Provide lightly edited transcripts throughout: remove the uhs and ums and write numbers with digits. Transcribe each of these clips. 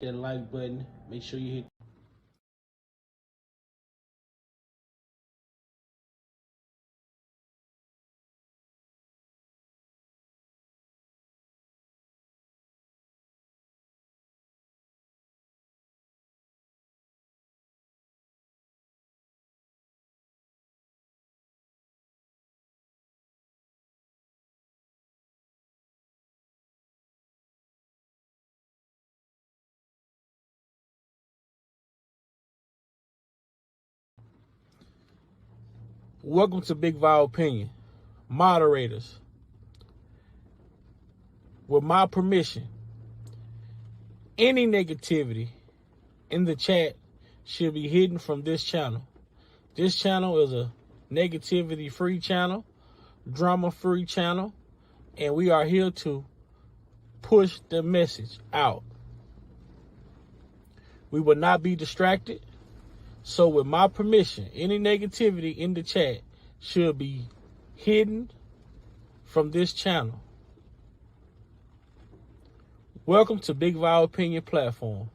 that like button. Make sure you hit. Welcome to Big Vile Opinion. Moderators, with my permission, any negativity in the chat should be hidden from this channel. This channel is a negativity-free channel, drama-free channel, and we are here to push the message out. We will not be distracted. So with my permission, any negativity in the chat should be hidden from this channel. Welcome to Big Vile Opinion Platform.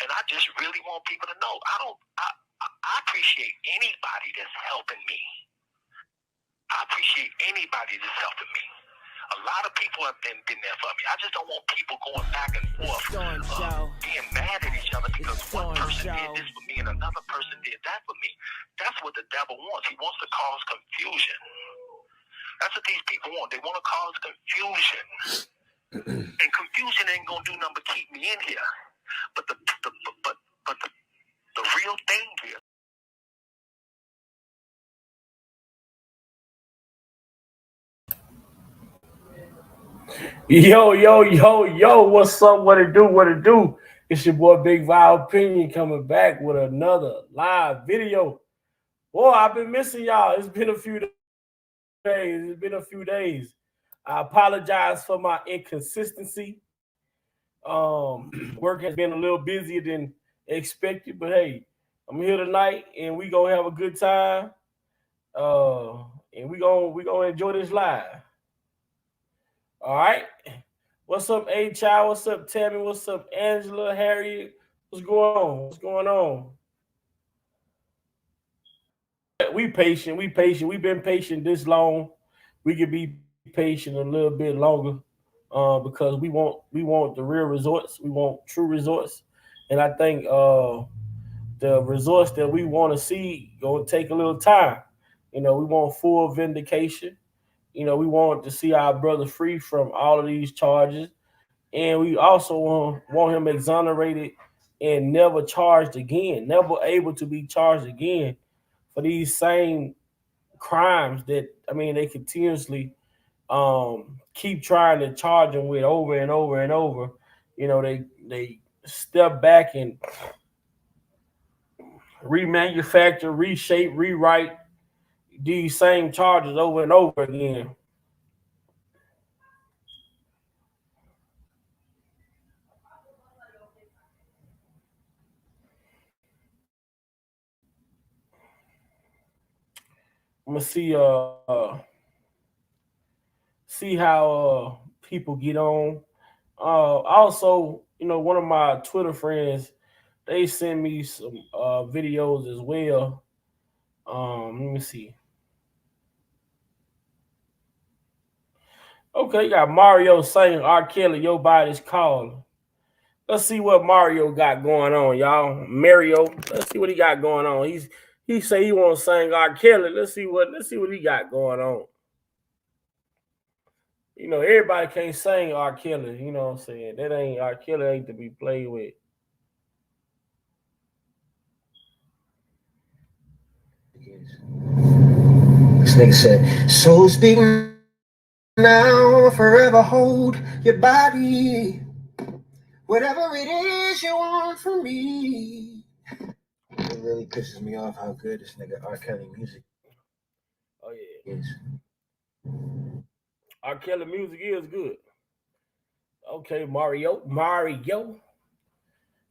And I just really want people to know, I appreciate anybody that's helping me. I appreciate anybody that's helping me. A lot of people have been there for me. I just don't want people going back and forth, being mad at each other because one person did this for me and another person did that for me. That's what the devil wants. He wants to cause confusion. That's what these people want. They want to cause confusion. And confusion ain't going to do nothing but keep me in here. But the real thing here. Yo, what's up? What it do? It's your boy Big Vile Opinion coming back with another live video. Boy, I've been missing y'all. It's been a few days. I apologize for my inconsistency. Work has been a little busier than expected, but hey, I'm here tonight and we gonna have a good time. And we gonna enjoy this live. All right. What's up, A-Child? What's up, Tammy? What's up, Angela, Harriet? What's going on? We patient. We've been patient this long. We can be patient a little bit longer because we want the real results. We want true results. And I think the results that we want to see going to take a little time. We want full vindication. We want to see our brother free from all of these charges. And we also want him exonerated and never charged again, never able to be charged again for these same crimes that, they continuously keep trying to charge him with over and over and over. They step back and remanufacture, reshape, rewrite these same charges over and over again. I'm gonna see how people get on. Also, one of my Twitter friends, they send me some videos as well. Let me see. Okay, you got Mario saying R.Kelly, your body's calling. Let's see what Mario got going on, y'all. Mario, let's see what he got going on. He say he wants to sing R.Kelly. Let's see what he got going on. Everybody can't sing R.Kelly. You know what I'm saying? That ain't R.Kelly ain't to be played with. This nigga said, so speak now, forever hold your body. Whatever it is you want from me. It really pisses me off how good this nigga R. Kelly music Oh yeah. is. R.Kelly music is good. Okay, Mario.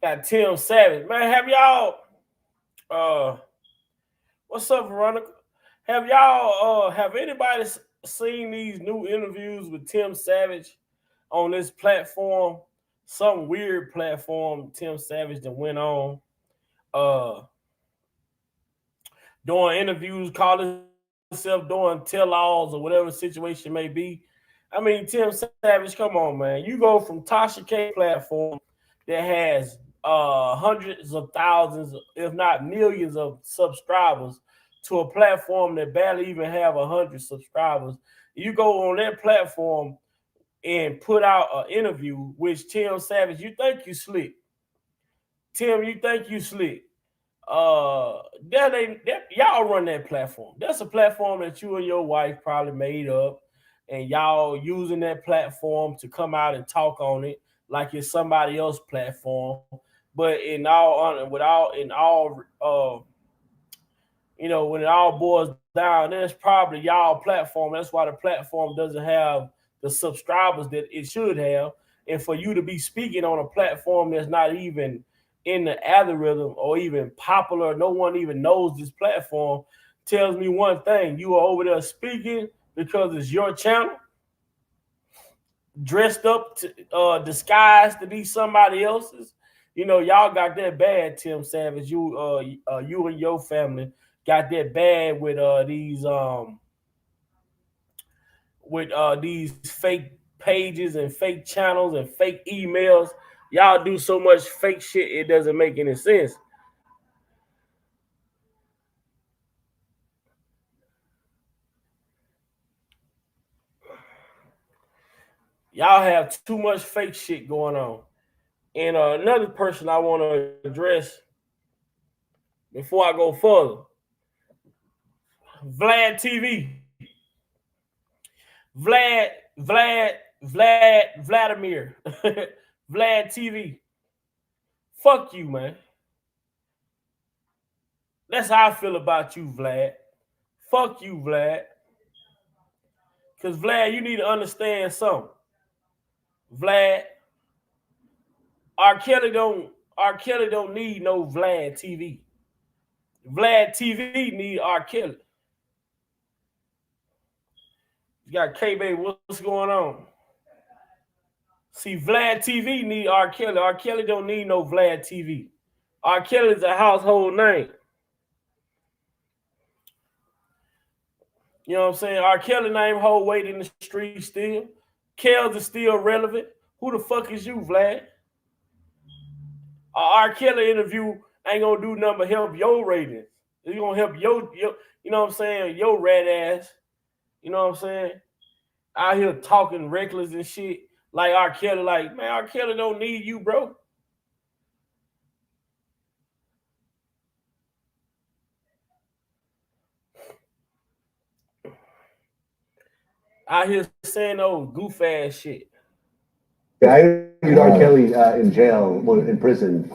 Got Tim Savage. Man, have y'all what's up, Veronica? Have anybody seen these new interviews with Tim Savage on this platform? Some weird platform Tim Savage that went on uh doing interviews, calling himself doing tell-alls or whatever the situation may be. I mean, Tim Savage, come on, man. You go from Tasha K platform that has hundreds of thousands, if not millions of subscribers, to a platform that barely even have 100 subscribers. You go on that platform and put out an interview, which Tim Savage, you think you slick. Tim, you think you slick. Y'all run that platform. That's a platform that you and your wife probably made up, and y'all using that platform to come out and talk on it like it's somebody else's platform. But in all, when it all boils down, that's probably y'all platform. That's why the platform doesn't have the subscribers that it should have, and for you to be speaking on a platform that's not even in the algorithm or even popular, no one even knows this platform, tells me one thing: you are over there speaking because it's your channel, dressed up, disguised to be somebody else's. Y'all got that bad, Tim Savage. You and your family got that bad with these fake pages and fake channels and fake emails. Y'all do so much fake shit, it doesn't make any sense. Y'all have too much fake shit going on. And another person I want to address before I go further, Vlad TV. Vladimir. Vlad TV. Fuck you, man. That's how I feel about you, Vlad. Fuck you, Vlad. Because, Vlad, you need to understand something. Vlad, R.Kelly don't need no Vlad TV. Vlad TV need R.Kelly. You got K-Baby, what's going on? See, Vlad TV need R.Kelly. R.Kelly don't need no Vlad TV. R.Kelly is a household name. You know what I'm saying? R.Kelly name hold weight in the street still. Kells is still relevant. Who the fuck is you, Vlad? R.Kelly interview ain't gonna do nothing but help your ratings. It's gonna help your you know what I'm saying, your rat ass. You know what I'm saying? Out here talking reckless and shit. Like R.Kelly, like, man, R.Kelly don't need you, bro. Out here saying those goof ass shit. Yeah, I interviewed R.Kelly in jail, in prison,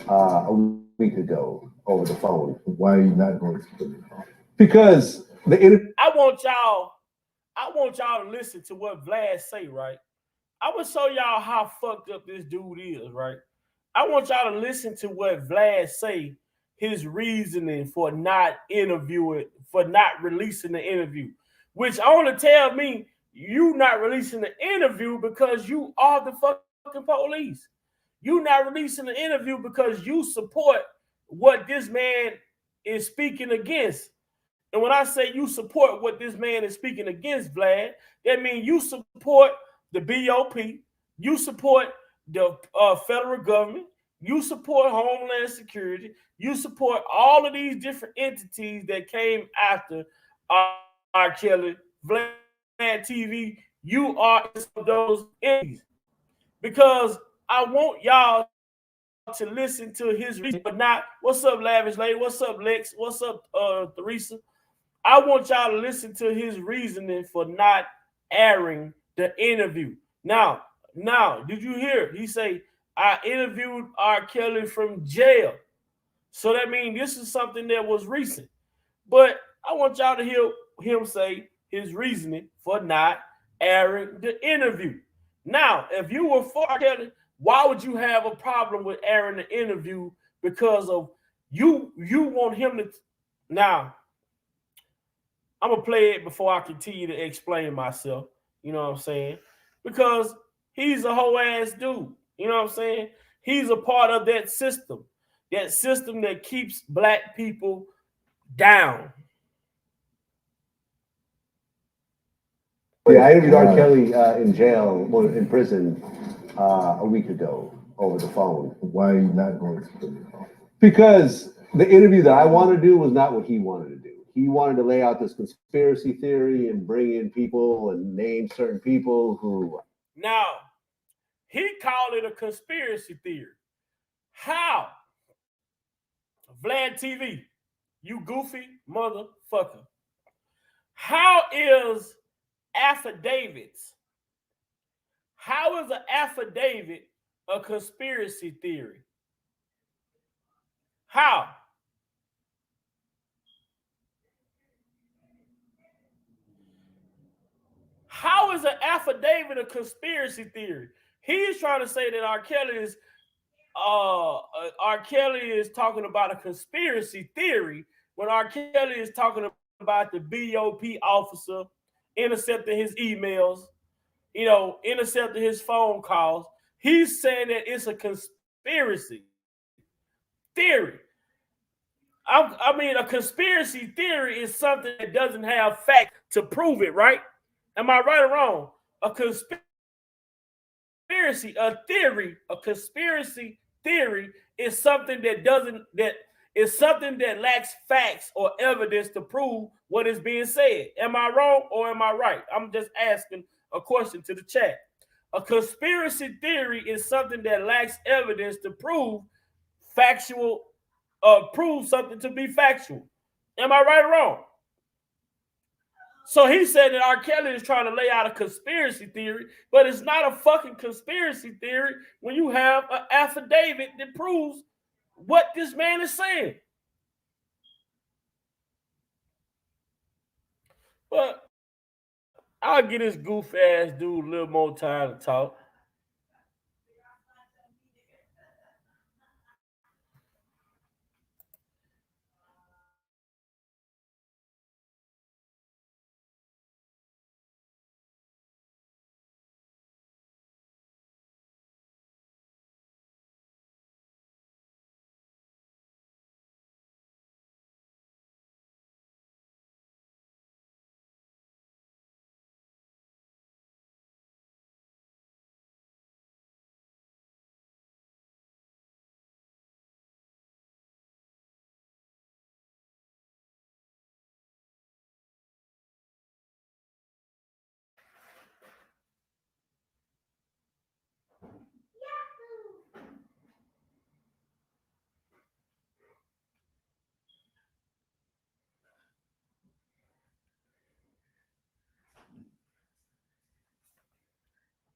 a week ago over the phone. Why are you not going to the phone? Because I want y'all to listen to what Vlad say, right? I would show y'all how fucked up this dude is, right? I want y'all to listen to what Vlad say, his reasoning for not interviewing, for not releasing the interview, which only tell me you not releasing the interview because you are the fucking police. You not releasing the interview because you support what this man is speaking against. And when I say you support what this man is speaking against, Vlad, that means you support the BOP, you support the federal government, you support Homeland Security, you support all of these different entities that came after R.Kelly, Vlad TV. You are those entities. Because I want y'all to listen to his reason, but not, what's up, Lavish Lady? What's up, Lex? What's up, Theresa? I want y'all to listen to his reasoning for not airing the interview. Now, did you hear? He say, I interviewed R.Kelly from jail. So that means this is something that was recent. But I want y'all to hear him say his reasoning for not airing the interview. Now, if you were for R. Kelly, why would you have a problem with airing the interview? Because of you want him to. Now, I'm gonna play it before I continue to explain myself. You know what I'm saying? Because he's a whole ass dude. You know what I'm saying? He's a part of that system that keeps black people down. Yeah, I interviewed R. Kelly in jail, well, in prison, a week ago over the phone. Why are you not going to the phone? Because the interview that I wanted to do was not what he wanted to do. He wanted to lay out this conspiracy theory and bring in people and name certain people who. Now, he called it a conspiracy theory. How? Vlad TV, you goofy motherfucker. How is affidavits? How is an affidavit a conspiracy theory? How? How is an affidavit a conspiracy theory? He's trying to say that R. Kelly is talking about a conspiracy theory when R. Kelly is talking about the BOP officer intercepting his emails, intercepting his phone calls. He's saying that it's a conspiracy theory. I mean, a conspiracy theory is something that doesn't have facts to prove it, right? Am I right or wrong? A conspiracy theory is something that lacks facts or evidence to prove what is being said. Am I wrong or am I right? I'm just asking a question to the chat. A conspiracy theory is something that lacks evidence to prove something to be factual. Am I right or wrong? So he said that R. Kelly is trying to lay out a conspiracy theory, but it's not a fucking conspiracy theory when you have an affidavit that proves what this man is saying. But I'll give this goof ass dude a little more time to talk.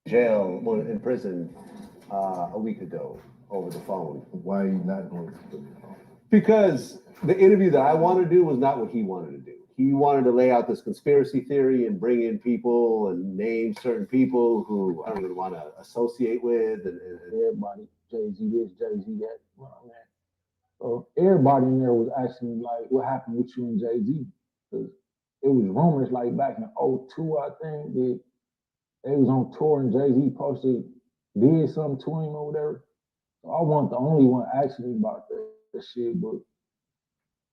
Jail, well, in prison, a week ago over the phone. Why are you not going to the phone? Because the interview that I wanted to do was not what he wanted to do. He wanted to lay out this conspiracy theory and bring in people and name certain people who I don't even want to associate with. And everybody, Jay-Z this, Jay-Z that. Well, man. So everybody in there was asking me, like, what happened with you and Jay-Z? Because it was rumors, like, back in 2002, I think, that they was on tour and Jay-Z did something to him or whatever. So I wasn't the only one asking me about that shit, but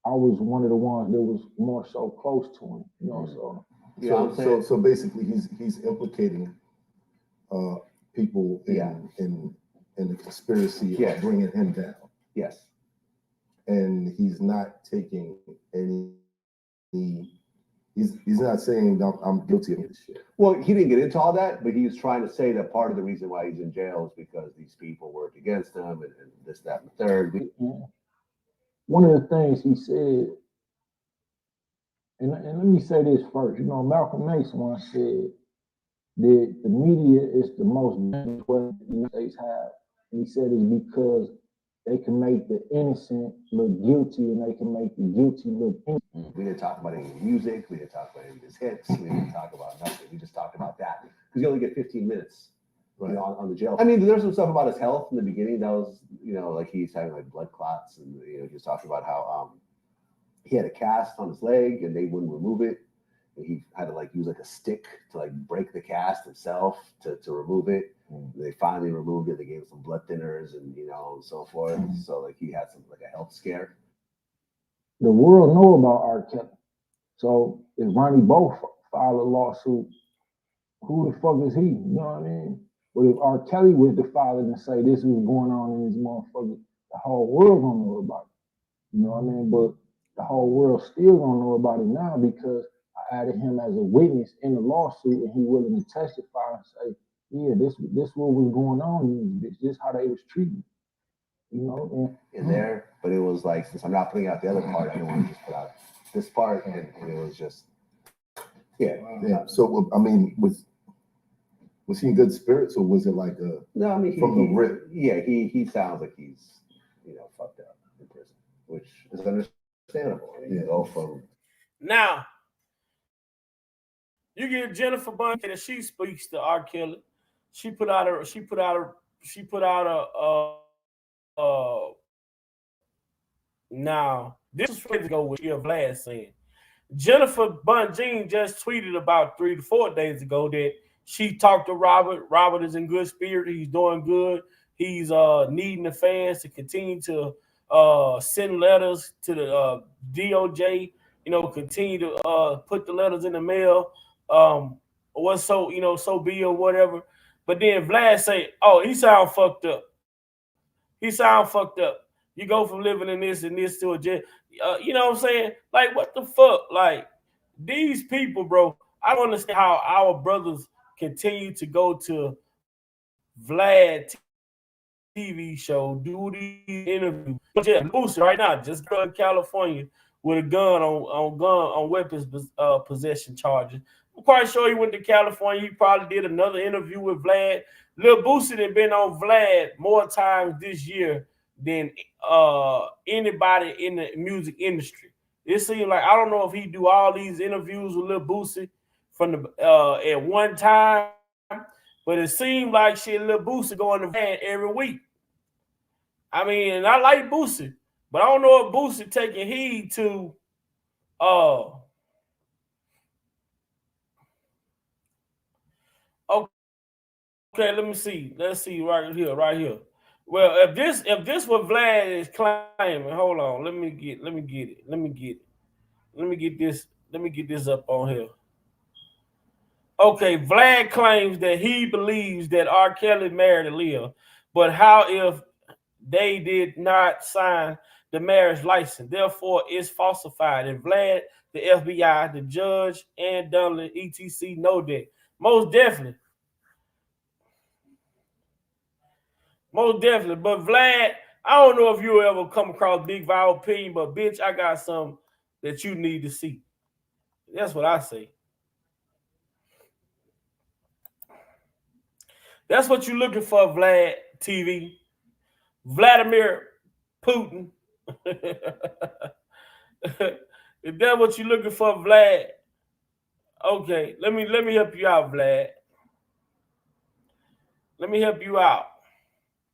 I was one of the ones that was more so close to him, you know. So yeah, so basically, he's implicating people in the conspiracy of bringing him down. Yes, and he's not taking any. He's not saying I'm guilty of this shit. Well, he didn't get into all that, but he was trying to say that part of the reason why he's in jail is because these people worked against him and this, that, and the third. One of the things he said, and let me say this first, you know, Malcolm X once said that the media is the most dangerous weapon the United States have. And he said it's because they can make the innocent look guilty, and they can make the guilty look innocent. We didn't talk about any music. We didn't talk about any of his hits. We didn't talk about nothing. We just talked about that because you only get 15 minutes. Right. You know, on the jail. I mean, there's some stuff about his health in the beginning that was, you know, like he's having like blood clots, and you know, he was talking about how he had a cast on his leg and they wouldn't remove it, and he had to like use like a stick to like break the cast himself to remove it. They finally removed it. They gave him some blood thinners and you know and so forth. So like he had some like a health scare. The world know about R.Kelly, so if Ronnie Bo filed a lawsuit, who the fuck is he? You know what I mean? But if R.Kelly was to file it and say this was going on in this motherfucker, the whole world gonna know about it. You know what I mean? But the whole world still gonna know about it now because I added him as a witness in the lawsuit, and he willing to testify and say, yeah, this what was going on in this bitch. This how they was treating. You know, in there, but it was like since I'm not putting out the other part, I didn't want to just put out this part, and it was just yeah. So I mean, was he in good spirits, or was it like a no? I mean, from the rip? Yeah, he sounds like he's fucked up in prison, which is understandable. I mean, you go from now. You get Jennifer Bunch, and she speaks to R. Kelly. She put out a now this is ready to go with Vlad saying. Jennifer Bunjean just tweeted about 3 to 4 days ago that she talked to Robert. Robert is in good spirit. He's doing good. He's needing the fans to continue to send letters to the DOJ. You know, continue to put the letters in the mail. What's so be or whatever. But then Vlad say, "Oh, he sound fucked up. He sound fucked up. You go from living in this and this to a jail." You know what I'm saying? Like, what the fuck? Like, these people, bro. I don't understand how our brothers continue to go to Vlad TV show, do these interviews. Yeah, Booster right now, just go to California with a gun on weapons possession charges. I'm quite sure he went to California. He probably did another interview with Vlad. Lil Boosie had been on Vlad more times this year than anybody in the music industry. It seems like I don't know if he do all these interviews with Lil Boosie from the at one time, but it seemed like shit Lil Boosie going to Vlad every week. I mean, and I like Boosie, but I don't know if Boosie taking heed to okay, let me see. Let's see right here. Well, if this what Vlad is claiming, hold on. Let me get this up on here. Okay, Vlad claims that he believes that R. Kelly married Aaliyah, but how if they did not sign the marriage license? Therefore, it's falsified. And Vlad, the FBI, the judge, and Dunley, etc. know that. Most definitely. Most definitely. But Vlad, I don't know if you ever come across Big Val opinion, but bitch, I got something that you need to see. That's what I say. That's what you're looking for, Vlad TV. Vladimir Putin. If that's what you're looking for, Vlad, okay, let me help you out, Vlad. Let me help you out.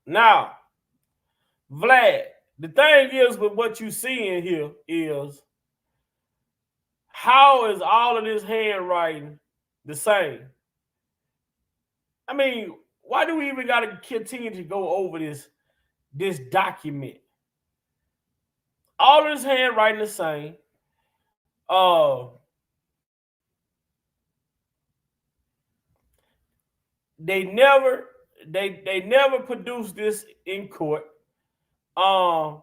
Now, Vlad, the thing is with what you see in here is how is all of this handwriting the same? I mean, why do we even got to continue to go over this document? All of this handwriting the same. They never produced this in court. The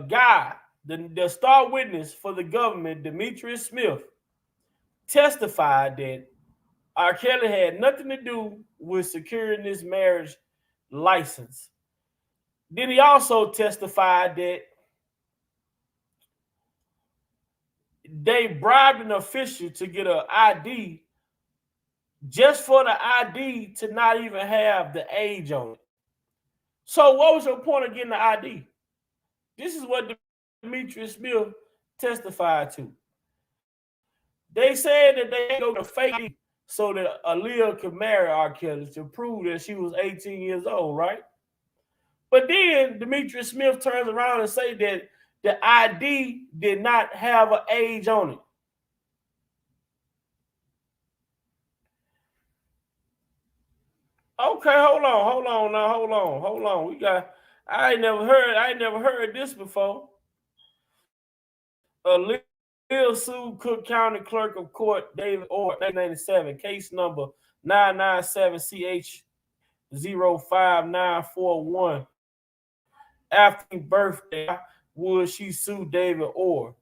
guy, the star witness for the government, Demetrius Smith, testified that R. Kelly had nothing to do with securing this marriage license. Then he also testified that they bribed an official to get an ID just for the ID to not even have the age on it. So what was your point of getting the ID? This is what Demetrius Smith testified to. They said that they go to fake so that Aaliyah could marry R.Kelly to prove that she was 18 years old, right? But then Demetrius Smith turns around and say that the ID did not have an age on it. Okay, hold on. I ain't never heard this before. Aaliyah sued Cook County Clerk of Court David Orr, 1997, case number 997CH05941. After his birthday, would she sue David Orr?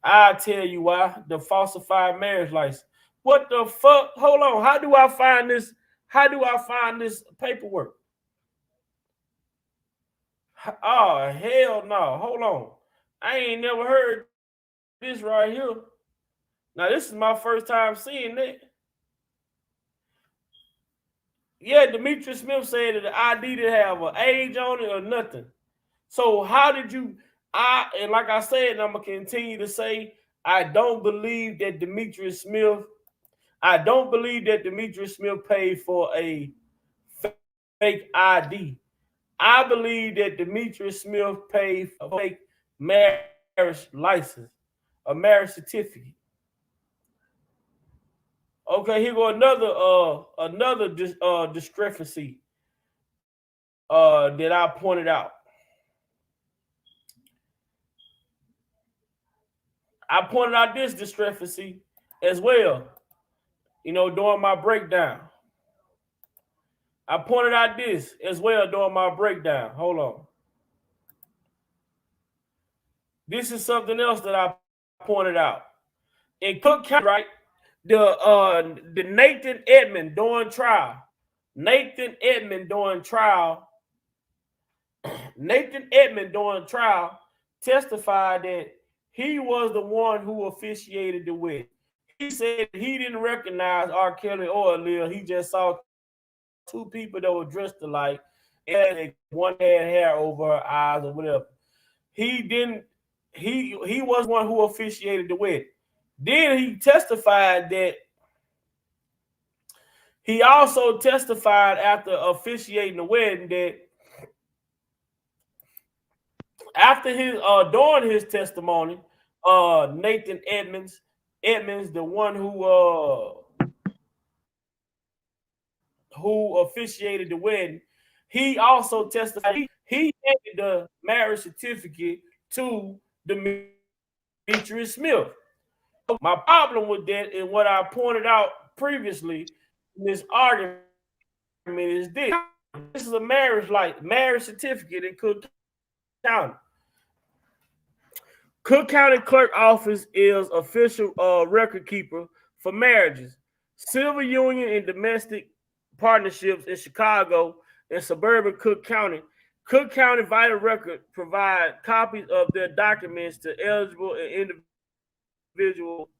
I'll tell you why. The falsified marriage license. What the fuck? Hold on. How do I find this? How do I find this paperwork? Oh, hell no. Hold on. I ain't never heard this right here. Now, this is my first time seeing it. Yeah, Demetrius Smith said that the ID didn't have an age on it or nothing. So how did you, and like I said, and I'm going to continue to say, I don't believe that Demetrius Smith paid for a fake ID. I believe that Demetrius Smith paid for a fake marriage license, a marriage certificate. Okay, here go another discrepancy that I pointed out. I pointed out this discrepancy as well, during my breakdown. I pointed out this as well during my breakdown. Hold on. This is something else that I pointed out. In Cook County, right, the Nathan Edmond during trial testified that he was the one who officiated the wedding. He said he didn't recognize R.Kelly or Aaliyah. He just saw two people that were dressed alike, and one had hair over her eyes or whatever. He was one who officiated the wedding. Then he testified that he also testified after officiating the wedding that during his testimony, Nathan Edmonds, the one who officiated the wedding, he also testified he handed the marriage certificate to Demetrius Smith. My problem with that is what I pointed out previously in this argument is this. This is a marriage certificate in Cook County. Cook County Clerk Office is official record keeper for marriages, civil union and domestic partnerships in Chicago and suburban Cook County. Cook County Vital Record provide copies of their documents to eligible and individual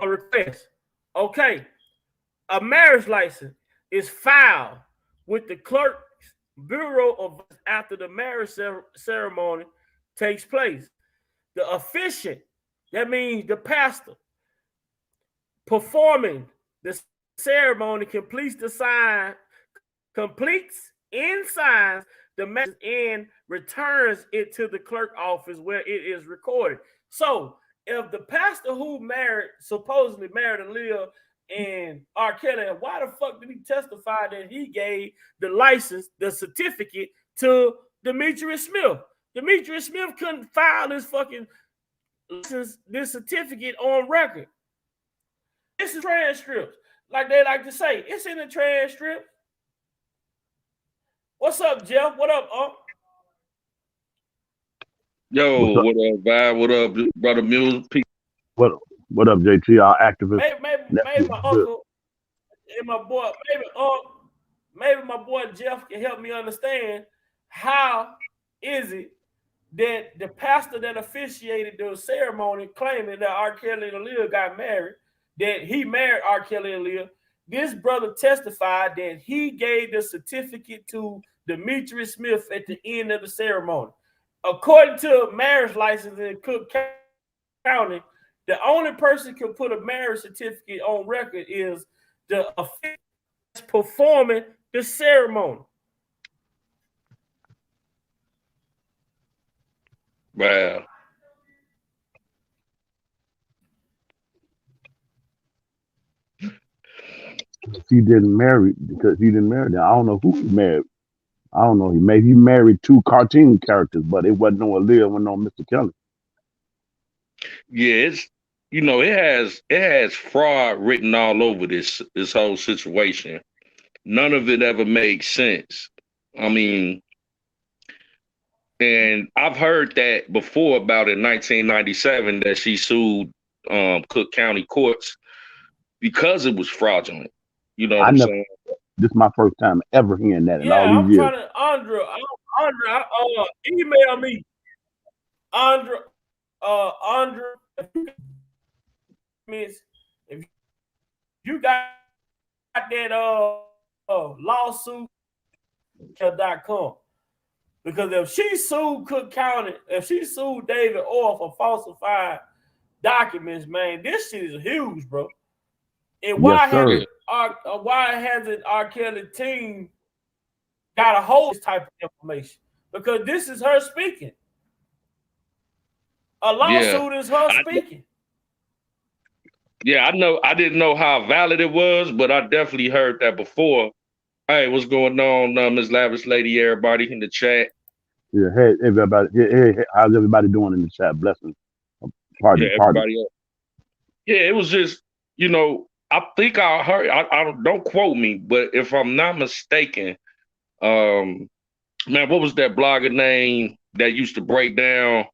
requests. Okay, a marriage license is filed with the clerk's bureau of after the marriage ceremony takes place. The officiant, that means the pastor, performing the ceremony completes and signs the message and returns it to the clerk office where it is recorded. So if the pastor who supposedly married Aaliyah and R.Kelly, why the fuck did he testify that he gave the license, the certificate to Demetrius Smith? Demetrius Smith couldn't file this fucking license, this certificate on record. This is transcripts. Like they like to say, it's in the transcript. What's up, Jeff? What up, Unc? Yo, what up, Vibe? What up, brother Mule? What up, JT? Our activist. Maybe my uncle and my boy, maybe my boy Jeff can help me understand how is it that the pastor that officiated the ceremony claiming that R.Kelly and Aaliyah got married, that he married R.Kelly and Aaliyah, this brother testified that he gave the certificate to Demetrius Smith at the end of the ceremony. According to marriage license in Cook County, the only person can put a marriage certificate on record is the official performing the ceremony. Wow. He didn't marry because he didn't marry them. I don't know who he married. I don't know. He married two cartoon characters, but it wasn't no Aaliyah, wasn't no Mr. Kelly. Yeah, it's it has fraud written all over this whole situation. None of it ever makes sense. I mean, and I've heard that before about in 1997 that she sued Cook County courts because it was fraudulent. You know what I'm saying? This is my first time ever hearing that in all these I'm years. trying to, Andra, email me. Andra, if you got that lawsuit.com, because if she sued Cook County, if she sued David Orr for falsified documents, man, this shit is huge, bro. And why hasn't R.Kelly team got a hold of this type of information? Because this is her speaking. A lawsuit is her speaking. Yeah, I know. I didn't know how valid it was, but I definitely heard that before. Hey, what's going on, Miss Lavish Lady? Everybody in the chat. Yeah, hey everybody. Hey, how's everybody doing in the chat? Blessings. Pardon. Everybody else. Yeah, it was just, I think I heard. I don't quote me, but if I'm not mistaken, man, what was that blogger name that used to break down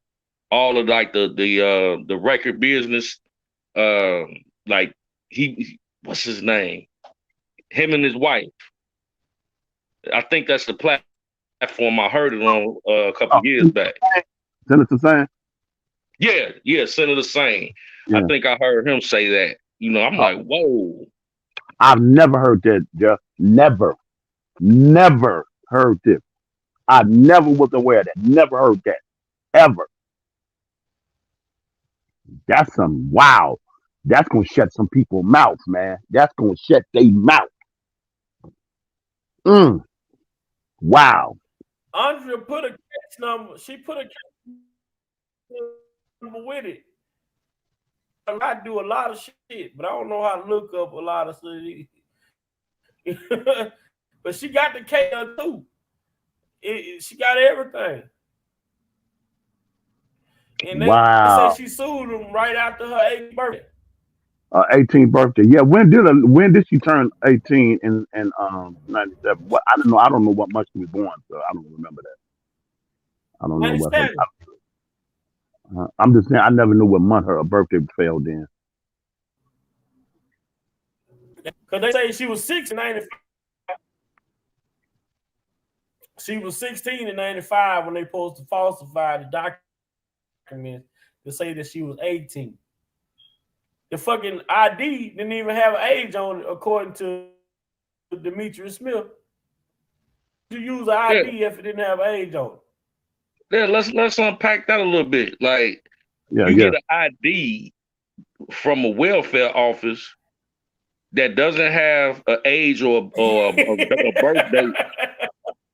all of like the record business? Like what's his name? Him and his wife. I think that's the platform I heard it on a couple years back. Senator Sane? Yeah, Senator Sane. Yeah. I think I heard him say that. I'm like, whoa. I've never heard that, Jeff. Never heard this. I never was aware of that. Never heard that. Ever. That's some wow. That's gonna shut some people's mouths, man. That's gonna shut their mouth. Wow. Andrea put a case number. She put a case number with it. I do a lot of shit, but I don't know how to look up a lot of shit. But she got the case too. She got everything. And they say she sued him right after her 18th birthday. 18th birthday. Yeah. When did she turn 18 in 97? What I don't know. I don't know what month she was born, so I don't remember that. I don't know what her. I'm just saying I never knew what month her birthday fell in. Because they say she was 6 in 95. She was 16 in 95 when they supposed to falsify the documents to say that she was 18. The fucking ID didn't even have an age on it, according to Demetrius Smith. You use an ID if it didn't have an age on it. Yeah, let's unpack that a little bit. Like, get an ID from a welfare office that doesn't have an age or a birth date,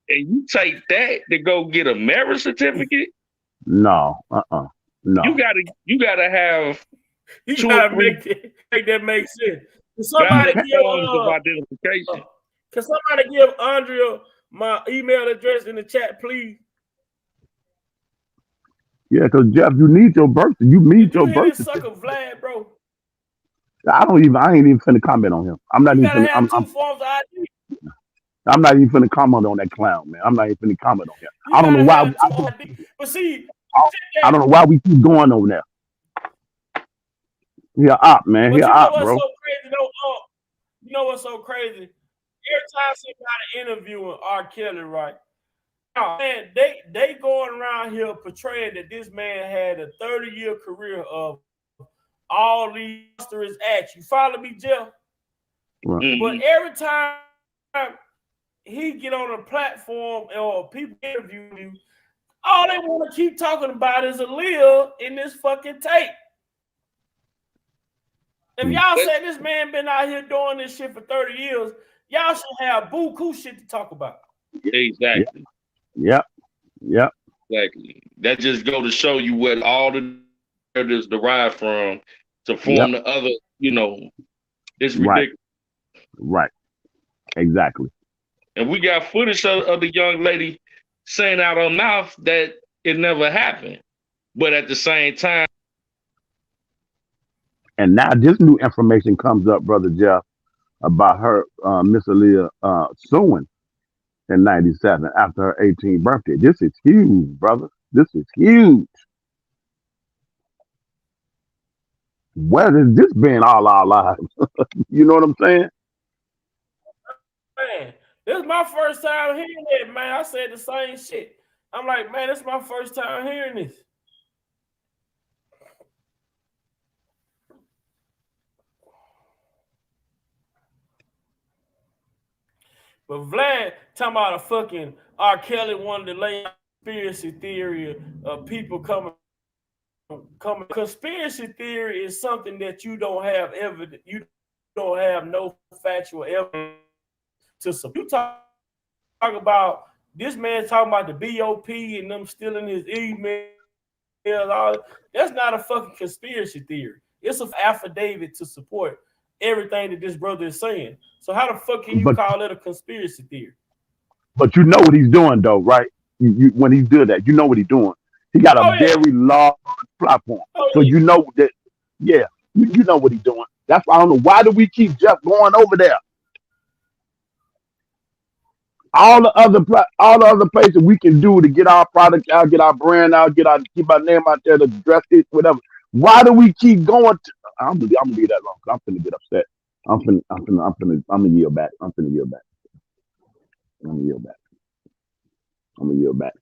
and you take that to go get a marriage certificate? No, no. You You gotta have. gotta make that make sense. Can somebody give Andrea my email address in the chat, please? Yeah, because Jeff, you need your birth. You need your birth. Sucker Vlad, bro. I ain't even finna comment on him. I'm not even finna. I'm 2 forms of ID. I'm not even finna comment on that clown, man. I'm not even finna comment on him. I don't know why. But see, I don't know why we keep going over there. Yeah, up, man. But yeah, up, bro. So crazy, though? You know what's so crazy? Every time somebody interviewing R.Kelly, right? Now, man, they going around here portraying that this man had a 30-year career of all these monstrous acts. You follow me, Jeff? Right. But every time he get on a platform or people interview you, all they want to keep talking about is Aaliyah in this fucking tape. If y'all say this man been out here doing this shit for 30 years, y'all should have buku shit to talk about. Exactly. Yep. Exactly. That just go to show you what all the narratives derive from to form the other, it's ridiculous. Right. Exactly. And we got footage of the young lady saying out her mouth that it never happened. But at the same time. And now this new information comes up, Brother Jeff, about her, Miss Aaliyah, suing in 97 after her 18th birthday. This is huge, brother. This is huge. Where has this been all our lives? You know what I'm saying? Man, this is my first time hearing it, man. I said the same shit. I'm like, man, this is my first time hearing this. But Vlad talking about a fucking R.Kelly wanted to lay out conspiracy theory of people coming. Conspiracy theory is something that you don't have evidence. You don't have no factual evidence to support. You talk about this man talking about the BOP and them stealing his emails. That's not a fucking conspiracy theory. It's an affidavit to support everything that this brother is saying. So how the fuck can you call it a conspiracy theory? But you know what he's doing, though, right? When he did that, you know what he's doing. He got a very large platform. So you know that, you know what he's doing. That's why I don't know. Why do we keep just going over there? All the other places we can do to get our product out, get our brand out, keep our name out there, to dress it, whatever. Why do we keep going? I'm gonna leave that long. I'm finna get upset. I'm gonna yield back. I'm gonna yield back.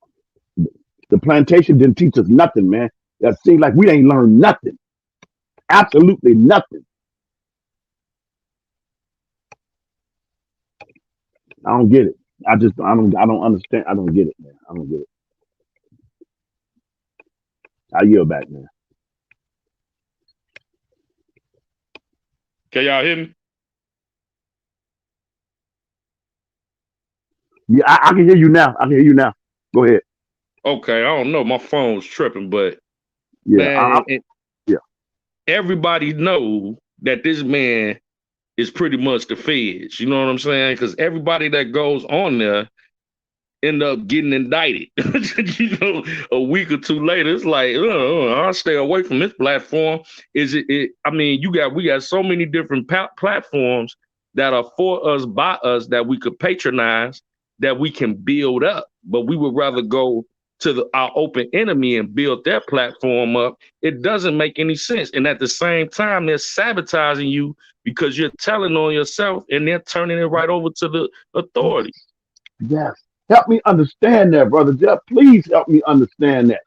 The plantation didn't teach us nothing, man. That seems like we ain't learned nothing. Absolutely nothing. I don't get it. I don't understand. I don't get it, man. I don't get it. I yield back, man. Can y'all hear me? Yeah, I can hear you now. Go ahead. Okay, I don't know. My phone's tripping, but yeah, man, everybody know that this man is pretty much the feds. You know what I'm saying? Because everybody that goes on there end up getting indicted. A week or two later, it's like, I'll stay away from this platform. We got so many different platforms that are for us, by us, that we could patronize, that we can build up. But we would rather go to our open enemy and build their platform up. It doesn't make any sense. And at the same time, they're sabotaging you because you're telling on yourself and they're turning it right over to the authorities. Yes. Help me understand that, Brother Jeff. Please help me understand that.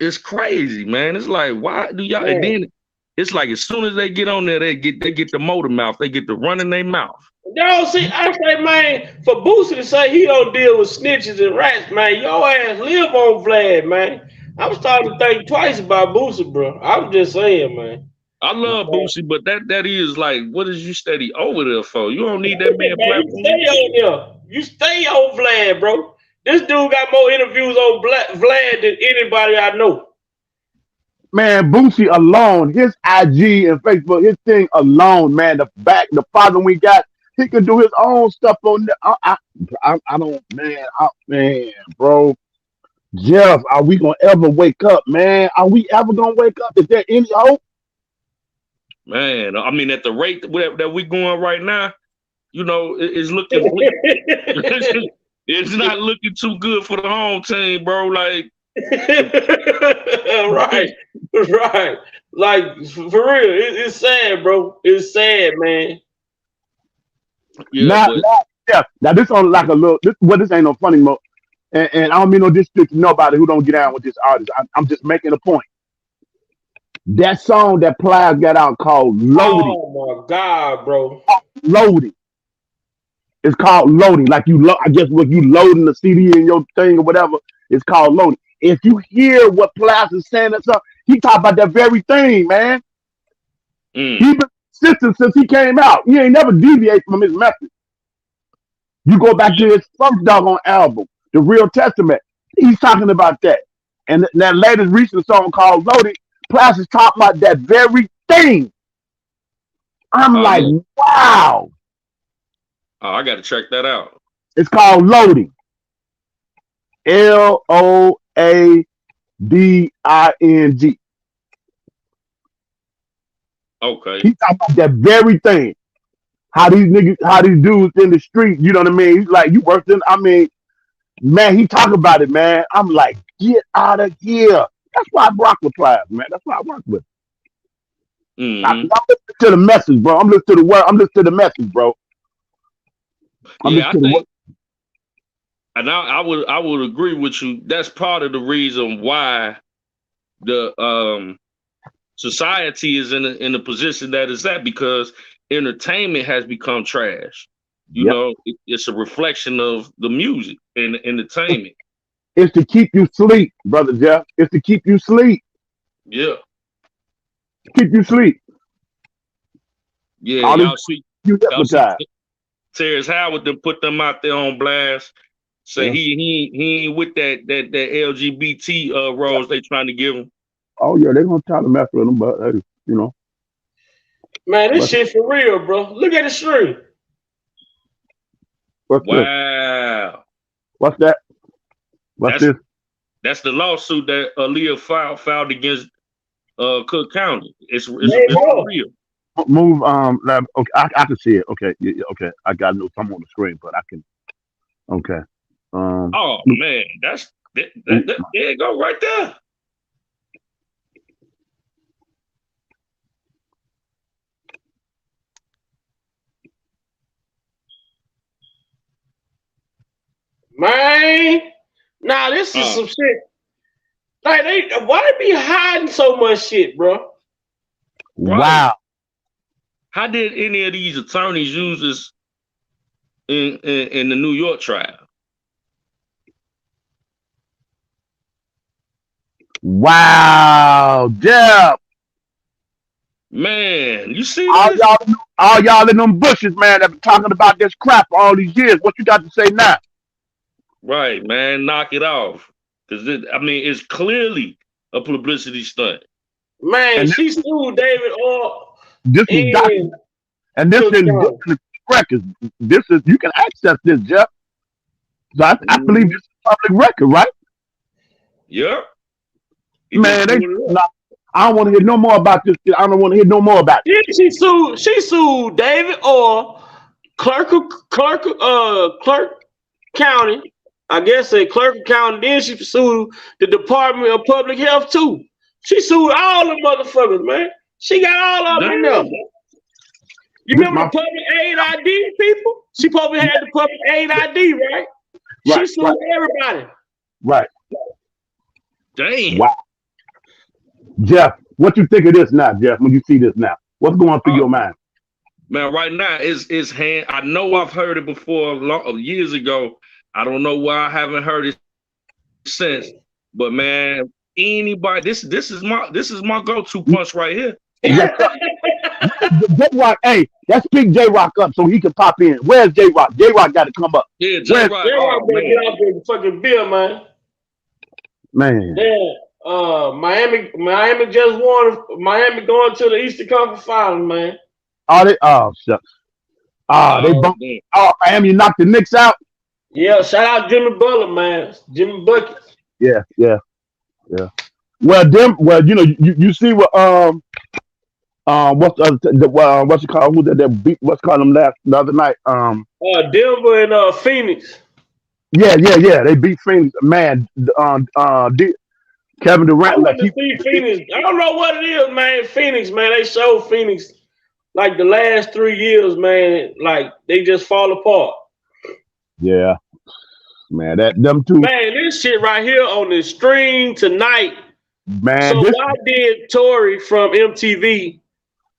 It's crazy, man. It's like, why do y'all? And then it's like as soon as they get on there, they get the motor mouth. They get to run in their mouth. Y'all see, I say, man, for Boosie to say he don't deal with snitches and rats, man, your ass live on Vlad, man. I'm starting to think twice about Boosie, bro. I'm just saying, man. I love Boosie, but that is like, what is you steady over there for? You don't need that man platform. You stay on there. You stay on Vlad, bro. This dude got more interviews on Vlad than anybody I know. Man, Boosie alone, his IG and Facebook, his thing alone, man, the following we got, he could do his own stuff on there. I don't, man, bro. Jeff, are we gonna ever wake up, man? Are we ever gonna wake up? Is there any hope? Man, I mean, at the rate that we going right now, it's looking. It's not looking too good for the home team, bro. Like, right. Like, for real, it's sad, bro. It's sad, man. Yeah, now this on like a little. This ain't no funny mode, and I don't mean no disrespect to nobody who don't get down with this artist. I'm just making a point. That song that Plies got out called "Loading." Oh my God, bro! Loading. It's called loading. Like I guess when you loading the CD in your thing or whatever, it's called loading. If you hear what Plies is saying and stuff, he talk about that very thing, man. He been consistent since he came out. He ain't never deviated from his message. You go back to his first doggone album, The Real Testament. He's talking about that. And that latest recent song called Loaded, Plies is talking about that very thing. I'm like, wow. Oh, I got to check that out. It's called Loading. Loading. Okay. He talking about that very thing. How these dudes in the street, you know what I mean? He's like, you worked in, I mean, man, he talk about it, man. I'm like, get out of here. That's why I rock with Plies, man. That's why I rock with. I'm listening to the message, bro. I'm listening to the word. I'm listening to the message, bro. I think, and I would agree with you. That's part of the reason why the society is in the position that it's at, because entertainment has become trash. You know, it's a reflection of the music and entertainment. It's to keep you sleep, brother Jeff. It's to keep you sleep. Yeah. Keep you sleep. Yeah, y'all see Terrence Howard then put them out there on blast. Say he ain't with that LGBT roles they trying to give him. Oh yeah, they're gonna try to mess with him, but hey, you know. Man, this shit for real, bro. Look at the stream. Wow. What's that? What's this? That's the lawsuit that Aaliyah filed against Cook County. It's real. Move okay, I can see it. Okay, okay. I got no something on the screen, but I can. Okay. Oh man, that's there you go right there. Man, nah, this is some shit. Like why they be hiding so much shit, bro? Wow. How did any of these attorneys use this in the New York trial? Wow, Jeff. Man, you see all y'all in them bushes, man, that been talking about this crap for all these years. What you got to say now? Right, man, knock it off. Because it's clearly a publicity stunt. Man, she sued David Orr. This is documented. And this is the records. This is, you can access this, Jeff. So I believe this is public record, right? Yeah. Man, I don't want to hear no more about this. I don't want to hear no more about it. Yeah, she sued David Orr, Clerk County. I guess Clerical County. Then she sued the Department of Public Health too. She sued all the motherfuckers, man. She got all of them in there. You remember the public aid ID people? She probably had the public aid ID, right? She sued everybody. Right. Damn. Wow. Jeff, what you think of this now, Jeff, when you see this now? What's going through your mind? Man, right now, it's hand. I know I've heard it before years ago. I don't know why I haven't heard it since. But man, anybody, this is my go-to punch right here. J-Rock, hey, let's pick J-Rock up so he can pop in. Where's J-Rock? J-Rock got to come up. Yeah, J-Rock. J-Rock better get out there and fucking bill, man. Man. Yeah. Miami just won. Miami going to the Eastern Conference Finals, man. Shucks. They bumped. Miami knocked the Knicks out. Yeah, shout out Jimmy Butler, man. Jimmy Buckets. Yeah. Well, you know, you see what what's you call who that beat what's called them the other night? Denver and Phoenix. Yeah. They beat Phoenix. Man, Kevin Durant. Phoenix. I don't know what it is, man. Phoenix, man. They showed Phoenix like the last 3 years, man. Like they just fall apart. Yeah, man. Them two. Man, this shit right here on the stream tonight. Man, so why did Tori from MTV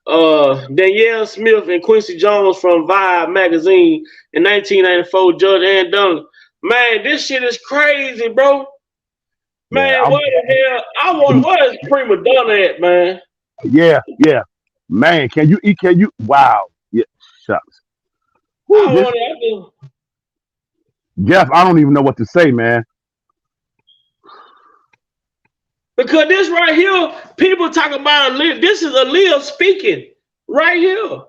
Danielle Smith and Quincy Jones from Vibe magazine in 1994. Judge Ann Dunley. Man, this shit is crazy, bro. Man, what the hell? What is Prima Donna at, man? Yeah. Man, can you wow. Yeah, shucks. Jeff, I don't even know what to say, man. Because this right here, people talking about Aaliyah. This is Aaliyah speaking right here.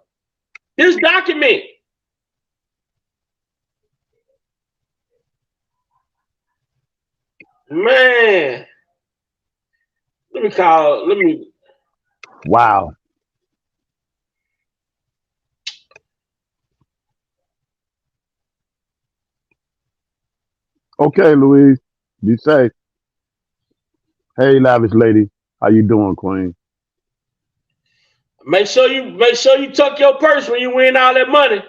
This document. Man. Let me. Wow. Okay, Louise. Be safe. Hey, lavish lady. How you doing, Queen? Make sure you tuck your purse when you win all that money.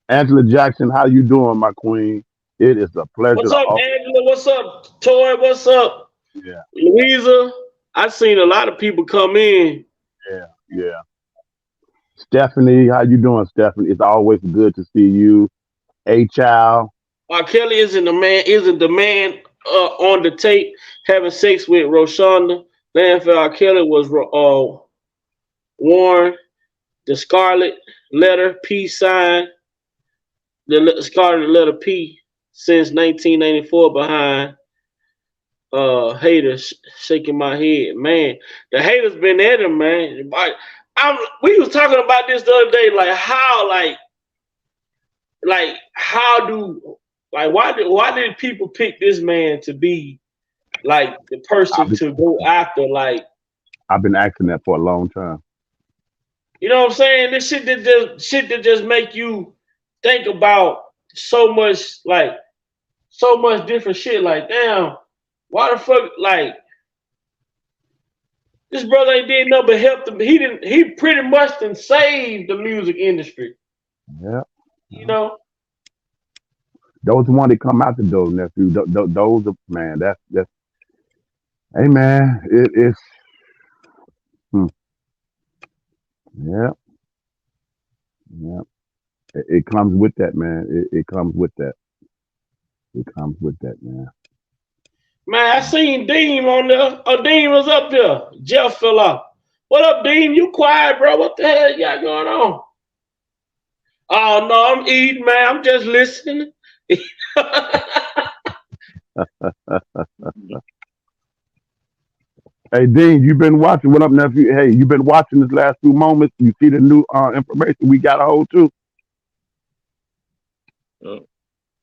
Angela Jackson, how you doing, my queen? It is a pleasure. What's up, Angela? What's up, Toy? What's up? Yeah. Louisa, I've seen a lot of people come in. Yeah. Stephanie, how you doing, Stephanie? It's always good to see you. Child. R.Kelly isn't the man on the tape having sex with Roshonda. Landfill R.Kelly was worn the scarlet letter P sign, the scarlet letter P since 1994 behind haters shaking my head. Man, the haters been at him, man. We was talking about this the other day, why did people pick this man to be like the person to go after? Like, I've been asking that for a long time. You know what I'm saying? This shit that just make you think about so much different shit. Like, damn, why the fuck? Like, this brother ain't did nothing but help them. He pretty much done saved the music industry. Yeah. You know. Those the one that come out the door, nephew. Those are, man. That's. Hey, man. It's. Yeah. It comes with that, man. It comes with that. It comes with that, man. Man, I seen Dean on there. Oh, Dean was up there. Jeff fell off. What up, Dean? You quiet, bro? What the hell you got going on? Oh no, I'm eating, man. I'm just listening. Hey, Dean, you been watching. What up, nephew? Hey, you been watching this last few moments. You see the new information we got a hold to?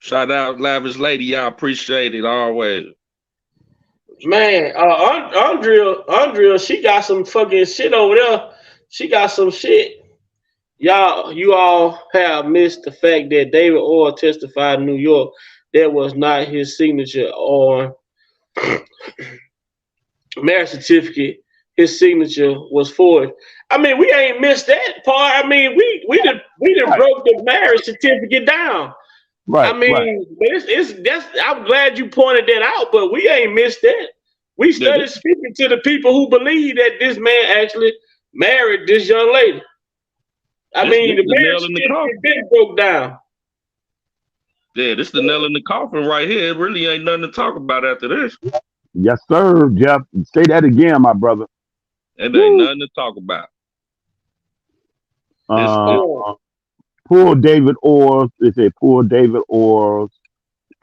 Shout out, lavish lady. I appreciate it always. Man, Andrea, she got some fucking shit over there. She got some shit. You all have missed the fact that David Orr testified in New York that was not his signature on marriage certificate. His signature was forged. I mean, we ain't missed that part. I mean, we done broke the marriage certificate down. Right. I mean, right. I'm glad you pointed that out, but we ain't missed that. We started speaking to the people who believe that this man actually married this young lady. I mean, the marriage certificate been broke down. Yeah, this is the nail in the coffin right here. It really ain't nothing to talk about after this. Yes, sir, Jeff. Say that again, my brother. It ain't nothing to talk about. Poor David Orr. They say poor David Orr's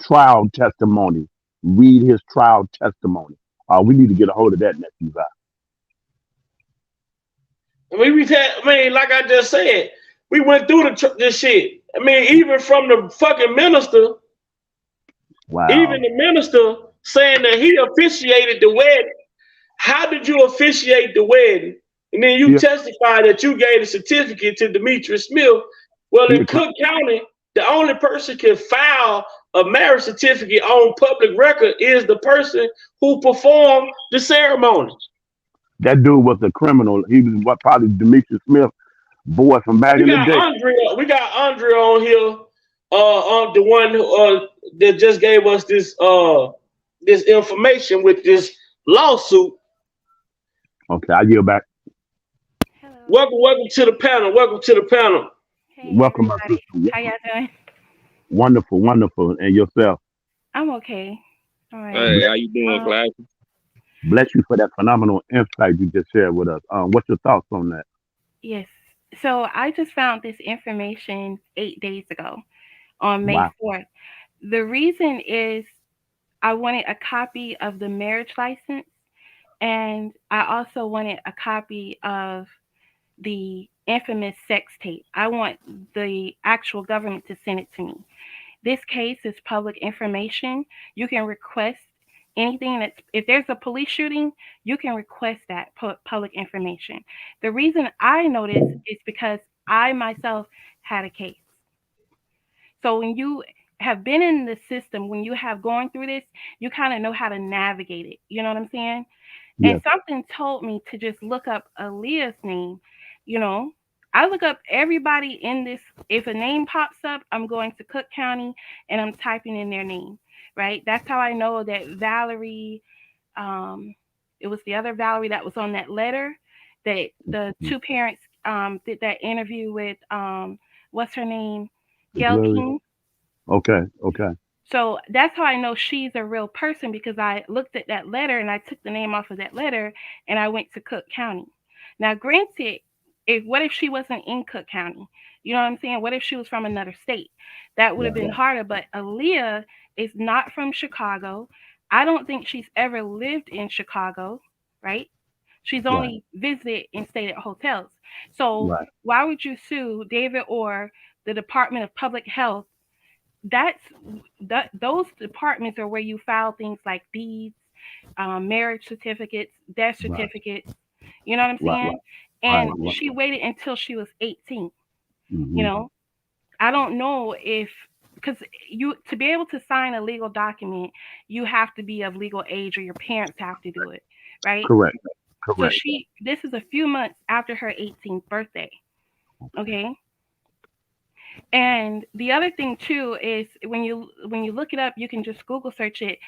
trial testimony. Read his trial testimony. We need to get a hold of that next week. I mean, like I just said, we went through this shit. I mean, even from the fucking minister. Wow. Even the minister saying that he officiated the wedding. How did you officiate the wedding? And then you testify that you gave a certificate to Demetrius Smith. Well, in Cook County, the only person can file a marriage certificate on public record is the person who performed the ceremony. That dude was a criminal. He was probably Demetrius Smith, boy from back in the day. We got Andrea on here, on the one who, that just gave us this this information with this lawsuit. Okay, I yield back. Hello. Welcome to the panel. Welcome to the panel. Hey, Welcome, my everybody. sister. How y'all doing? Wonderful, wonderful. And yourself. I'm okay. All right. Hey, how you doing, class? Bless you for that phenomenal insight you just shared with us. What's your thoughts on that? Yes. So I just found this information 8 days ago on May Wow. 4th. The reason is I wanted a copy of the marriage license, and I also wanted a copy of the infamous sex tape. I want the actual government to send it to me. This case is public information. You can request anything that's, if there's a police shooting, you can request that public information. The reason I know this is because I myself had a case. So when you have been in the system, when you have gone through this, you kind of know how to navigate it. You know what I'm saying? Yes. And something told me to just look up Aaliyah's name. You know, I look up everybody in this. If a name pops up, I'm going to Cook County and I'm typing in their name, right? That's how I know that Valerie, it was the other Valerie that was on that letter, that the two parents did that interview with, what's her name? Gail King. Okay, okay. So that's how I know she's a real person, because I looked at that letter and I took the name off of that letter and I went to Cook County. Now, granted, what if she wasn't in Cook County? You know what I'm saying? What if she was from another state? That would have been harder. But Aaliyah is not from Chicago. I don't think she's ever lived in Chicago, right? She's only visited and stayed at hotels. So why would you sue David Orr, the Department of Public Health? Those departments are where you file things like deeds, marriage certificates, death certificates. You know what I'm saying? And she waited until she was 18. You know, I don't know if, because you, to be able to sign a legal document, you have to be of legal age or your parents have to do it, right? Correct. So this is a few months after her 18th birthday. Okay. And the other thing too is when you look it up, you can just Google search it.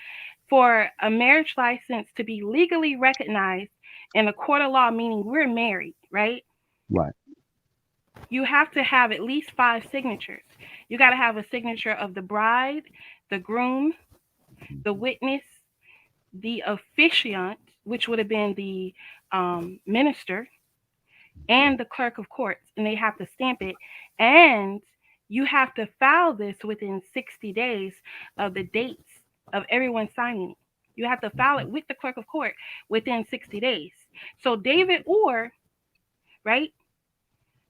For a marriage license to be legally recognized in a court of law, meaning we're married, right? Right. You have to have at least 5 signatures. You got to have a signature of the bride, the groom, the witness, the officiant, which would have been the minister, and the clerk of courts, and they have to stamp it. And you have to file this within 60 days of the dates of everyone signing it. You have to file it with the clerk of court within 60 days. So David Orr, right?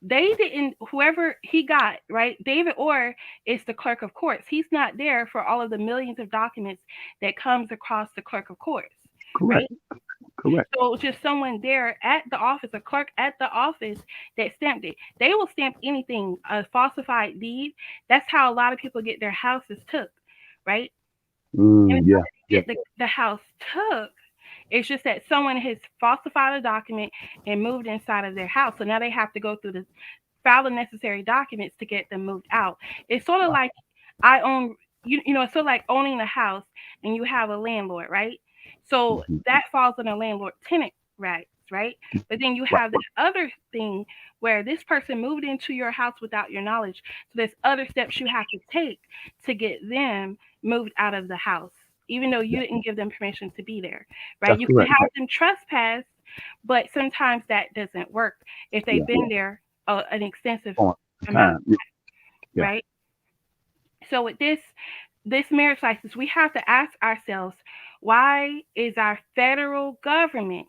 They didn't, whoever he got, right? David Orr is the clerk of courts. He's not there for all of the millions of documents that comes across the clerk of courts. Correct. Right? Correct. So just someone there at the office, a clerk at the office that stamped it. They will stamp anything, a falsified deed. That's how a lot of people get their houses took, right? And it's not to get the house took. It's just that someone has falsified a document and moved inside of their house. So now they have to go through file the necessary documents to get them moved out. It's sort of like I own, you know, it's sort of like owning a house and you have a landlord, right? So that falls under landlord-tenant rights, right? But then you have this other thing where this person moved into your house without your knowledge. So there's other steps you have to take to get them moved out of the house, even though you didn't give them permission to be there, right? You can have them trespass, but sometimes that doesn't work if they've been there an extensive amount of time, right? So with this marriage license, we have to ask ourselves, why is our federal government,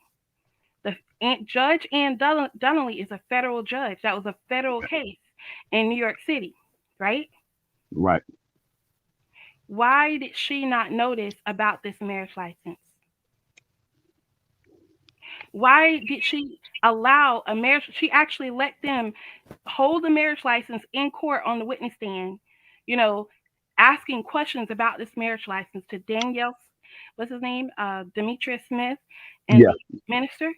Judge Ann Donnelly is a federal judge. That was a federal case in New York City, right? Right. Why did she not notice about this marriage license? Why did she allow a marriage? She actually let them hold the marriage license in court on the witness stand, you know, asking questions about this marriage license to Danielle, what's his name? Demetrius Smith and the minister.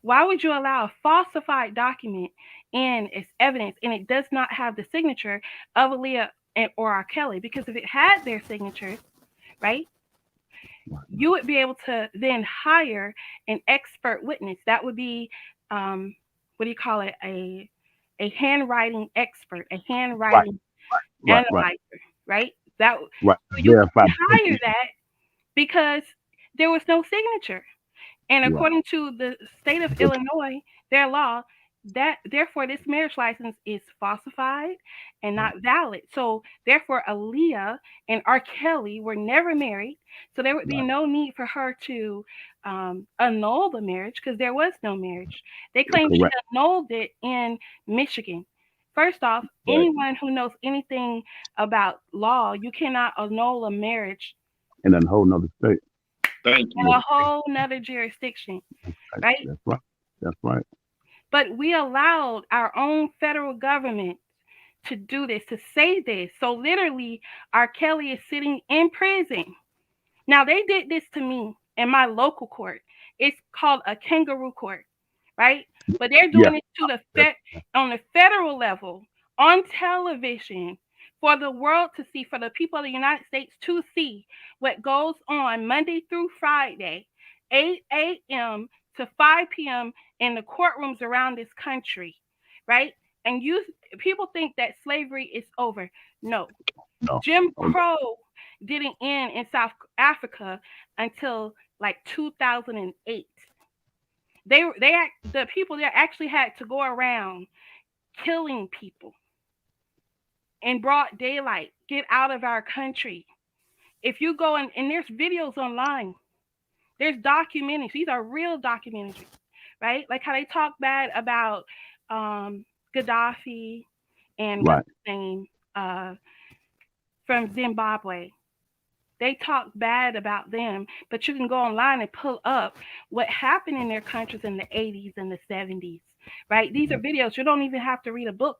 Why would you allow a falsified document in as evidence and it does not have the signature of Aaliyah or R.Kelly? Because if it had their signatures, right, you would be able to then hire an expert witness. That would be, what do you call it? A handwriting expert, a handwriting analyzer, right? That so you Verify. hire that because there was no signature. And according to the state of Illinois, their law, that therefore this marriage license is falsified and not valid. So therefore Aaliyah and R.Kelly were never married. So there would be no need for her to annul the marriage because there was no marriage. They claim she annulled it in Michigan. First off, anyone who knows anything about law, you cannot annul a marriage in a whole nother state. Thank in you. a whole nother jurisdiction, right? That's right. That's right. But we allowed our own federal government to do this, to say this. So literally, R.Kelly is sitting in prison. Now, they did this to me in my local court. It's called a kangaroo court, right? But they're doing it to on the federal level, on television, for the world to see, for the people of the United States to see what goes on Monday through Friday, 8 a.m. to 5 p.m. in the courtrooms around this country, right? And people think that slavery is over. No. Jim Crow didn't end in South Africa until like 2008. The people there actually had to go around killing people in broad daylight. Get out of our country. If you go and there's videos online, there's documentaries. These are real documentaries, right? Like how they talk bad about Gaddafi and what's his name from Zimbabwe. They talk bad about them, but you can go online and pull up what happened in their countries in the 80s and the 70s, right? These are videos. You don't even have to read a book.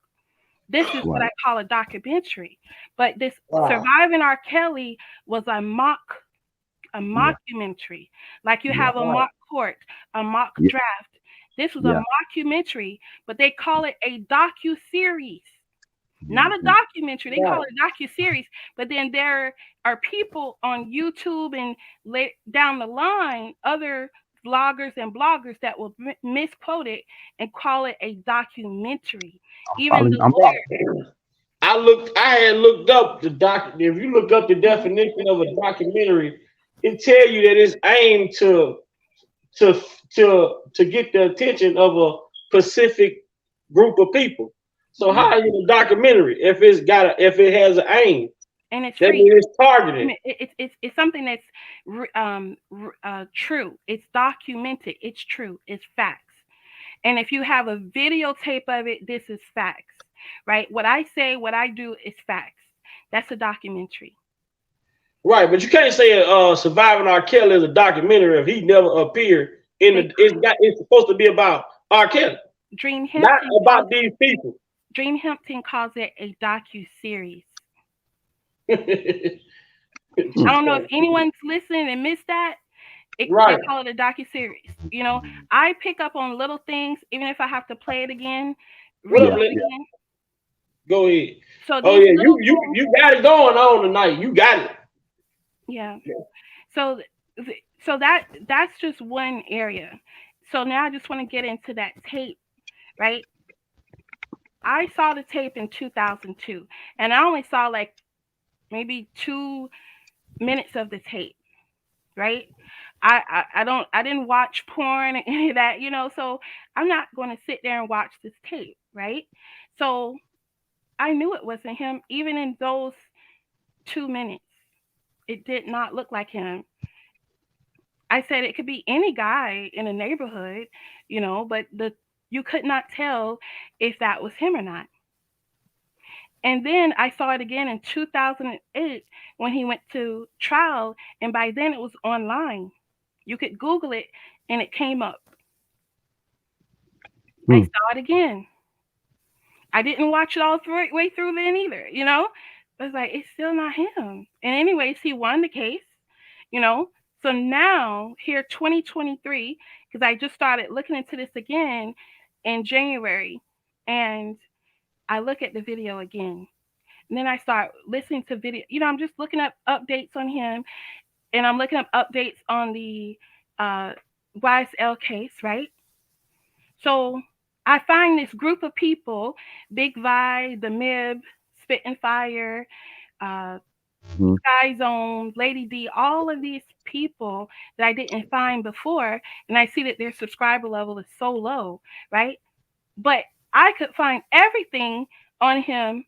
This is what I call a documentary. But this Surviving R.Kelly was a mockumentary. Like you have a mock court, a mock draft. This was a mockumentary, but they call it a docu-series. Not a documentary. They call it a docu-series. But then there are people on YouTube and down the line, other vloggers and bloggers that will misquote it and call it a documentary. Even I had looked up the doc. If you look up the definition of a documentary, it tell you that it's aimed to get the attention of a specific group of people. So how is it a documentary if it has an aim? And it's that free. means it's targeted. It's something that's true. It's documented. It's true. It's facts. And if you have a videotape of it, this is facts, right? What I say, what I do is facts. That's a documentary. Right, but you can't say Surviving R.Kelly is a documentary if he never appeared in the. It's supposed to be about R.Kelly, not about these people. Dream Hampton calls it a docu-series. I don't know if anyone's listening and missed that. They call it a docu-series. You know, I pick up on little things, even if I have to play it again. Again. Go ahead. So you got it going on tonight. You got it. Yeah. So that's just one area. So now I just want to get into that tape, right? I saw the tape in 2002, and I only saw like maybe 2 minutes of the tape, right? I didn't watch porn or any of that, you know, so I'm not going to sit there and watch this tape, right? So I knew it wasn't him, even in those 2 minutes. It did not look like him. I said it could be any guy in a neighborhood, you know, but you could not tell if that was him or not. And then I saw it again in 2008 when he went to trial, and by then it was online. You could Google it, and it came up. I saw it again. I didn't watch it all the way through then either, you know? I was like, it's still not him. And anyways, he won the case, you know? So now, here 2023, because I just started looking into this again in January, and I look at the video again. And then I start listening to video. You know, I'm just looking up updates on him. and I'm looking up updates on the YSL case, right? So I find this group of people, Big Vi, the Mib, Spit and Fire, Sky Zone, Lady D, all of these people that I didn't find before, and I see that their subscriber level is so low, right? But I could find everything on him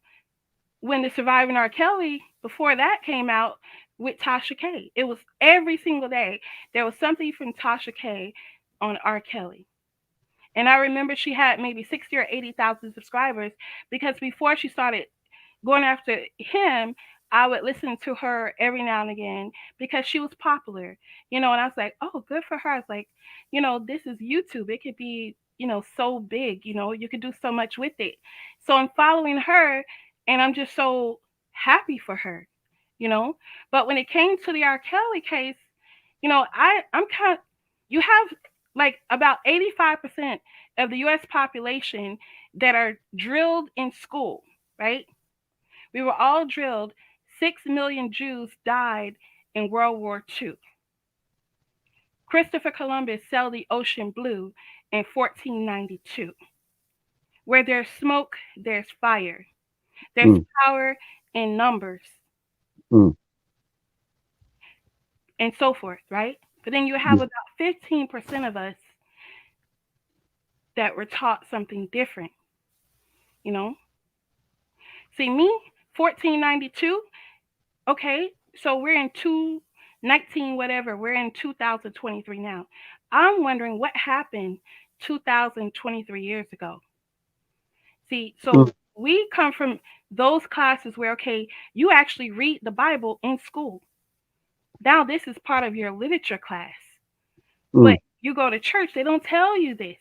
when the Surviving R.Kelly, before that came out with Tasha K. It was every single day. There was something from Tasha K on R.Kelly. And I remember she had maybe 60 or 80,000 subscribers because before she started going after him, I would listen to her every now and again because she was popular, and I was like, oh, good for her. I was like, this is YouTube. It could be, so big, you could do so much with it. So I'm following her and I'm just so happy for her, But when it came to the R. Kelly case, I'm kind of, you have like about 85% of the US population that are drilled in school, right? We were all drilled. 6 million Jews died in World War II. Christopher Columbus sailed the ocean blue in 1492. Where there's smoke, there's fire. There's power in numbers. And so forth, right? But then you have about 15% of us that were taught something different, See, me, 1492, okay, so we're in 2019, whatever, we're in 2023 now. I'm wondering what happened 2023 years ago. See, so we come from those classes where, okay, you actually read the Bible in school. Now this is part of your literature class. But you go to church, they don't tell you this.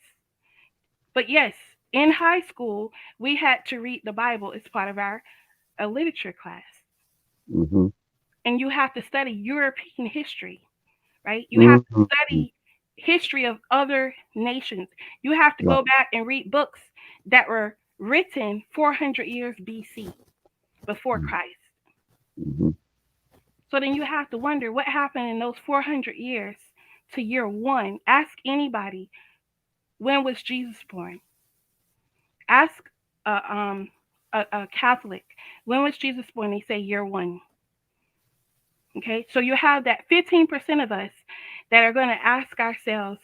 But yes, in high school, we had to read the Bible as part of our literature class. And you have to study European history, right? You have to study history of other nations. You have to go back and read books that were written 400 years BC, before Christ. So then you have to wonder what happened in those 400 years to year one. Ask anybody, when was Jesus born? Ask a Catholic, when was Jesus born? They say year one. Okay, so you have that 15% of us that are going to ask ourselves,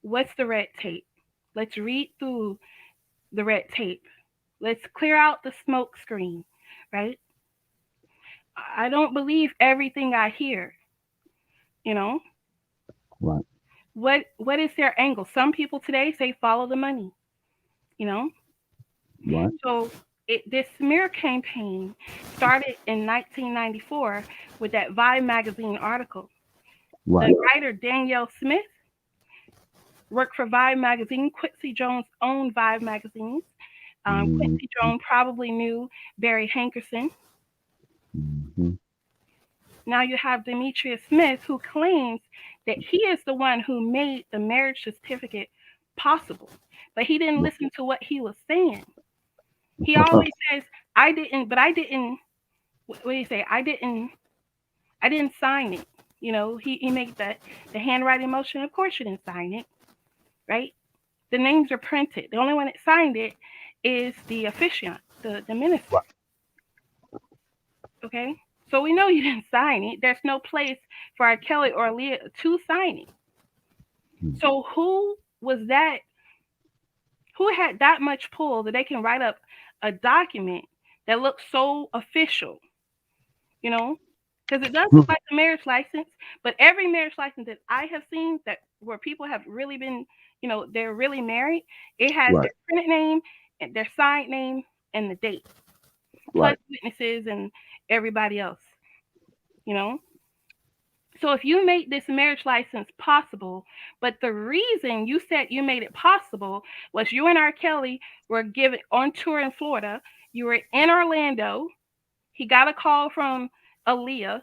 what's the red tape? Let's read through the red tape. Let's clear out the smoke screen, right? I don't believe everything I hear, Right. What is their angle? Some people today say follow the money, Right. So this smear campaign started in 1994 with that Vibe magazine article. Right. The writer Danielle Smith worked for Vibe magazine. Quincy Jones owned Vibe magazines. Quincy Jones probably knew Barry Hankerson. Now you have Demetrius Smith, who claims that he is the one who made the marriage certificate possible, but he didn't listen to what he was saying. He always says, I didn't, what do you say? I didn't sign it. He made the handwriting motion. Of course you didn't sign it, right? The names are printed. The only one that signed it is the officiant, the minister. Okay? So we know you didn't sign it. There's no place for R.Kelly or Aaliyah to sign it. So who was that? Who had that much pull that they can write up a document that looks so official? Because it does look like a marriage license, but every marriage license that I have seen where people have really been, they're really married, it has their printed name and their signed name and the date, plus witnesses and everybody else, So if you made this marriage license possible, but the reason you said you made it possible was you and R.Kelly were given on tour in Florida, you were in Orlando, he got a call from Aaliyah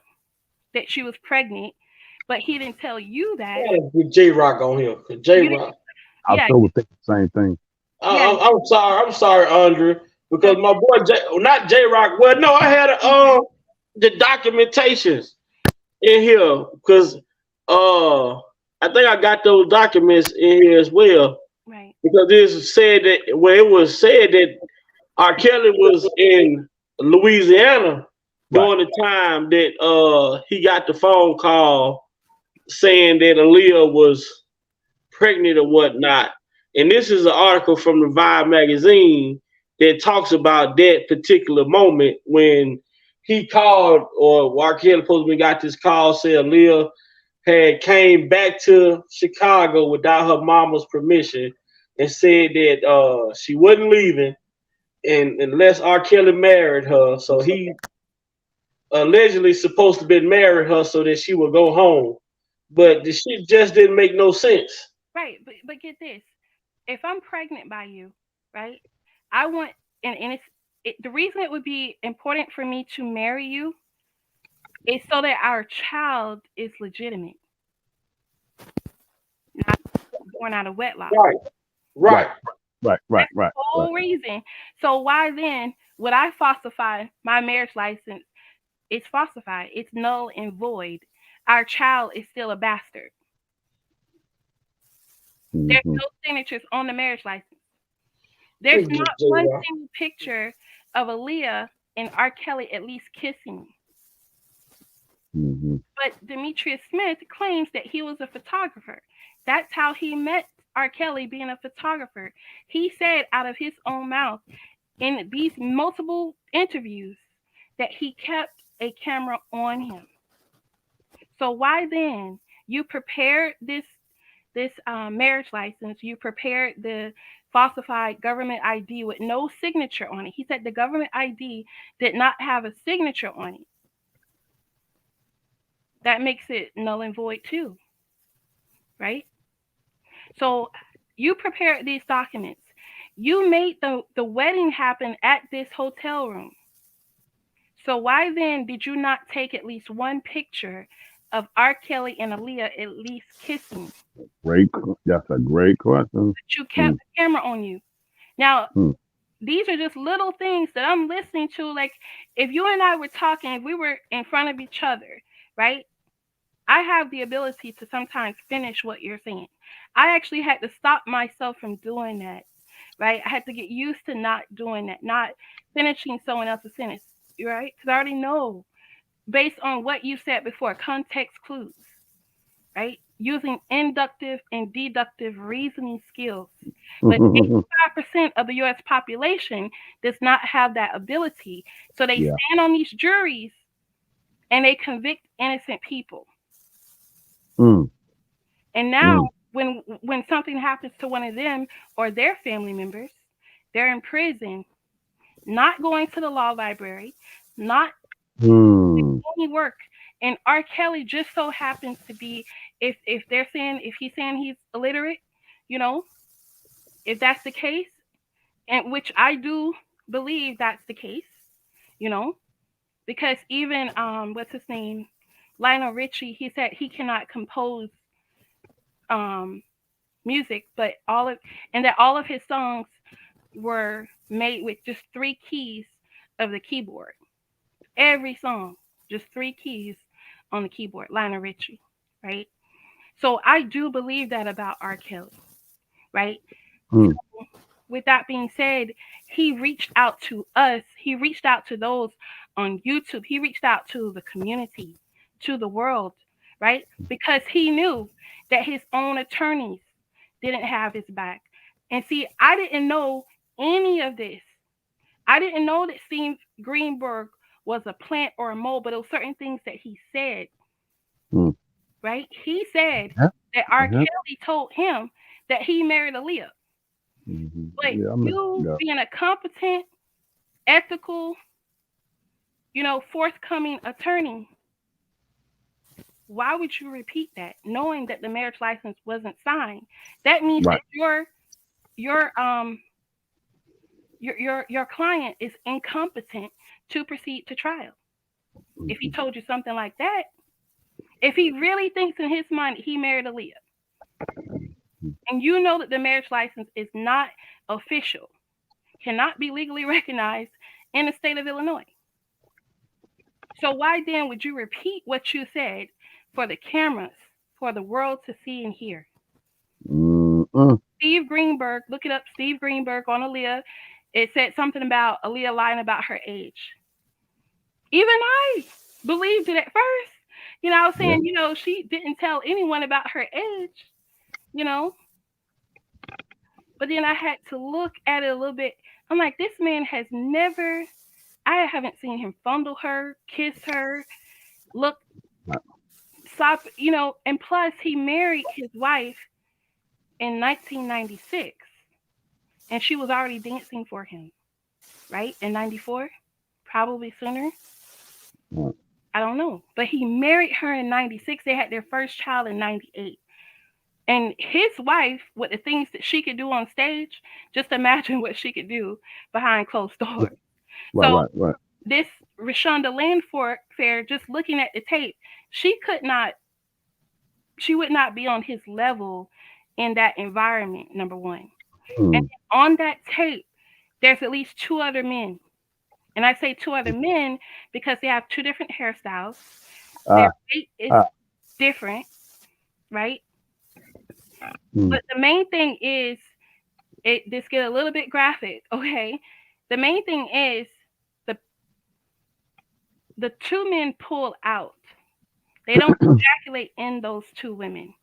that she was pregnant, but he didn't tell you that. With J-Rock on here. J-Rock. I would think the same thing. I'm sorry, Andre, because my boy not J-Rock. Well, no, I had the documentations. in here because I think I got those documents in here as well. Right. Because this said that it was said that R.Kelly was in Louisiana during the time that he got the phone call saying that Aaliyah was pregnant or whatnot. And this is an article from the Vibe magazine that talks about that particular moment when he called, or R.Kelly supposedly got this call saying Aaliyah had came back to Chicago without her mama's permission and said that she wasn't leaving and unless R. Kelly married her. So he allegedly supposed to been married her so that she would go home. But the shit just didn't make no sense. Right, but get this. If I'm pregnant by you, right, I want, and the reason it would be important for me to marry you is so that our child is legitimate, not born out of wedlock. Right. That's the whole reason. So why then would I falsify my marriage license? It's falsified. It's null and void. Our child is still a bastard. There's no signatures on the marriage license. There's not one single picture of Aaliyah and R. Kelly at least kissing. But Demetrius Smith claims that he was a photographer. That's how he met R. Kelly, being a photographer. He said out of his own mouth in these multiple interviews that he kept a camera on him. So why then you prepared this marriage license, you prepared the falsified government ID with no signature on it. He said the government ID did not have a signature on it. That makes it null and void too, right? So you prepared these documents. You made the wedding happen at this hotel room. So why then did you not take at least one picture of R. Kelly and Aaliyah at least kissing? That's a great question. But you kept the camera on you. Now, these are just little things that I'm listening to. Like, if you and I were talking, if we were in front of each other, right? I have the ability to sometimes finish what you're saying. I actually had to stop myself from doing that, right? I had to get used to not doing that, not finishing someone else's sentence, right? Because I already know, based on what you said before, context clues, right? Using inductive and deductive reasoning skills. But 85% of the U.S. population does not have that ability. So they stand on these juries and they convict innocent people. And now when something happens to one of them or their family members, they're in prison, not going to the law library, not doing any work. And R. Kelly just so happens to be, if he's saying he's illiterate, you know, if that's the case, and which I do believe that's the case, you know, because even what's his name, Lionel Richie, he said he cannot compose music, but all of his songs were made with just 3 keys of the keyboard. Every song, just 3 keys on the keyboard. Lionel Richie, right? So I do believe that about R. Kelly, right? So with that being said, he reached out to us. He reached out to those on YouTube. He reached out to the community, to the world, right? Because he knew that his own attorneys didn't have his back. And see, I didn't know any of this. I didn't know that Steve Greenberg was a plant or a mole, but it was certain things that he said, right? He said that R. Kelly told him that he married Aaliyah. But you being a competent, ethical, you know, forthcoming attorney, why would you repeat that, knowing that the marriage license wasn't signed? That means that your client is incompetent to proceed to trial. If he told you something like that, if he really thinks in his mind he married Aaliyah, and you know that the marriage license is not official, cannot be legally recognized in the state of Illinois. So why then would you repeat what you said for the cameras, for the world to see and hear. Mm-mm. Steve Greenberg, look it up, Steve Greenberg on Aaliyah. It said something about Aaliyah lying about her age. Even I believed it at first. I was saying, she didn't tell anyone about her age, you know. But then I had to look at it a little bit. I'm like, this man has never, I haven't seen him fondle her, kiss her, look, stop, and plus he married his wife in 1996 and she was already dancing for him, right? In 94, probably sooner. I don't know. But he married her in 96. They had their first child in 98. And his wife, with the things that she could do on stage, just imagine what she could do behind closed doors. Right. This Rashonda Landfair, just looking at the tape, she would not be on his level in that environment, number one. And on that tape, there's at least two other men. And I say two other men because they have two different hairstyles. Their weight is different, right? But the main thing is, this get a little bit graphic, okay? The main thing is the two men pull out. They don't ejaculate in those two women.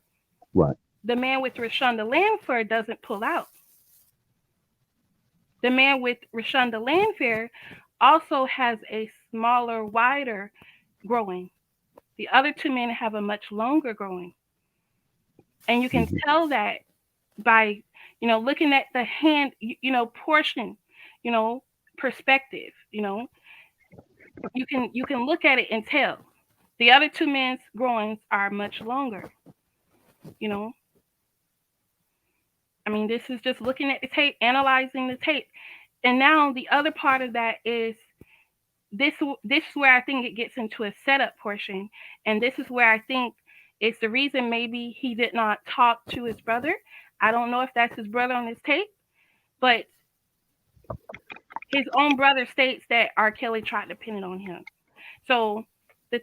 Right. The man with Rashonda Landfair doesn't pull out. The man with Rashonda Landfair also has a smaller, wider growing. The other two men have a much longer growing. And you can tell that by, looking at the hand, portion, perspective, you can look at it and tell. The other two men's growings are much longer, I mean, this is just looking at the tape, analyzing the tape. And now the other part of that is this is where I think it gets into a setup portion. And this is where I think it's the reason maybe he did not talk to his brother. I don't know if that's his brother on his tape, but his own brother states that R.Kelly tried to pin it on him. So the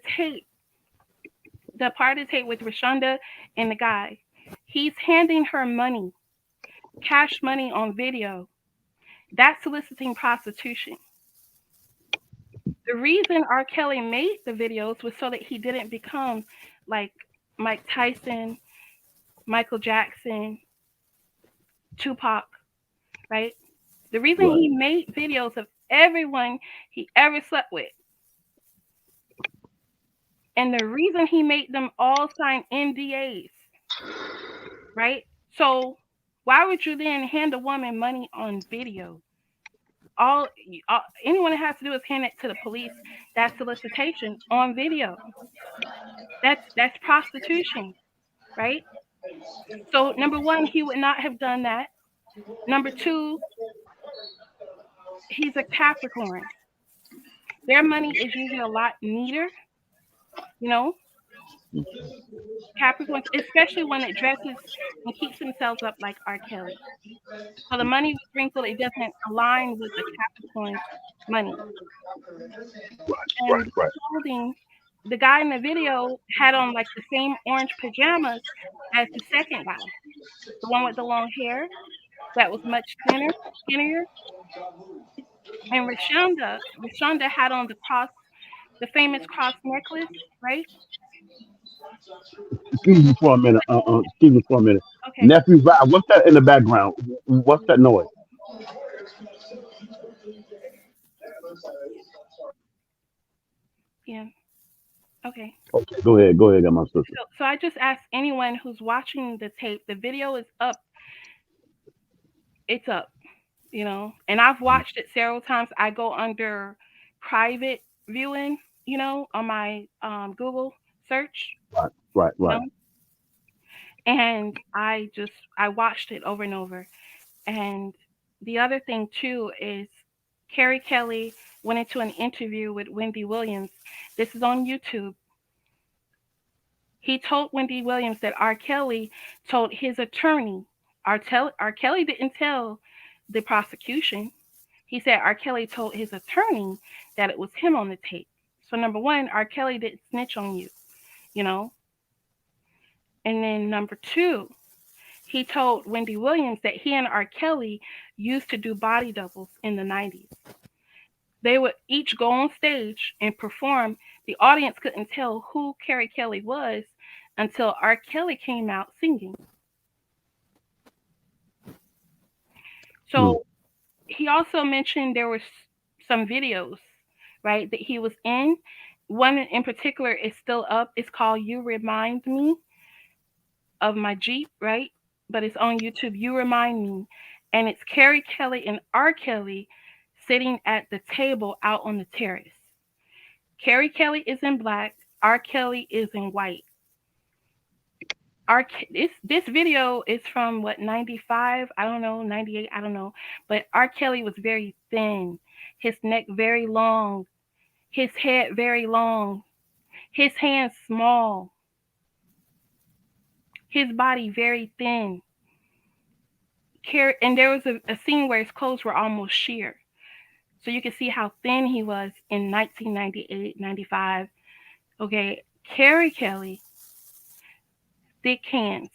part of the tape with Rashonda and the guy, he's handing her money, cash money on video. That's soliciting prostitution. The reason R.Kelly made the videos was so that he didn't become like Mike Tyson, Michael Jackson, Tupac, right? The reason he made videos of everyone he ever slept with, and the reason he made them all sign NDAs, right? So why would you then hand a woman money on video? All anyone has to do is hand it to the police. That's solicitation on video. That's prostitution, right? So number one, he would not have done that. Number two, he's a Capricorn. Their money is usually a lot neater, Capricorns, especially when it dresses and keeps themselves up like R. Kelly. So the money was wrinkled, it doesn't align with the Capricorn money. And clothing, the guy in the video had on like the same orange pajamas as the second guy, the one with the long hair that was much skinnier. And Rashonda had on the famous cross necklace, right? Excuse me for a minute. Okay. Nephew, what's that in the background? What's that noise? Yeah. Okay. Okay, go ahead, got my sister. So I just ask anyone who's watching the tape, the video is up. It's up, and I've watched it several times. I go under private viewing, on my Google search. Right. And I watched it over and over. And the other thing too is R.Kelly went into an interview with Wendy Williams. This is on YouTube. He told Wendy Williams that R.Kelly told his attorney. R.Kelly didn't tell the prosecution. He said R.Kelly told his attorney that it was him on the tape. So number one, R.Kelly didn't snitch on you, And then number 2, he told Wendy Williams that he and R. Kelly used to do body doubles in the 90s. They would each go on stage and perform. The audience couldn't tell who Carrie Kelly was until R. Kelly came out singing. So he also mentioned there were some videos, right, that he was in. One in particular is still up. It's called You Remind Me of My Jeep, right? But it's on YouTube. You Remind Me. And it's Carrie Kelly and R. Kelly sitting at the table out on the terrace. Carrie Kelly is in black. R. Kelly is in white. This video is from what, 95? I don't know, 98, I don't know. But R. Kelly was very thin. His neck very long. His head very long. His hands small. His body very thin. And there was a scene where his clothes were almost sheer. So you can see how thin he was in 1998, 95. Okay, Carrie Kelly, thick hands,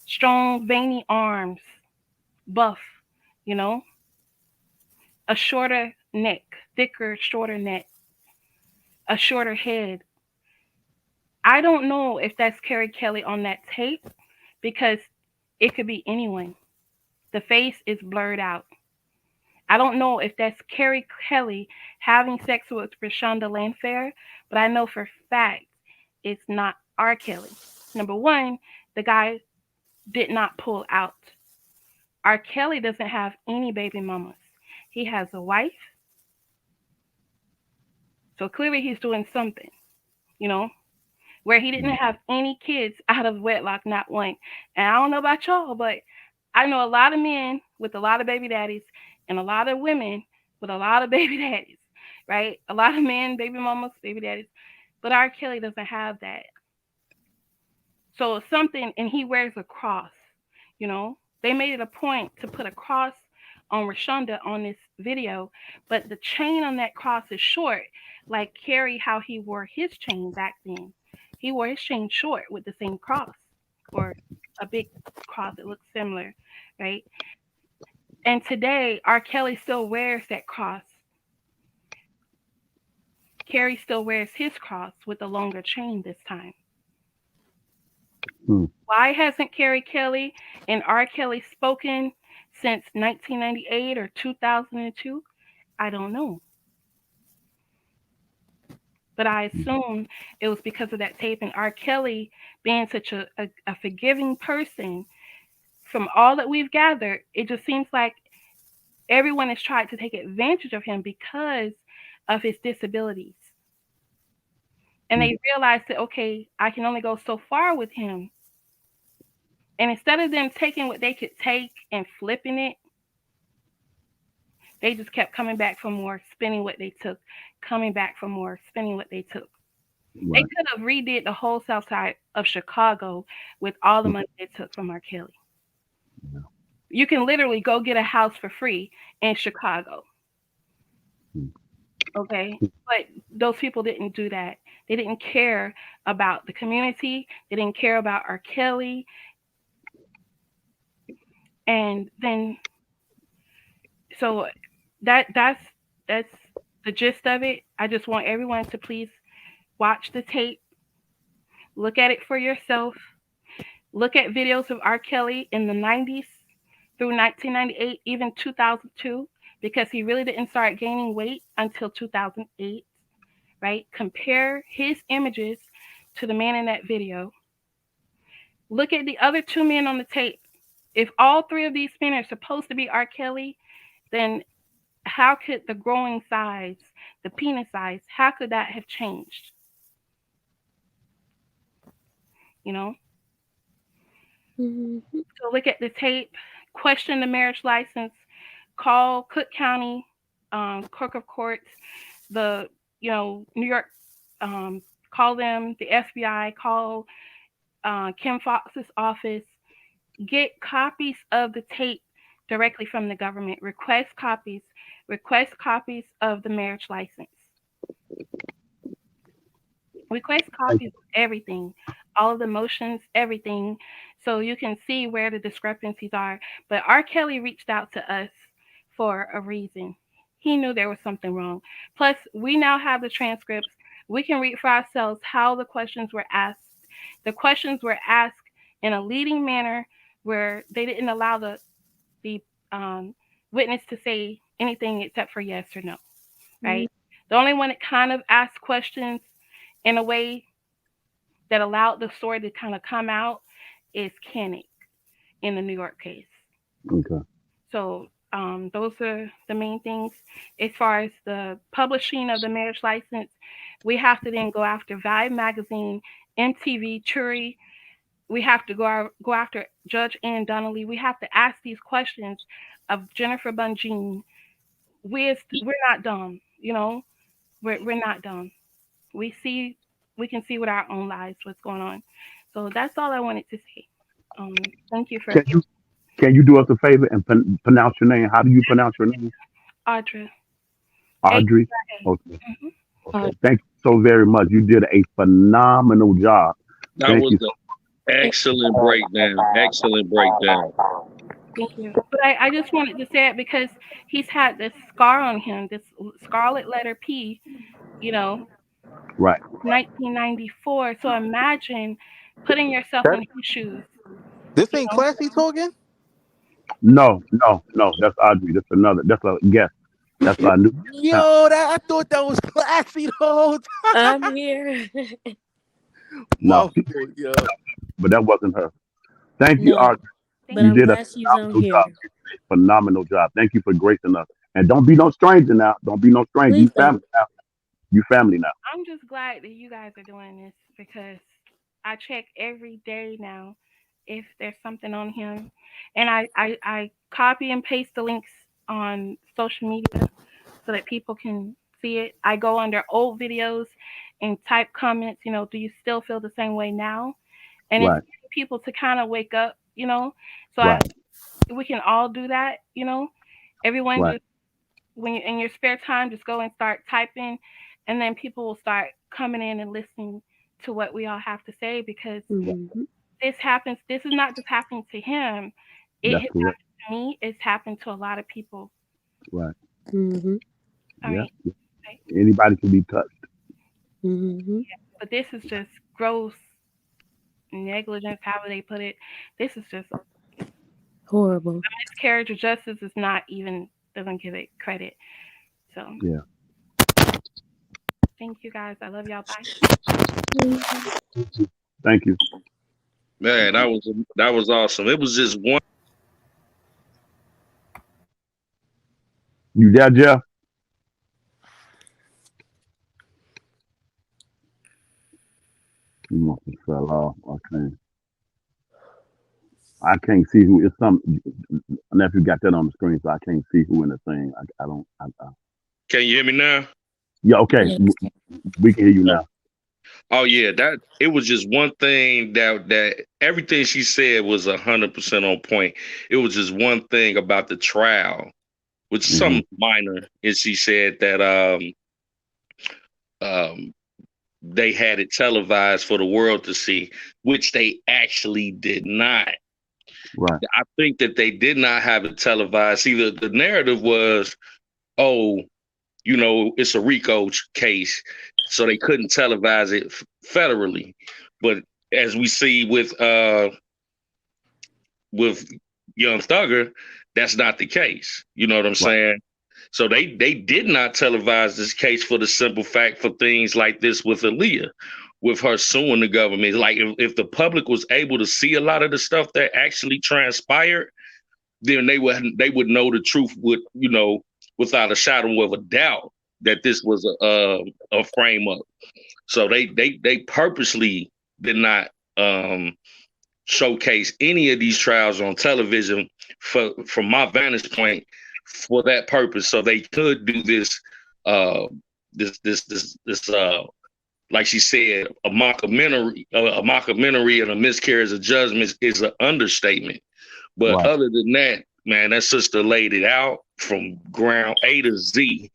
strong, veiny arms, buff, you know, a shorter neck, thicker, shorter neck, a shorter head. I don't know if that's Carrie Kelly on that tape because it could be anyone. The face is blurred out. I don't know if that's Carrie Kelly having sex with Rashonda Landfair, but I know for a fact it's not R. Kelly. Number one, the guy did not pull out. R. Kelly doesn't have any baby mamas. He has a wife. So clearly he's doing something, you know, where he didn't have any kids out of wedlock, not one. And I don't know about y'all, but I know a lot of men with a lot of baby daddies and a lot of women with a lot of baby daddies, right? A lot of men, baby mamas, baby daddies. But R. Kelly doesn't have that. So something, and he wears a cross, you know. They made it a point to put a cross on Rashonda on this video, but the chain on that cross is short, like Carrie, how he wore his chain back then. He wore his chain short with the same cross, or a big cross that looks similar, right? And today, R. Kelly still wears that cross. Carrie still wears his cross with a longer chain this time. Why hasn't Carrie Kelly and R. Kelly spoken since 1998 or 2002? I don't know. But I assume it was because of that tape and R. Kelly being such a forgiving person. From all that we've gathered, it just seems like everyone has tried to take advantage of him because of his disabilities. And they realized that, okay, I can only go so far with him. And instead of them taking what they could take and flipping it, they just kept coming back for more, spinning what they took, coming back for more, spinning what they took. Right. They could have redid the whole south side of Chicago with all the money they took from R. Kelly. Yeah. You can literally go get a house for free in Chicago. Okay? But those people didn't do that. They didn't care about the community. They didn't care about R. Kelly. And then, so that's the gist of it. I just want everyone to please watch the tape, look at it for yourself, look at videos of R. Kelly in the 90s through 1998, even 2002, because he really didn't start gaining weight until 2008, right? Compare his images to the man in that video. Look at the other two men on the tape. If all three of these men are supposed to be R. Kelly, then how could the growing size, the penis size, how could that have changed? You know? Mm-hmm. So look at the tape, question the marriage license, call Cook County, clerk of courts, the, New York, call them, the FBI, call Kim Fox's office, get copies of the tape directly from the government, request copies of the marriage license. Request copies of everything. all of the motions, everything, so you can see where the discrepancies are. But R. Kelly reached out to us for a reason. He knew there was something wrong. Plus, we now have the transcripts. We can read for ourselves how the questions were asked. The questions were asked in a leading manner where they didn't allow the witness to say anything except for yes or no, right? The only one that kind of asked questions in a way that allowed the story to kind of come out is Koenig in the New York case. Okay. So those are the main things. As far as the publishing of the marriage license, we have to then go after Vibe Magazine, MTV, Churi. We have to go after Judge Ann Donnelly. We have to ask these questions of Jennifer Bunjean. We're not dumb, you know. We're not dumb. We can see with our own lives what's going on. So that's all I wanted to say. Thank you for Can you do us a favor and pronounce your name? How do you pronounce your name? Audrey. Audrey. Okay. Okay. Thank you so very much. You did a phenomenal job. That was an excellent breakdown. Excellent breakdown. Thank you. But I just wanted to say it because he's had this scar on him, this scarlet letter P, you know. Right. 1994. So imagine putting yourself in his shoes. This ain't Classy talking? No. That's Audrey. That's a guest. That's our new. Yo, I thought that was Classy the whole time. I'm here. No, but that wasn't her. Thank you, Audrey. You did a phenomenal job. Phenomenal job. Thank you for gracing us. And don't be no stranger now. Don't be no stranger. You family now. You family now. I'm just glad that you guys are doing this because I check every day now if there's something on him. And I copy and paste the links on social media so that people can see it. I go under old videos and type comments, you know, do you still feel the same way now? And it's getting people to kind of wake up, you know. So we can all do that, you know. Everyone just when you in your spare time, just go and start typing, and then people will start coming in and listening to what we all have to say because this happens. This is not just happening to him. It happened to me. It's happened to a lot of people. Right. All right. Anybody can be touched. Yeah, but this is just gross negligence, however they put it. This is just horrible. The miscarriage of justice is not even doesn't give it credit. So thank you guys. I love y'all. Bye. Thank you. Man, that was awesome. It was just one. You there, Jeff? You must have fell off. I can't see who. It's some. Nephew got that on the screen, so I can't see who in the thing. I don't. Can you hear me now? Yeah. Okay. We can hear you now. Oh yeah, that it was just one thing that everything she said was 100% on point. It was just one thing about the trial, which is something minor, and she said that they had it televised for the world to see, which they actually did not. Right. I think that they did not have it televised. See, the narrative was, oh, you know, it's a Rico case, so they couldn't televise it federally. But as we see with Young Thugger, that's not the case. You know what I'm saying? So they did not televise this case for the simple fact for things like this with Aaliyah, with her suing the government. Like if the public was able to see a lot of the stuff that actually transpired, then they would know the truth with, you know, without a shadow of a doubt that this was a frame up. So they purposely did not showcase any of these trials on television from my vantage point for that purpose, so they could do this like she said, a mockumentary and a miscarriage of judgment is an understatement. But other than that, man, that sister laid it out from ground A to Z.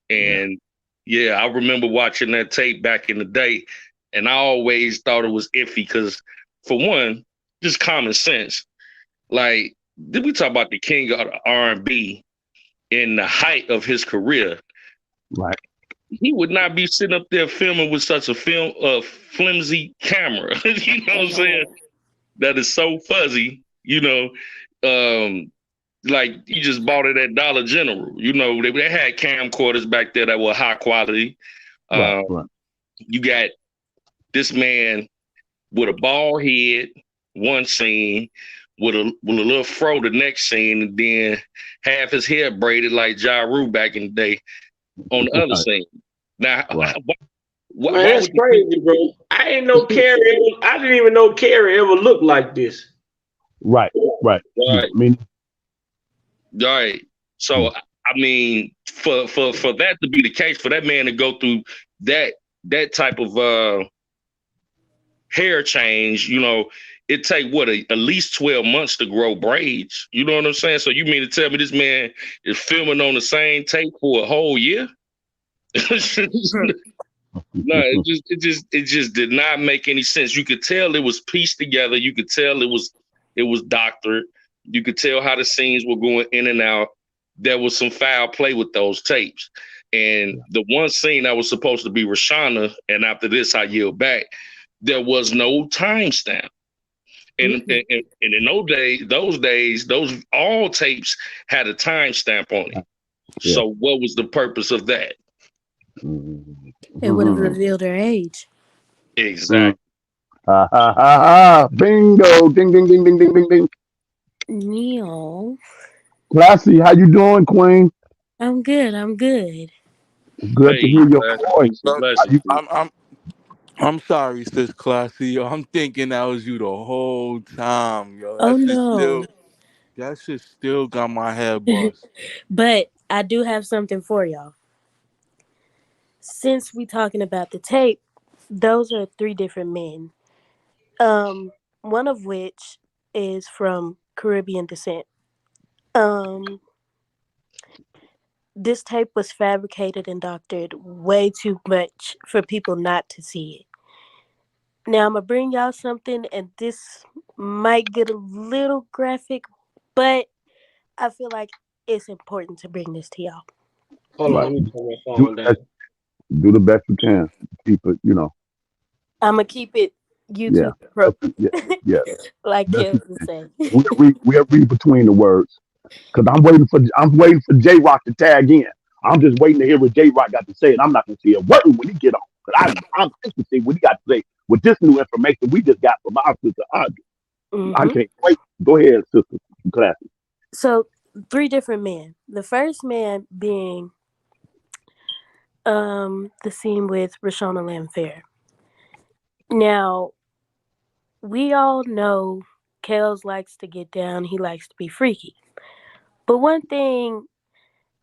And I remember watching that tape back in the day. And I always thought it was iffy because, for one, just common sense. Like, did we talk about the king of R&B in the height of his career? Right. He would not be sitting up there filming with such a flimsy camera. You know what I'm saying? That is so fuzzy. You know, like you just bought it at Dollar General. You know, they had camcorders back there that were high quality. Right. You got this man with a bald head, one scene, with a little fro the next scene, and then half his hair braided like Ja Rule back in the day on the other scene. Now, man, that's crazy, bro. I didn't even know Carrie ever looked like this. Right. Right. I mean, right. So I mean, for that to be the case, for that man to go through that type of hair change, you know, it take what at least 12 months to grow braids. You know what I'm saying? So you mean to tell me this man is filming on the same tape for a whole year? No, it just did not make any sense. You could tell it was pieced together. You could tell it was doctored. You could tell how the scenes were going in and out. There was some foul play with those tapes. And the one scene that was supposed to be Rashana, and after this I yield back, there was no timestamp. And in those days, all tapes had a timestamp on it. Yeah. So what was the purpose of that? It would have revealed her age. Exactly. Bingo! Ding, ding, ding, ding, ding, ding, ding. Neil. Classy, how you doing, Queen? I'm good. I'm good. Good to hear your voice. I'm sorry, sis Classy. Yo, I'm thinking that was you the whole time, yo. Oh no. That shit still got my head bust. But I do have something for y'all. Since we talking about the tape, those are 3 different men. One of which is from Caribbean descent. This tape was fabricated and doctored way too much for people not to see it. Now I'm gonna bring y'all something, and this might get a little graphic, but I feel like it's important to bring this to y'all. Hold on, let me turn my phone down. Do the best you can. Keep it, you know. I'm gonna keep it YouTube appropriate. Yeah. Like Kevin said. We'll read between the words. Cause I'm waiting for J Rock to tag in. I'm just waiting to hear what J Rock got to say, and I'm not gonna see a word when he get on. Cause I'm interested to see what he got to say with this new information we just got from our sister Audrey. I can't wait. Go ahead, sister. Classy. So 3 different men. The first man being the scene with Rashana Lamfair. Now, we all know Kels likes to get down. He likes to be freaky. But one thing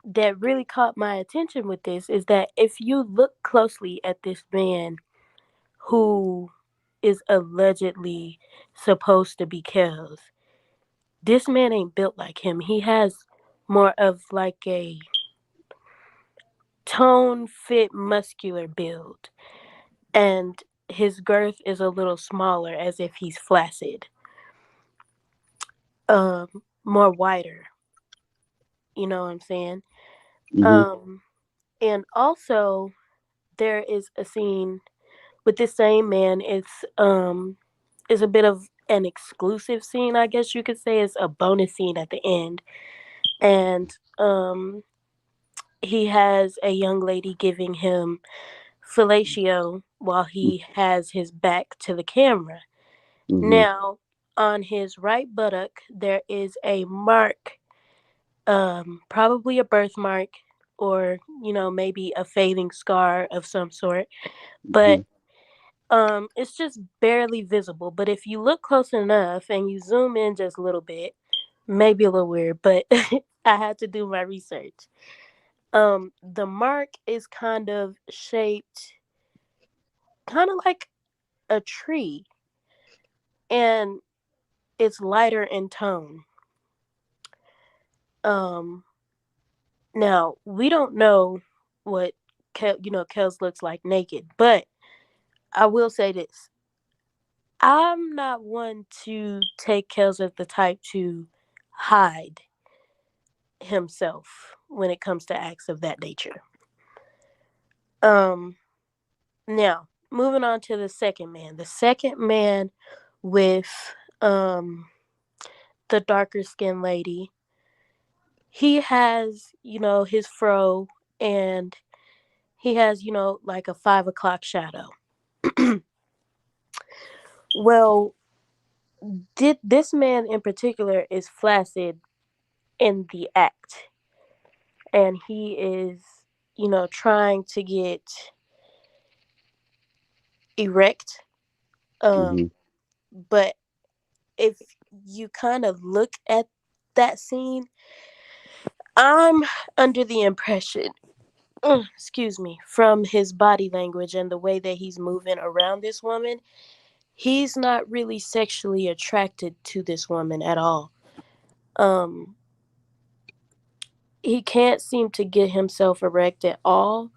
that really caught my attention with this is that if you look closely at this man who is allegedly supposed to be Kels, this man ain't built like him. He has more of like a tone fit muscular build, and his girth is a little smaller, as if he's flaccid. More wider. You know what I'm saying? And also there is a scene with this same man. It's a bit of an exclusive scene, I guess you could say. It's a bonus scene at the end. And he has a young lady giving him fellatio while he has his back to the camera. Now, on his right buttock, there is a mark, probably a birthmark, or, you know, maybe a fading scar of some sort. But it's just barely visible. But if you look close enough and you zoom in just a little bit, maybe a little weird, but I had to do my research. The mark is kind of shaped kind of like a tree, and it's lighter in tone. Now we don't know what Kels looks like naked, but I will say this. I'm not one to take Kels as the type to hide himself when it comes to acts of that nature. Now, moving on to the second man. The second man with the darker skinned lady. He has, his fro, and he has, like a 5 o'clock shadow. Well, this man in particular is flaccid in the act. And he is, trying to get erect. But if you kind of look at that scene, I'm under the impression, excuse me, from his body language and the way that he's moving around this woman, he's not really sexually attracted to this woman at all. He can't seem to get himself erect at all.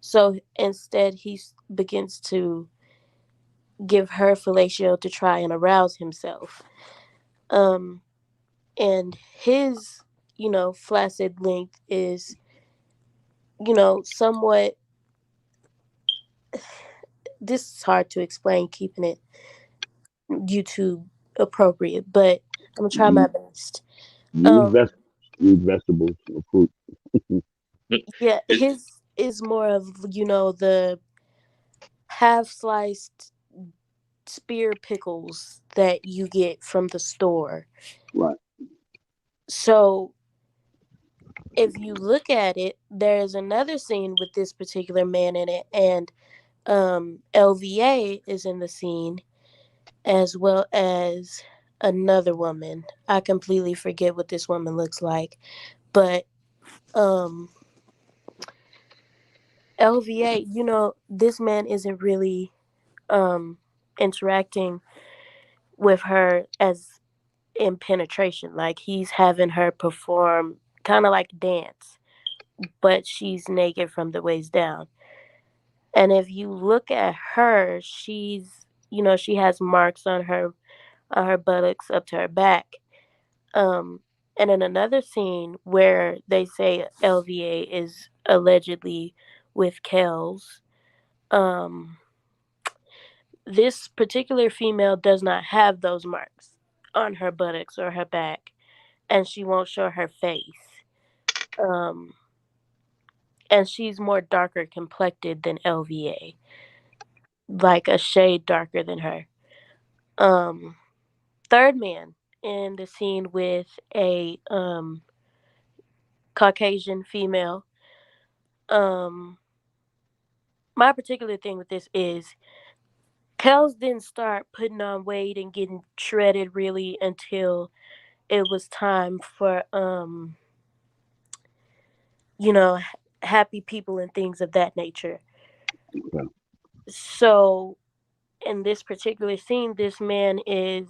So instead, he begins to give her fellatio to try and arouse himself. And his, flaccid length is, somewhat. This is hard to explain, keeping it YouTube appropriate, but I'm gonna try my best. Use vegetables or fruit. Yeah, his is more of, the half sliced spear pickles that you get from the store. Right. So if you look at it, there's another scene with this particular man in it, and LVA is in the scene, as well as another woman. I completely forget what this woman looks like, but LVA, this man isn't really interacting with her as in penetration. Like, he's having her perform kind of like dance, but she's naked from the waist down. And if you look at her, she's, she has marks on her buttocks up to her back. And in another scene where they say LVA is allegedly with Kells, this particular female does not have those marks on her buttocks or her back, and she won't show her face. And she's more darker complected than LVA, like a shade darker than her. Third man in the scene with a Caucasian female. My particular thing with this is Kells didn't start putting on weight and getting shredded really until it was time for happy people and things of that nature. Okay. So in this particular scene, this man is,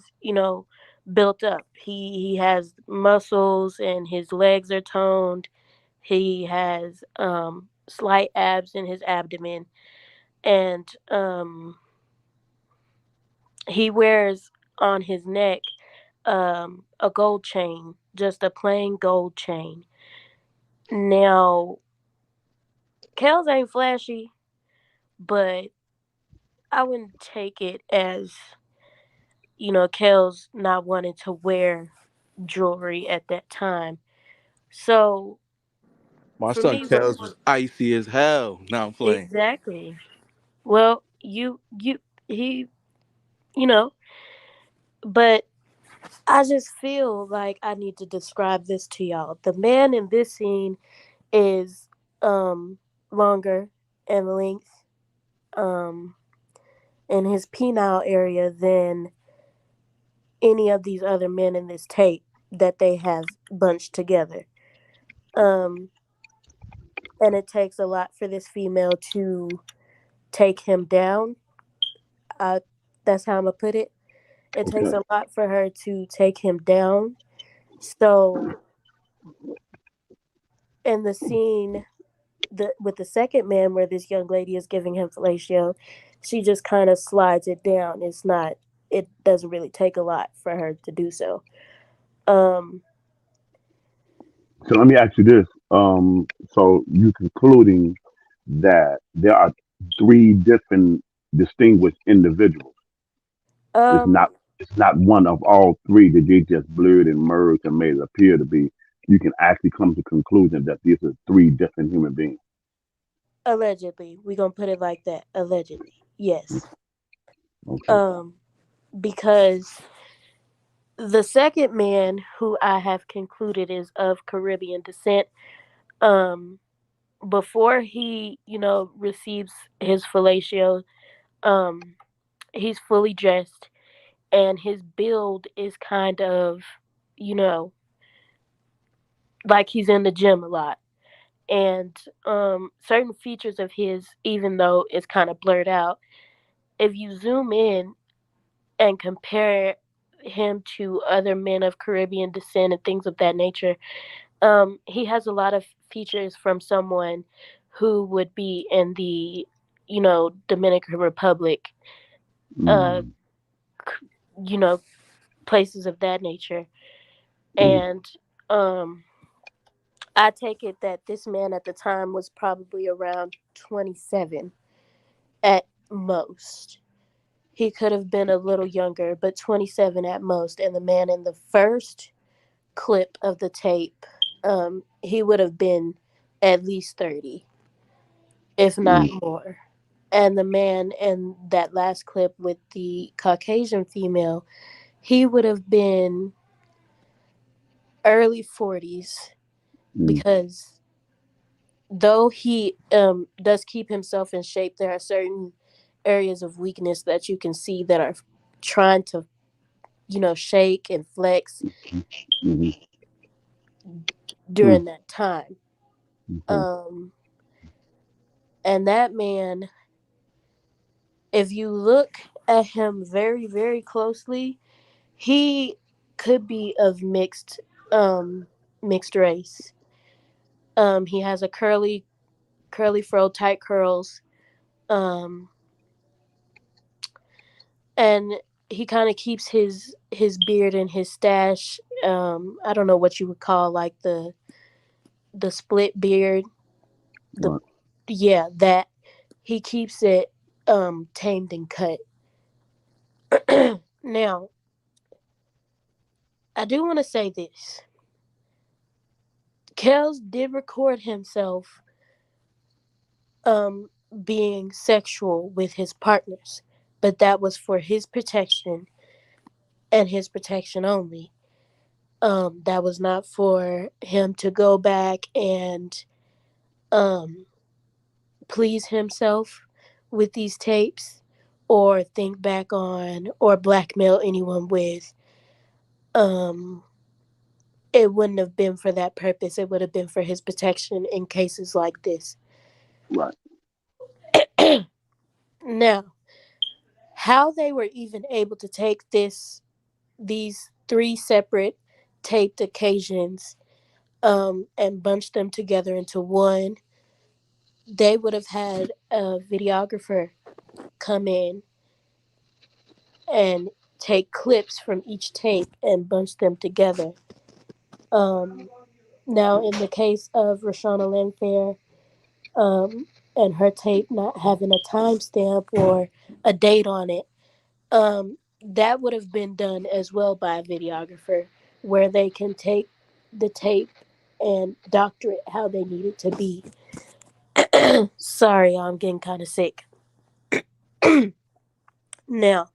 built up. He has muscles and his legs are toned. He has slight abs in his abdomen, and he wears on his neck a gold chain, just a plain gold chain. Now, Kells ain't flashy, but I wouldn't take it as, Kells not wanting to wear jewelry at that time. So, My for son me, what Kels was icy as hell. Now I'm playing. exactly? Well, he, you know, but I just feel like I need to describe this to y'all. The man in this scene is longer in length in his penile area than any of these other men in this tape that they have bunched together. And it takes a lot for this female to take him down. That's how I'm gonna put it. It takes a lot for her to take him down. So in the scene with the second man where this young lady is giving him fellatio, she just kind of slides it down. It doesn't really take a lot for her to do so. Um, So let me ask you this. So you concluding that there are three different distinguished individuals. It's um, not it's not one of all three that they just blurred and merged and made it appear to be. You can actually come to the conclusion that these are three different human beings. allegedly, we're gonna put it like that. Allegedly, yes. Okay. Um, because the second man who I have concluded is of Caribbean descent. Um, before he, receives his fellatio, um, he's fully dressed and his build is kind of, you know, like he's in the gym a lot. And certain features of his, even though it's kind of blurred out, if you zoom in and compare him to other men of Caribbean descent and things of that nature, he has a lot of features from someone who would be in the, Dominican Republic, uh, Mm, you know, places of that nature. mm, And um, I take it that this man at the time was probably around 27 at most. He could have been a little younger, but 27 at most. And the man in the first clip of the tape, he would have been at least 30, if not mm, more. And the man in that last clip with the Caucasian female, he would have been early 40s mm, because though he does keep himself in shape, there are certain areas of weakness that you can see that are trying to, shake and flex mm, mm, during that time. okay. Um, and that man, if you look at him very, very closely, he could be of mixed race. He has a curly fro, tight curls, um, and he kind of keeps his beard and his stash. I don't know what you would call like the split beard. The Right. Yeah, that he keeps it tamed and cut. Now, I do want to say this. Kels did record himself um being sexual with his partners, but that was for his protection and his protection only. That was not for him to go back and um please himself with these tapes or think back on or blackmail anyone with. Um it wouldn't have been for that purpose. It would have been for his protection in cases like this. Right. Now, how they were even able to take these three separate taped occasions and bunch them together into one, they would have had a videographer come in and take clips from each tape and bunch them together. Um, Now, in the case of Rashana Landfair, and her tape not having a timestamp or a date on it, that would have been done as well by a videographer, where they can take the tape and doctor it how they need it to be. Sorry, I'm getting kind of sick. Now,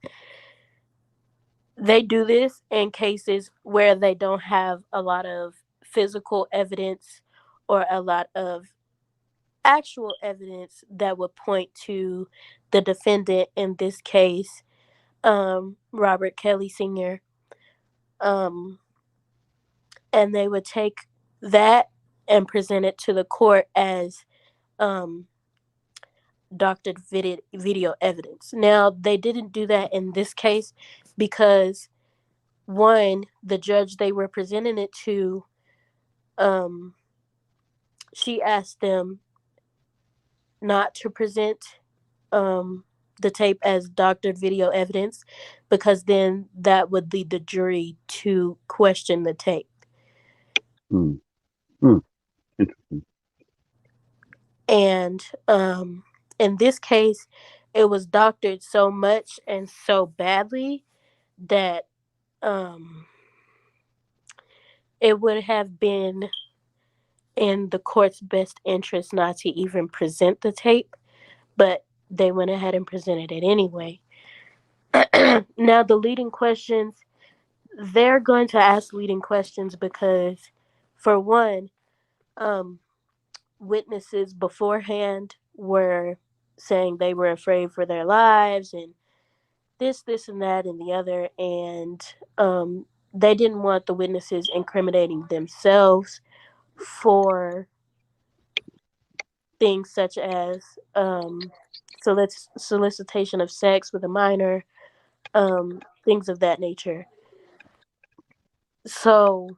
they do this in cases where they don't have a lot of physical evidence or a lot of actual evidence that would point to the defendant, in this case, Robert Kelly Sr. Um, and they would take that and present it to the court as um, doctored video evidence. Now, they didn't do that in this case because, one, the judge they were presenting it to, um, she asked them not to present um, the tape as doctored video evidence, because then that would lead the jury to question the tape. Interesting. And in this case, it was doctored so much and so badly that it would have been in the court's best interest not to even present the tape, but they went ahead and presented it anyway. Now, the leading questions, they're going to ask leading questions because, for one, witnesses beforehand were saying they were afraid for their lives and this, and that, and the other, and they didn't want the witnesses incriminating themselves for things such as solicitation of sex with a minor, things of that nature. So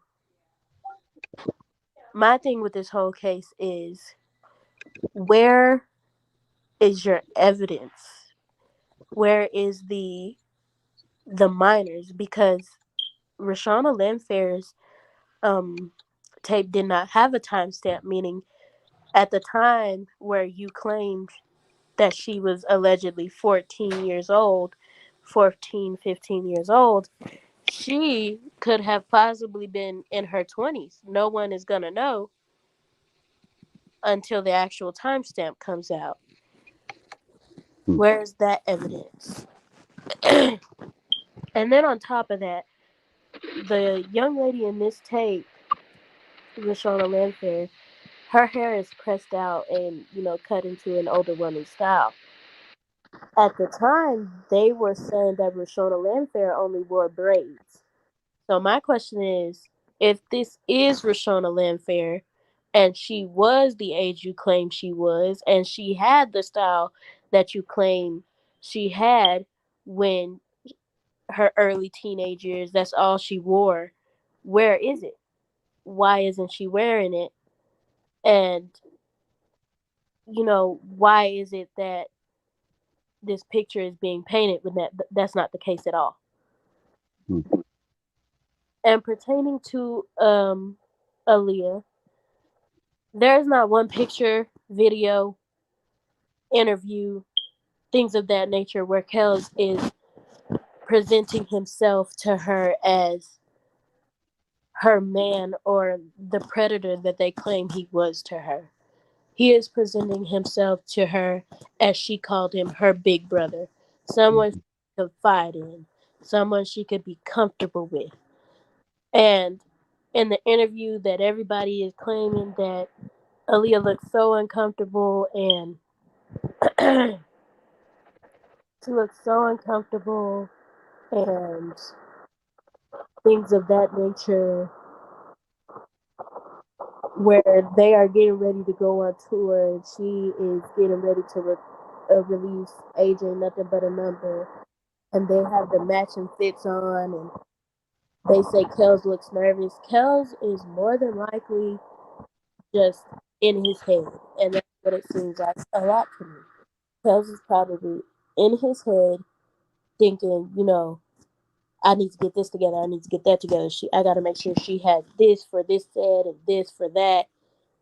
my thing with this whole case is, where is your evidence? Where is the minors? Because Rashawna Landfair's tape did not have a timestamp, meaning at the time where you claimed that she was allegedly 14 years old, 14, 15 years old, she could have possibly been in her 20s. No one is going to know until the actual timestamp comes out. Where's that evidence? And then on top of that, the young lady in this tape, Rashawna Landfair, her hair is pressed out and, cut into an older woman's style. At the time, they were saying that Rashawna Landfair only wore braids. So my question is, if this is Rashawna Landfair, and she was the age you claim she was, and she had the style that you claim she had when her early teenage years, that's all she wore, where is it? Why isn't she wearing it? And, why is it that this picture is being painted when that's not the case at all? And pertaining to Aaliyah, there is not one picture, video, interview, things of that nature where Kells is presenting himself to her as her man or the predator that they claim he was to her. He is presenting himself to her, as she called him, her big brother, someone she could confide in, someone she could be comfortable with. And in the interview that everybody is claiming that Aaliyah looks so uncomfortable and she looks so uncomfortable and things of that nature, where they are getting ready to go on tour and she is getting ready to release Age Ain't Nothing But a Number, and they have the matching fits on, and they say Kells looks nervous. Kells is more than likely just in his head, and that's what it seems like a lot to me. Kells is probably in his head thinking, I need to get this together, I need to get that together. I got to make sure she has this for this set and this for that,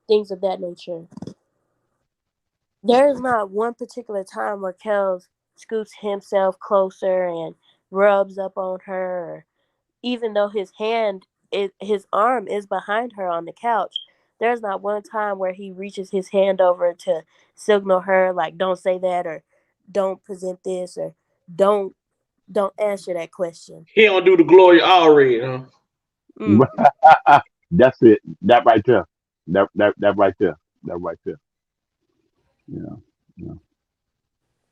things of that nature. There is not one particular time where Kells scoots himself closer and rubs up on her, even though his arm is behind her on the couch. There's not one time where he reaches his hand over to signal her, like, don't say that, or don't present this, or don't answer that question. He don't do the Gloria already, huh? That's it. That right there. That right there. That right there. Yeah.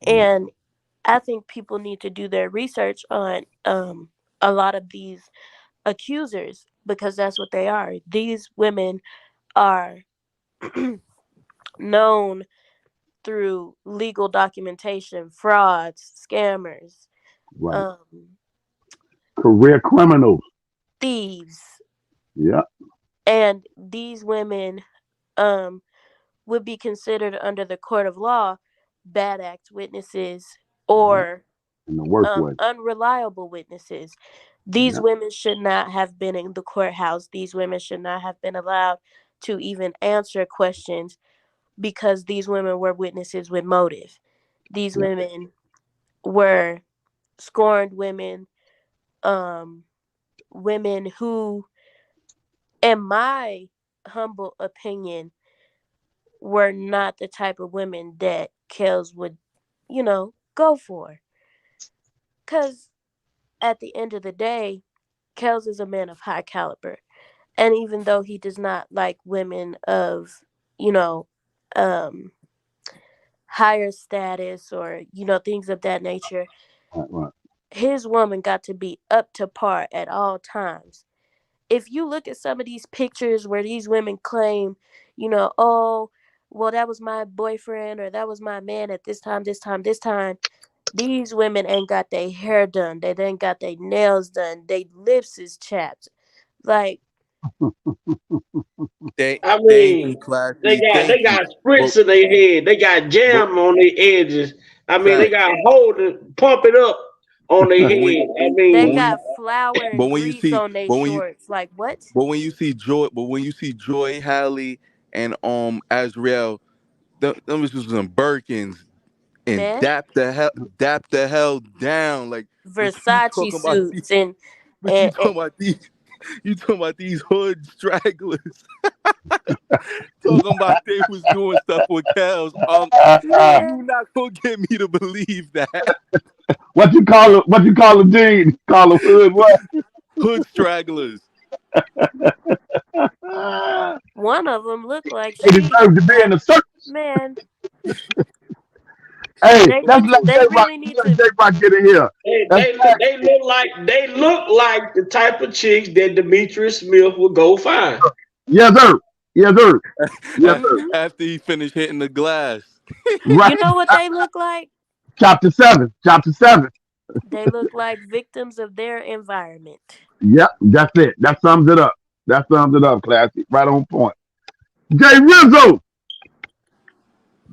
And I think people need to do their research on a lot of these accusers, because that's what they are. These women are known through legal documentation, frauds, scammers, right. Career criminals, thieves. Yeah. And these women would be considered under the court of law bad act witnesses or in the worst way. unreliable witnesses. These women should not have been in the courthouse. These women should not have been allowed to even answer questions because these women were witnesses with motive. These women were scorned women, women who, in my humble opinion, were not the type of women that Kels would, go for. Because at the end of the day, Kels is a man of high caliber. And even though he does not like women of, higher status or, things of that nature, Right. his woman got to be up to par at all times. If you look at some of these pictures where these women claim, oh, well, that was my boyfriend or that was my man at this time, these women ain't got their hair done. They ain't got their nails done. Their lips is chapped. Like, Thank mean, you, Classy. they Thank you. got spritz in their head. They got jam on their edges. They got a hole to pump it up on their head. They got flour and grease on their shorts. Like, what? But when you see Joy, Hallie, and Azrael, them was some Birkins and Man. dap the hell down. Like, Versace suits and you talking about these hood stragglers. Talking about they was doing stuff with Kels. You not gonna get me to believe that. What you call it, Dean? Call it hood what? Hood stragglers. One of them looked like they deserve to be in the circus. Man. Hey, They really need to. J-Rock get in here. They look like the type of chicks that Demetrius Smith would go find. Yes, sir. Yes, sir. Yes, sir. After he finished hitting the glass. Right. You know what they look like? Chapter 7. They look like victims of their environment. Yep, that's it. That sums it up. Classy. Right on point. Jay Rizzo.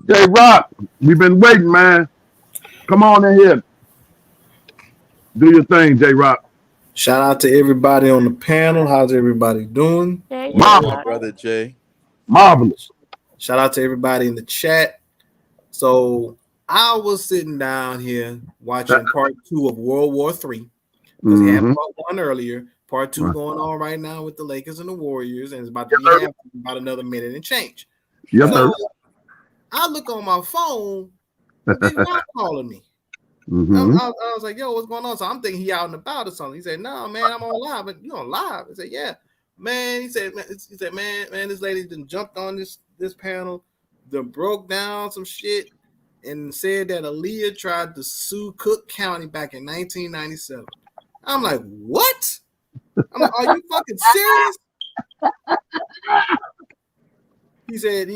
J-Rock, we've been waiting, man. Come on in here. Do your thing, J-Rock. Shout out to everybody on the panel. How's everybody doing? Hey, Marvelous, brother Jay. Marvelous. Shout out to everybody in the chat. So I was sitting down here watching part 2 of World War III because he had part 1 earlier. Part 2 going on right now with the Lakers and the Warriors, and it's about to be happening in about another minute and change. Yes, sir. I look on my phone, Big Rock calling me. I was like, yo, what's going on? So I'm thinking he out and about or something. He said, no, man, I'm on live. But you on live? I said, yeah. Man, he said, man, this lady done jumped on this panel, done broke down some shit, and said that Aaliyah tried to sue Cook County back in 1997. I'm like, what? I'm like, are you fucking serious? He said,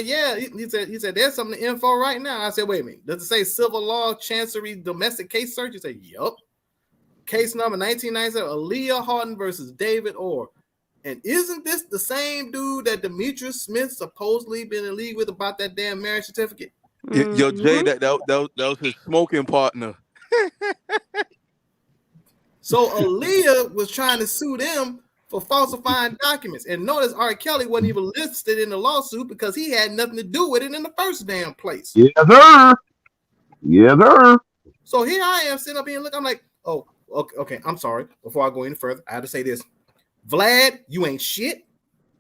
yeah. He said, there's some info right now. I said, wait a minute. Does it say civil law, chancery, domestic case search? He said, yup. Case number 1997, Aaliyah Houghton versus David Orr. And isn't this the same dude that Demetrius Smith supposedly been in league with about that damn marriage certificate? Yo, Jay, that was his smoking partner. So Aaliyah was trying to sue them for falsifying documents. And notice R.Kelly wasn't even listed in the lawsuit because he had nothing to do with it in the first damn place. Yes, sir. Yes, sir. So here I am sitting up here and look, I'm like, oh, okay, I'm sorry. Before I go any further, I have to say this. Vlad, you ain't shit.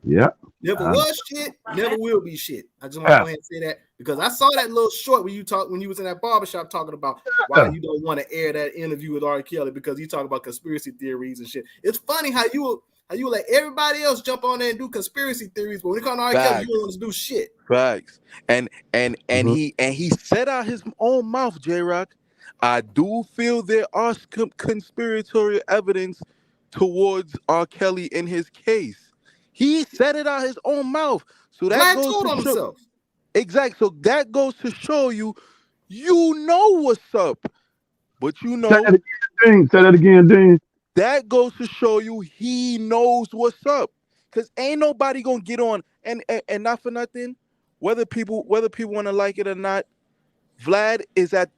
Yeah. Never was shit, never will be shit. I just want to go ahead and say that because I saw that little short when you was in that barbershop talking about why you don't want to air that interview with R.Kelly because you talk about conspiracy theories and shit. It's funny how you let everybody else jump on there and do conspiracy theories, but when it comes to R.Kelly, you don't want to do shit. Facts. And he said out his own mouth, J-Rock, I do feel there are conspiratorial evidence towards R. Kelly in his case. He said it out his own mouth. So that goes to show himself. Exactly. So that goes to show you know what's up. But you know. Say that again, Dean. That goes to show you he knows what's up. Because ain't nobody gonna get on and not for nothing, whether people want to like it or not, Vlad is at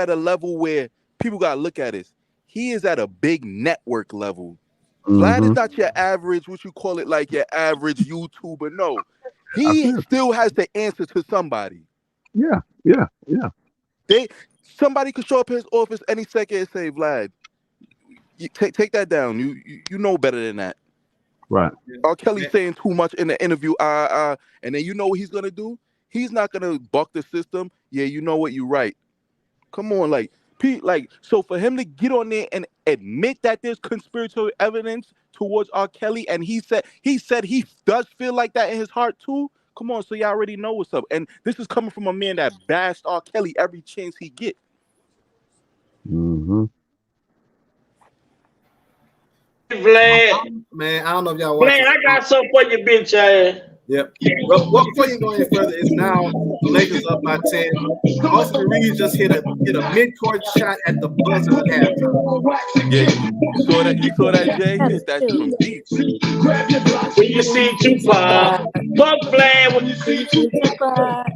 a level where people gotta look at this. He is at a big network level. Vlad is not your average, what you call it, like your average YouTuber. No, he still has to answer to somebody. Yeah. Somebody could show up at his office any second and say, Vlad, you take that down. You know better than that. Right. R.Kelly saying too much in the interview, and then you know what he's gonna do? He's not gonna buck the system. Yeah, you know what, you're right. Come on, so for him to get on there and admit that there's conspiratorial evidence towards R.Kelly, and he said he does feel like that in his heart too. Come on, so y'all already know what's up. And this is coming from a man that bashed R.Kelly every chance he get. Vlad, man, I don't know if y'all watching. Vlad, I got something for you, bitch ass. Yep. Well, before you go any further, it's now the Lakers up by 10. Austin Reeves just hit a mid-court shot at the buzzer at halftime. Yeah, you saw that, Jay? That's from deep. When you see Tupac, fuck Vlad when you see Tupac.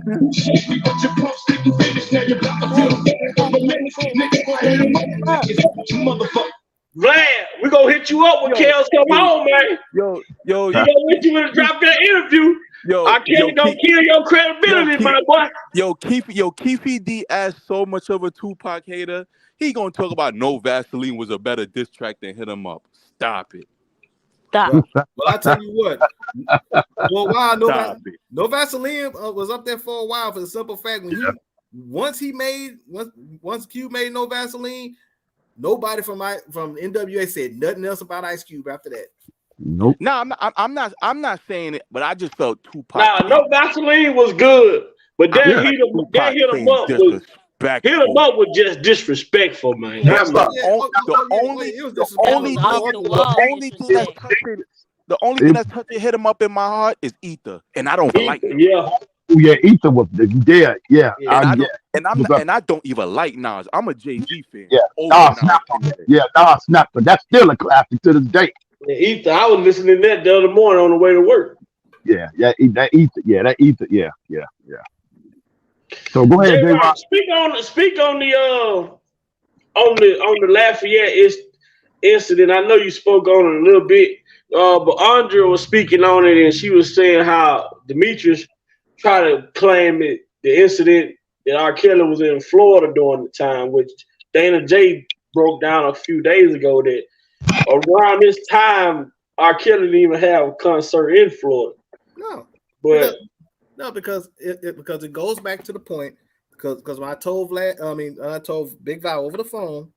Vlad, we gonna hit you up when Kels come home, man. Yo, you gonna hit you in drop that interview. I can't gonna kill your credibility, my boy. Keefe D asked so much of a Tupac hater. He gonna talk about No Vaseline was a better diss track than Hit 'Em Up. Stop it. Well, I tell you what. For a while, No Vaseline was up there for a while for the simple fact once Q made No Vaseline. Nobody from NWA said nothing else about Ice Cube after that. Nope. No, I'm not saying it, but I just felt Tupac. Nah, No Vaseline was good, but that hit him up was just disrespectful, man. The only thing that's touching Hit 'Em Up in my heart is Ether, and I don't like it. Yeah, Ether was yeah. And I don't even like Nas. I'm a Jay-Z fan. Nas Snap, but that's still a classic to this day. Ether, I was listening to that the other morning on the way to work. Yeah, that Ether. So go ahead, J-Rock. Speak on the Lafayette incident. I know you spoke on it a little bit, but Andrea was speaking on it, and she was saying how Demetrius tried to claim the incident that R. Kelly was in Florida during the time, which Dana J broke down a few days ago that around this time R. Kelly didn't even have a concert in Florida. Because it goes back to the point because when I told I told Big Val over the phone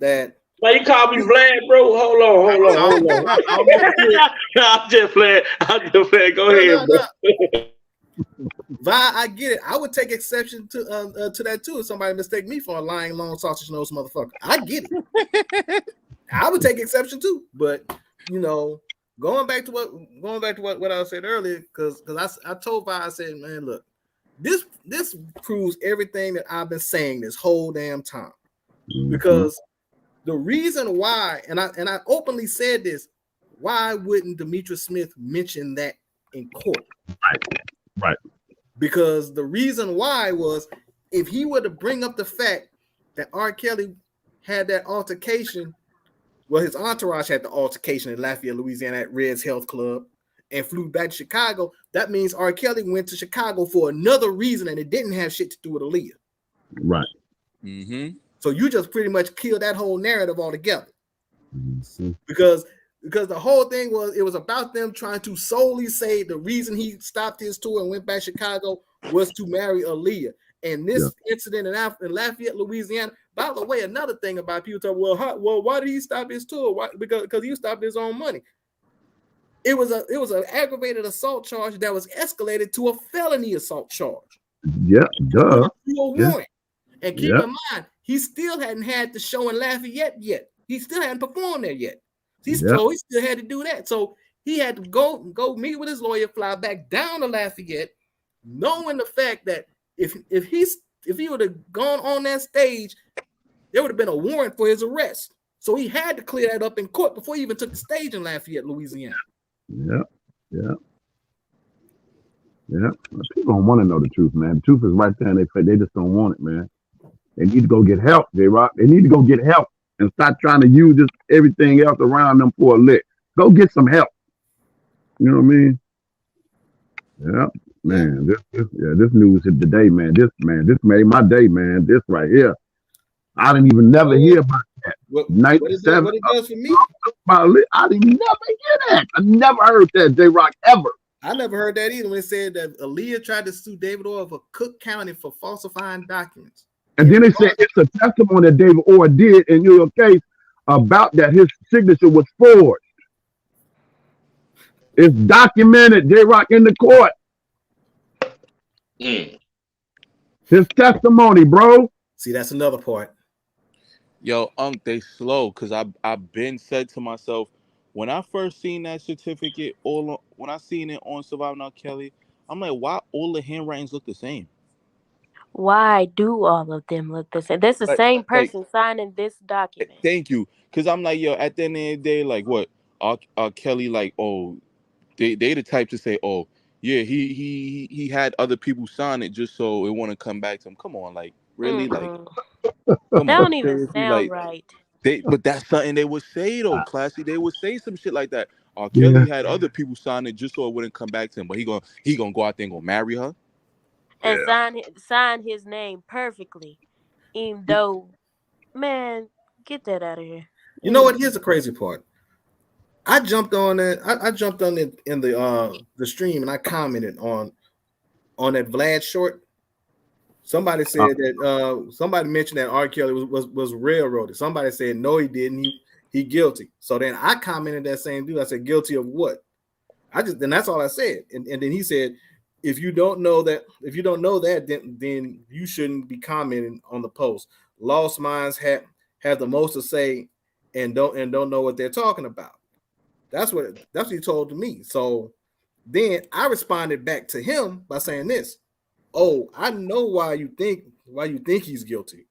that. Now you call me Vlad, bro. Hold on. I'm just playing. Go ahead, bro. Vi, I get it. I would take exception to that too if somebody mistake me for a lying, long sausage nose motherfucker. I get it. I would take exception too. But going back to what I said earlier, because I told Vi, I said, man, look, this proves everything that I've been saying this whole damn time. Because the reason why, and I openly said this, why wouldn't Demetrius Smith mention that in court? Right. Because the reason why was if he were to bring up the fact that R. Kelly had that altercation, well, his entourage had the altercation in Lafayette, Louisiana at Red's Health Club and flew back to Chicago, that means R. Kelly went to Chicago for another reason and it didn't have shit to do with Aaliyah. Right. Mm-hmm. So you just pretty much killed that whole narrative altogether. Because the whole thing was about them trying to solely say the reason he stopped his tour and went back to Chicago was to marry Aaliyah. And this incident in Lafayette, Louisiana, by the way, another thing about people talk, well, why did he stop his tour? Why? Because he stopped his own money. It was an aggravated assault charge that was escalated to a felony assault charge. Yeah, duh. And keep in mind, he still hadn't had the show in Lafayette yet. He still hadn't performed there yet. So he still had to do that. So he had to go meet with his lawyer, fly back down to Lafayette, knowing the fact that if he would have gone on that stage, there would have been a warrant for his arrest. So he had to clear that up in court before he even took the stage in Lafayette, Louisiana. Yeah. Yeah, people don't want to know the truth, man. The truth is right there, and they just don't want it, man. They need to go get help, J-Rock. They need to go get help and stop trying to use this everything else around them for a lick. Go get some help. You know what I mean? Yeah, man. This news hit the day, man. This made my day, man. This right here. I didn't even never hear about that. What it does for me? I didn't never hear that. I never heard that, J-Rock, ever. I never heard that either when it said that Aaliyah tried to sue David Orr for Cook County for falsifying documents. And then they said it's a testimony that David Orr did in your case about that his signature was forged. It's documented, J-Rock, in the court. His testimony, bro. See, that's another part. Yo, they slow, because I've been said to myself, when I first seen that certificate, when I seen it on Surviving R.Kelly, I'm like, why all the handwritings look the same? Why do all of them look the same? That's the same person signing this document. Thank you. Because I'm like, yo, at the end of the day, like, what? R.Kelly, like, oh, they the type to say, oh, yeah, he had other people sign it just so it wouldn't come back to him. Come on, like, really? Like, that don't even sound right. But that's something they would say, though, Classy. They would say some shit like that. R.Kelly had other people sign it just so it wouldn't come back to him. But he gonna go out there and go marry her? And sign his name perfectly. Even though, man, get that out of here. You know what? Here's the crazy part. I jumped on it. I jumped on it in the stream and I commented on that Vlad short. Somebody said that somebody mentioned that R.Kelly was railroaded. Somebody said no, he didn't. He guilty. So then I commented that same dude. I said guilty of what? Then that's all I said. And then he said, if you don't know that, then you shouldn't be commenting on the post. Lost minds have the most to say and don't know what they're talking about. That's what he told to me. So then I responded back to him by saying this. Oh, I know why you think he's guilty.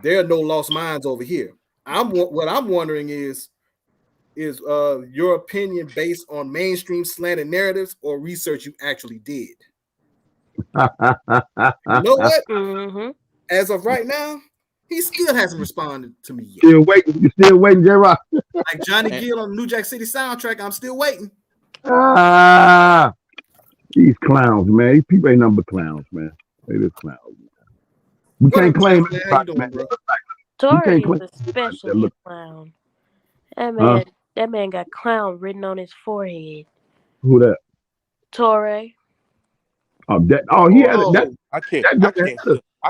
There are no lost minds over here. What I'm wondering is your opinion based on mainstream slanted narratives or research you actually did? You know what? Mm-hmm. As of right now, he still hasn't responded to me yet. You're still waiting, J-Rock. Like Johnny Gill on the New Jack City soundtrack, I'm still waiting. These clowns, man. These people ain't nothing but clowns, man. They just clowns. We can't claim it, man. Tori is especially a clown. That man got clown written on his forehead. Who that? Torre. He had that. I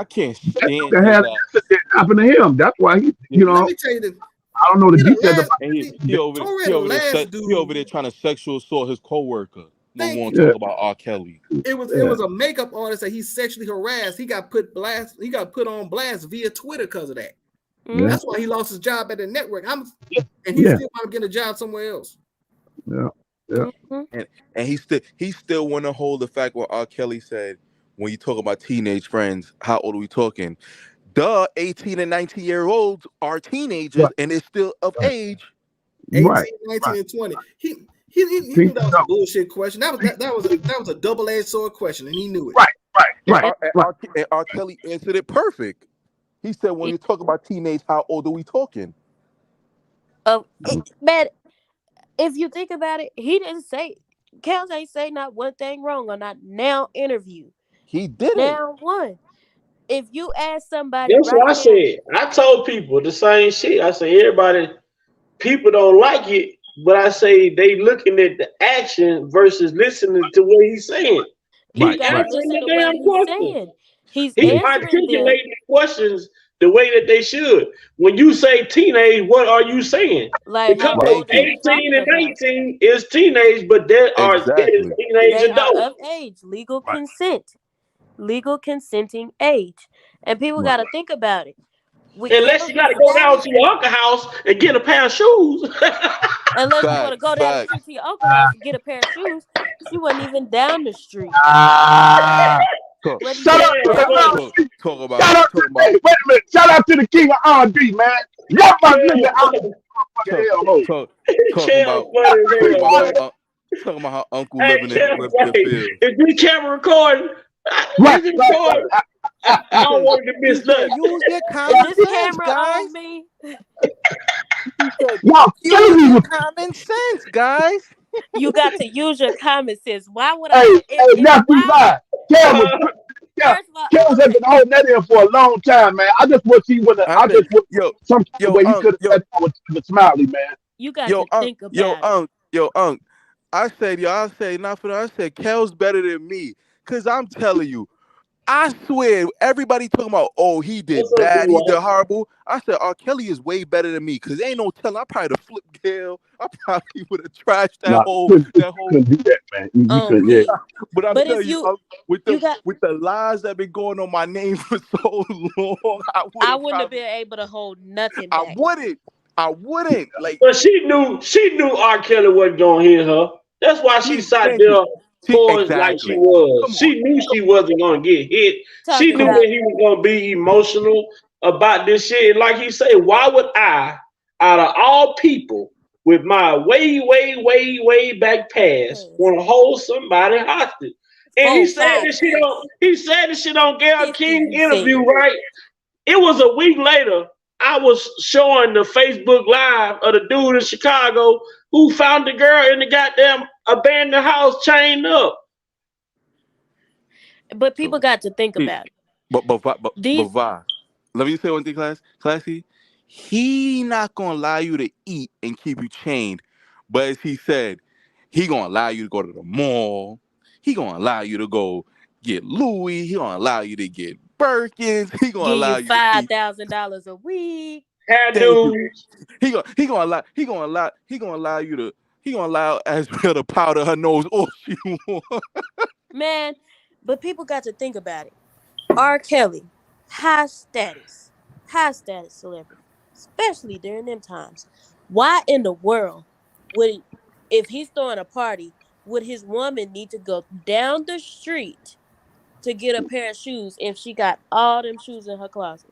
can't stand that happened to him. That's why he, Let me tell you this. I don't know the details about he over there trying to sexual assault his coworker. No one talk about R. Kelly. It was a makeup artist that he sexually harassed. He got put on blast via Twitter because of that. Yeah. That's why he lost his job at the network. And he still want to get a job somewhere else. Yeah. Yeah. And he still want to hold the fact what R. Kelly said when you talk about teenage friends. How old are we talking? 18 and 19-year-olds are teenagers and they're still of age. 18, 19, and 20. He knew that was a bullshit question. That was a double-edged sword question, and he knew it. Right. And R. Kelly answered it perfect. He said, when you talk about teenage, how old are we talking? Man, if you think about it, he didn't say, Kels ain't say not one thing wrong on that now interview. He didn't. Now one. If you ask somebody, that's what I said. I told people the same shit. I say people don't like it, but I say they looking at the action versus listening to what he's saying. He's answering the damn question. He's articulating the questions the way that they should. When you say teenage, what are you saying? Like because 18 and 19 is teenage, but there are teenage adults of age, legal consent. Legal consenting age. And people got to think about it. Unless you got to go down to your uncle's house and get a pair of shoes. Unless you want to go down the street to your uncle's house and get a pair of shoes. She wasn't even down the street. Shout out to the king of R&B, man. What my nigga? Talking about how uncle Hey, living in Olympia right. Field. If this camera recording, Right, is it recording? I don't want to miss nothing. Use your Is common this sense, camera guys. on me? Y'all Use killing me your with common sense, guys. You got to use your common sense. Why would hey, I? hey, nephew, Why? Val. First of all, Kel's has been holding that in for a long time, man. I just wish he would have. I just wish some kind of way he could have said that with Smiley, man. you got to think about Unc. I said, I said, Kel's better than me. Cause I'm telling you, I swear, everybody talking about, oh, he did bad, he did horrible. I said, R.Kelly is way better than me, cause ain't no telling. I probably would have flipped Kel. I probably would have trashed that whole. Couldn't do that, man. You couldn't, yeah. But I'm telling you, with got, the lies that been going on my name for so long, I wouldn't have been able to hold nothing back. I wouldn't. Like, but she knew R. Kelly wasn't gonna hit her. That's why she sat there poised like she was. She knew she wasn't gonna get hit. She knew that he was gonna be emotional about this shit. And like he said, why would I, out of all people, with my way back past, want to hold somebody hostage? And he said that shit on Gayle King interview, right? It was a week later. I was showing the Facebook Live of the dude in Chicago who found the girl in the goddamn abandoned house chained up. But people got to think about it. But Vi, let me say one thing, Classy. He not gonna allow you to eat and keep you chained, but as he said, he gonna allow you to go to the mall. He gonna allow you to go get Louis. He gonna allow you to get Birkins. He gonna allow you $5,000 a week. He gonna allow Azrael to powder her nose all she wants. Man, but people got to think about it. R. Kelly, high status celebrity, especially during them times. Why in the world would, if he's throwing a party, would his woman need to go down the street to get a pair of shoes if she got all them shoes in her closet?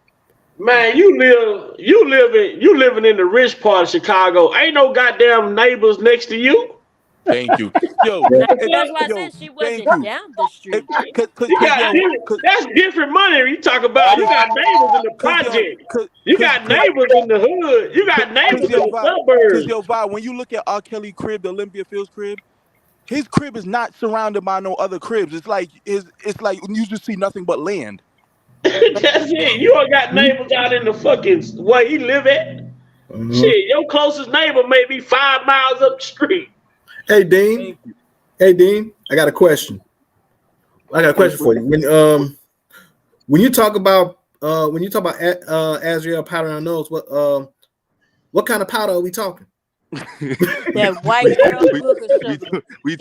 Man, you living in the rich part of Chicago. Ain't no goddamn neighbors next to you. Thank you. Yo, that's why I said she wasn't down the street. That's different money. You talk about you got neighbors in the project. You got neighbors in the hood. You got neighbors in the suburbs. Because Vi, when you look at R. Kelly crib, the Olympia Fields crib, his crib is not surrounded by no other cribs. It's like you just see nothing but land. That's it. You ain't got neighbors out in the fucking where he live at. Mm-hmm. Shit, your closest neighbor may be 5 miles up the street. Hey Dean, I got a question. For you. When you talk about Azrael powder on nose, what kind of powder are we talking? That white girl. We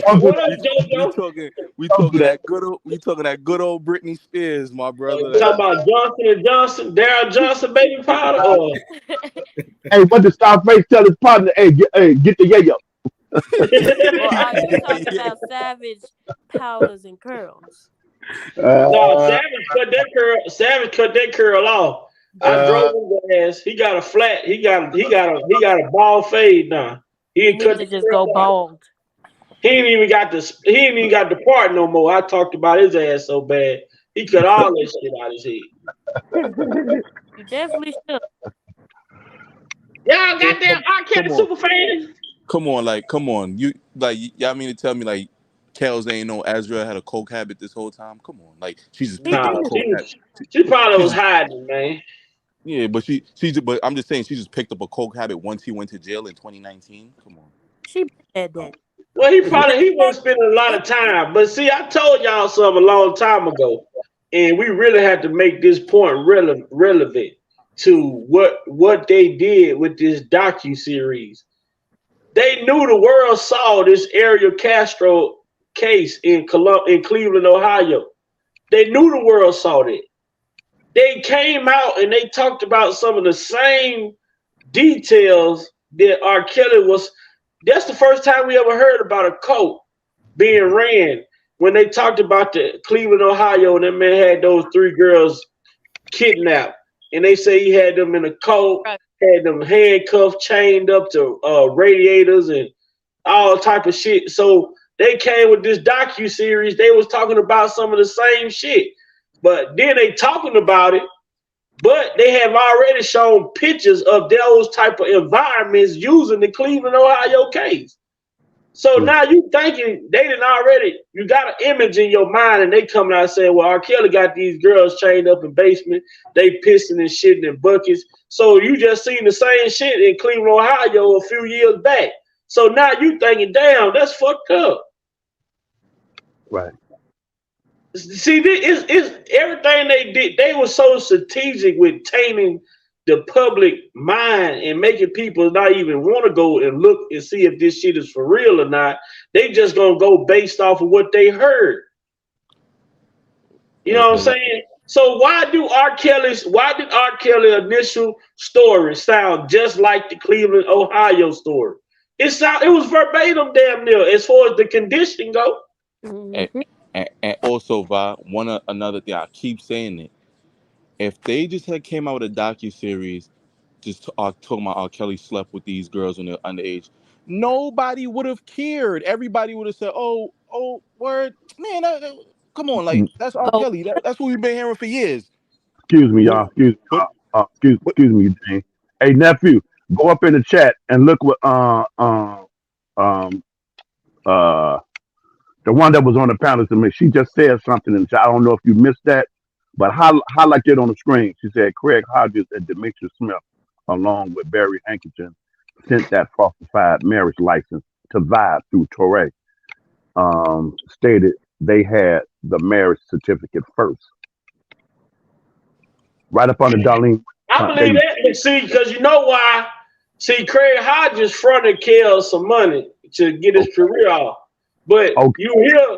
talking that good old Britney Spears, my brother. Talking about Johnson & Johnson, Darryl Johnson baby powder. Hey, what did Scarface tell his partner? Hey, get the yayo. Or are you talking about Savage powders and curls? No, Savage cut that curl off. I drove his ass. He got a flat. He got a bald fade now. He ain't cut just go bald. He ain't even got the part no more. I talked about his ass so bad. He cut all that shit out of his head. You definitely should. Y'all goddamn R. Kelly super fans. Come on. Y'all mean to tell me like Kels ain't know Azrael had a coke habit this whole time? Come on, like she just picked up a coke habit. She probably was hiding, man. Yeah, but but I'm just saying she just picked up a coke habit once he went to jail in 2019. Come on. She had that. Well, he wasn't spending a lot of time. But see, I told y'all something a long time ago, and we really had to make this point relevant to what they did with this docu-series. They knew the world saw this Ariel Castro case in Cleveland, Ohio. They knew the world saw that. They came out and they talked about some of the same details that R. Kelly was. That's the first time we ever heard about a coat being ran when they talked about the Cleveland, Ohio, and that man had those 3 girls kidnapped. And they say he had them in a coat, had them handcuffed, chained up to radiators, and all type of shit. So they came with this docu-series. They was talking about some of the same shit. But then they talking about it, but they have already shown pictures of those type of environments using the Cleveland, Ohio case. So now you thinking they didn't already, you got an image in your mind and they coming out saying, well, R.Kelly got these girls chained up in basement, they pissing and shitting in buckets. So you just seen the same shit in Cleveland, Ohio a few years back. So now you thinking, damn, that's fucked up. Right. See, this is everything they did. They were so strategic with tainting the public mind and making people not even want to go and look and see if this shit is for real or not. They just gonna go based off of what they heard. You know what I'm saying? So why did R. Kelly's initial story sound just like the Cleveland, Ohio story? It was verbatim damn near as far as the conditioning go. And also, another thing, I keep saying it. If they just had came out with a docuseries just talking about R. Kelly slept with these girls when they're underage, nobody would have cared. Everybody would have said, oh, word, man, come on, like, that's R. Kelly. That's what we've been hearing for years. Excuse me, y'all. Excuse me, Dane. Hey, nephew, go up in the chat and look what the one that was on the panel to me. She just said something in the chat. I don't know if you missed that, but highlight it on the screen. She said Craig Hodges and Demetrius Smith, along with Barry Hankerton, sent that falsified marriage license to Vibe through Torre. Stated they had the marriage certificate first. Right up on the Darlene. I believe that, but see, because you know why? See, Craig Hodges fronted Kel some money to get his career off. But you hear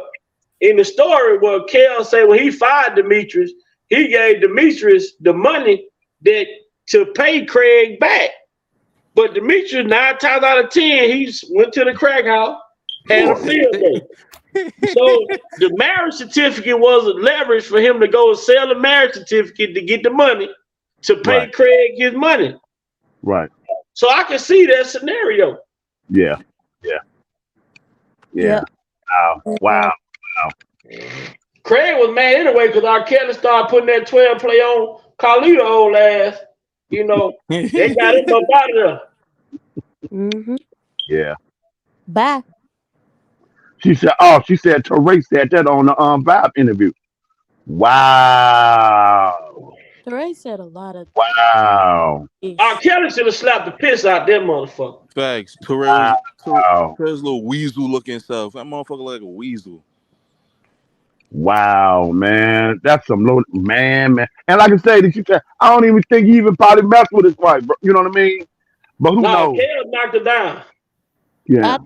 in the story where Kel said when he fired Demetrius, he gave Demetrius the money to pay Craig back. But Demetrius, 9 times out of 10, he went to the crack house, had a field day. So the marriage certificate was a leverage for him to go and sell the marriage certificate to get the money to pay Craig his money. Right. So I can see that scenario. Yeah. Wow. Craig was mad anyway because R. Kelly started putting that 12 play on Carlito old ass. You know, they got him up out of there. Yeah. Bye. She said Torre said that on the Vibe interview. Wow. Torre said a lot of wow. R. Kelly should have slapped the piss out that motherfucker. Facts. Torre's little weasel looking stuff. That motherfucker like a weasel. Wow, man. That's some low man. And like I say, I don't even think he even probably messed with his wife, bro. You know what I mean? But who knows? Kel knocked her down. Yeah.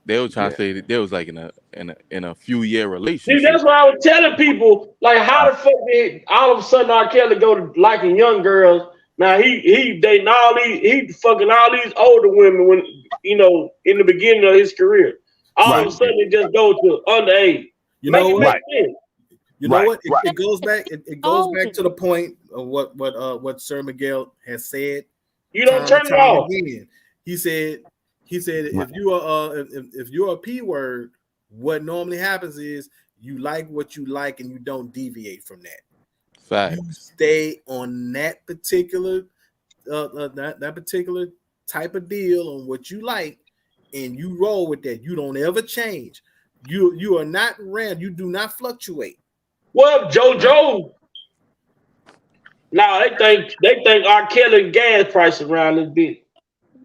They were trying to say that they was like in a few year relationship. See, that's what I was telling people. Like, how the fuck did all of a sudden R. Kelly go to liking young girls? Now he dating he fucking all these older women when in the beginning of his career. All of a sudden it just goes to underage. You know what? You know what? It goes back. It goes back to the point of what Sir Miguel has said. You don't turn it off. Again. He said if you're a P word, what normally happens is you like what you like and you don't deviate from that. Fact. You stay on that particular that particular type of deal on what you like, and you roll with that. You don't ever change. You are not random. You do not fluctuate. Well, JoJo. Now they think R. Kelly gas price around this bitch.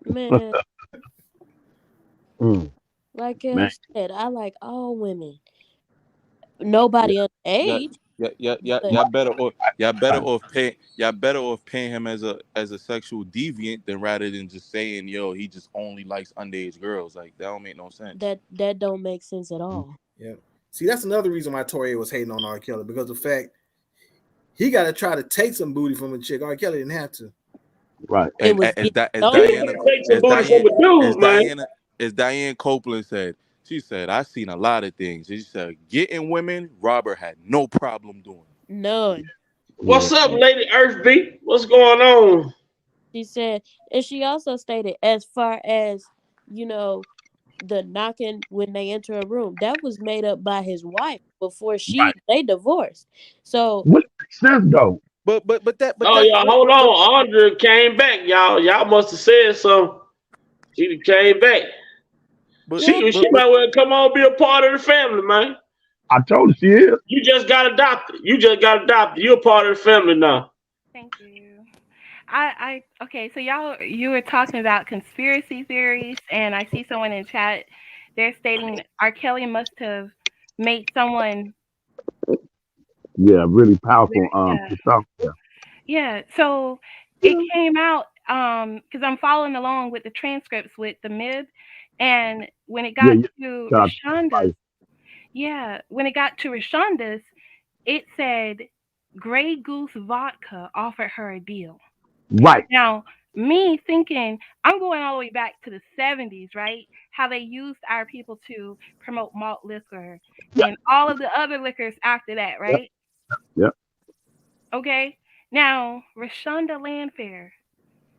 Man. Like I said, I like all women. Nobody underage. Y'all better off paying him as a sexual deviant than rather than just saying, yo, he just only likes underage girls. Like, that don't make no sense. That don't make sense at all. Yeah. See, that's another reason why Torre was hating on R. Kelly, because the fact he got to try to take some booty from a chick. R. Kelly didn't have to. Right. As Diane Copeland said, she said, I seen a lot of things. She said, getting women, Robert had no problem doing. None. What's up, Lady Earth B? What's going on? She said, and she also stated, as far as you know, the knocking when they enter a room, that was made up by his wife before they divorced. So what makes sense though? But Oh, that's y'all, hold on. Andre came back, y'all. Y'all must have said something. She came back. She might well come on, be a part of the family, man. I told her she is. You just got adopted. You're a part of the family now. Thank you. Okay, so you were talking about conspiracy theories, and I see someone in chat. They're stating R. Kelly must have made someone. Yeah, really powerful. Yeah. So it came out because I'm following along with the transcripts with the MIB, and when it got to Rashonda's, when it got to Rashonda's, it said Gray Goose Vodka offered her a deal. Right. Now, me thinking, I'm going all the way back to the 70s, right? How they used our people to promote malt liquor and all of the other liquors after that, right? Yep. Okay. Now, Rashonda Landfair,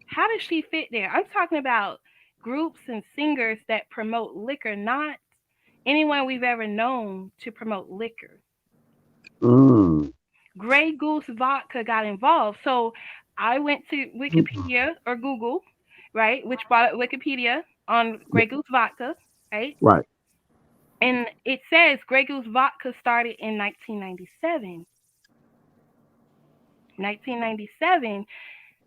how does she fit there? I'm talking about groups and singers that promote liquor, not anyone we've ever known to promote liquor. Gray Goose Vodka got involved. So I went to Wikipedia or Google, right, which brought up Wikipedia on Gray Goose Vodka, right? Right. And it says Gray Goose Vodka started in 1997. 1997.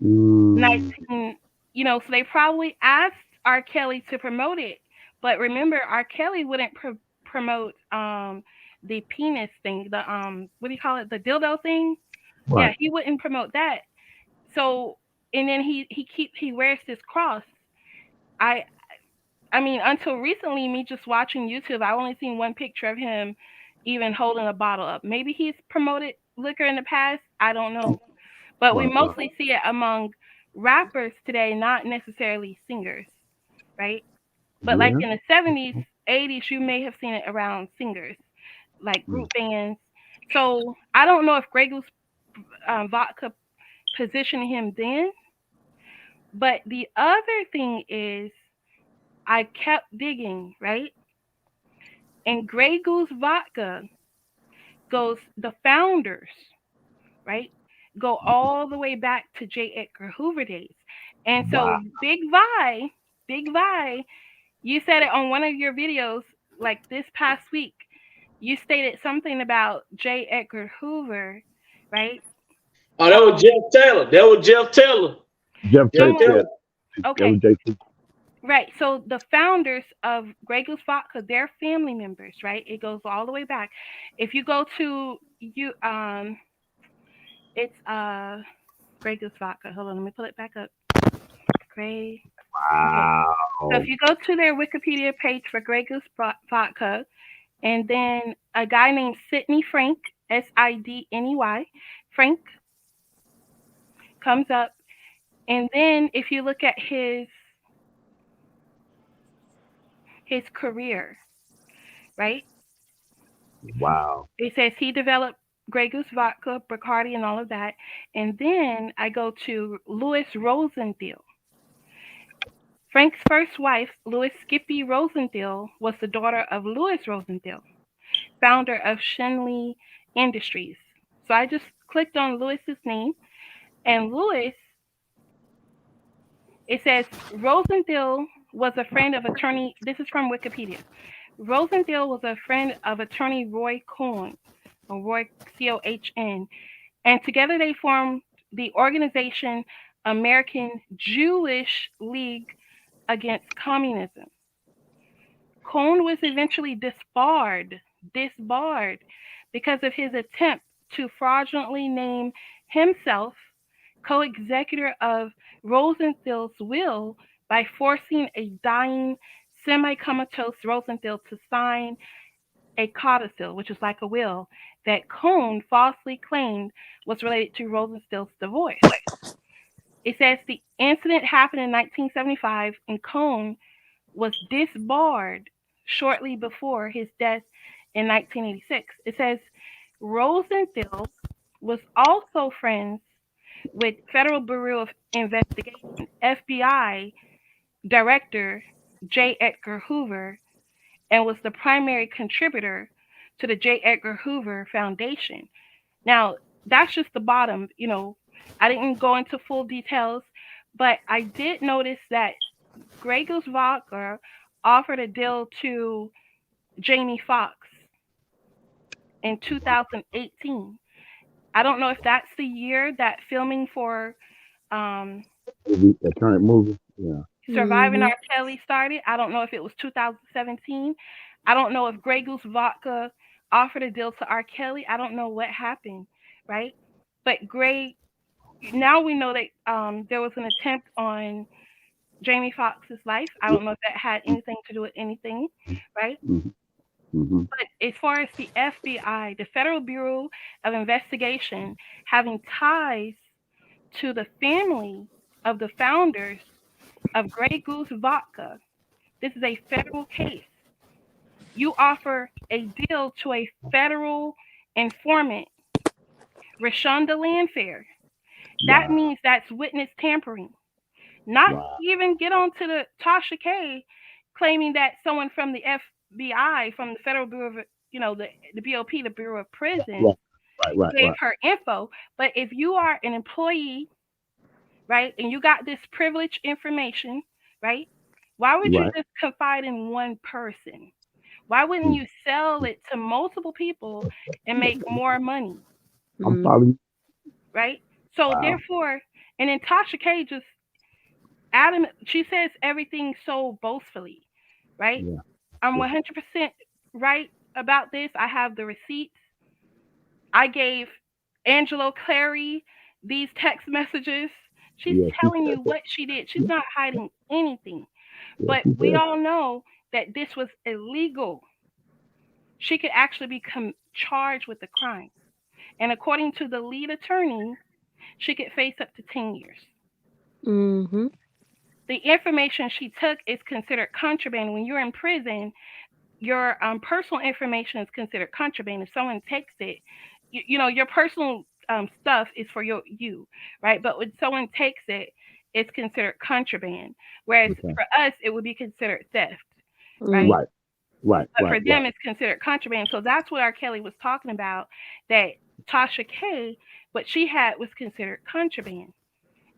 19, so they probably asked R. Kelly to promote it. But remember, R. Kelly wouldn't promote the penis thing, the what do you call it, the dildo thing? Right. Yeah, he wouldn't promote that. So, and then he wears this cross. I mean, until recently, me just watching YouTube, I only seen one picture of him even holding a bottle up. Maybe he's promoted liquor in the past. I don't know. But we mostly see it among rappers today, not necessarily singers, right? But like in the 70s, 80s, you may have seen it around singers, like group bands. So I don't know if Grey Goose Vodka positioned him then. But the other thing is, I kept digging, right? And Grey Goose Vodka goes, the founders, right, go all the way back to J. Edgar Hoover days. And so Big Vi, you said it on one of your videos, like this past week, you stated something about J. Edgar Hoover, right? Oh, that was Jeff Taylor. Jeff Taylor. Okay. Right. So the founders of Grey Goose Vodka, they're family members, right? It goes all the way back. If you go to it's Grey Goose Vodka. Hold on, let me pull it back up. Grey. Wow. Okay. So if you go to their Wikipedia page for Grey Goose Vodka, and then a guy named Sidney Frank, Sidney, Frank, comes up, and then if you look at his career, right? Wow. It says he developed Grey Goose Vodka, Bacardi, and all of that. And then I go to Louis Rosenthal. Frank's first wife, Louis Skippy Rosenthal, was the daughter of Louis Rosenthal, founder of Shenley Industries. So I just clicked on Louis's name, and Louis, it says Rosenthal was a friend of attorney. This is from Wikipedia. Rosenthal was a friend of attorney Roy Cohn, or Roy Cohn, and together they formed the organization American Jewish League Against Communism. Cohn was eventually disbarred because of his attempt to fraudulently name himself co-executor of Rosenthal's will by forcing a dying, semi-comatose Rosenthal to sign a codicil, which is like a will, that Cohn falsely claimed was related to Rosenthal's divorce. It says the incident happened in 1975, and Cohn was disbarred shortly before his death in 1986. It says Rosenthal was also friends with Federal Bureau of Investigation, FBI Director J. Edgar Hoover and was the primary contributor to the J. Edgar Hoover Foundation. Now, that's just the bottom, I didn't go into full details, but I did notice that Gray Goose Vodka offered a deal to Jamie Foxx in 2018. I don't know if that's the year that filming for The current movie, yeah. Surviving R.Kelly started. I don't know if it was 2017. I don't know if Gray Goose Vodka offered a deal to R.Kelly. I don't know what happened, right? But now we know that there was an attempt on Jamie Foxx's life. I don't know if that had anything to do with anything, right? But as far as the FBI, the Federal Bureau of Investigation, having ties to the family of the founders of Gray Goose Vodka, this is a federal case. You offer a deal to a federal informant, Rashonda Landfair. That means that's witness tampering. Not even get on to the Tasha K claiming that someone from the FBI, from the Federal Bureau of, the BOP, the Bureau of Prisons, gave her info. But if you are an employee, right, and you got this privileged information, right, why would you just confide in one person? Why wouldn't you sell it to multiple people and make more money? I'm sorry. Right? So therefore, and then Tasha K just adamant, she says everything so boastfully, right? Yeah. I'm 100% right about this. I have the receipts. I gave Angelo Clary these text messages. She's telling you what she did. She's not hiding anything. But we all know that this was illegal. She could actually be charged with the crime. And according to the lead attorney, she could face up to 10 years. The information she took is considered contraband. When you're in prison, your personal information is considered contraband. If someone takes it, your personal stuff is for you, right? But when someone takes it, it's considered contraband. Whereas for us, it would be considered theft, right? But for them, it's considered contraband. So that's what R.Kelly was talking about, that Tasha K, what she had was considered contraband.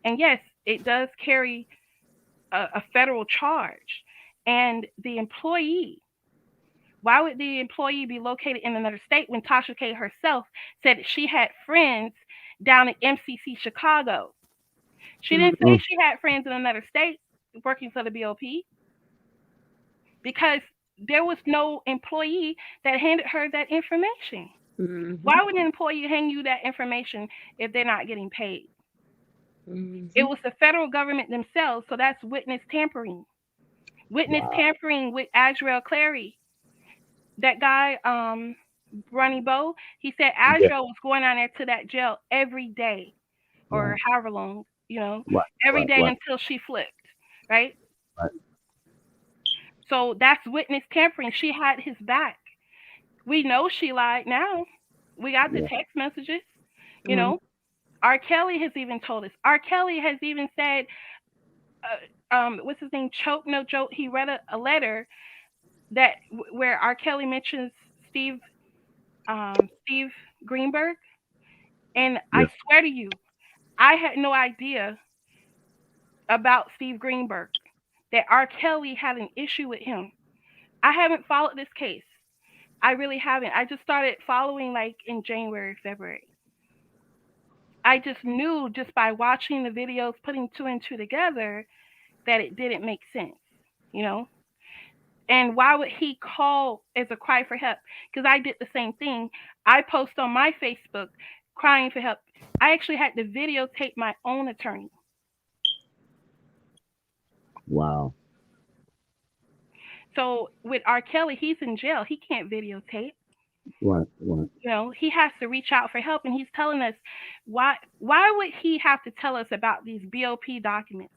And yes, it does carry a federal charge. And the employee, why would the employee be located in another state when Tasha K herself said that she had friends down at MCC Chicago? She didn't say she had friends in another state working for the BOP, because there was no employee that handed her that information. Why would an employee hand you that information if they're not getting paid? It was the federal government themselves, so that's witness tampering. Witness tampering with Azrael Clary. That guy, Ronnie Bo, he said Azrael was going down there to that jail every day, or however long, every day until she flipped, right? So that's witness tampering. She had his back. We know she lied now. We got the text messages, R.Kelly has even told us. R.Kelly has even said, what's his name? Choke No Joke. He read a letter that where R.Kelly mentions Steve Greenberg, and I swear to you, I had no idea about Steve Greenberg, that R.Kelly had an issue with him. I haven't followed this case. I really haven't. I just started following like in January, February. I just knew just by watching the videos, putting two and two together, that it didn't make sense, And why would he call as a cry for help? Because I did the same thing. I post on my Facebook crying for help. I actually had to videotape my own attorney. Wow. So with R.Kelly, he's in jail. He can't videotape. Right. He has to reach out for help, and he's telling us why would he have to tell us about these BOP documents?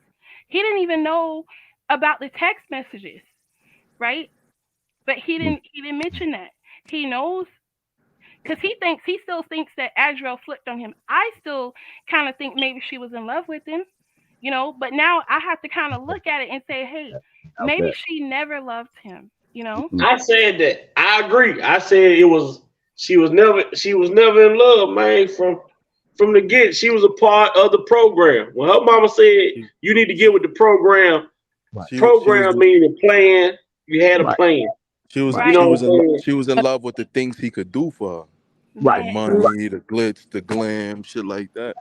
He didn't even know about the text messages, right? But he didn't mention that. He knows, because he still thinks that Azrael flipped on him. I still kind of think maybe she was in love with him, but now I have to kind of look at it and say, hey, maybe she never loved him. You know. I said that. I agree. I said she was never in love, man. From the get, she was a part of the program. When her mama said you need to get with the program, program meaning plan. You had a plan. She was in love with the things he could do for her. Right. The money, the glitz, the glam, shit like that.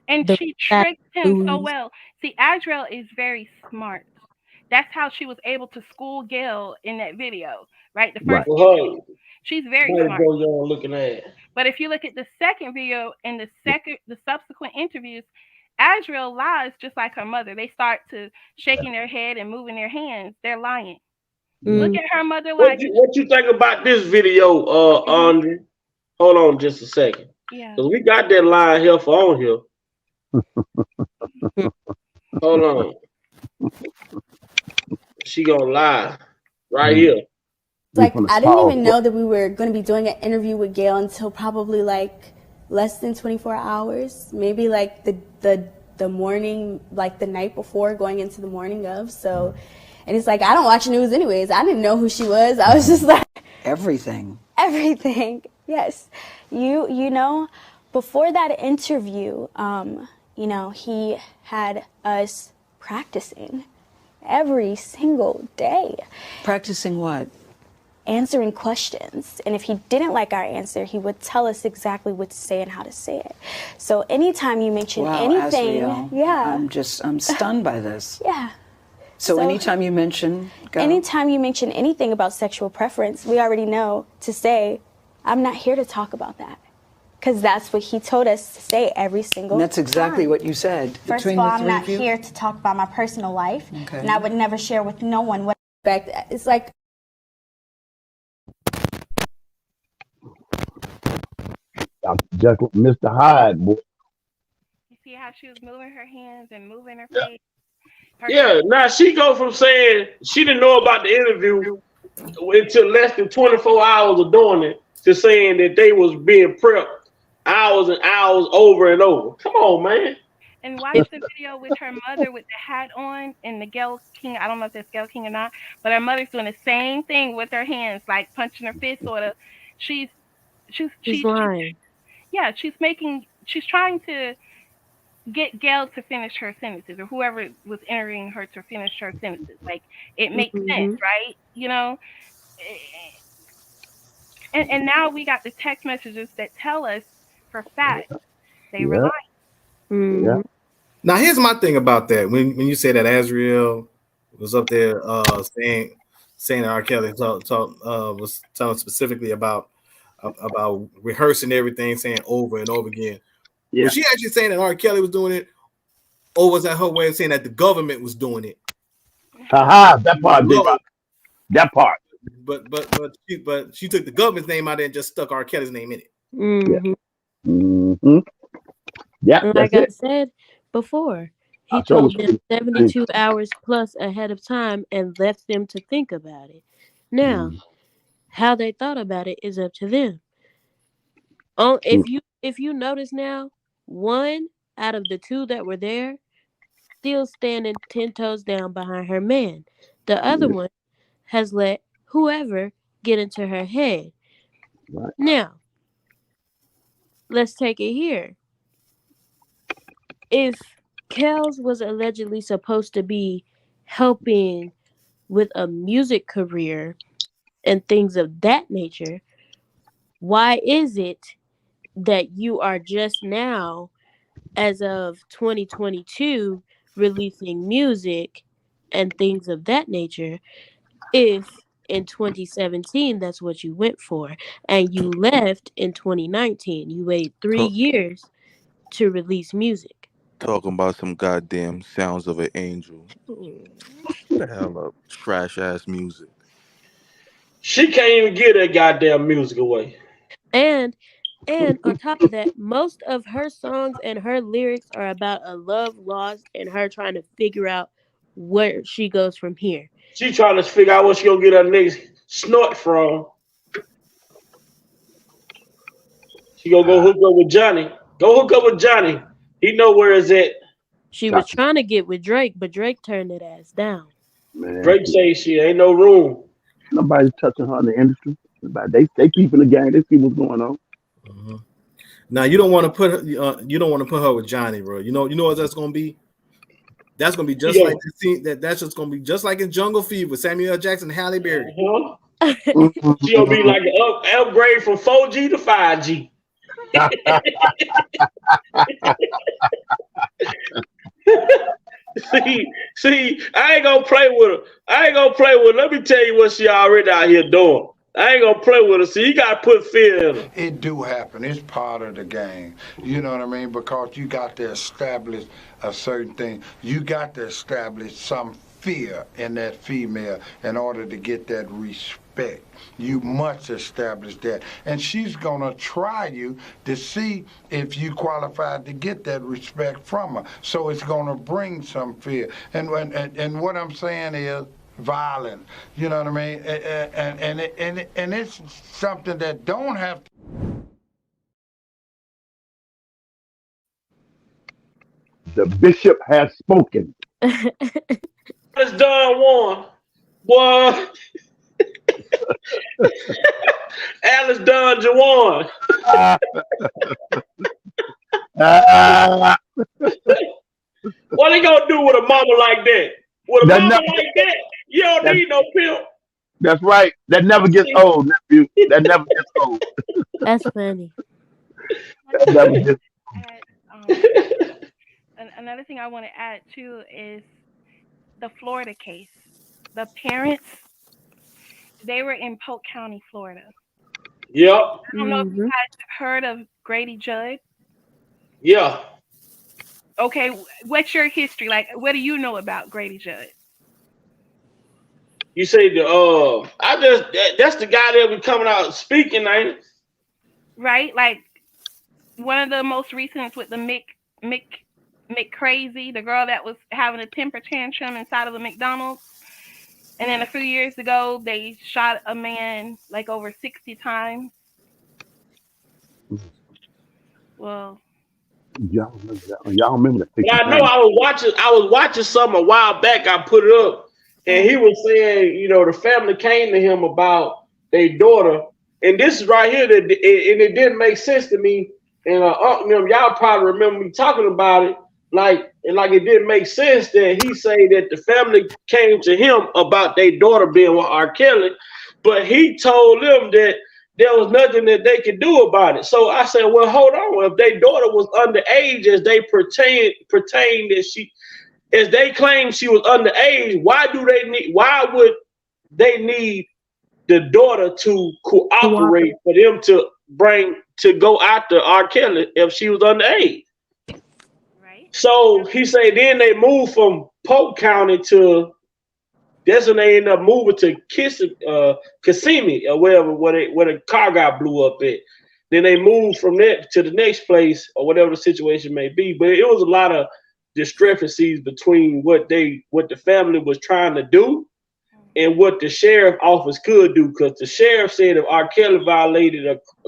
And she tricked him so well. See, Azrael is very smart. That's how she was able to school Gail in that video, right? The first video. She's very smart. Looking at. But if you look at the second video and the subsequent interviews, Azrael lies just like her mother. They start to shaking their head and moving their hands. They're lying. Look at her mother. What you think about this video, Andre? Hold on just a second. Yeah. Because we got that line here for on here. Hold on. She gonna lie right here. Like, I didn't even know that we were going to be doing an interview with Gail until probably like less than 24 hours, maybe like the morning, like the night before, going into the morning of. So, and it's like, I don't watch news anyways. I didn't know who she was. I was just like everything. Yes. You know, before that interview, you know, he had us practicing every single day. Practicing what? Answering questions. And if he didn't like our answer, he would tell us exactly what to say and how to say it. So anytime you mention anything, I'm stunned by this. Yeah. So anytime you mention anything about sexual preference, we already know to say, I'm not here to talk about that. Because that's what he told us to say every single time. That's exactly what you said. First of all, I'm not here to talk about my personal life. Okay. And I would never share with no one what it's like. Just Mr. Hyde, boy. You see how she was moving her hands and moving her face? Now she go from saying she didn't know about the interview until less than 24 hours of doing it to saying that they was being prepped hours and hours over and over. Come on, man. And watch the video with her mother with the hat on and the Gail King. I don't know if that's Gail King or not, but her mother's doing the same thing with her hands, like punching her fist, sort of. She's lying. She's trying to get Gail to finish her sentences, or whoever was entering her to finish her sentences. Like, it makes sense, right? You know? And now we got the text messages that tell us for fact they were lying. Yeah. Now here's my thing about that. When you say that Azrael was up there saying that R.Kelly was telling specifically about rehearsing everything, saying over and over again. Yeah. Was she actually saying that R.Kelly was doing it, or was that her way of saying that the government was doing it? That part, that part. But she took the government's name out there and just stuck R. Kelly's name in it. Like I said before, he told them 72 hours plus ahead of time and left them to think about it. Now, how they thought about it is up to them. If you notice now, one out of the two that were there still standing 10 toes down behind her man. The other one has let whoever get into her head. Right. Now, let's take it here. If Kels was allegedly supposed to be helping with a music career and things of that nature, why is it that you are just now, as of 2022, releasing music and things of that nature, if in 2017 that's what you went for, and you left in 2019? You waited 3 years to release music. Talking about some goddamn sounds of an angel. Shut the hell up. Trash ass music. She can't even get that goddamn music away. And on top of that, most of her songs and her lyrics are about a love lost and her trying to figure out where she goes from here. She trying to figure out where she gonna get her next snort from. She gonna go hook up with Johnny. Go hook up with Johnny. He know where it's at. She was trying to get with Drake, but Drake turned that ass down. Man, Drake say she ain't no room. Nobody's touching her in the industry. They keeping the game. They see what's going on. Mm-hmm. Now you don't want to put her with Johnny, bro. You know what that's gonna be. That's gonna be just like the scene that's just gonna be just like in Jungle Fever with Samuel L. Jackson and Halle Berry. She gonna be like an upgrade from 4G to 5G. See, I ain't gonna play with her. Let me tell you what she already out here doing. I ain't gonna play with her. See, you gotta put fear in her. It do happen. It's part of the game. You know what I mean? Because you got to establish a certain thing. You got to establish some fear in that female in order to get that respect. You must establish that. And she's going to try you to see if you qualified to get that respect from her. So it's going to bring some fear. And what I'm saying is, violent, you know what I mean, and it's something that don't have to. The bishop has spoken. It's Don Juan, boy. Alice Don Juan. What they gonna do with a mama like that? With a mama like that, you don't need no pimp. That's right. That never gets old, nephew. That never gets old. That's funny. That never gets old. Another thing I want to add too is the Florida case. The parents, they were in Polk County, Florida. Yep. I don't know if you guys heard of Grady Judd. Yeah. Okay, what's your history? Like, what do you know about Grady Judd? You say that's the guy that was coming out speaking, ain't it? Right, like one of the most recent with the Mick Crazy, the girl that was having a temper tantrum inside of a McDonald's. And then a few years ago, they shot a man like over 60 times. Well, y'all remember that? I know I was watching something a while back. I put it up, and he was saying, you know, the family came to him about their daughter, and this is right here that and it didn't make sense to me. And y'all probably remember me talking about it. Like it didn't make sense that he say that the family came to him about their daughter being with R.Kelly, but he told them that there was nothing that they could do about it. So I said, well, hold on. If their daughter was underage, as they pertain that as they claim she was underage, why would they need the daughter to cooperate for them to go after R. Kelly if she was underage? So he said then they moved from Polk County to, that's when they ended up moving to Kissimmee or wherever, where the car got blew up at. Then they moved from that to the next place or whatever the situation may be. But it was a lot of discrepancies between what the family was trying to do and what the sheriff office could do. Because the sheriff said if R. Kelly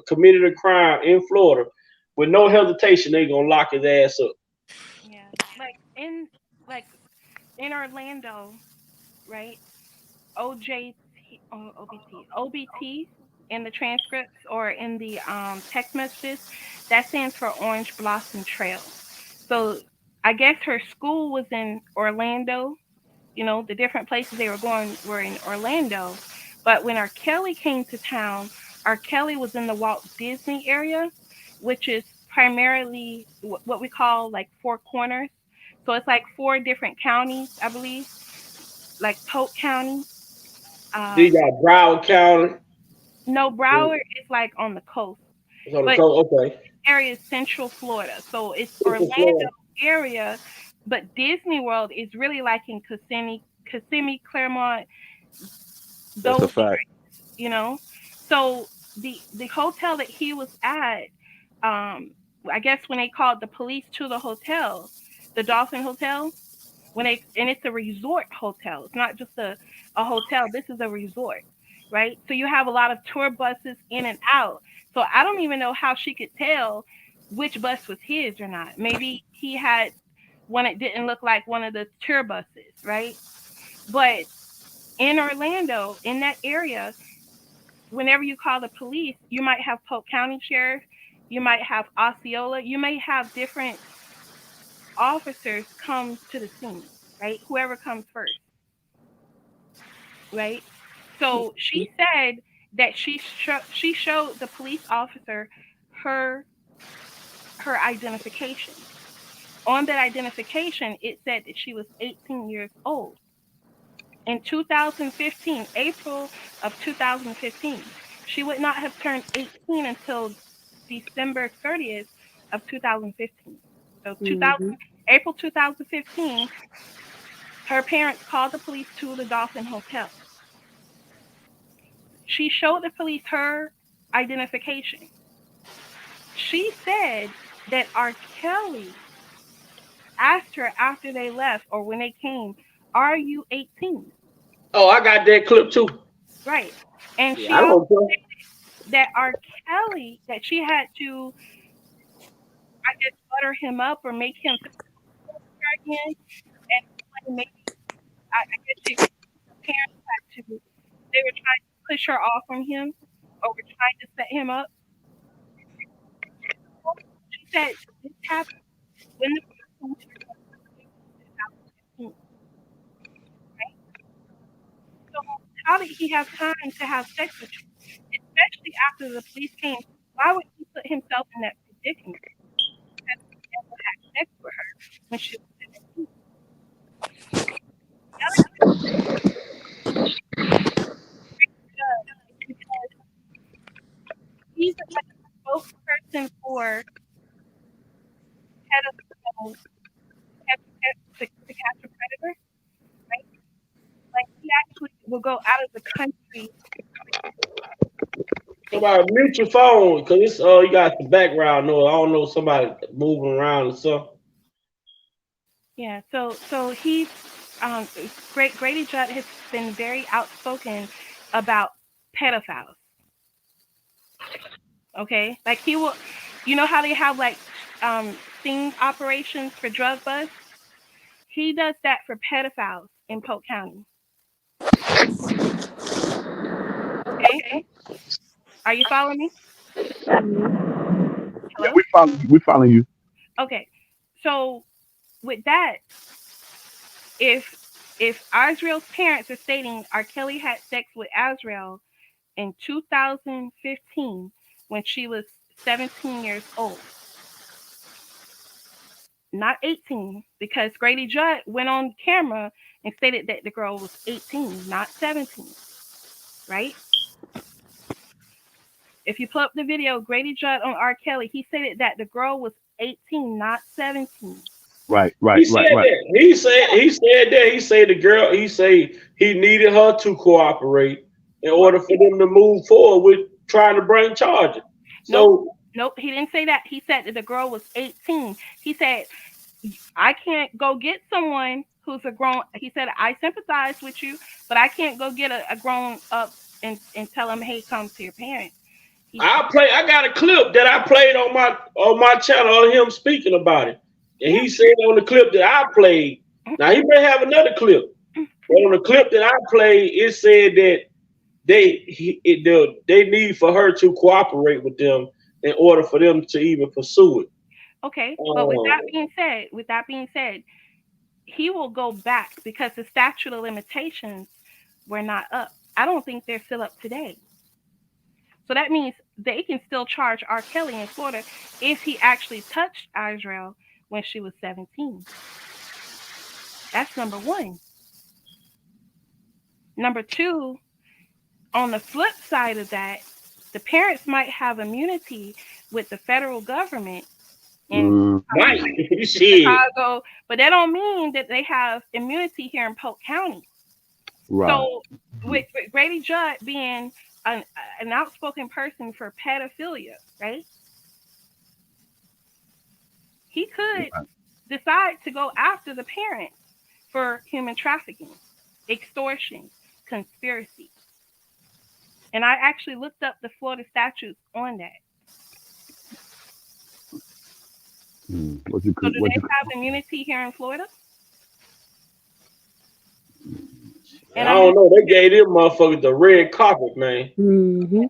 committed a crime in Florida, with no hesitation, they gonna lock his ass up. In Orlando, right? OBT in the transcripts or in the text messages, that stands for Orange Blossom Trail. So I guess her school was in Orlando. You know, the different places they were going were in Orlando. But when R.Kelly came to town, R.Kelly was in the Walt Disney area, which is primarily what we call like Four Corners. So it's like 4 different counties, I believe, like Polk County. You got Broward County. No, Broward is like on the coast. It's on the coast, okay. Area is Central Florida, so it's Orlando area, but Disney World is really like in Kissimmee, Claremont. That's a fact. You know, so the hotel that he was at, I guess when they called the police to the hotel, the Dolphin Hotel, and it's a resort hotel. It's not just a hotel. This is a resort, right? So you have a lot of tour buses in and out. So I don't even know how she could tell which bus was his or not. Maybe he had one that didn't look like one of the tour buses, right? But in Orlando, in that area, whenever you call the police, you might have Polk County Sheriff, you might have Osceola, you may have different officers come to the scene, right? Whoever comes first, right? So she said that she showed the police officer her identification. On that identification, it said that she was 18 years old. In 2015, April of 2015, she would not have turned 18 until December 30th of 2015. So April 2015, her parents called the police to the Dolphin Hotel. She showed the police her identification. She said that R.Kelly asked her after they left or when they came, "Are you 18?" Oh, I got that clip too. Right. And Yeah, she I also don't said that R.Kelly, that she had to, I guess, butter him up or make him feel again. And maybe, I guess the parents had to, they were trying to push her off from him or were trying to set him up. She said this happened when the police were right? So how did he have time to have sex with you? Especially after the police came, why would he put himself in that predicament? Because he never had sex with her when she was 17. The other thing is because he's like a spokesperson for pedophile to catch a predator, right? Like he actually will go out of the country. Somebody mute your phone because it's you got the background noise. I don't know, somebody moving around or something. Yeah, so he's Grady Judd has been very outspoken about pedophiles. Okay, like he will, you know how they have like sting operations for drug busts. He does that for pedophiles in Polk County. Okay, are you following me? Yeah, Hello. we following you. Okay, so with that, if Azriel's parents are stating R.Kelly had sex with Azriel in 2015 when she was 17 years old, not 18, because Grady Judd went on camera and stated that the girl was 18, not 17, right? If you pull up the video, Grady Judd on R.Kelly, he stated that the girl was 18, not 17. Right. He said that. He said that. He said the girl. He said he needed her to cooperate in order for them to move forward with trying to bring charges. So Nope, he didn't say that. He said that the girl was 18. He said, I can't go get someone who's a grown. He said, I sympathize with you, but I can't go get a grown up and tell him, hey, come to your parents. I got a clip that I played on my channel of him speaking about it. And he said on the clip that I played, now he may have another clip, but on the clip that I played, it said that they need for her to cooperate with them in order for them to even pursue it. Okay, but with that being said, he will go back because the statute of limitations were not up. I don't think they're still up today. So that means they can still charge R.Kelly in Florida if he actually touched Azriel when she was 17. That's number one. Number two, on the flip side of that, the parents might have immunity with the federal government in Chicago, but that don't mean that they have immunity here in Polk County. Right. So with Grady Judd being an outspoken person for pedophilia, right? He could decide to go after the parents for human trafficking, extortion, conspiracy. And I actually looked up the Florida statutes on that. So do they have immunity here in Florida? And I don't know. They gave them motherfuckers the red carpet, man. Mm-hmm.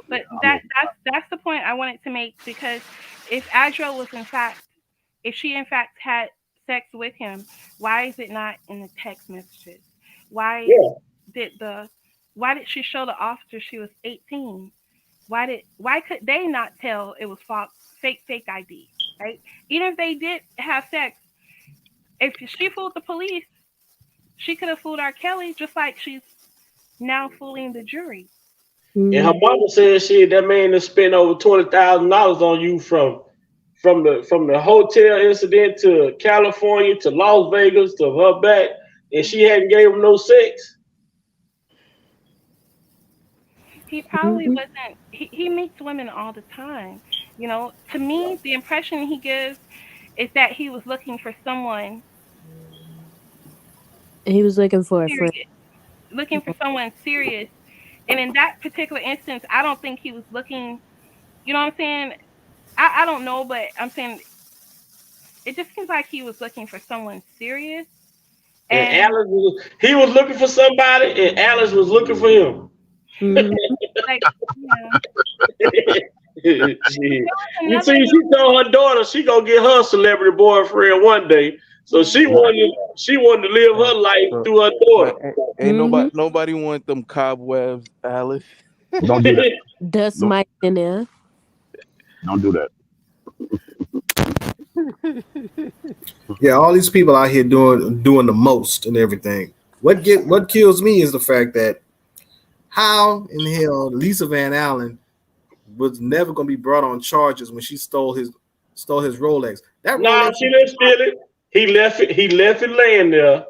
But that's the point I wanted to make, because if Adriel was if she in fact had sex with him, why is it not in the text messages? Why did she show the officer she was 18? Why could they not tell it was false, fake ID, right? Even if they did have sex, if she fooled the police, she could have fooled R.Kelly, just like she's now fooling the jury. And her mama said, "Shit, that man has spent over $20,000 on you from the hotel incident to California to Las Vegas to her back, and she hadn't gave him no sex." He probably wasn't. He meets women all the time. You know, to me, the impression he gives is that he was looking for someone. He was looking for a friend. Looking for someone serious. And in that particular instance, I don't think he was looking, you know what I'm saying? I don't know, but I'm saying it just seems like he was looking for someone serious. And Alice he was looking for somebody, and Alice was looking for him. Like, You see, she told her daughter she gonna get her celebrity boyfriend one day. So she wanted to live her life through her daughter. Ain't nobody want them cobwebs, Alice. Don't do that. Dust mites in there. Don't do that. Yeah, all these people out here doing the most and everything. What kills me is the fact that how in the hell Lisa Van Allen was never going to be brought on charges when she stole his Rolex. That Rolex, she didn't steal it. He left it laying there.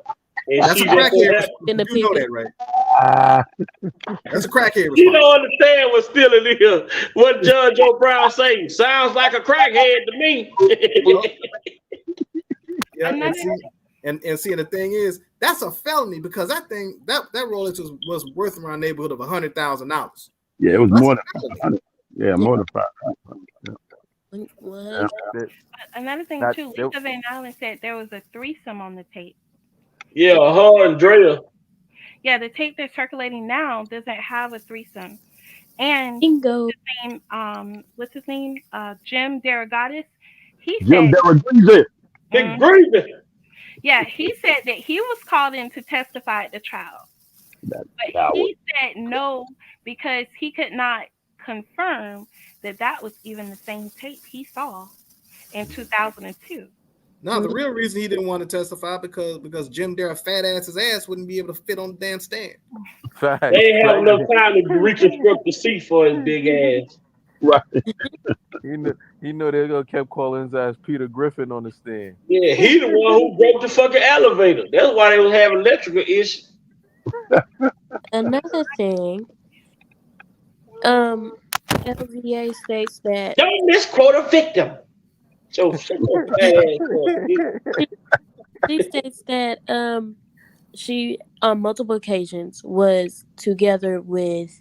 And that's a crackhead. You know that, right? That's a crackhead response. You don't understand what stealing is. What Judge O'Brien saying sounds like a crackhead to me. Yeah, and the thing is, that's a felony, because that Rolex was worth around the neighborhood of $100,000. Yeah, it was more than 500. Yeah, more than 500. Another thing too, Lisa Van Allen said there was a threesome on the tape. Yeah, her and Drea. Yeah, the tape that's circulating now doesn't have a threesome. And Bingo. The name, what's his name? Jim Derogatis. Jim Derogatis. Yeah, he said that he was called in to testify at the trial. But he said no, because he could not confirm that was even the same tape he saw in 2002. No, the real reason he didn't want to testify because Jim Dare fat ass wouldn't be able to fit on the damn stand. They ain't have enough time to reconstruct the seat for his big ass. Right. he know they're gonna kept calling his ass Peter Griffin on the stand. Yeah, he the one who broke the fucking elevator. That's why they was having electrical issues. Another thing, LVA states that don't misquote a victim. So she states that she on multiple occasions was together with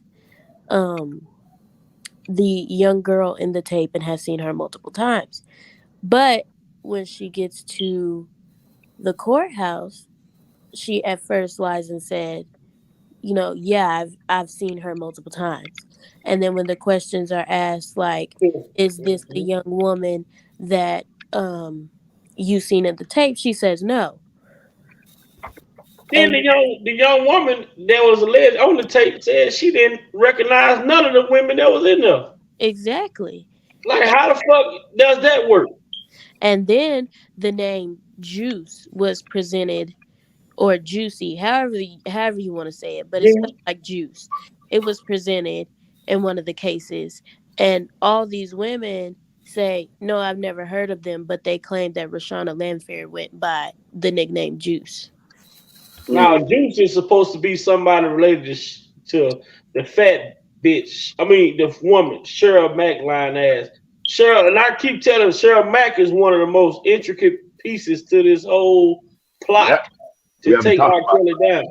the young girl in the tape and has seen her multiple times. But when she gets to the courthouse, she at first lies and said, I've seen her multiple times. And then when the questions are asked, like, is this the young woman that you seen in the tape? She says no. Then the young woman that was alleged on the tape said she didn't recognize none of the women that was in there. Exactly. Like, how the fuck does that work? And then the name Juice was presented, or Juicy, however you want to say it, but it's like Juice. It was presented in one of the cases, and all these women say, no, I've never heard of them, but they claim that Rashana Landfair went by the nickname Juice. Now, Juice is supposed to be somebody related to the fat bitch. I mean, the woman, Cheryl Mack, lying ass. Cheryl, and I keep telling Cheryl Mack is one of the most intricate pieces to this whole plot to take R.Kelly down.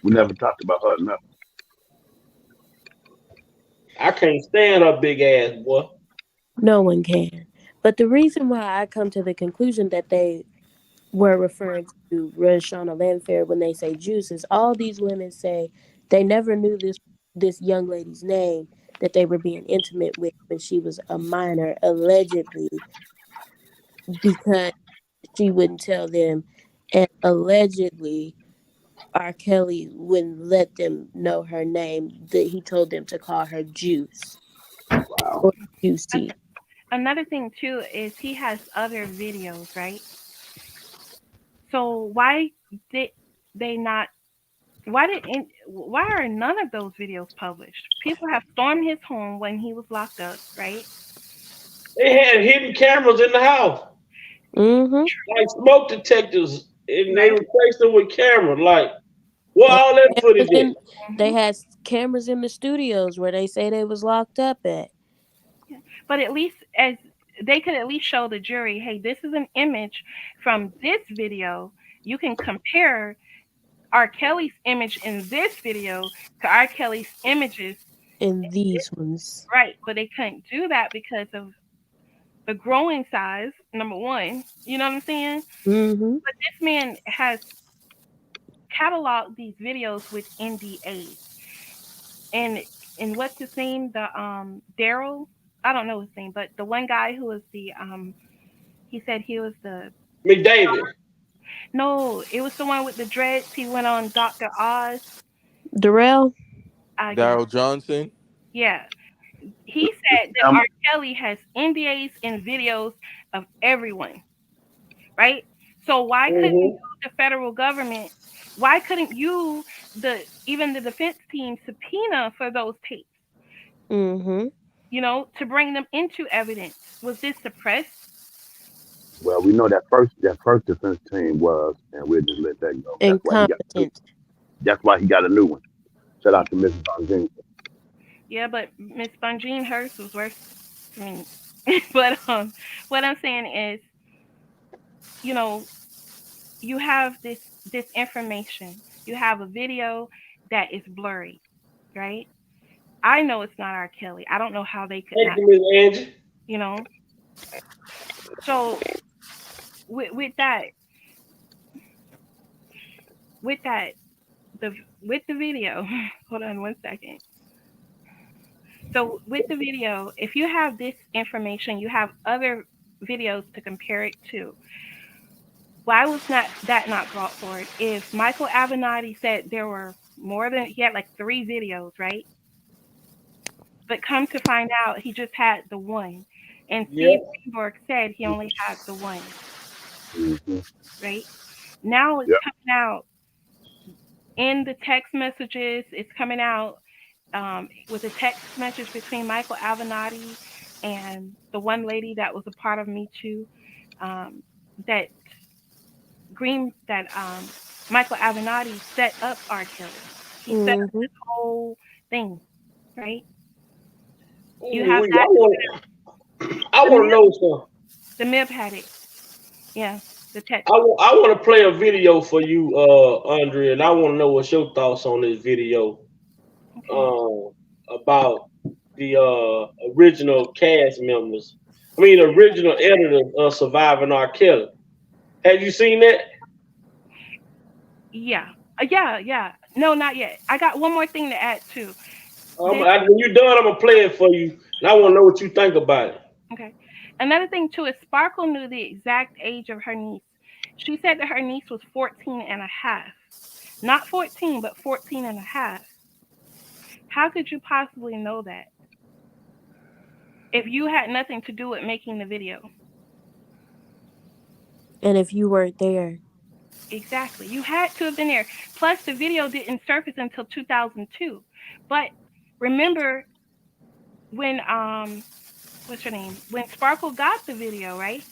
We never talked about her enough. I can't stand her big ass, boy. No one can. But the reason why I come to the conclusion that they were referring to Run Shauna Lanfair when they say juices. All these women say they never knew this young lady's name that they were being intimate with when she was a minor, allegedly, because she wouldn't tell them, and allegedly R. Kelly wouldn't let them know her name. That he told them to call her Juice or Juicy. Another thing too is he has other videos, right? So why did they not? Why are none of those videos published? People have stormed his home when he was locked up, right? They had hidden cameras in the house, like smoke detectors, and they replaced them with cameras. Like, what all that footage is? They had cameras in the studios where they say they was locked up at. But at least as they could at least show the jury, hey, this is an image from this video. You can compare R. Kelly's image in this video to R. Kelly's images in these ones. Right, but they couldn't do that because of the growing size, number one. You know what I'm saying? Mm-hmm. But this man has cataloged these videos with NDAs. And what's his name? The Daryl? I don't know his name, but the one guy who was the he said he was the McDavid. No, it was the one with the dreads. He went on Dr. Oz. Darrell? Daryl Johnson. Yeah. He said that R. Kelly has NDAs and videos of everyone. Right? So why couldn't you, the federal government, why couldn't you, even the defense team, subpoena for those tapes? Mm-hmm. You know, to bring them into evidence. Was this suppressed? Well, we know that first defense team was, and we'll just let that go. Incompetent. That's why he got a new one. Shout out to Miss Bongine. Yeah, but Miss Bongine hers was worse. I mean, but what I'm saying is, you know, you have this information. You have a video that is blurry, right? I know it's not R. Kelly. I don't know how they could not. You know. So with that, the video. Hold on one second. So with the video, if you have this information, you have other videos to compare it to. Why was that not brought forward? If Michael Avenatti said there were more than, he had like 3 videos, right? But come to find out, he just had the one. And Steve Greenberg said he only had the one. Mm-hmm. Right? Now it's coming out in the text messages. It's coming out with a text message between Michael Avenatti and the one lady that was a part of Me Too. That Michael Avenatti set up R. Kelly. He set up this whole thing, right? You have that. I want to know something. The MIB had it. Yeah, the text. I want to play a video for you, Andrea, and I want to know what's your thoughts on this video about the original cast members. I mean, original editor of Surviving R. Kelly. Have you seen that? Yeah. Yeah. No, not yet. I got one more thing to add too. When you're done, I'm gonna play it for you, and I want to know what you think about it. Okay. Another thing too is Sparkle knew the exact age of her niece. She said that her niece was 14 and a half. Not 14, but 14 and a half. How could you possibly know that if you had nothing to do with making the video? And if you weren't there. Exactly. You had to have been there. Plus, the video didn't surface until 2002. But remember when, what's her name? When Sparkle got the video, right?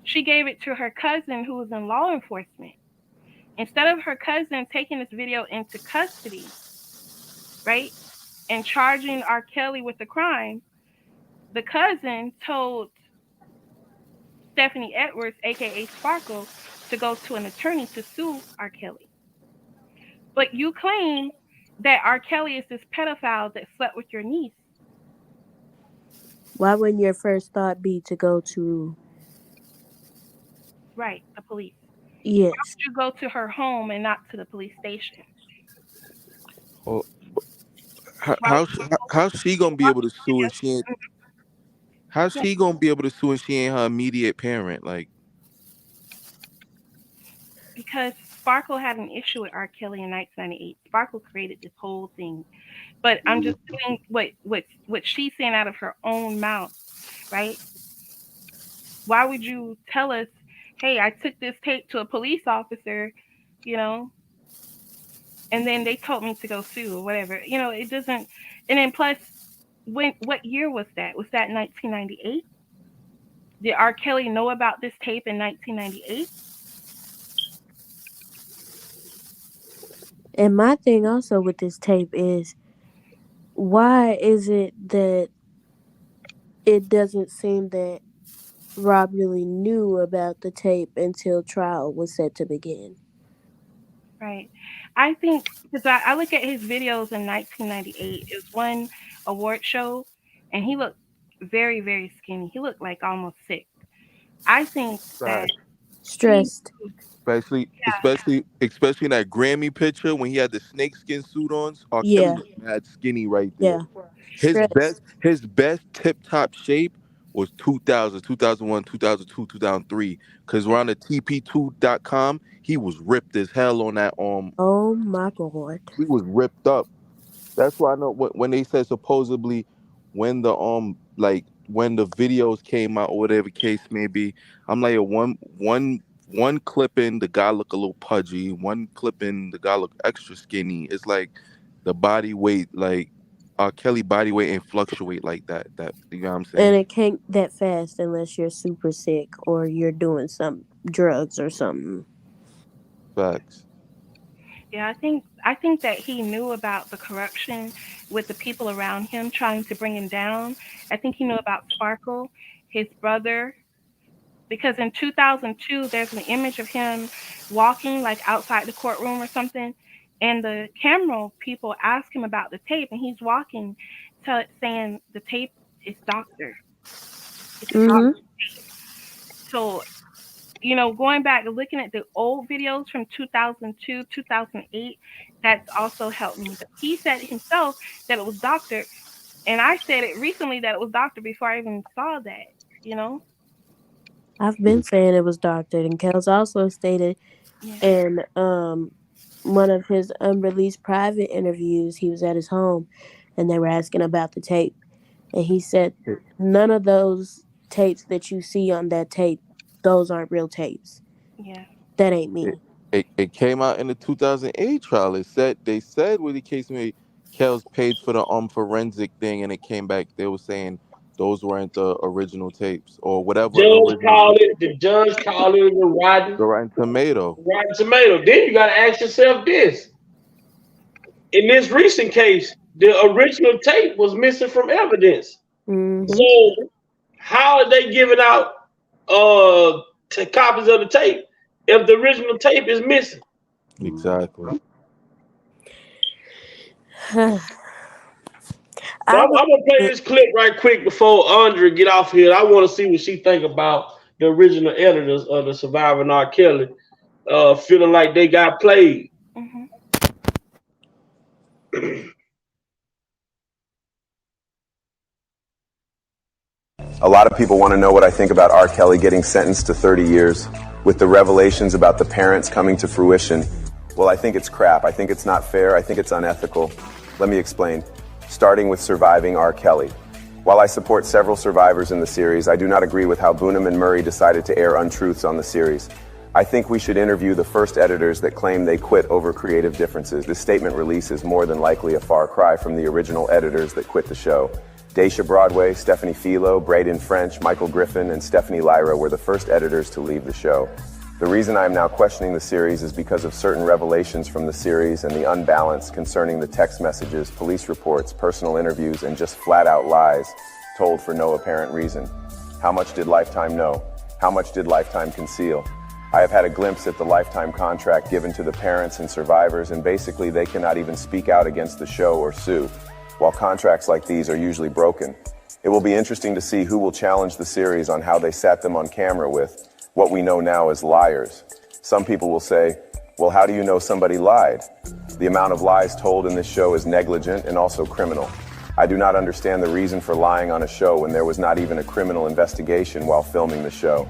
She gave it to her cousin who was in law enforcement. Instead of her cousin taking this video into custody, right, and charging R. Kelly with the crime, the cousin told Stephanie Edwards, aka Sparkle, to go to an attorney to sue R. Kelly. But you claim that R. Kelly is this pedophile that slept with your niece. Why wouldn't your first thought be to go to... Right, the police. Yes. Why would you go to her home and not to the police station? Well, how's she gonna be able to sue if she ain't? How's she gonna be able to sue if she ain't her immediate parent? Like, Because Sparkle had an issue with R.Kelly in 1998. Sparkle created this whole thing. But I'm just saying what she's saying out of her own mouth, right? Why would you tell us, hey, I took this tape to a police officer, you know, and then they told me to go sue or whatever? You know, it doesn't. And then plus, what year was that? Was that 1998? Did R. Kelly know about this tape in 1998? And my thing also with this tape is, why is it that it doesn't seem that Rob really knew about the tape until trial was set to begin? Right. I think, because I look at his videos in 1998. It was one award show, and he looked very, very skinny. He looked like almost sick. I think that stressed. especially in that Grammy picture when he had the snakeskin suit on. R. Kelly Yeah. looked mad skinny right there. Yeah. His best tip top shape was 2000, 2001, 2002, 2003. Because around the TP2.com, he was ripped as hell on that Oh my God. He was ripped up. That's why I know when they said supposedly when the when the videos came out or whatever case may be, I'm like, one clipping the guy look a little pudgy, one clipping the guy look extra skinny. It's like the body weight, like Kelly body weight ain't fluctuate like that. That, you know what I'm saying? And it can't that fast unless you're super sick or you're doing some drugs or something. Facts. Yeah, I think that he knew about the corruption with the people around him trying to bring him down. I think he knew about Sparkle, his brother, because in 2002 there's an image of him walking like outside the courtroom or something, and the camera people ask him about the tape, and he's walking, saying the tape is doctored. It's a doctored tape. So, you know, going back and looking at the old videos from 2002, 2008, that's also helped me. But he said himself that it was doctored, and I said it recently that it was doctored before I even saw that, you know? I've been saying it was doctored, and Kels also stated in one of his unreleased private interviews, he was at his home, and they were asking about the tape, and he said none of those tapes that you see on that tape, those aren't real tapes. Yeah, that ain't me. It came out in the 2008 trial. They said with the case made, Kels paid for the forensic thing, and it came back. They were saying those weren't the original tapes or whatever. The judge called it the rotten tomato. Rotten tomato. Then you got to ask yourself this: in this recent case, the original tape was missing from evidence. So how are they giving out copies of the tape if the original tape is missing? Exactly. I'm gonna play this clip right quick before Andre get off here. I want to see what she think about the original editors of the surviving R. Kelly feeling like they got played. A lot of people want to know what I think about R. Kelly getting sentenced to 30 years with the revelations about the parents coming to fruition. Well, I think it's crap. I think it's not fair. I think it's unethical. Let me explain. Starting with surviving R. Kelly. While I support several survivors in the series, I do not agree with how Boonham and Murray decided to air untruths on the series. I think we should interview the first editors that claim they quit over creative differences. This statement release is more than likely a far cry from the original editors that quit the show. Daisha Broadway, Stephanie Filo, Braden French, Michael Griffin, and Stephanie Lyra were the first editors to leave the show. The reason I am now questioning the series is because of certain revelations from the series and the unbalance concerning the text messages, police reports, personal interviews, and just flat-out lies told for no apparent reason. How much did Lifetime know? How much did Lifetime conceal? I have had a glimpse at the Lifetime contract given to the parents and survivors, and basically they cannot even speak out against the show or sue, while contracts like these are usually broken. It will be interesting to see who will challenge the series on how they sat them on camera with what we know now as liars. Some people will say, well, how do you know somebody lied? The amount of lies told in this show is negligent and also criminal. I do not understand the reason for lying on a show when there was not even a criminal investigation while filming the show.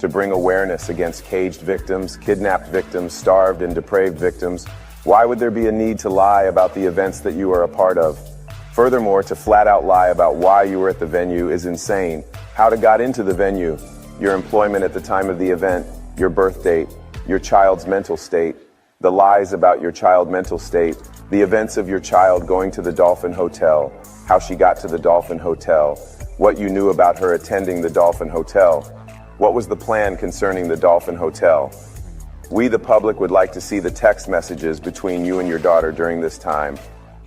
To bring awareness against caged victims, kidnapped victims, starved and depraved victims, why would there be a need to lie about the events that you are a part of? Furthermore, to flat out lie about why you were at the venue is insane. How to got into the venue, your employment at the time of the event, your birth date, your child's mental state, the lies about your child's mental state, the events of your child going to the Dolphin Hotel, how she got to the Dolphin Hotel, what you knew about her attending the Dolphin Hotel, what was the plan concerning the Dolphin Hotel. We, the public, would like to see the text messages between you and your daughter during this time.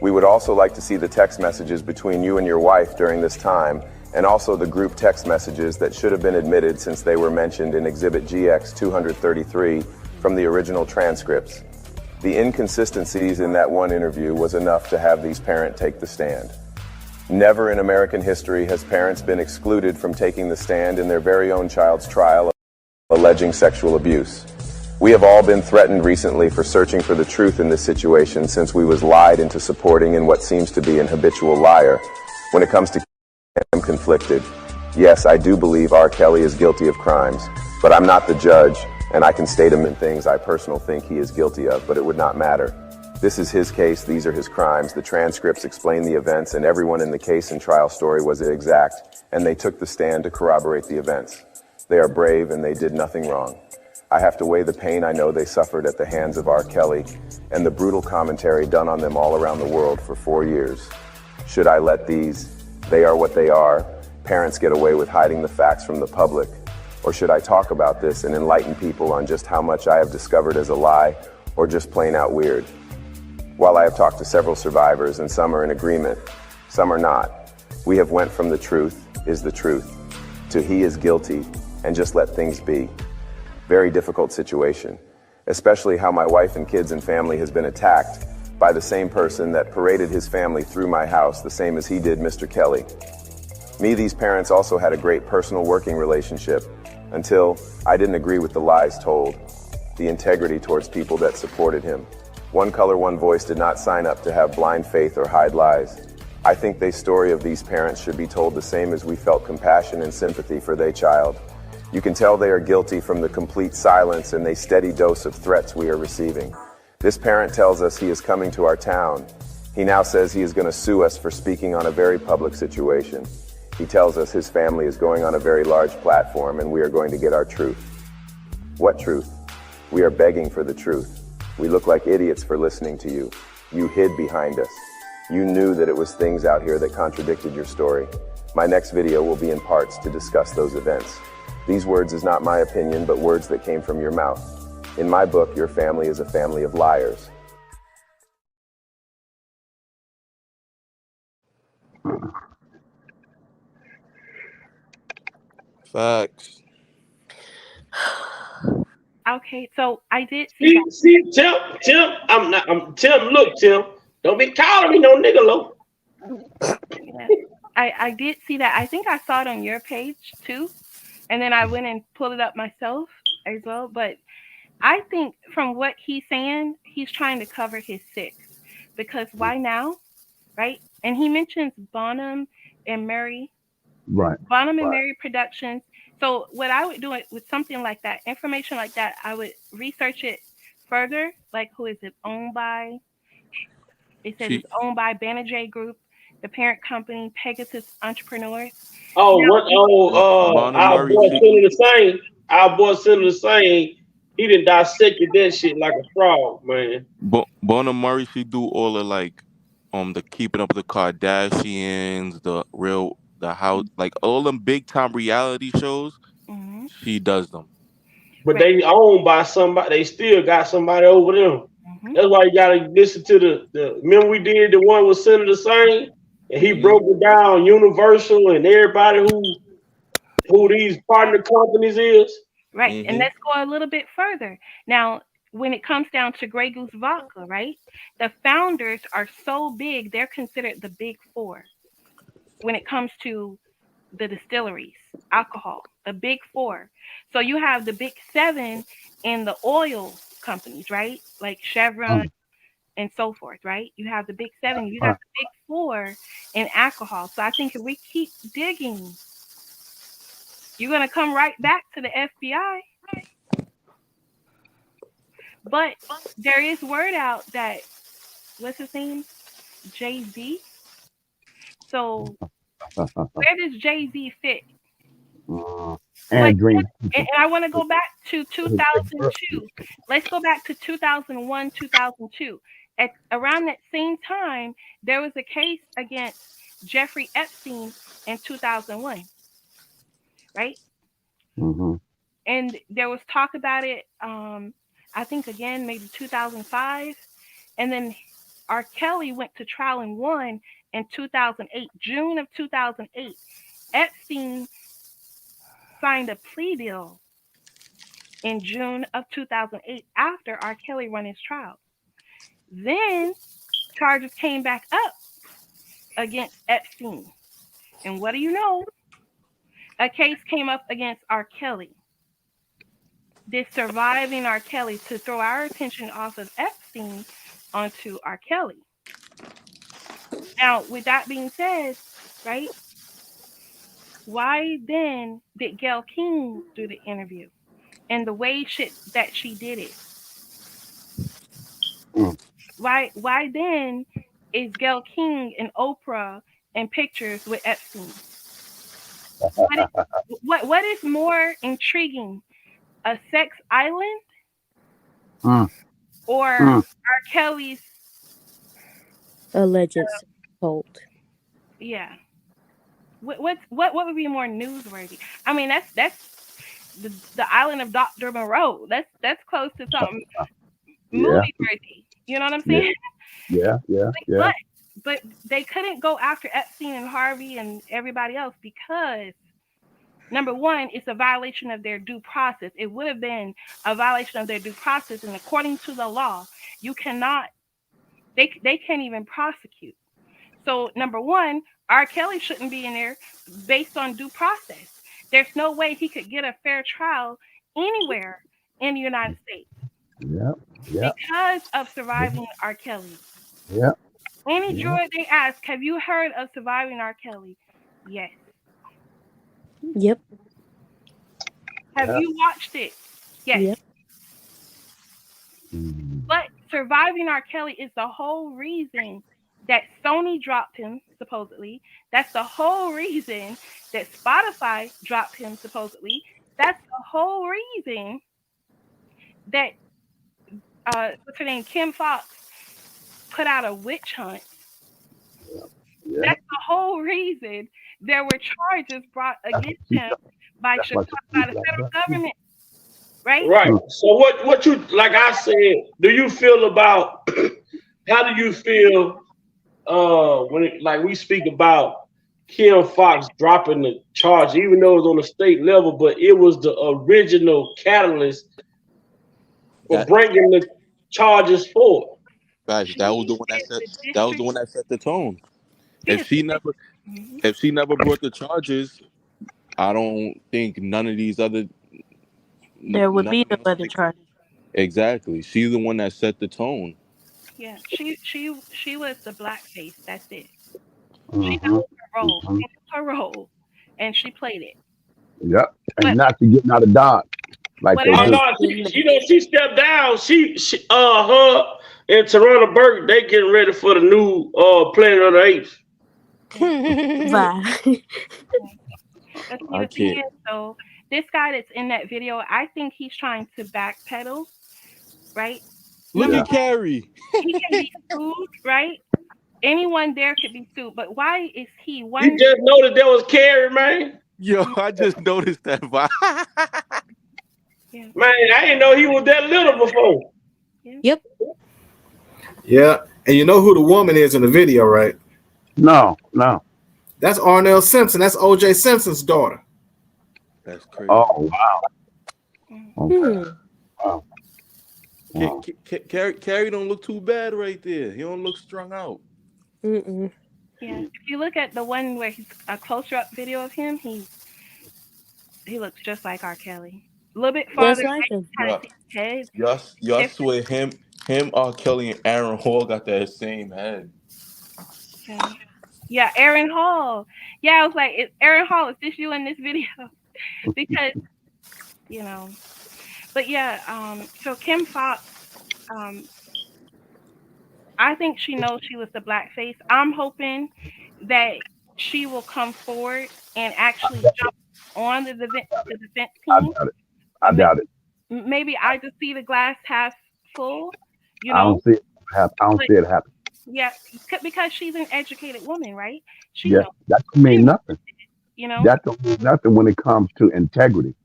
We would also like to see the text messages between you and your wife during this time, and also the group text messages that should have been admitted since they were mentioned in Exhibit GX 233 from the original transcripts. The inconsistencies in that one interview was enough to have these parents take the stand. Never in American history has parents been excluded from taking the stand in their very own child's trial alleging sexual abuse. We have all been threatened recently for searching for the truth in this situation since we was lied into supporting in what seems to be an habitual liar. When it comes to I'm conflicted. Yes, I do believe R.Kelly is guilty of crimes, but I'm not the judge, and I can state him in things I personally think he is guilty of, but it would not matter. This is his case, these are his crimes, the transcripts explain the events, and everyone in the case and trial story was exact, and they took the stand to corroborate the events. They are brave and they did nothing wrong. I have to weigh the pain I know they suffered at the hands of R.Kelly, and the brutal commentary done on them all around the world for 4 years. Should I let these "they are what they are" parents get away with hiding the facts from the public? Or should I talk about this and enlighten people on just how much I have discovered as a lie, or just plain out weird? While I have talked to several survivors and some are in agreement, some are not, we have went from the truth is the truth to he is guilty and just let things be. Very difficult situation, especially how my wife and kids and family has been attacked by the same person that paraded his family through my house, the same as he did Mr. Kelly. Me, these parents also had a great personal working relationship until I didn't agree with the lies told, the integrity towards people that supported him. One Color, One Voice did not sign up to have blind faith or hide lies. I think the story of these parents should be told the same as we felt compassion and sympathy for their child. You can tell they are guilty from the complete silence and the steady dose of threats we are receiving. This parent tells us he is coming to our town. He now says he is going to sue us for speaking on a very public situation. He tells us his family is going on a very large platform and we are going to get our truth. What truth? We are begging for the truth. We look like idiots for listening to you. You hid behind us. You knew that it was things out here that contradicted your story. My next video will be in parts to discuss those events. These words is not my opinion, but words that came from your mouth. In my book, your family is a family of liars. Facts. Okay, so I did see that. See, Tim, look, Tim, don't be calling me no nigga low. Yeah. I did see that. I think I saw it on your page too. And then I went and pulled it up myself as well. But I think from what he's saying, he's trying to cover his 6. Because why now? Right? And he mentions Bonham and Murray. Right. Bonham and Murray Productions. So what I would do with something like that, information like that, I would research it further. Like, who is it owned by? It says it's owned by Banner J Group, the parent company, Pegasus Entrepreneurs. Oh, now, what? Oh, our boy Senator Sane. Our boy Senator Sane. He done dissected that shit like a frog, man. Bona Murray, she do all of like, the Keeping Up with the Kardashians, the house, like all them big time reality shows. Mm-hmm. She does them. But they owned by somebody. They still got somebody over them. Mm-hmm. That's why you gotta listen to the. Remember we did the one with Senator Sane, and he broke it down, Universal and everybody who these partner companies is. Right, Mm-hmm. and let's go a little bit further. Now, when it comes down to Gray Goose Vodka, right? The founders are so big; they're considered the big 4 when it comes to the distilleries, alcohol, the big four. So you have the big seven in the oil companies, right? Like Chevron and so forth, right? You have the big seven, you have the big four in alcohol. So I think if we keep digging, you're going to come right back to the FBI. But there is word out that, what's his name? Jay-Z. So where does Jay-Z fit? And Dream. And I want to go back to 2002. Let's go back to 2001, 2002. At around that same time, there was a case against Jeffrey Epstein in 2001, right? Mm-hmm. And there was talk about it, I think, again, maybe 2005. And then R.Kelly went to trial and won in 2008, June of 2008. Epstein signed a plea deal in June of 2008 after R.Kelly won his trial. Then charges came back up against Epstein. And what do you know? A case came up against R.Kelly. This surviving R.Kelly, to throw our attention off of Epstein onto R.Kelly. Now, with that being said, right, why then did Gayle King do the interview and the way that she did it? Why then is Gayle King and Oprah in pictures with Epstein? What is more intriguing, a sex island or R. Kelly's alleged cult? Yeah. What would be more newsworthy? I mean, that's the island of Dr. Moreau. That's close to something movie worthy. You know what I'm saying? Yeah. But they couldn't go after Epstein and Harvey and everybody else because, number one, it's a violation of their due process. It would have been a violation of their due process, and according to the law, you cannot. They can't even prosecute. So, number one, R. Kelly shouldn't be in there based on due process. There's no way he could get a fair trial anywhere in the United States. Because of surviving R. Kelly. Any juror they ask, have you heard of surviving R. Kelly? Yes. Yep. Have you watched it? Yes. Yep. But surviving R. Kelly is the whole reason that Sony dropped him, supposedly. That's the whole reason that Spotify dropped him, supposedly. That's the whole reason that what's her name, Kim Fox, put out a witch hunt. That's the whole reason there were charges brought against him by the federal government. Right? So what you, like I said, do you feel about, how do you feel when it, like we speak about Kim Fox dropping the charge, even though it was on the state level, but it was the original catalyst for bringing the charges forward? That was the one that set the tone. If she never brought the charges, I don't think none of these other there would be no other charges. Exactly. She's the one that set the tone. Yeah, she was the blackface. That's it. She knows her role. She knows her role, and she played it. Yep, and not to get out of Dodge. Like she stepped down. She her and Tarana Burke, they getting ready for the new Planet of the Apes. I can't. So this guy that's in that video, I think he's trying to backpedal, right? Look at Carrie. He can be sued, right? Anyone there could be sued, but why is he one? You just noticed there was Carrie, man. Yo, I just noticed that. Yeah. Man, I didn't know he was that little before. Yep. Yeah, and you know who the woman is in the video, right? No. That's Arnell Simpson. That's O.J. Simpson's daughter. That's crazy. Oh wow. Okay. Wow. Carrie don't look too bad right there. He don't look strung out. Mm-mm. Yeah. If you look at the one where he's a closer up video of him, he looks just like R. Kelly. A little bit farther Just like away, him. kind of see his head. Y'all swear him, R. Kelly, and Aaron Hall got that same head. Okay. Yeah, Aaron Hall. Yeah, I was like, Aaron Hall, is this you in this video? Because, you know. But yeah, so Kim Fox, I think she knows she was the blackface. I'm hoping that she will come forward and actually jump on the defense team. I doubt it. Maybe I just see the glass half full, you I know. don't see it happen. I don't see it happen. Yeah, because she's an educated woman, right? She Yeah, knows. that don't mean nothing. You know. That don't mean nothing when it comes to integrity.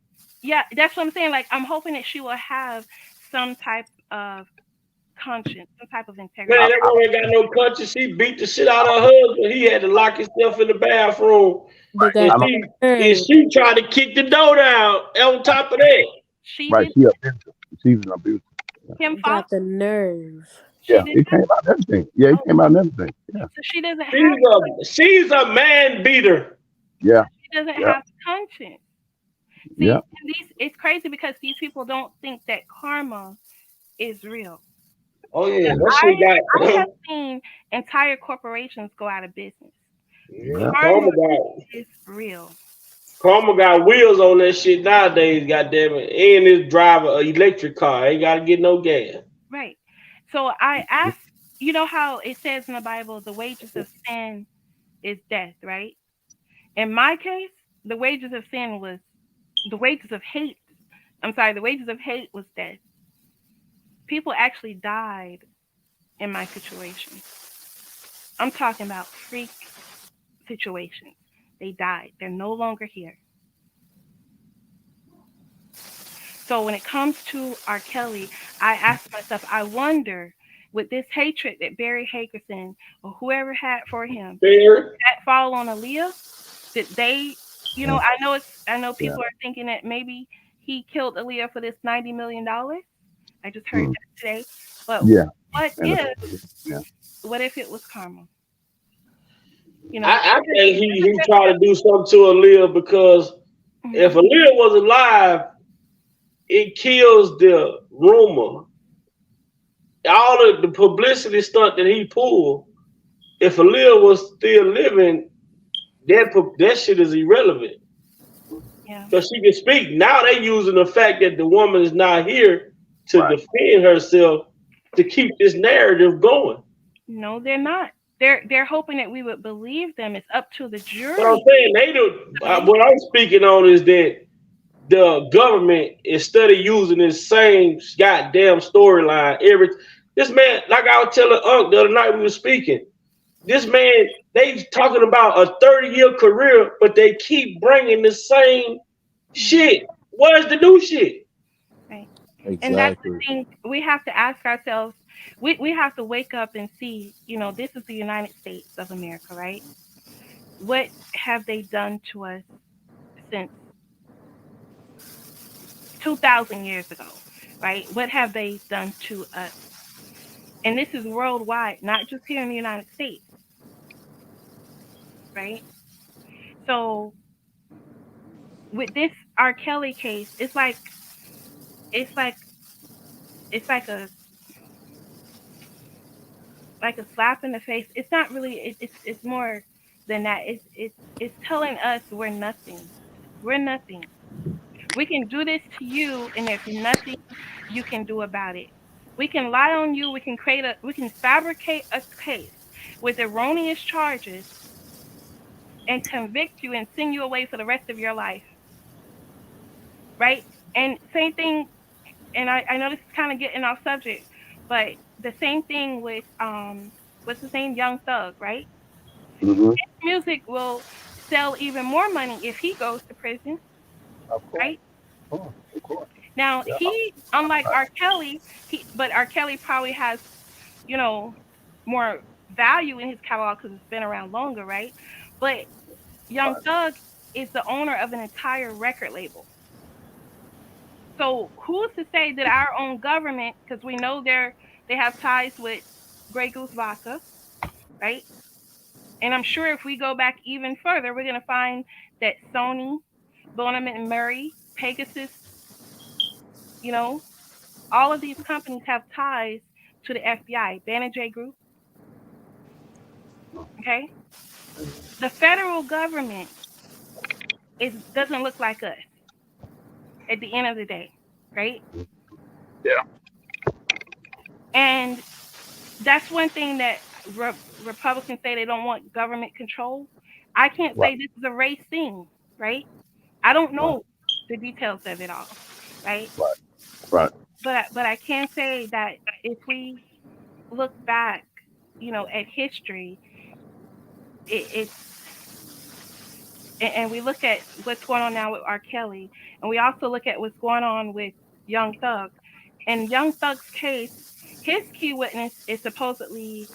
Yeah, that's what I'm saying. Like, I'm hoping that she will have some type of conscience, some type of integrity. Man, that woman ain't got no conscience. She beat the shit out of her husband. He had to lock himself in the bathroom. And she tried to kick the door down on top of that. She's abusive. She's an abuser. Kim Got the nerve. Yeah, it came out and everything. Yeah, it came out and everything. Yeah. So she doesn't She's a man beater. Yeah. She doesn't have conscience. See, Yeah. It's crazy because these people don't think that karma is real. Oh yeah, I have seen entire corporations go out of business. Yeah. Karma is real. Karma got wheels on that shit nowadays, goddamn it. And this driver an electric car. Ain't gotta get no gas. Right. So I asked, you know how it says in the Bible, the wages of sin is death, right? In my case, the wages of sin was the wages of hate. The wages of hate was death. People actually died in my situation. I'm talking about freak situations. They died. They're no longer here. So when it comes to R. Kelly, I ask myself, I wonder, with this hatred that Barry Hagerson or whoever had for him, that fall on Aaliyah, did they, you know, I know people are thinking that maybe he killed Aaliyah for this $90 million. I just heard that today. But what if it was karma? You know, I think he tried to do something to Aaliyah because if Aaliyah was alive, it kills the rumor. All of the publicity stunt that he pulled, if Aaliyah was still living, that shit is irrelevant. Yeah. Because she can speak. Now they using the fact that the woman is not here to defend herself to keep this narrative going. No, they're not. They're hoping that we would believe them. It's up to the jury. But I'm saying they do. What I'm speaking on is that the government, instead of using this same goddamn storyline, this man, like I was telling Unc the other night we were speaking, this man, they talking about a 30-year career, but they keep bringing the same shit. Where's the new shit? Right. Exactly. And that's the thing. We have to ask ourselves, we have to wake up and see, you know, this is the United States of America, right? What have they done to us since 2,000 years ago, right? What have they done to us? And this is worldwide, not just here in the United States, right? So with this R. Kelly case, it's like a slap in the face. It's not really. It's more than that. It's telling us we're nothing. We're nothing. We can do this to you, and there's nothing you can do about it. We can lie on you. We can fabricate a case with erroneous charges and convict you and send you away for the rest of your life. Right? And same thing, and I know this is kind of getting off subject, but the same thing with what's his name, Young Thug, right? Mm-hmm. His music will sell even more money if he goes to prison, right? Of course. Now he, unlike R. Kelly, but R. Kelly probably has, you know, more value in his catalog because it's been around longer, right? But Young Thug is the owner of an entire record label. So who's to say that our own government, because we know they have ties with Gray Goose vodka, right? And I'm sure if we go back even further, we're going to find that Sony, Bonham and Murray, Pegasus, you know, all of these companies have ties to the FBI, Banner J Group. Okay? The federal government doesn't look like us at the end of the day, right? Yeah. And that's one thing that Republicans say they don't want government control. I can't say this is a race thing, right? I don't know the details of it all, right? Right. But I can say that if we look back, at history, and we look at what's going on now with R.Kelly, and we also look at what's going on with Young Thug. In Young Thug's case, his key witness is supposedly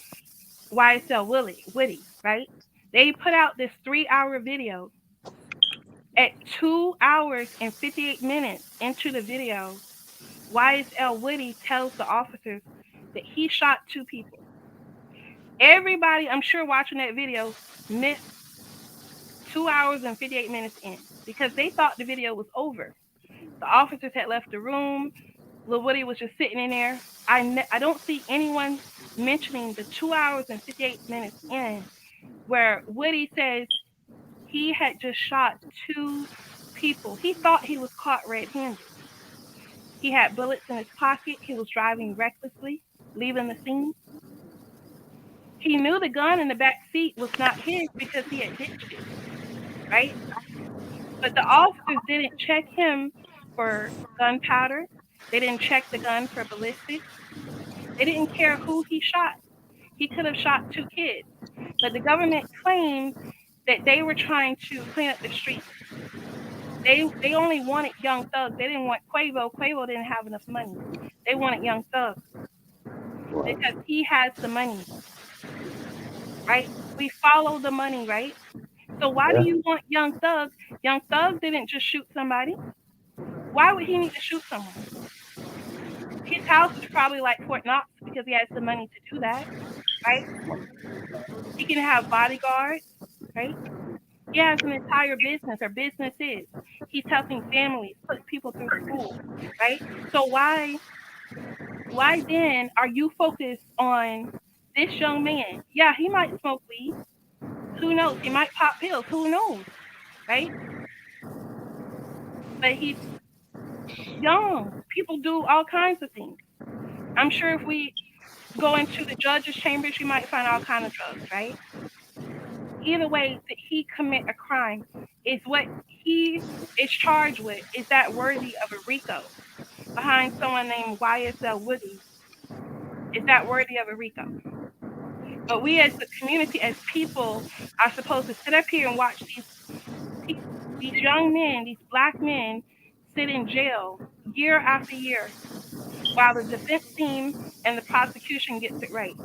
YSL Woody, right? They put out this 3-hour video. At 2 hours and 58 minutes into the video, YSL Woody tells the officers that he shot 2 people. Everybody, I'm sure, watching that video missed 2 hours and 58 minutes in because they thought the video was over. The officers had left the room. Lil Woody was just sitting in there. I don't see anyone mentioning the 2 hours and 58 minutes in where Woody says he had just shot 2 people. He thought he was caught red-handed. He had bullets in his pocket. He was driving recklessly, leaving the scene. He knew the gun in the back seat was not his because he had ditched it, right? But the officers didn't check him for gunpowder. They didn't check the gun for ballistics. They didn't care who he shot. He could have shot 2 kids. But the government claimed that they were trying to clean up the streets. They only wanted Young Thug. They didn't want Quavo. Quavo didn't have enough money. They wanted Young Thug because he has the money, right? We follow the money, right? So why do you want Young Thug? Young Thug didn't just shoot somebody. Why would he need to shoot someone? His house is probably like Fort Knox because he has the money to do that, right? He can have bodyguards, right? He has an entire business or businesses. He's helping families, put people through school, right? So why then are you focused on this young man? Yeah, he might smoke weed. Who knows? He might pop pills. Who knows, right? But he's young. People do all kinds of things. I'm sure if we go into the judge's chambers, you might find all kinds of drugs, right? Either way, that he commit a crime is what he is charged with. Is that worthy of a Rico behind someone named YSL Woody? Is that worthy of a Rico? But we as the community, as people, are supposed to sit up here and watch these young men, these black men, sit in jail year after year while the defense team and the prosecution gets it right.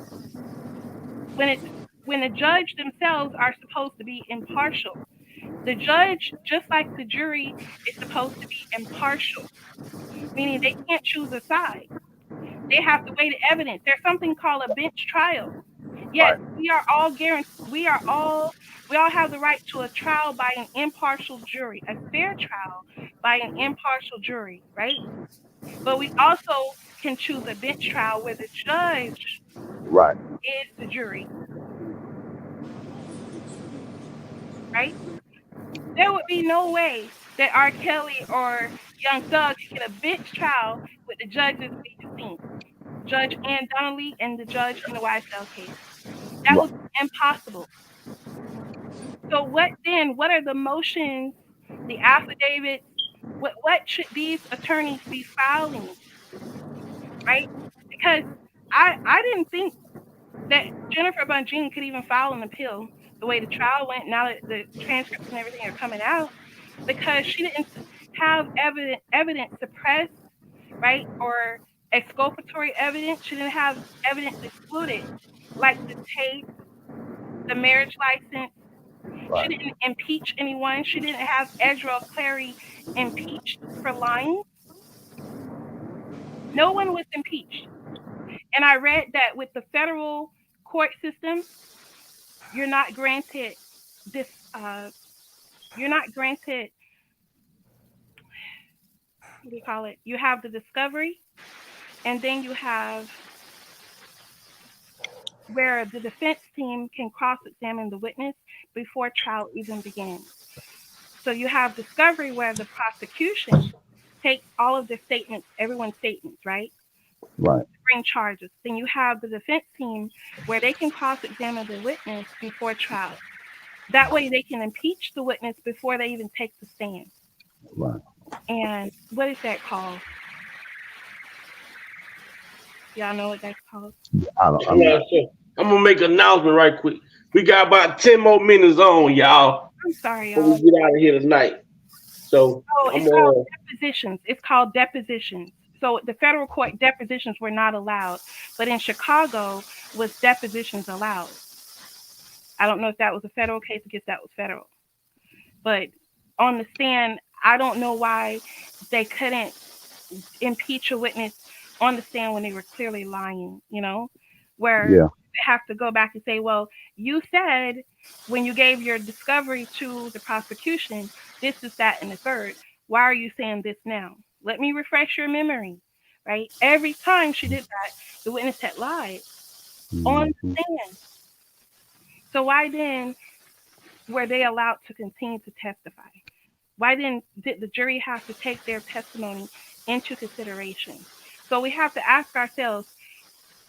When the judge themselves are supposed to be impartial. The judge, just like the jury, is supposed to be impartial, meaning they can't choose a side. They have to weigh the evidence. There's something called a bench trial. Yes, we are all guaranteed. We all have the right to a trial by an impartial jury, a fair trial by an impartial jury, right? But we also can choose a bench trial where the judge is the jury, right? There would be no way that R.Kelly or Young Thug could get a bench trial with the judges we have seen, Judge Ann Donnelly and the judge in the YSL case. That was impossible. So what then? What are the motions, the affidavits? What should these attorneys be filing, right? Because I didn't think that Jennifer Bongini could even file an appeal the way the trial went. Now that the transcripts and everything are coming out, because she didn't have evidence suppressed, right, or exculpatory evidence. She didn't have evidence excluded, like the tape, the marriage license. She didn't impeach anyone. She didn't have Ezra Clary impeached for lying. No one was impeached. And I read that with the federal court system, you're not granted this. You're not granted. What do you call it? You have the discovery, and then you have where the defense team can cross-examine the witness before trial even begins. So you have discovery where the prosecution takes all of their statements, everyone's statements, right? Right. Bring charges. Then you have the defense team where they can cross-examine the witness before trial. That way they can impeach the witness before they even take the stand. Right. And what is that called? Y'all know what that's called? I'm gonna make an announcement right quick. We got about 10 more minutes on, y'all. I'm sorry, Before y'all. we get out of here tonight. So it's called depositions. It's called depositions. So the federal court depositions were not allowed, but in Chicago was depositions allowed. I don't know if that was a federal case. I guess that was federal. But on the stand, I don't know why they couldn't impeach a witness on the stand when they were clearly lying, you know, where Yeah. they have to go back and say, well, you said when you gave your discovery to the prosecution, this is that and the third. Why are you saying this now? Let me refresh your memory, right? Every time she did that, the witness had lied on the stand. So why then were they allowed to continue to testify? Why then did the jury have to take their testimony into consideration? So we have to ask ourselves,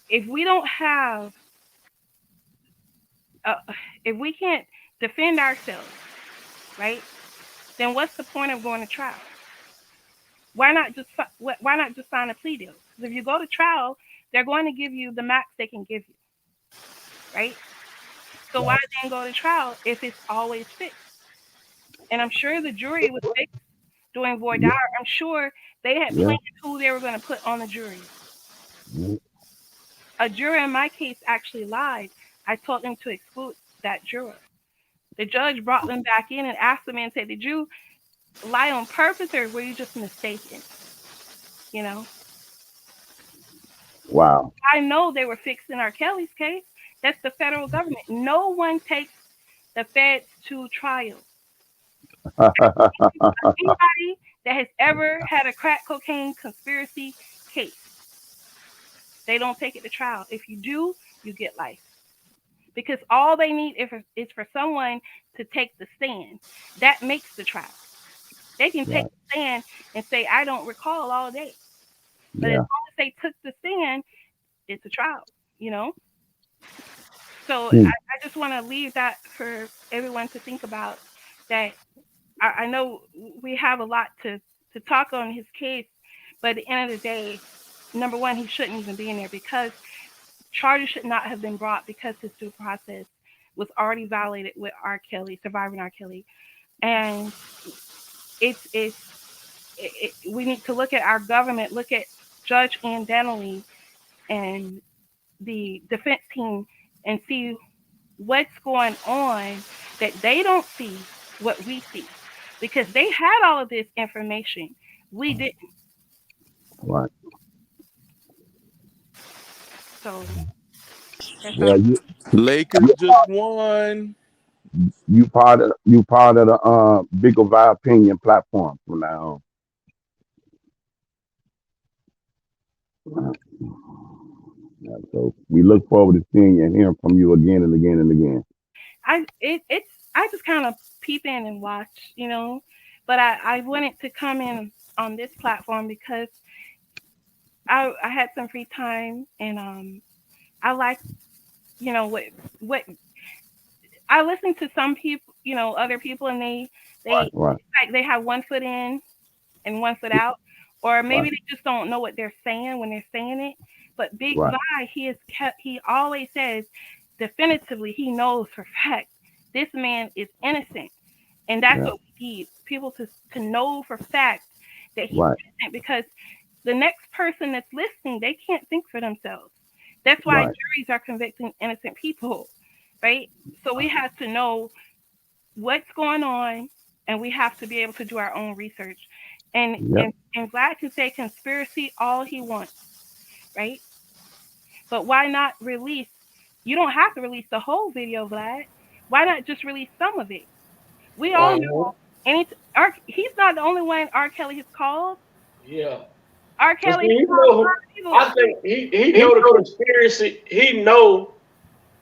if we don't have, if we can't defend ourselves, right? Then what's the point of going to trial? Why not just sign a plea deal? Because if you go to trial, they're going to give you the max they can give you, right? So why then go to trial if it's always fixed? And I'm sure the jury was fixed doing voir dire. I'm sure they had planned who they were going to put on the jury. A juror in my case actually lied. I told them to exclude that juror. The judge brought them back in and asked them and said, did you lie on purpose or were you just mistaken? You know? Wow. I know they were fixing R.Kelly's case. That's the federal government. No one takes the feds to trial. Anybody that has ever had a crack cocaine conspiracy case, they don't take it to trial. If you do, you get life. Because all they need is for someone to take the stand. That makes the trial. They can take the stand and say, I don't recall all day. But as long as they took the stand, it's a trial, you know? So I just want to leave that for everyone to think about, that I know we have a lot to talk on his case, but at the end of the day, number one, he shouldn't even be in there because charges should not have been brought because his due process was already violated with R.Kelly, surviving R.Kelly. And we need to look at our government, look at Judge Ann Donnelly and the defense team and see what's going on that they don't see what we see. Because they had all of this information. We didn't. Right. So Yeah, Lakers just won. You part of the Big of Our Opinion platform from now on. Yeah, so we look forward to seeing you and hearing from you again and again and again. I just kind of peep in and watch, you know, but I wanted to come in on this platform because I had some free time and I like, you know, what I listen to some people, you know, other people, and they Right. like they have one foot in and one foot out, or maybe they just don't know what they're saying when they're saying it. But Big Vlad, he always says definitively, he knows for fact this man is innocent, and that's what we need, people to know for fact that he's innocent, because the next person that's listening, they can't think for themselves. That's why juries are convicting innocent people, right? So we have to know what's going on, and we have to be able to do our own research. And Vlad can say conspiracy all he wants, right? But why not release, You don't have to release the whole video, Vlad. Why not just release some of it? We all know, and he's not the only one R. Kelly has called. Yeah. R. But Kelly see, has called a lot of people. I think he know the conspiracy. He know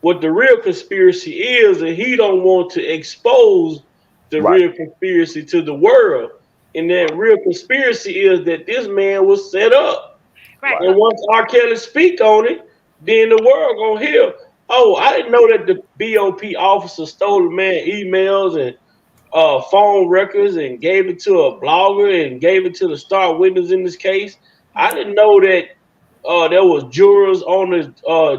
what the real conspiracy is, and he don't want to expose the real conspiracy to the world. And that real conspiracy is that this man was set up. Right. And once R. Kelly speak on it, then the world gonna hear. Oh, I didn't know that the BOP officer stole the man emails and phone records and gave it to a blogger and gave it to the star witness in this case. I didn't know that there was jurors on the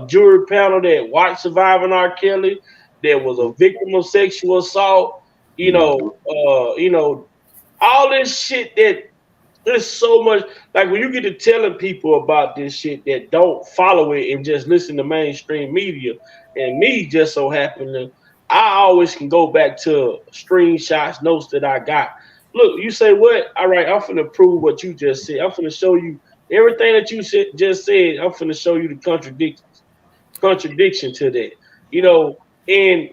jury panel that watched surviving R. Kelly. There was a victim of sexual assault. You know, all this shit that there's so much. Like when you get to telling people about this shit that don't follow it and just listen to mainstream media, and me just so happen to, I always can go back to screenshots, notes that I got. Look, you say what? All right, I'm finna prove what you just said. I'm finna show you everything that you just said. I'm finna show you the contradiction to that. You know, and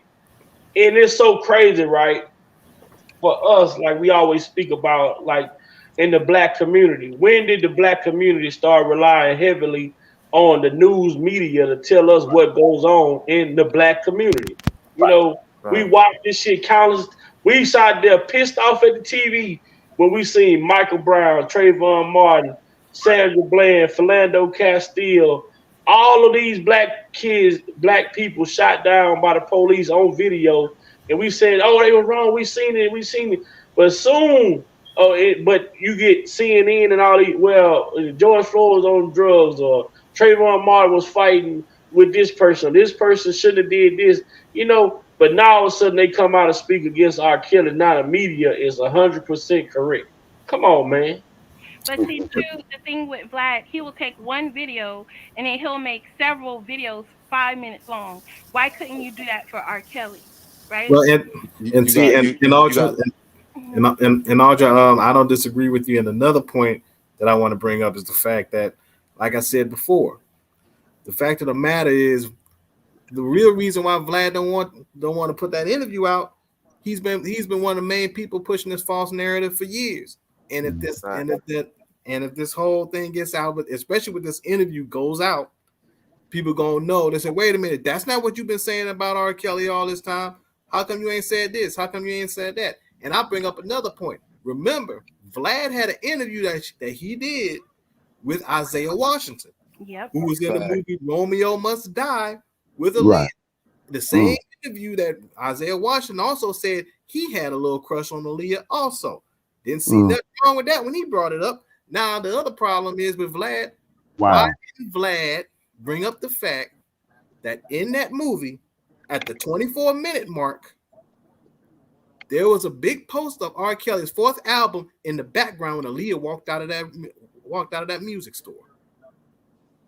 it's so crazy, right? For us, like we always speak about, like in the black community. When did the black community start relying heavily on the news media to tell us what goes on in the black community? You know, we watch this shit countless. We sat there pissed off at the TV when we seen Michael Brown, Trayvon Martin, Sandra Bland, Philando Castile, all of these black kids, black people shot down by the police on video. And we said, oh, they were wrong. We seen it. But soon, but you get CNN and all these, well, George Floyd was on drugs, or Trayvon Martin was fighting with this person. This person shouldn't have did this, you know. But now all of a sudden they come out and speak against R. Kelly. Now the media is 100% correct. Come on, man. But see, too, the thing with Vlad, he will take one video and then he'll make several videos 5 minutes long. Why couldn't you do that for R. Kelly, right? Well, and see, in Audra, I don't disagree with you. And another point that I want to bring up is the fact that, like I said before, the fact of the matter is, the real reason why Vlad don't want to put that interview out, he's been one of the main people pushing this false narrative for years. And if this whole thing gets out, but especially with this interview goes out, people gonna know. They say, wait a minute, that's not what you've been saying about R. Kelly all this time. How come you ain't said this? How come you ain't said that? And I'll bring up another point. Remember, Vlad had an interview that he did with Isaiah Washington, who was in the movie Romeo Must Die with Aaliyah. Right. The same interview that Isaiah Washington also said he had a little crush on Aaliyah also. Didn't see nothing wrong with that when he brought it up. Now, the other problem is with Vlad. Why didn't Vlad bring up the fact that in that movie, at the 24-minute mark, there was a big post of R. Kelly's fourth album in the background when Aaliyah walked out of that music store.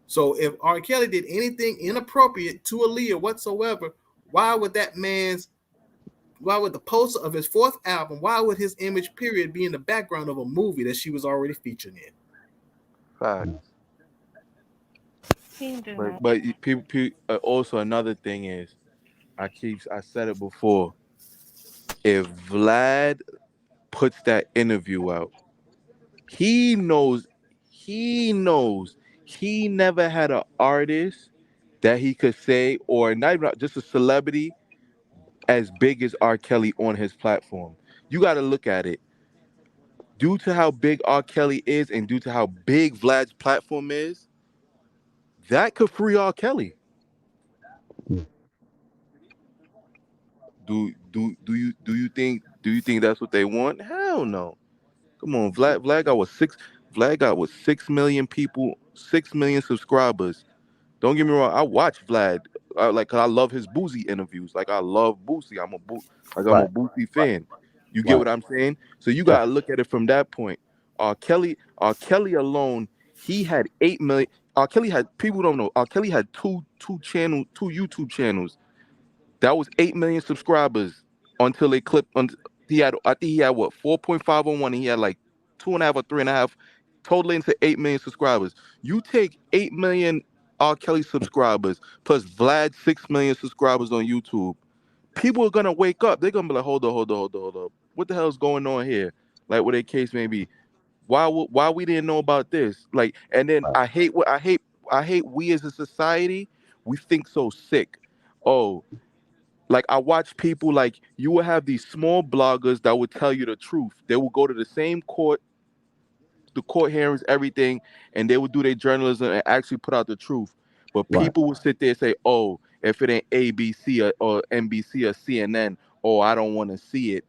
So if R. Kelly did anything inappropriate to Aaliyah whatsoever, why would the poster of his fourth album, why would his image period be in the background of a movie that she was already featured in? But people also, another thing is, I said it before. If Vlad puts that interview out, he knows he never had an artist that he could say, or not even just a celebrity as big as R. Kelly on his platform. You got to look at it. Due to how big R. Kelly is and due to how big Vlad's platform is, that could free R. Kelly. Do you think that's what they want? Hell no. Come on, Vlad got 6 million people, 6 million subscribers. Don't get me wrong, I watch Vlad. Cause I love his Boosie interviews. Like I love Boosie. I'm a Boosie fan. You get what I'm saying? So you gotta look at it from that point. R. Kelly alone, he had 8 million. R. Kelly had, people don't know, R. Kelly had two YouTube channels. That was 8 million subscribers until they clipped. I think he had what, 4.5 on one, and he had like 2.5 or 3.5, totaling to 8 million subscribers. You take 8 million R. Kelly subscribers plus Vlad 6 million subscribers on YouTube, people are gonna wake up. They're gonna be like, hold up. What the hell's going on here? Like, what their case may be. Why we didn't know about this? Like, and then I hate we as a society, we think so sick. Oh, like I watch people, like, you will have these small bloggers that would tell you the truth. They will go to the same court, the court hearings, everything, and they would do their journalism and actually put out the truth. But Right. people would sit there and say, oh, if it ain't ABC or NBC or CNN, oh, I don't want to see it.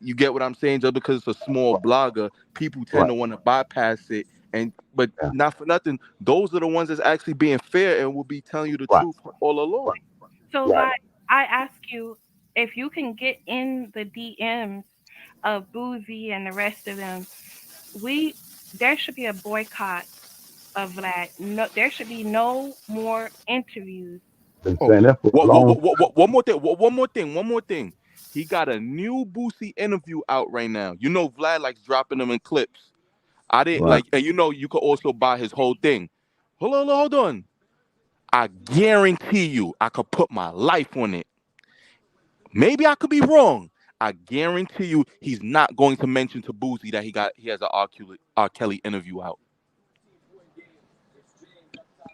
You get what I'm saying? Just because it's a small blogger, people tend to want to bypass it. But not for nothing, those are the ones that's actually being fair and will be telling you the truth all along. So, like, I ask you if you can get in the DMs of Boozy and the rest of them. There should be a boycott of Vlad. No, there should be no more interviews. Been saying that for a long One more thing. He got a new Boosie interview out right now. You know, Vlad likes dropping them in clips. I didn't like, and you know, you could also buy his whole thing. Hold on. I guarantee you, I could put my life on it. Maybe I could be wrong. I guarantee you, he's not going to mention to Boosie that he has an R. Kelly interview out.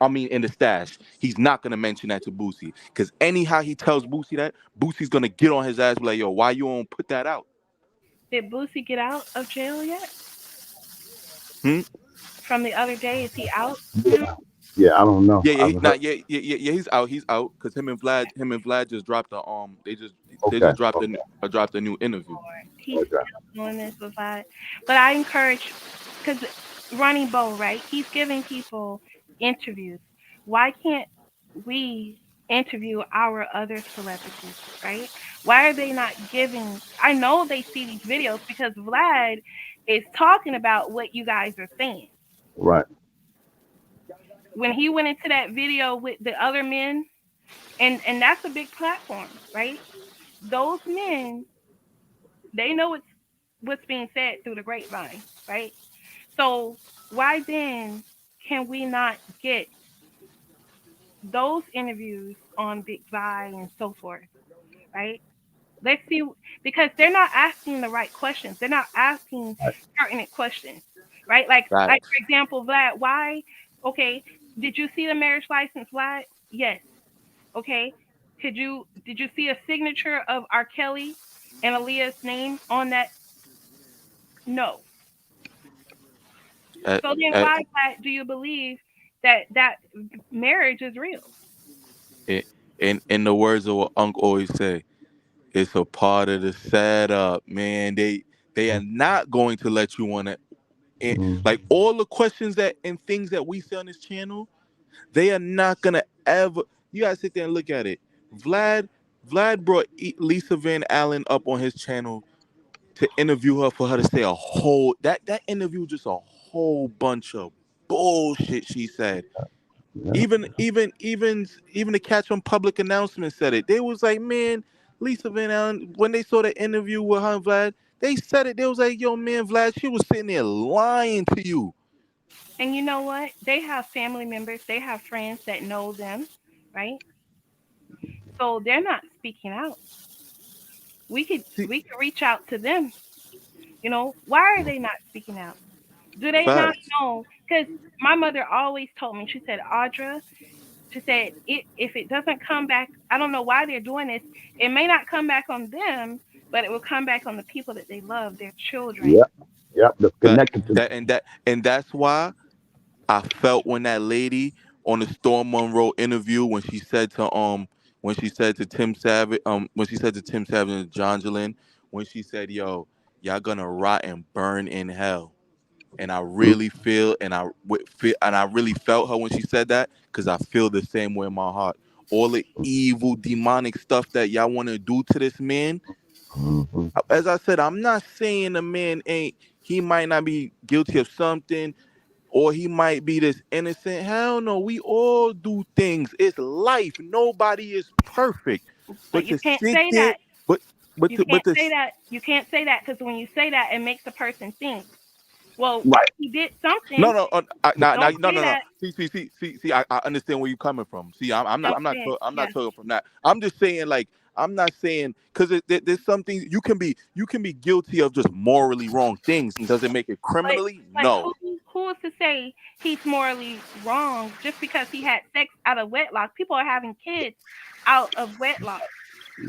I mean, in the stash, he's not gonna mention that to Boosie, because anyhow he tells Boosie that, Boosie's gonna get on his ass, be like, yo, why you don't put that out? Did Boosie get out of jail yet? From the other day, is he out? Yeah, I don't know. Yeah, he's out. He's out because him and Vlad just dropped they just dropped a new interview. He's still doing this with Vlad, but I encourage, because Ronnie Bo, right? He's giving people interviews. Why can't we interview our other celebrities, right? Why are they not giving? I know they see these videos because Vlad is talking about what you guys are saying. Right. When he went into that video with the other men, and that's a big platform, right? Those men, they know what's being said through the grapevine, right? So why then can we not get those interviews on Big Vi and so forth, right? Let's see, because they're not asking the right questions. They're not asking pertinent questions, right? Like for example, Vlad, why? Okay, did you see the marriage license, Vlad? Yes. Okay. Did you see a signature of R.Kelly and Aaliyah's name on that? No. So then why do you believe that marriage is real? In the words of what Unc always say, it's a part of the setup, man. They are not going to let you on it. Like all the questions and things that we say on this channel, they are not gonna ever. You gotta sit there and look at it. Vlad brought Lisa Van Allen up on his channel to interview her, for her to say a whole that interview, just a whole bunch of bullshit she said. Even the cats from Public Announcement said it. They was like, man, Lisa Van Allen, when they saw the interview with her and Vlad, they said it. They was like, yo, man, Vlad, she was sitting there lying to you. And you know what? They have family members. They have friends that know them, right? So they're not speaking out. We could reach out to them. You know, why are they not speaking out? Do they not know? Because my mother always told me, she said, Audra, she said, if it doesn't come back, I don't know why they're doing this. It may not come back on them, but it will come back on the people that they love, their children. Yep. That's connected to that. And that's why I felt when that lady on the Storm Monroe interview, when she said to Tim Savage, and John Jalen, when she said, yo, y'all gonna rot and burn in hell. And I really feel, and I really felt her when she said that, because I feel the same way in my heart. All the evil, demonic stuff that y'all want to do to this man. As I said, I'm not saying the man he might not be guilty of something, or he might be this innocent. Hell no, we all do things. It's life. Nobody is perfect. But you can't say that. You can't say that because when you say that, it makes the person think Well, Right. he did something. No, no, no, Don't no, say no, no. that. See. I understand where you're coming from. See, I'm not Something. I'm Yeah. not talking from that. I'm just saying, like, I'm not saying because there's something you can be guilty of just morally wrong things. Does it make it criminally? But No. who is to say he's morally wrong just because he had sex out of wedlock? People are having kids out of wedlock.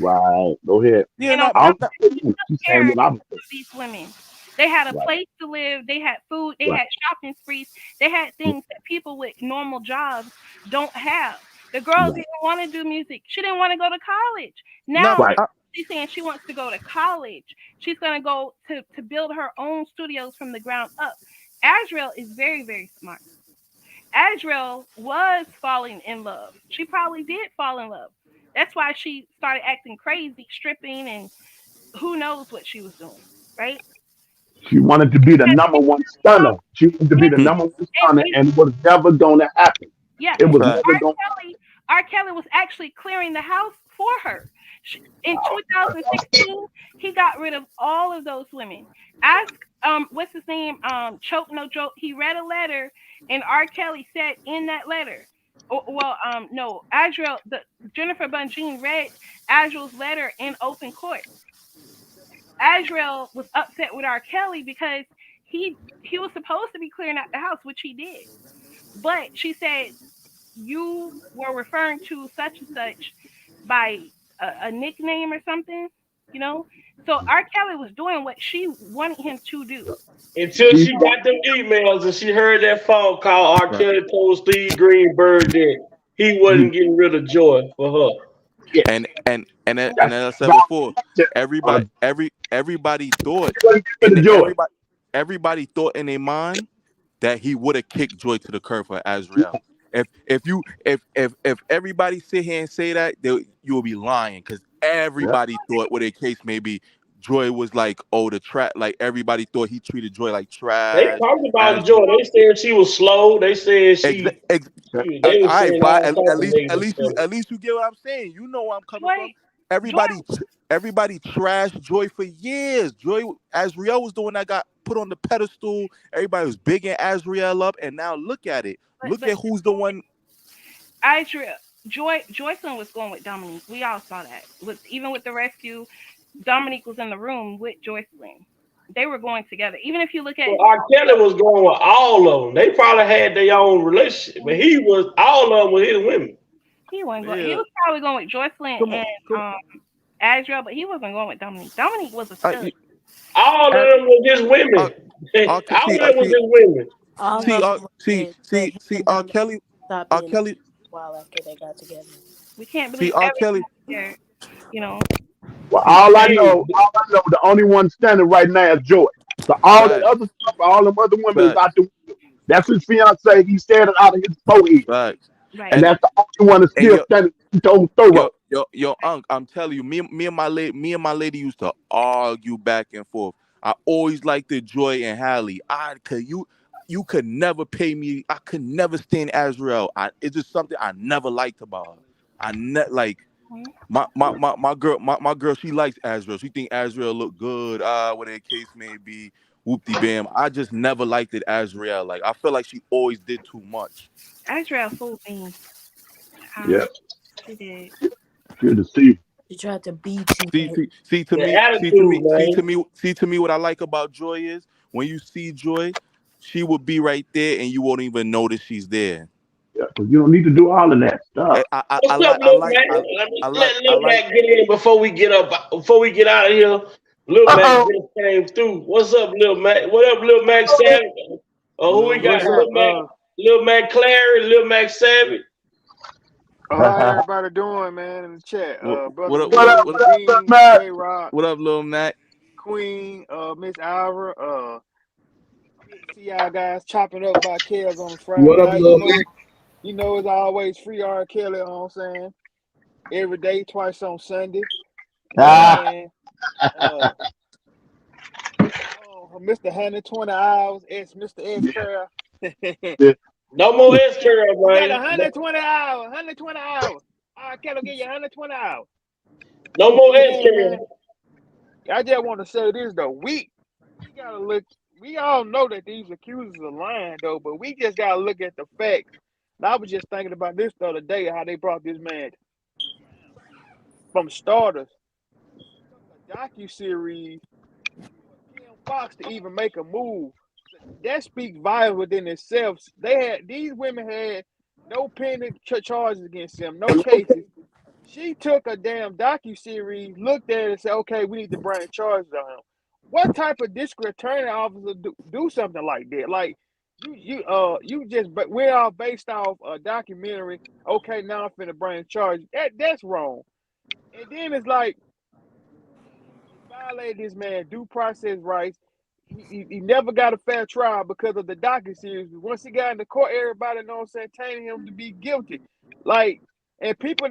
Right. Go ahead. Yeah, And on I'm top of that, he took she's care saying what I'm of these women. They had a right. place to live. They had food. They Right. had shopping sprees. They had things that people with normal jobs don't have. The girl Right. didn't want to do music. She didn't want to go to college. No, Now Right. she's saying she wants to go to college. She's going to go to build her own studios from the ground up. Azriel is very, very smart. Azriel was falling in love. She probably did fall in love. That's why she started acting crazy, stripping, and who knows what she was doing, right? She wanted to be the number one stunner. She wanted to be the number one stunner, and it was never going to happen. Yeah, It was and never going. R. Kelly was actually clearing the house for her. In 2016, he got rid of all of those women. Ask what's his name? Choke No Joke. He read a letter, and R. Kelly said in that letter, no, Azriel, Jennifer Bunjean read Azriel's letter in open court. Azriel was upset with R. Kelly because he was supposed to be clearing out the house, which he did. But she said, you were referring to such and such by a nickname or something, you know? So R. Kelly was doing what she wanted him to do. Until she got them emails and she heard that phone call, R. Kelly told Steve Greenberg that he wasn't getting rid of Joy for her. And as I said before, everybody thought everybody thought in their mind that he would have kicked Joy to the curb for Azriel. If everybody sit here and say that, you will be lying, because everybody thought, what their case may be, Joy was like, oh, the trap. Like, everybody thought he treated Joy like trash. They talked about Joy. They said she was slow. They said they were saying all types of negative stuff. At least you get what I'm saying. You know where I'm coming from. Everybody trashed Joy for years. Joy, Azriel was the one that got put on the pedestal. Everybody was bigging Azriel up, and now look at it. Look at who's the one. Azriel, Joycelyn was going with Dominique. We all saw that. Even with the rescue, Dominique was in the room with Joycelyn. They were going together. Even if you look at R. Kelly was going with all of them. They probably had their own relationship, but all of them were his women. He wasn't going. He was probably going with Joycelyn and Azriel, but he wasn't going with Dominique. Dominique was a stud. All of them were just women. All of them were just women. See, R. Kelly. While after they got together, we can't believe R. Kelly. Here, you know. Well, all I know, the only one standing right now is Joy. So all the other stuff, all them other women is out the window. That's his fiance. He's standing out of his forehead. Right. And that's the only one that's still standing. Yo, Unc, I'm telling you, me and my lady used to argue back and forth. I always liked the Joy and Hallie. You could never pay me. I could never stand Azriel. It's just something I never liked about her. My girl, she likes Azriel. She think Azriel look good. Whatever the case may be. Whoopty bam. I just never liked it, Azriel. Like, I feel like she always did too much. Azriel fooled me. Yeah. She did. Good to see you. She tried to beat you. See to me, what I like about Joy is when you see Joy, she will be right there and you won't even notice she's there. Yeah, because you don't need to do all of that stuff. Let Lil Mac get in before we get out of here. Lil Mac just came through. What's up, Lil Mac? What up, Lil Mac Savage? Who we got? Lil Mac Clary, Lil Mac Savage. How everybody doing, man, in the chat? What up, J-Rock. What up, Lil Mac? Queen, Miss Ira. See y'all guys chopping up by Kells on Friday. What up, Lil Mac? You know it's always free R. Kelly, you know what I'm saying? Every day, twice on Sunday. Mr. 120 hours, Mr. S. Curl. No more S. Curl, man. 120 hours. R. Kelly give you 120 hours. No more S. Curl. I just want to say this though. You we all know that these accusers are lying though, but we just gotta look at the facts. And I was just thinking about this the other day, how they brought this man from starters, a docu-series for Fox to even make a move. That speaks volumes within itself. These women had no pending charges against them, no cases. She took a damn docu-series, looked at it and said, okay, we need to bring charges on him. What type of district attorney officer do something like that? Like you just we're all based off a documentary. Okay, now I'm finna bring charges. That's wrong. And then it's like violated this man due process rights. He never got a fair trial because of the docu-series. Once he got in the court, everybody knows tainting him to be guilty. Like, and people,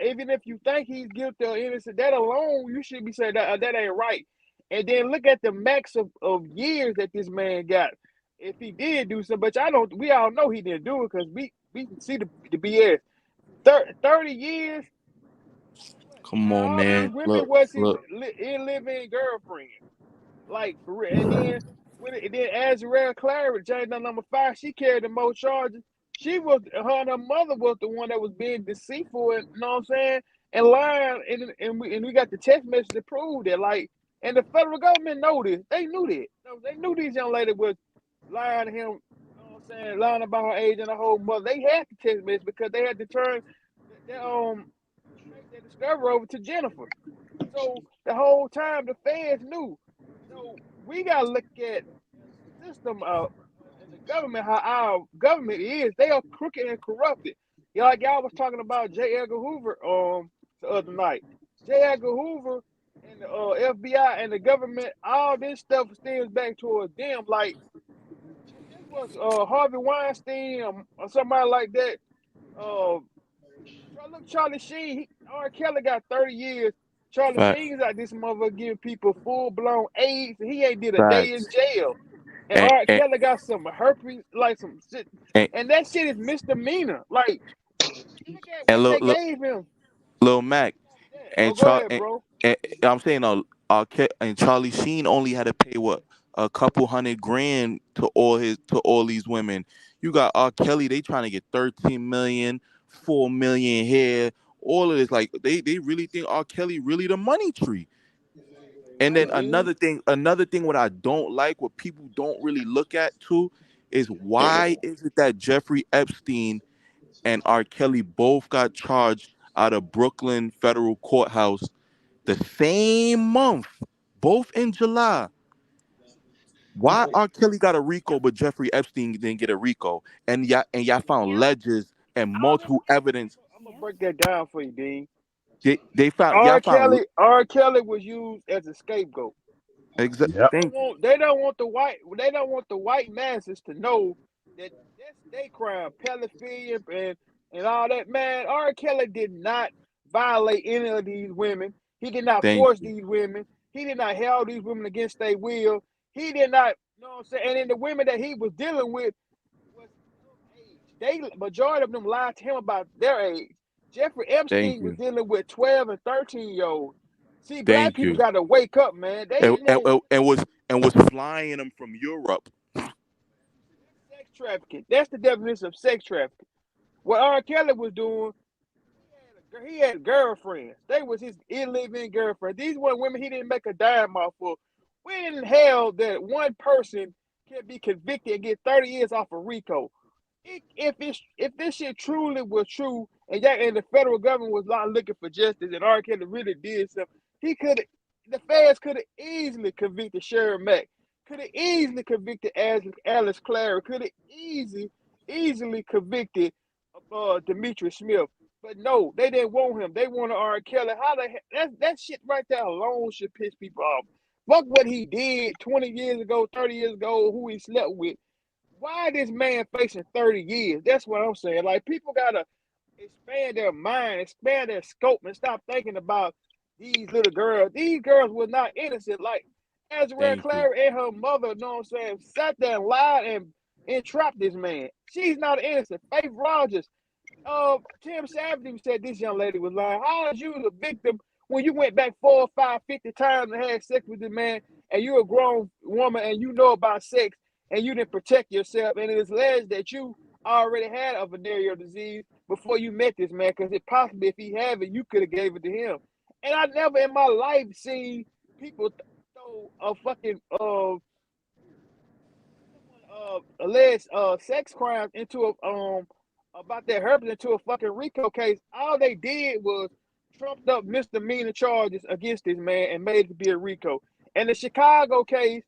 even if you think he's guilty or innocent, that alone, you should be saying that ain't right. And then look at the max of years that this man got. If he did do something, but we all know he didn't do it because we can see the BS. 30 years. Come on, All these man. women was his Look. living girlfriend. Like, for real. And then Azrael Clary, James number 5, she carried the most charges. Her and her mother was the one that was being deceitful, and you know what I'm saying, and lying, and we got the text message to prove that. Like, and the federal government know this. They knew that. They knew these young ladies was lying to him. You know what I'm saying, lying about her age and her whole mother. They had the text message because they had to turn their discovery over to Jennifer. So the whole time the feds knew. So we gotta look at the system and the government, how our government is. They are crooked and corrupted. Like y'all was talking about J. Edgar Hoover the other night. J. Edgar Hoover and the FBI and the government, all this stuff stems back towards them. Like this was Harvey Weinstein or somebody like that. Look, Charlie Sheen, R.Kelly got 30 years. Charlie Sheen's out this motherfucker giving people full-blown AIDS, and he ain't did a day in jail. And R.Kelly got some herpes, like some shit. And that shit is misdemeanor. Like, And what they gave him. Lil Mac. And go ahead, bro. And I'm saying, and Charlie Sheen only had to pay what, a couple $100,000 to all these women. You got R. Kelly, they trying to get 13 million, 4 million here, all of this. Like they really think R. Kelly really the money tree. And then another thing what I don't like, what people don't really look at too, is why is it that Jeffrey Epstein and R. Kelly both got charged out of Brooklyn federal courthouse the same month, both in July? Why R. Kelly got a RICO, but Jeffrey Epstein didn't get a RICO? And y'all found ledgers and multiple evidence. I'm gonna break that down for you, Dean. They found R. Kelly was used as a scapegoat. Exactly. They don't want the white masses to know that that's their crime, pedophilia and all that. Man, R. Kelly did not violate any of these women. He did not force these women. He did not held these women against their will. He did not, you know what I'm saying? And then the women that he was dealing with was age. Majority of them lied to him about their age. Jeffrey Epstein was dealing with 12 and 13-year-olds. See, black people got to wake up, man. And was flying them from Europe. Sex trafficking. That's the definition of sex trafficking. What R. Kelly was doing, he had girlfriends. They was his living girlfriend. These were women he didn't make a dime off of. When in hell that one person can be convicted and get 30 years off of RICO? If this shit truly was true, and the federal government was not looking for justice, and R. Kelly really did something, the feds could have easily convicted Sharon Mack, could have easily convicted Alice Clary, could have easily convicted Demetrius Smith. But no, they didn't want him. They wanted R. Kelly. That shit right there alone should piss people off. Fuck what he did 20 years ago, 30 years ago, who he slept with. Why this man facing 30 years? That's what I'm saying. Like, people gotta expand their mind, expand their scope, and stop thinking about these little girls. These girls were not innocent. Like, Azrael Clary and her mother, you know what I'm saying, sat there and lied and entrapped this man. She's not innocent. Faith Rogers, Tim Savage said this young lady was lying. How is you the victim when you went back 4 or 5, 50 times and had sex with this man, and you're a grown woman and you know about sex and you didn't protect yourself, and it is alleged that you already had a venereal disease before you met this man, because it possibly, if he had it, you could have gave it to him. And I never in my life seen people throw a fucking alleged sex crimes into a about that herpes into a fucking Rico case. All they did was trumped up misdemeanor charges against this man and made it to be a Rico. And the Chicago case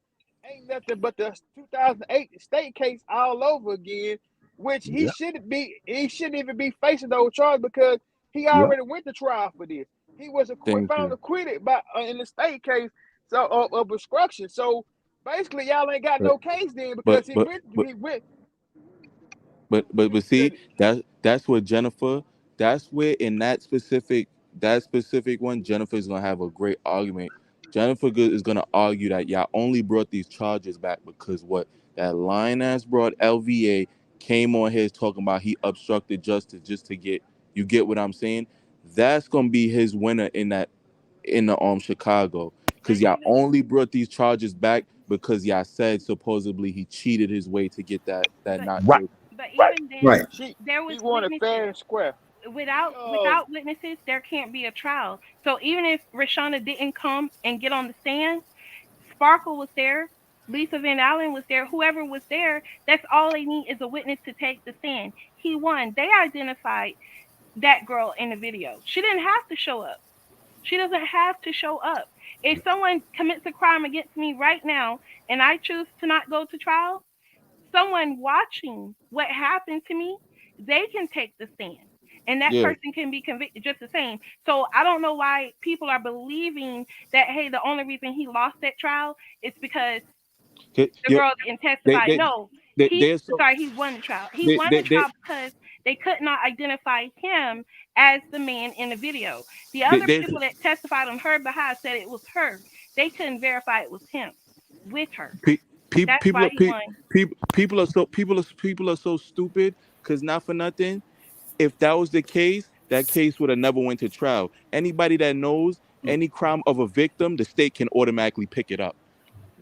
ain't nothing but the 2008 state case all over again, which he shouldn't even be facing those charges because he already went to trial for this. He was found acquitted by in the state case of obstruction. So basically, y'all ain't got no case then because he went. But see, that's what Jennifer. That's where in that specific one, Jennifer's gonna have a great argument. Jennifer is gonna argue that y'all only brought these charges back because what that lying ass brought LVA came on here talking about he obstructed justice just to get you get what I'm saying. That's gonna be his winner in the Chicago because y'all only brought these charges back because y'all said supposedly he cheated his way to get that not guilty. But even then, there was he wanted fair and square. Without witnesses, there can't be a trial. So even if Rashonda didn't come and get on the stand, Sparkle was there, Lisa Van Allen was there, whoever was there, that's all they need is a witness to take the stand. He won. They identified that girl in the video. She didn't have to show up. She doesn't have to show up. If someone commits a crime against me right now and I choose to not go to trial, someone watching what happened to me, they can take the stand. And that person can be convicted just the same. So I don't know why people are believing that, hey, the only reason he lost that trial is because the girl didn't testify. He won the trial. He won the trial because they could not identify him as the man in the video. The other people that testified on her behalf said it was her. They couldn't verify it was him with her. People are so stupid because not for nothing. If that was the case, that case would have never went to trial. Anybody that knows any crime of a victim, the state can automatically pick it up.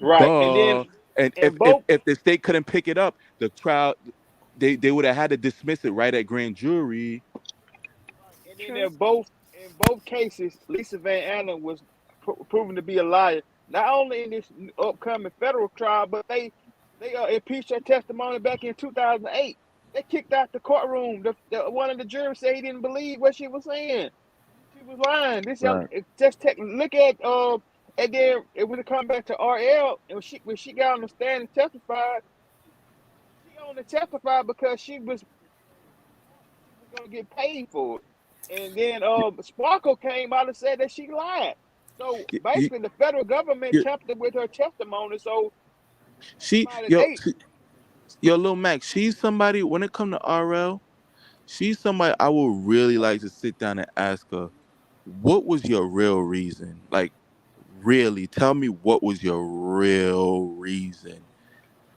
Right. And if the state couldn't pick it up, the trial they would have had to dismiss it right at grand jury. And then in both cases, Lisa Van Allen was proven to be a liar. Not only in this upcoming federal trial, but they impeached her testimony back in 2008. They kicked out the courtroom. One of the jurors said he didn't believe what she was saying. She was lying. This young, look at and then when it come back to RL, and when she got on the stand and testified, she only testified because she was going to get paid for it. And then Sparkle came out and said that she lied. So basically, the federal government tampered with her testimony. So Lil Mac, she's somebody. When it comes to RL, she's somebody I would really like to sit down and ask her, what was your real reason? Like, really, tell me what was your real reason?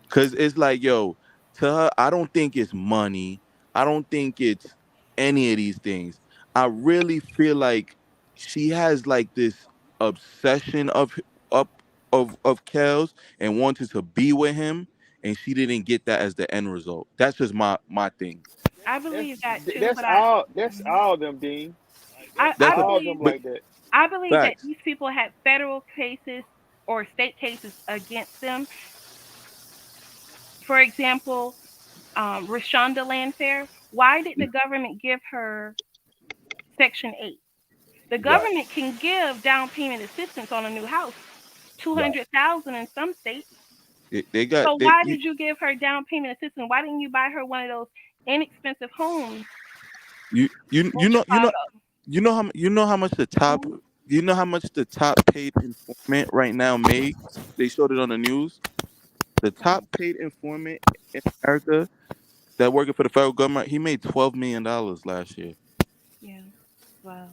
Because it's like, to her, I don't think it's money. I don't think it's any of these things. I really feel like she has like this obsession of Kel's and wanted to be with him, and she didn't get that as the end result. That's just my thing. I believe that too. That's all them, Dean. I believe like that. I believe that these people had federal cases or state cases against them. For example, Rashonda Landfair. Why did the government give her Section 8? The government can give down payment assistance on a new house, $200,000 in some states. Why did you give her down payment assistance? Why didn't you buy her one of those inexpensive homes? You know how much the top paid informant right now made? They showed it on the news. The top paid informant in America that working for the federal government, he made $12 million last year. Yeah, wow.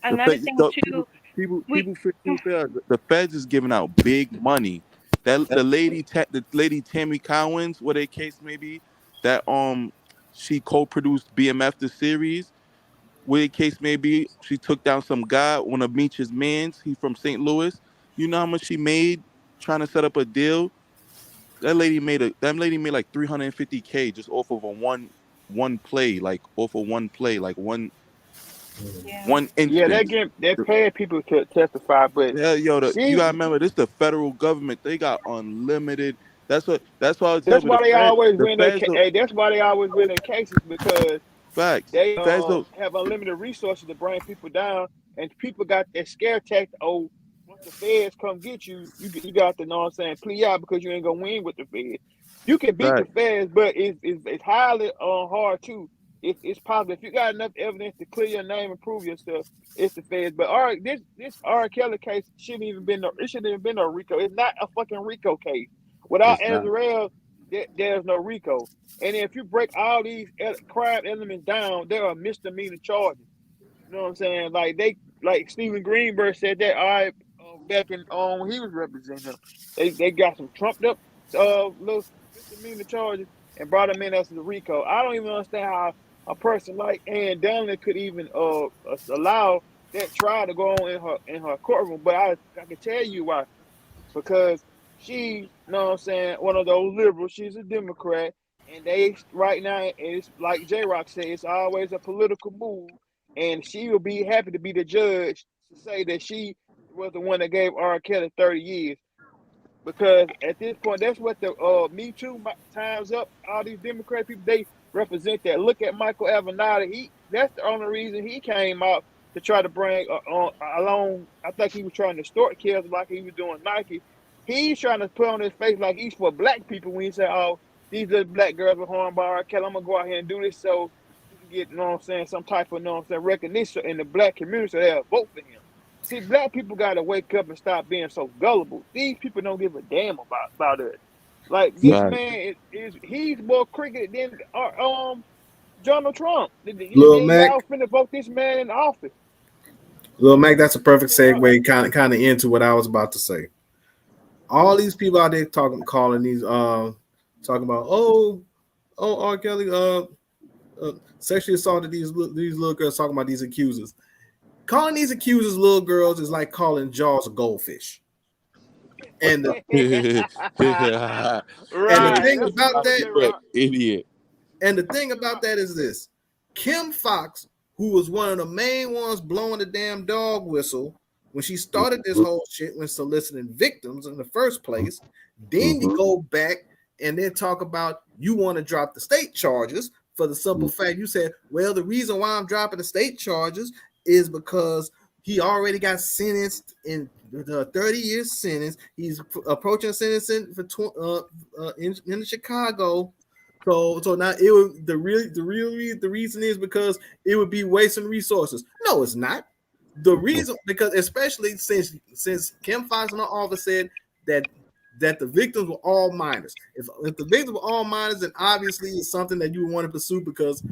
Another thing too, people feel the feds is giving out big money. That the lady Tammy Cowens, what a case may be, that she co-produced BMF the series. where case may be, she took down some guy, one of Meech's mans. He from St. Louis. You know how much she made trying to set up a deal? That lady made like 350K just off of a one play, like off of one play, like one Yeah, instance. they're paying people to testify, but Yeah, yo, you gotta she remember this the federal government. They got unlimited. That's why I was that's telling you why they always the win their feds don't that's why they always win their cases because facts. they Feds don't have unlimited resources to bring people down, and people got that scare tactic. Oh, once the feds come get you, you got to know what I'm saying, plea out because you ain't gonna win with the feds. You can beat the facts. feds, but it's highly hard too. It's possible if you got enough evidence to clear your name and prove yourself. It's the feds. But this R. Kelly case shouldn't even been no Rico. It's not a fucking Rico case. Without It's not. Israel, there's no Rico. And if you break all these crime elements down, there are misdemeanor charges. You know what I'm saying? Like Stephen Greenberg said that back in when he was representing them. They got some trumped up little misdemeanor charges and brought him in as a Rico. I don't even understand how a person like Ann Dunley could even allow that trial to go on in her courtroom. But I can tell you why. Because she, you know what I'm saying, one of those liberals, she's a Democrat, and they right now it's like J Rock said, it's always a political move, and she will be happy to be the judge to say that she was the one that gave R. Kelly 30 years. Because at this point, that's what the Me Too times up. All these Democrat people, they represent that. Look at Michael Avenatti. That's the only reason he came out to try to bring along. I think he was trying to extort kids like he was doing Nike. He's trying to put on his face like he's for black people when he said, "Oh, these little black girls were harmed by R. Kelly. I'm gonna go out here and do this so he can get, you know what I'm saying, some type of, you know what I'm saying, recognition in the black community so they'll vote for him." See, black people got to wake up and stop being so gullible. These people don't give a damn about us. Like this Right. man he's more crooked than Donald Trump. Lil Mac, Y'all finna vote this man in office. Lil Mac, that's a perfect segue, kind of into what I was about to say. All these people out there calling these, talking about, R. Kelly, sexually assaulted these little girls, talking about these accusers. Calling these accusers little girls is like calling Jaws a goldfish. And the, and the thing about that, idiot. And the thing about that is this: Kim Fox, who was one of the main ones blowing the damn dog whistle when she started this whole shit when soliciting victims in the first place, then you go back and then talk about you want to drop the state charges for the simple fact you said, well, the reason why I'm dropping the state charges is because he already got sentenced in the 30-year sentence. He's approaching sentencing for in Chicago. So now it would the reason is because it would be wasting resources. No, it's not. The reason, because especially since Kim Fox and her office said that the victims were all minors. If the victims were all minors, then obviously it's something that you would want to pursue because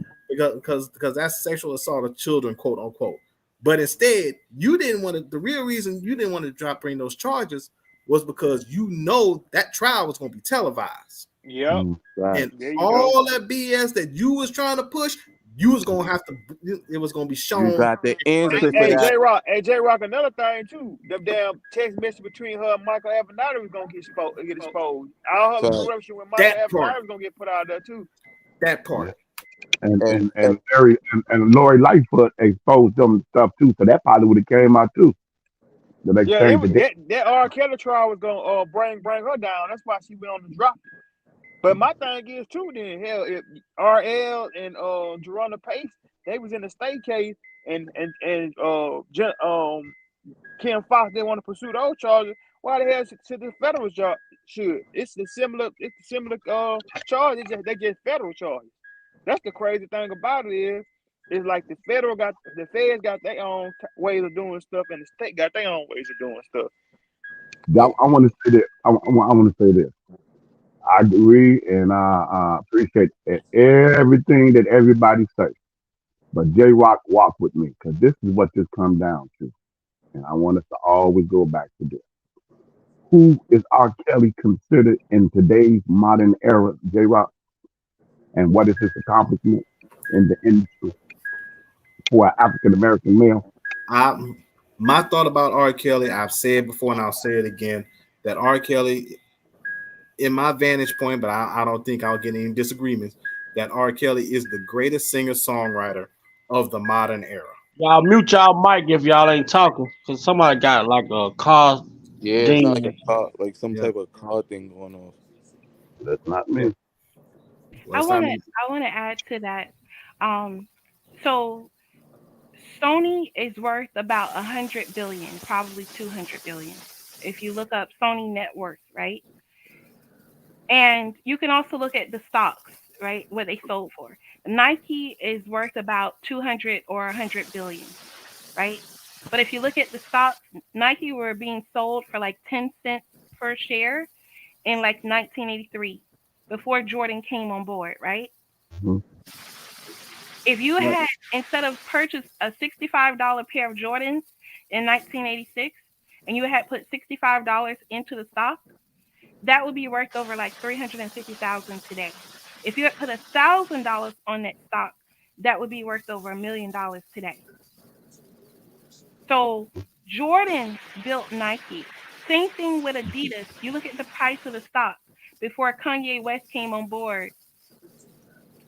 that's sexual assault of children, quote unquote. But instead, you didn't want to. The real reason you didn't want to bring those charges was because you know that trial was going to be televised. Yep. And all that BS that you was trying to push, you was gonna have to. It was gonna be shown. You got the answer for Hey, that. J Rock, another thing too. The damn text message between her and Michael Avenatti was gonna get exposed. All her corruption with Michael Avenatti was gonna get put out there too. That part. And Lori Lightfoot exposed them stuff too, so that probably would have came out too. That R. Kelly trial was gonna bring her down. That's why she went on the drop. But my thing is too, then hell, if RL and Jerona Pace, they was in the state case, and Kim Fox didn't want to pursue those charges. Why the hell should the federal charge should? It's the similar charges. They get federal charges. That's the crazy thing about it is like the feds got their own ways of doing stuff, and the state got their own ways of doing stuff. I want to say this. I want to say this. I agree, and I appreciate everything that everybody says. But J Rock, walk with me, because this is what this comes down to. And I want us to always go back to this. Who is R. Kelly considered in today's modern era, J Rock? And what is his accomplishment in the industry? for an African American male? My thought about R. Kelly, I've said before and I'll say it again, that R. Kelly, in my vantage point, but I don't think I'll get any disagreements, that R. Kelly is the greatest singer-songwriter of the modern era. Y'all mute y'all mic if y'all ain't talking, cause somebody got like a car Yeah, it sounds like ding. a car, like some Yeah. type of car thing going on. That's not me. Well, I wanna add to that. So Sony is worth about 100 billion, probably 200 billion. If you look up Sony net worth, right? And you can also look at the stocks, right? What they sold for. Nike is worth about 200 or 100 billion, right? But if you look at the stocks, Nike were being sold for like 10 cents per share in like 1983 before Jordan came on board, right? Mm-hmm. If you had, instead of purchased a $65 pair of Jordans in 1986 and you had put $65 into the stock, that would be worth over like $350,000 today. If you had put $1,000 on that stock, that would be worth over $1 million today. So Jordan built Nike. Same thing with Adidas. You look at the price of the stock before Kanye West came on board.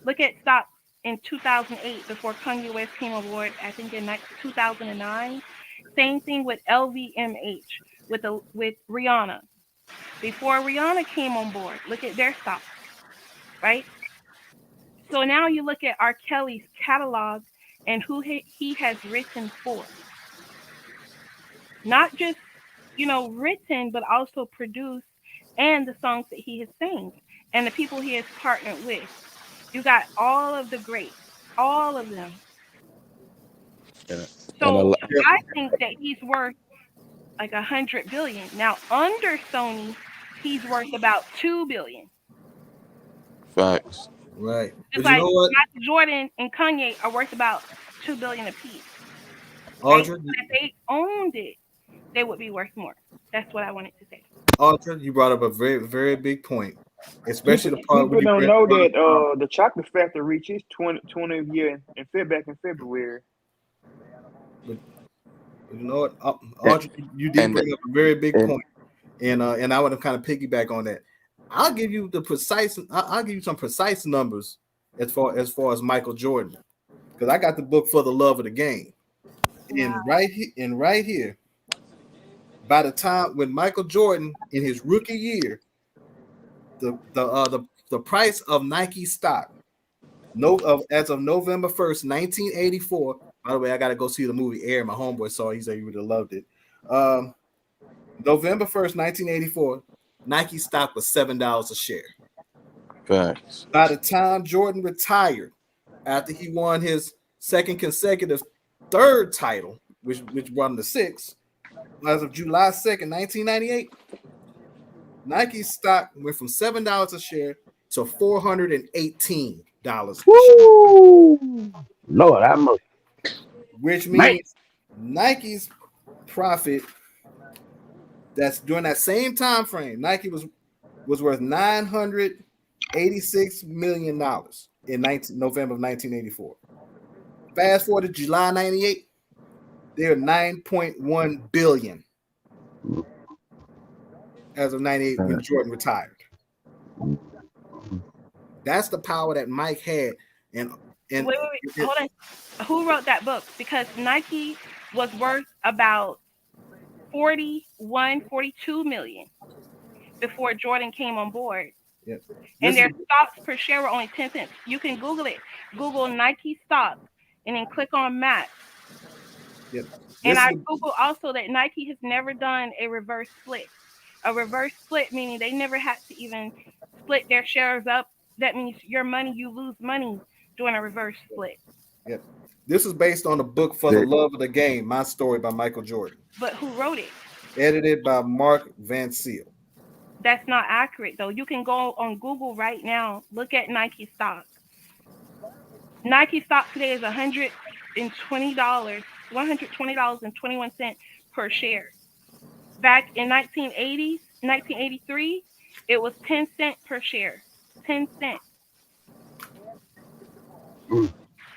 Look at stocks in 2008 before Kanye West came on board, I think in 2009. Same thing with LVMH with Rihanna. Before Rihanna came on board, look at their stocks, right? So now you look at R. Kelly's catalog and who he has written for. Not just, written, but also produced, and the songs that he has sang and the people he has partnered with. You got all of the greats, all of them. So I think that he's worth like 100 billion. Now under Sony, he's worth about 2 billion. Facts. Right. Just But like you know what? Michael Jordan and Kanye are worth about 2 billion apiece. Audrey, Right? If they owned it, they would be worth more. That's what I wanted to say. Audrey, you brought up a very, very big point, especially the part People where don't you know that the chocolate factory reaches 20th year back in February. But you know what, Audrey, you did bring up a very big point, and I want to kind of piggyback on that. I'll give you I'll give you some precise numbers as far as Michael Jordan, because I got the book For the Love of the Game, and right here, by the time when Michael Jordan in his rookie year, the price of Nike stock, as of November 1st, 1984. By the way, I got to go see the movie Air. My homeboy saw it. He said he would have loved it. November 1st, 1984, Nike stock was $7 a share. Facts. By the time Jordan retired, after he won his second consecutive third title, which won the sixth, as of July 2nd, 1998, Nike's stock went from $7 a share to $418 a share. Lord, I must. Which means Nike's profit, that's during that same time frame, Nike was worth $986 million in November of 1984. Fast forward to July 98, they're 9.1 billion as of 98 when Jordan retired. That's the power that Mike had. And wait, hold on. Who wrote that book? Because Nike was worth about 42 million before Jordan came on board. Yep. And their stocks per share were only 10 cents. You can Google it. Google Nike stock and then click on maps. Yep. And I Google also that Nike has never done a reverse split. A reverse split meaning they never had to even split their shares up. That means your money, you lose money doing a reverse split. Yep. This is based on the book For the Love of the Game, My Story by Michael Jordan. But who wrote it? Edited by Mark Van Seal. That's not accurate, though. You can go on Google right now. Look at Nike stock. Nike stock today is $120, $120.21 per share. Back in 1983, it was 10 cents per share. 10 cents.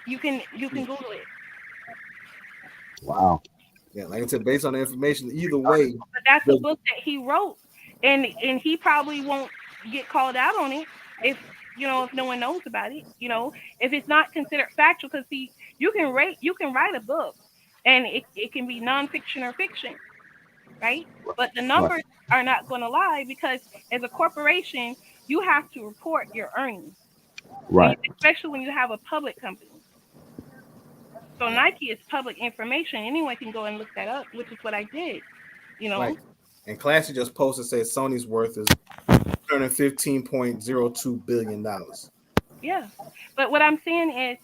You can Google it. Wow. Yeah, like I said, based on the information, either way. But that's a book that he wrote, and he probably won't get called out on it if if no one knows about it. If it's not considered factual, because you can write a book, and it can be nonfiction or fiction, right? But the Right. numbers are not going to lie, because as a corporation, you have to report your earnings, Right. especially when you have a public company. So Nike is public information. Anyone can go and look that up, which is what I did. Right. And Classy just posted, said Sony's worth is $115.02 billion. Yeah, but what I'm saying is,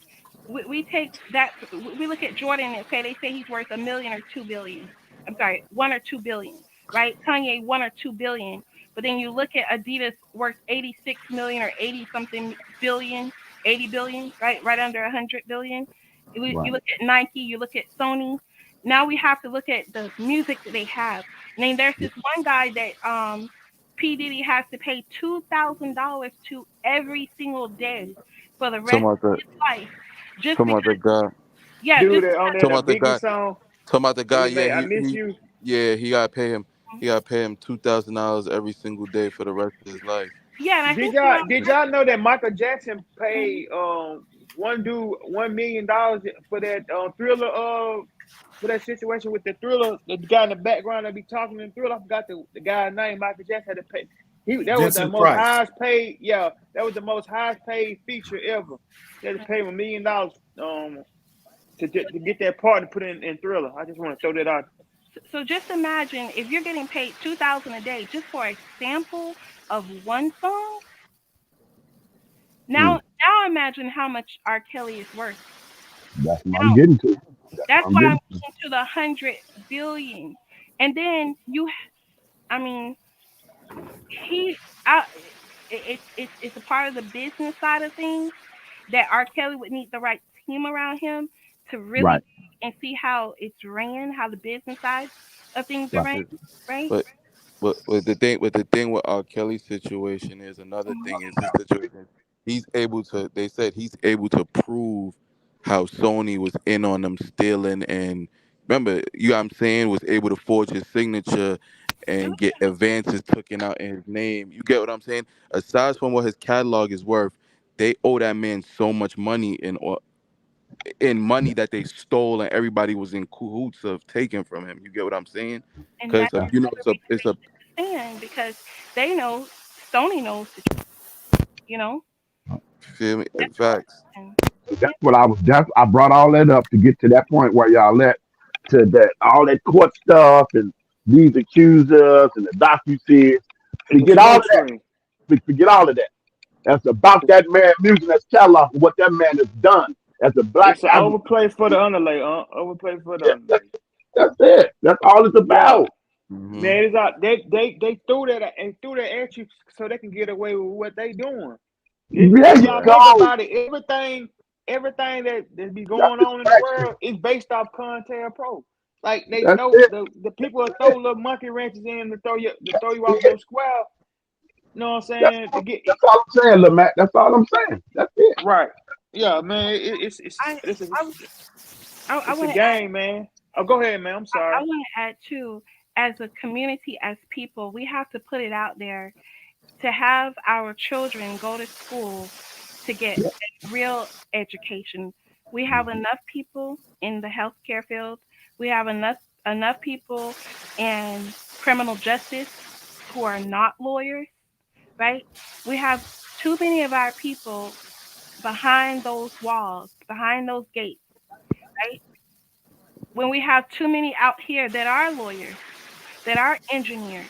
we take that, we look at Jordan and they say he's worth $1 million or $2 billion. I'm sorry, 1 or 2 billion, right? Kanye 1 or 2 billion. But then you look at Adidas worth 86 million or 80 something billion, 80 billion, right under 100 billion. You look at Nike, you look at Sony. Now we have to look at the music that they have. I mean, there's this one guy that P. Diddy has to pay $2,000 to every single day for the rest Talking of about the, his life, just talking about the because. guy. Yeah, Dude, just on because. that Talking about the Biggie guy. song Talking about the when guy. he Yeah, made "I Miss You." he gotta pay him. He gotta pay him $2,000 every single day for the rest of his life. Yeah, and I Did think y'all know that Michael Jackson paid one dude $1 million for that Thriller for that situation with the Thriller, the guy in the background that be talking in Thriller? I forgot the guy's name. Michael Jackson had to pay. That was the Vincent most Price. highest paid. Yeah, that was the most highest paid feature ever. They had to pay him $1 million to get that part to put in Thriller. I just want to throw that out. So just imagine if you're getting paid $2,000 a day just for a sample of one song. Now imagine how much R. Kelly is worth. That's what I'm getting to. That's why I'm getting to the 100 billion. And then I mean, it's a part of the business side of things that R. Kelly would need the right team around him to really and see how it's ran, how the business side of things are ran, right? But the thing with R. Kelly's situation is, another thing is his situation. He's able to. They said he's able to prove how Sony was in on them stealing, and remember, I'm saying, was able to forge his signature and get advances taken out in his name. You get what I'm saying? Aside from what his catalog is worth, they owe that man so much money in money that they stole, and everybody was in cahoots of taking from him. You get what I'm saying? And Because that's it's a understand because they know Sony knows the truth, feel me. Facts. That's what I was. I brought all that up to get to that point where y'all let to that all that court stuff and these accusers and the docu-series. Forget all of that. Forget all of that. That's about that man music. That's catalog for what that man has done as a black It's an advocate. overplay for the underlay, overplay for the underlay. That's it. That's all it's about. Man, it's out. They threw that at you so they can get away with what they doing. There you Y'all go. think about it. Everything that be going on in the world is based off CONTELPRO. Like they know the people will throw little monkey wrenches in to throw you off your square. You know what I'm saying? That's all I'm saying, Lil Matt. That's all I'm saying. That's it. Right. Yeah, man. It's a game, man. Oh, go ahead, man. I'm sorry. I want to add too, as a community, as people, we have to put it out there to have our children go to school to get real education. We have enough people in the healthcare field. We have enough people in criminal justice who are not lawyers, right? We have too many of our people behind those walls, behind those gates, right? When we have too many out here that are lawyers, that are engineers,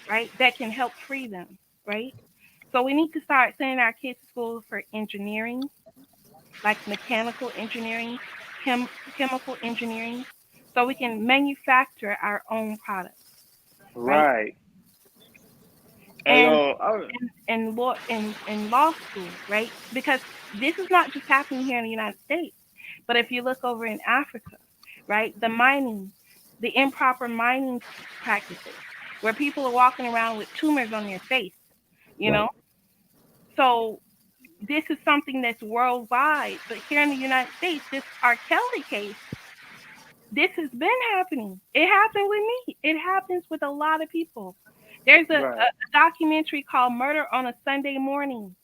right? That can help free them, right? So we need to start sending our kids to school for engineering, like mechanical engineering, chemical engineering, so we can manufacture our own products, right? Right. And in law school, right? Because this is not just happening here in the United States, but if you look over in Africa, right? The improper mining practices, where people are walking around with tumors on their face, you know? So this is something that's worldwide, but here in the United States, this R. Kelly case This has been happening. It happened with me. It happens with a lot of people. There's a documentary called Murder on a Sunday Morning.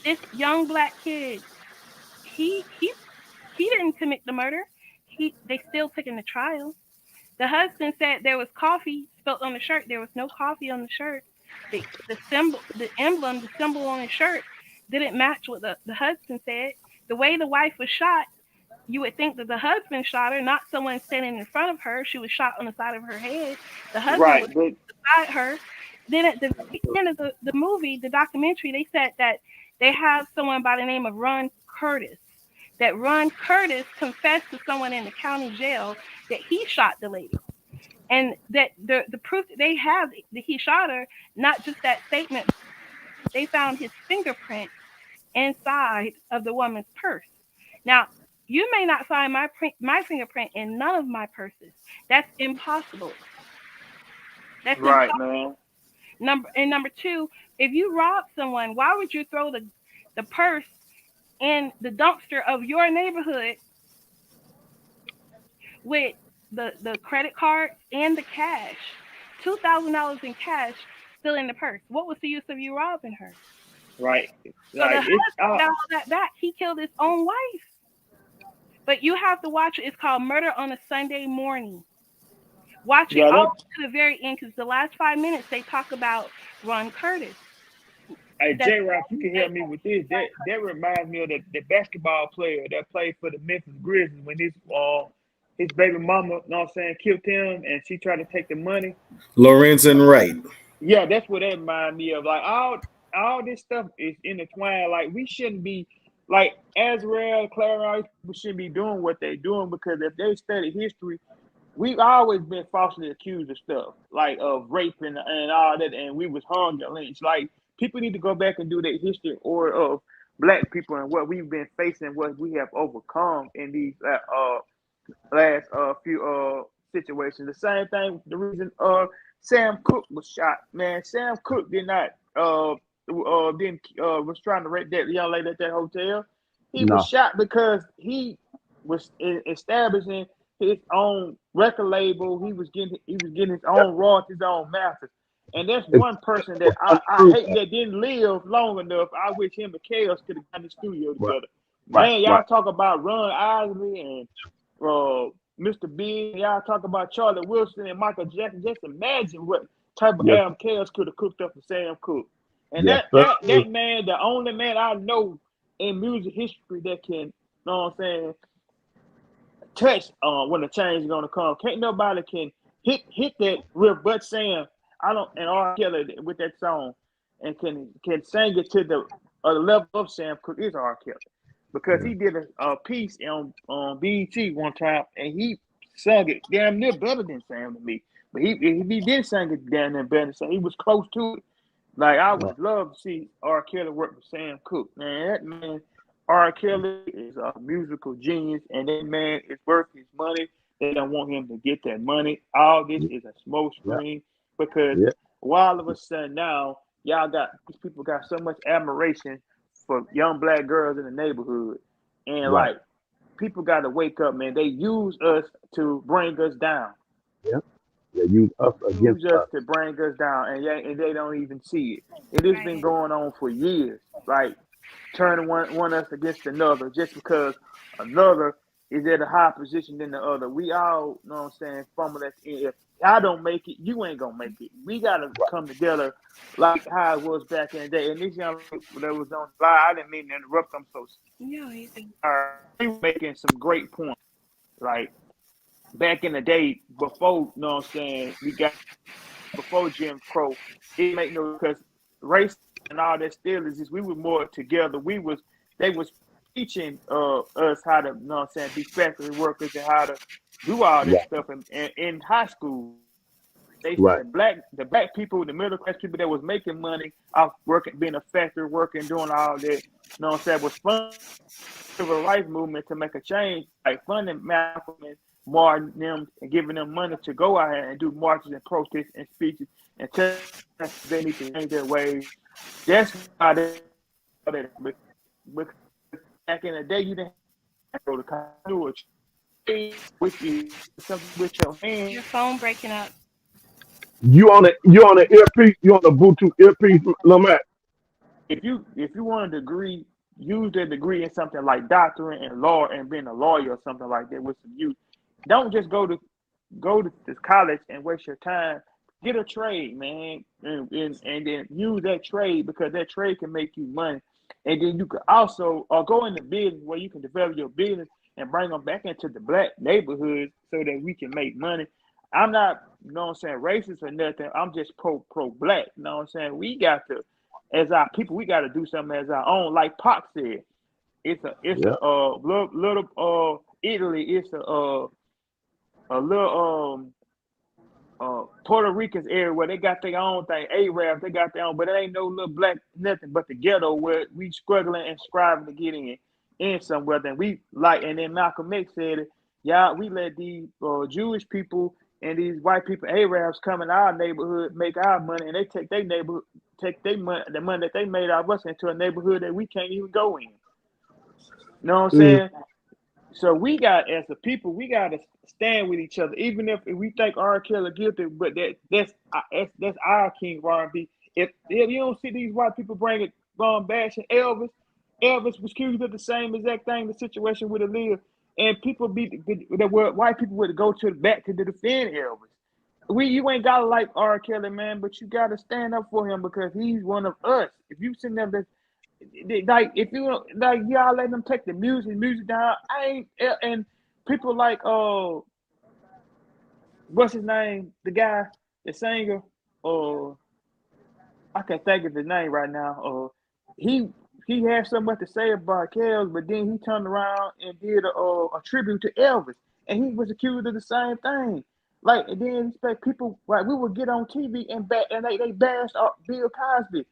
This young black kid, he didn't commit the murder. They still took him to trial. The husband said there was coffee spilled on the shirt. There was no coffee on the shirt. The symbol, the emblem, the symbol on his shirt didn't match what the husband said. The way the wife was shot, you would think that the husband shot her, not someone standing in front of her. She was shot on the side of her head. The husband was beside her. Then at the end of the movie, the documentary, they said that they have someone by the name of Ron Curtis. That Ron Curtis confessed to someone in the county jail that he shot the lady. And that the proof that they have that he shot her, not just that statement, they found his fingerprint inside of the woman's purse. Now, you may not find my fingerprint in none of my purses. That's impossible. That's right, impossible. man. Number two, if you rob someone, why would you throw the purse in the dumpster of your neighborhood with the credit card and the cash? $2,000 in cash still in the purse. What was the use of you robbing her? Right. So Like, the husband got all that back. He killed his own wife. But you have to watch it. It's called Murder on a Sunday Morning. Watch it all to the very end, because the last 5 minutes they talk about Ron Curtis. Hey, J-Rock, you can help me with this. That reminds me of the basketball player that played for the Memphis Grizzlies when his baby mama, you know what I'm saying, killed him, and she tried to take the money. Lorenzen Wright. Yeah, that's what that reminds me of. Like, all this stuff is intertwined. Like, we shouldn't be, like, Azrael, Clerical, people shouldn't be doing what they're doing, because if they study history, we've always been falsely accused of stuff, like of rape and all that, and we was hung and lynched. Like, people need to go back and do their history or of black people and what we've been facing, what we have overcome in these last few situations. The same thing, the reason Sam Cooke was shot, man. Sam Cooke did not was trying to rape that young lady at that hotel. He was shot because he was establishing his own record label. He was getting his own royalties, his own masters. And that's one person that I hate that didn't live long enough. I wish him and Chaos could have gotten the studio together. Man, y'all talk about Ron Isley and Mr. Big. Y'all talk about Charlie Wilson and Michael Jackson. Just imagine what type of album Chaos could have cooked up for Sam Cooke. And that man, the only man I know in music history that can, you know what I'm saying, touch when the change is gonna come. Can't nobody can hit that riff but Sam. And R.Kelly with that song, and can sing it to the level of Sam Cooke is R.Kelly, because he did a piece on BET one time, and he sung it damn near better than Sam to me. But he did sing it damn near better than Sam. He was close to it. Like, I would love to see R.Kelly work with Sam Cooke. Man, that man R.Kelly is a musical genius, and that man is worth his money. They don't want him to get that money. All this is a smoke screen. Because all of a sudden now, these people got so much admiration for young black girls in the neighborhood. And like, people got to wake up, man. They use us to bring us down. They use us against us to bring us down, and they don't even see it. It has been going on for years, like turning one us against another, just because another is at a higher position than the other. We all, you know what I'm saying, fumble that. If I don't make it, you ain't gonna make it. We gotta come together like how it was back in the day. And this young lady that was on the line, I didn't mean to interrupt them so they were making some great points. Like, back in the day, before, you know what I'm saying, before Jim Crow, it make no, because race and all that still is, we were more together. They was teaching us how to, you know what I'm saying, be factory workers and how to do all this stuff in high school. The black people, the middle class people that was making money off working, being a factory worker and doing all that, you know what I'm saying, was fun civil rights movement to make a change, like funding Malcolm and Martin them and giving them money to go out here and do marches and protests and speeches and tell us they need to change their ways. That's why they back in the day, you didn't have to go to college. with your hand. Your phone breaking up. You on the earpiece? You on the Bluetooth earpiece, Lil Matt? If you want a degree, use that degree in something like doctorate and law and being a lawyer or something like that with some youth. Don't just go to this college and waste your time. Get a trade, man, and then use that trade, because that trade can make you money. And then you could also go into business where you can develop your business and bring them back into the black neighborhoods so that we can make money. I'm not, you know what I'm saying, racist or nothing. I'm just pro black. You know what I'm saying? We got to, as our people, we got to do something as our own. Like Pac said, it's a little Italy. It's a little Puerto Rican's area where they got their own thing. Arabs, they got their own, but it ain't no little black nothing but the ghetto where we struggling and striving to get in somewhere. Then we like, and then Malcolm X said it. Yeah, we let these Jewish people and these white people, Arabs, come in our neighborhood, make our money, and they take their neighborhood, the money that they made out of us into a neighborhood that we can't even go in. You know what I'm saying? So we got, as a people, we got to stand with each other, even if we think R.Kelly guilty. But that's our king of R&B. If you don't see these white people bringing bashing Elvis was accused of the same exact thing, the situation with Aaliyah, and people white people would go to the back to defend Elvis. You ain't gotta like R.Kelly, man, but you gotta stand up for him because he's one of us. If you sitting there, like, if you like, y'all let them take the music down. And people like what's his name? The guy, the singer, I can't think of his name right now. He had so much to say about Kells, but then he turned around and did a tribute to Elvis, and he was accused of the same thing. Like, and then expect people, like, we would get on TV and they bashed Bill Cosby.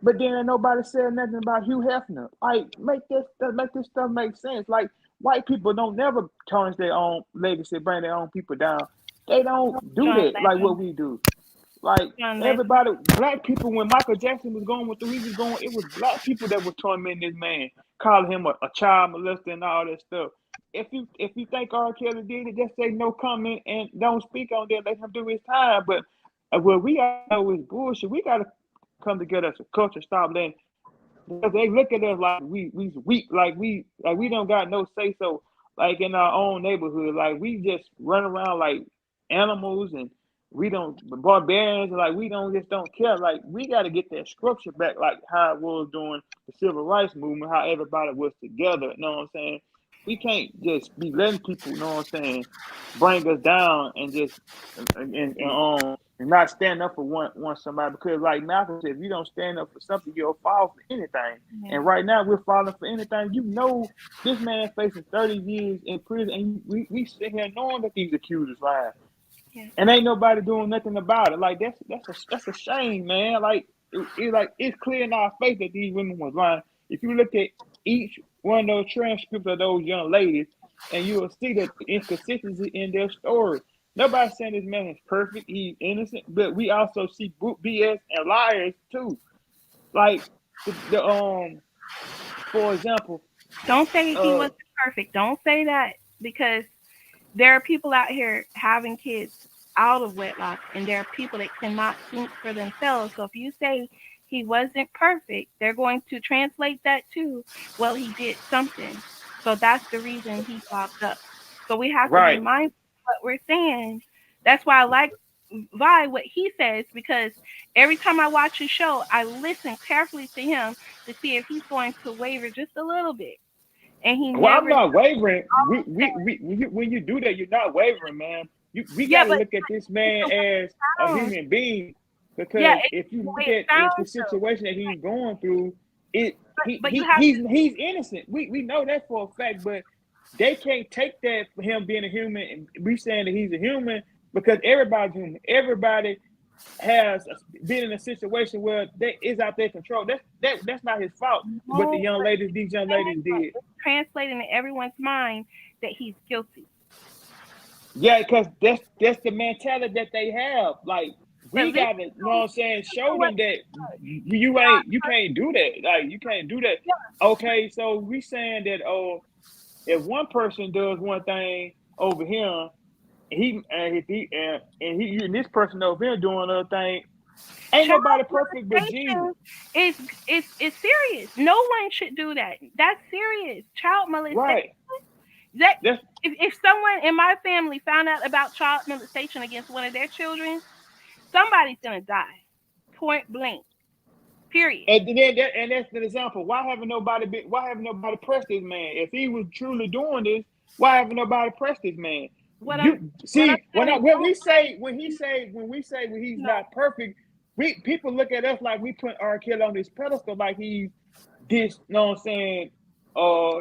But then nobody said nothing about Hugh Hefner. Like, make this stuff make sense. Like, white people don't never tarnish their own legacy, bring their own people down. They don't do that like what we do. Like, everybody, black people, when Michael Jackson was going through, it was black people that were tormenting this man, calling him a child molester and all that stuff. If you think R. Kelly did it, just say no comment and don't speak on that. Let him do his time. But what we got to know is bullshit. We got to come together as a culture, stop letting, because they look at us like we weak, like we don't got no say so, like in our own neighborhood, like we just run around like animals, and we don't barbarians, like we don't care. Like, we got to get that structure back, like how it was during the civil rights movement, how everybody was together. You know what I'm saying? We can't just be letting people, you know what I'm saying, bring us down and just and not stand up for one somebody, because like Malcolm said, if you don't stand up for something, you'll fall for anything. Yeah. And right now we're falling for anything. You know, this man facing 30 years in prison, and we sit here knowing that these accusers lying. Yeah. And ain't nobody doing nothing about it. Like, that's a shame, man. Like, it's clear in our face that these women was lying. If you look at each one of those transcripts of those young ladies, and you will see the inconsistency in their story. Nobody's saying this man is perfect, he's innocent, but we also see BS and liars too. Like, for example, don't say he wasn't perfect. Don't say that, because there are people out here having kids out of wedlock, and there are people that cannot think for themselves. So if you say he wasn't perfect, they're going to translate that to, well, he did something. So that's the reason he popped up. So we have to be mindful of what we're saying. That's why I like what he says, because every time I watch his show, I listen carefully to him to see if he's going to waver just a little bit. And I'm not wavering. When you do that, you're not wavering, man. We got to look at this man as a human being, because if you look at the situation that he's going through, he's innocent. We know that for a fact, but they can't take that for him being a human, and we saying that he's a human, because everybody's human. Everybody has been in a situation where that is out their control. That's not his fault. What these young ladies did. It's translating in everyone's mind that he's guilty. Yeah, because that's the mentality that they have. Like, we gotta, you know what I'm saying, show them that you can't do that. Like, you can't do that. Okay, so we saying that if one person does one thing over here, and this person over here doing another thing, ain't Child nobody perfect but Jesus. Is serious. No one should do that. That's serious. Child molestation. Right. If someone in my family found out about child molestation against one of their children, somebody's gonna die. Point blank. Period. And that's the example. Why haven't nobody pressed this man? If he was truly doing this, why haven't nobody pressed this man? When we say he's not perfect, people look at us like we put R.Kelly on this pedestal like he's this, you know what I'm saying,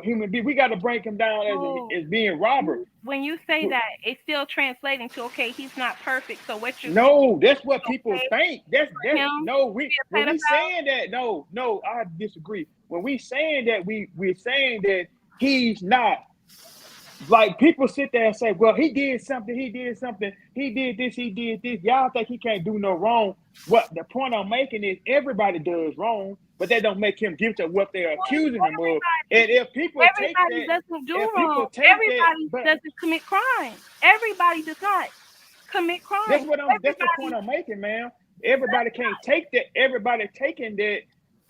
human being. We got to break him down as being Robert. When you say that, it's still translating to he's not perfect. So what you that's what people think. When we saying that, no, I disagree. When we saying that, we're saying that he's not. Like, people sit there and say, well, he did something, he did this, he did this. Y'all think he can't do no wrong. What the point I'm making is everybody does wrong, but that don't make him guilty of what they're accusing him of. And if people take that, doesn't do wrong. Everybody doesn't commit crime. Everybody does not commit crime. That's the point I'm making, man. Everybody can't take that. Everybody taking that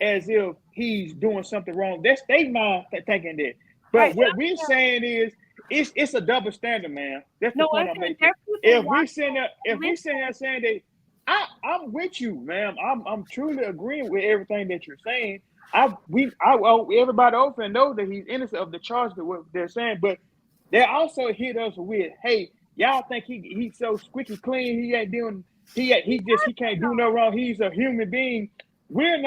as if he's doing something wrong. That's they mind thinking that. But what we're saying is, it's a double standard, man. That's the point I'm making. If we sitting there saying that, I'm with you, man. I'm truly agreeing with everything that you're saying. Everybody over know that he's innocent of the charge that what they're saying, but they also hit us with, hey, y'all think he's so squeaky clean, he can't do no wrong. He's a human being. We're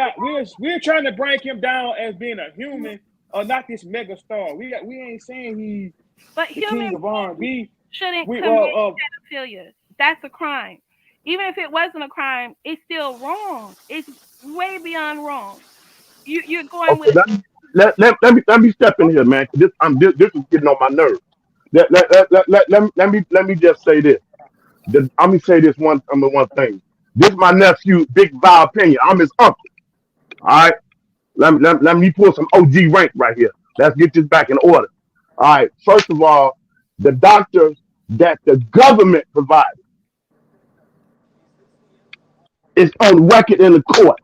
trying to break him down as being a human or not this mega star. We ain't saying he's the king of R&B. Shouldn't commit pedophilia. That's a crime. Even if it wasn't a crime, it's still wrong. It's way beyond wrong. You're going with. Let me step in here, man. This is getting on my nerves. Let me just say this. Let me say this one thing. This is my nephew, Big Val Opinion. I'm his uncle. All right. Let me pull some OG rank right here. Let's get this back in order. All right. First of all, the doctors that the government provided is on record in the court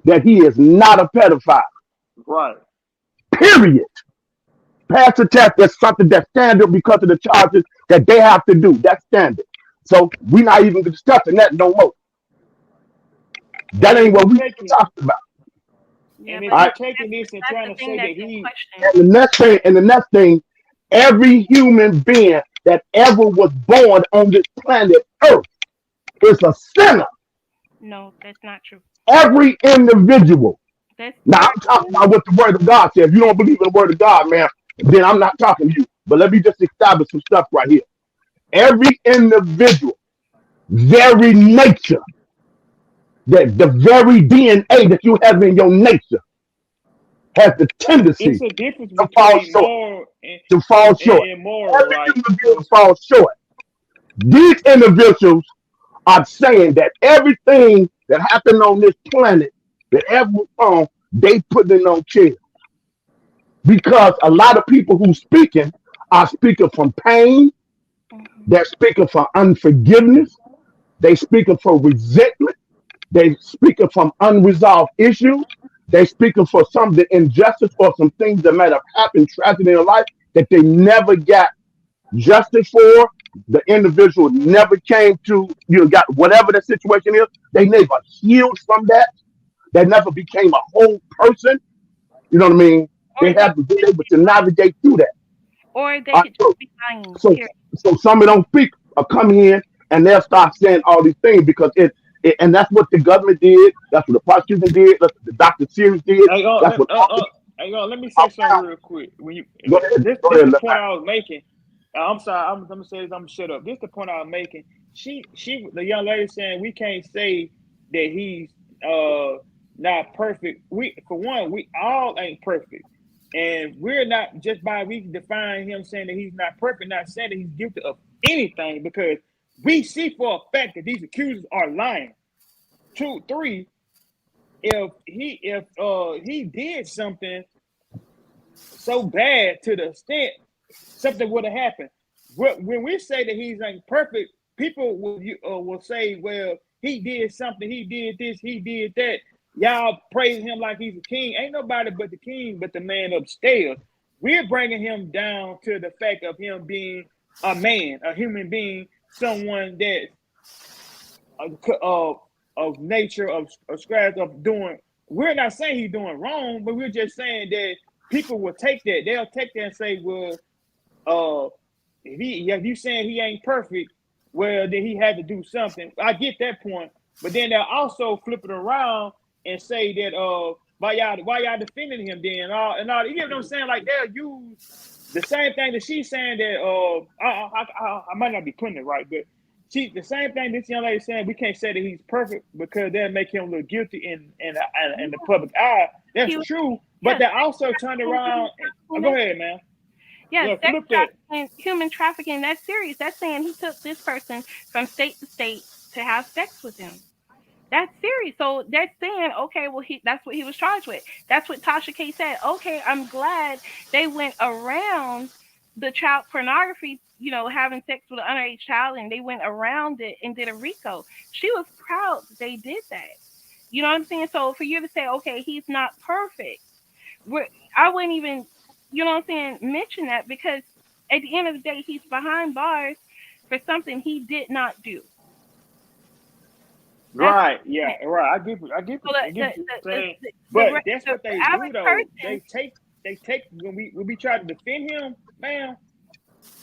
that he is not a pedophile. Right. Period. Pass the test. That's something that's standard because of the charges that they have to do. That's standard. So we're not even discussing that no more. That ain't what we talking about. And if you're taking this and trying to say that and the next thing, every human being that ever was born on this planet Earth is a sinner. No, that's not true. Every individual. Now I'm talking about what the Word of God says. If you don't believe in the Word of God, man, then I'm not talking to you. But let me just establish some stuff right here. Every individual, very nature, that the very DNA that you have in your nature has the tendency to fall short. To fall short. Every individual falls short. These individuals are saying that everything that happened on this planet, that ever on, they put it on chairs. Because a lot of people who speaking are speaking from pain, they're speaking from unforgiveness, they speaking for resentment, they speaking from unresolved issues, they speaking for some of the injustice or some things that might have happened tragedy in their life that they never got justice for. The individual never came to, got whatever the situation is, they never healed from that. They never became a whole person. You know what I mean? They have to be able to navigate through that. Or they could just be lying. So some of them speak are coming in and they'll start saying all these things because and that's what the government did. That's what the prosecution did. That's what the Dr. Series did. Let me say something real quick. This is the point I was making. I'm sorry. I'm gonna say this. I'm gonna shut up. This is the point I was making. The young lady saying we can't say that he's not perfect. We all ain't perfect, and we're not just we define him saying that he's not perfect, not saying that he's guilty of anything because we see for a fact that these accusers are lying. 2, 3. If he did something so bad to the extent something would have happened. When we say that he's imperfect, people will say, well, he did something, he did this, he did that. Y'all praising him like he's a king. Ain't nobody but the king, but the man upstairs. We're bringing him down to the fact of him being a man, a human being, someone that of nature, of scratch, of doing. We're not saying he's doing wrong, but we're just saying that people will take that. They'll take that and say, well, if you saying he ain't perfect, well, then he had to do something. I get that point, but then they'll also flip it around and say that why y'all defending him then and all you get what I'm saying? Like they'll use the same thing that she's saying that I might not be putting it right, but the same thing this young lady saying we can't say that he's perfect because they'll make him look guilty in the public eye. That's true, but they also turned around. Go ahead, man. Yeah, sex trafficking, human trafficking, that's serious. That's saying he took this person from state to state to have sex with him. That's serious. So they're saying, okay, well, that's what he was charged with. That's what Tasha K said. Okay, I'm glad they went around the child pornography, having sex with an underage child, and they went around it and did a Rico. She was proud that they did that. You know what I'm saying? So for you to say, okay, he's not perfect, I wouldn't even, mention that, because at the end of the day, he's behind bars for something he did not do. Right, yeah, right. I get what you're saying. But that's what they do though. They take when we try to defend him, man,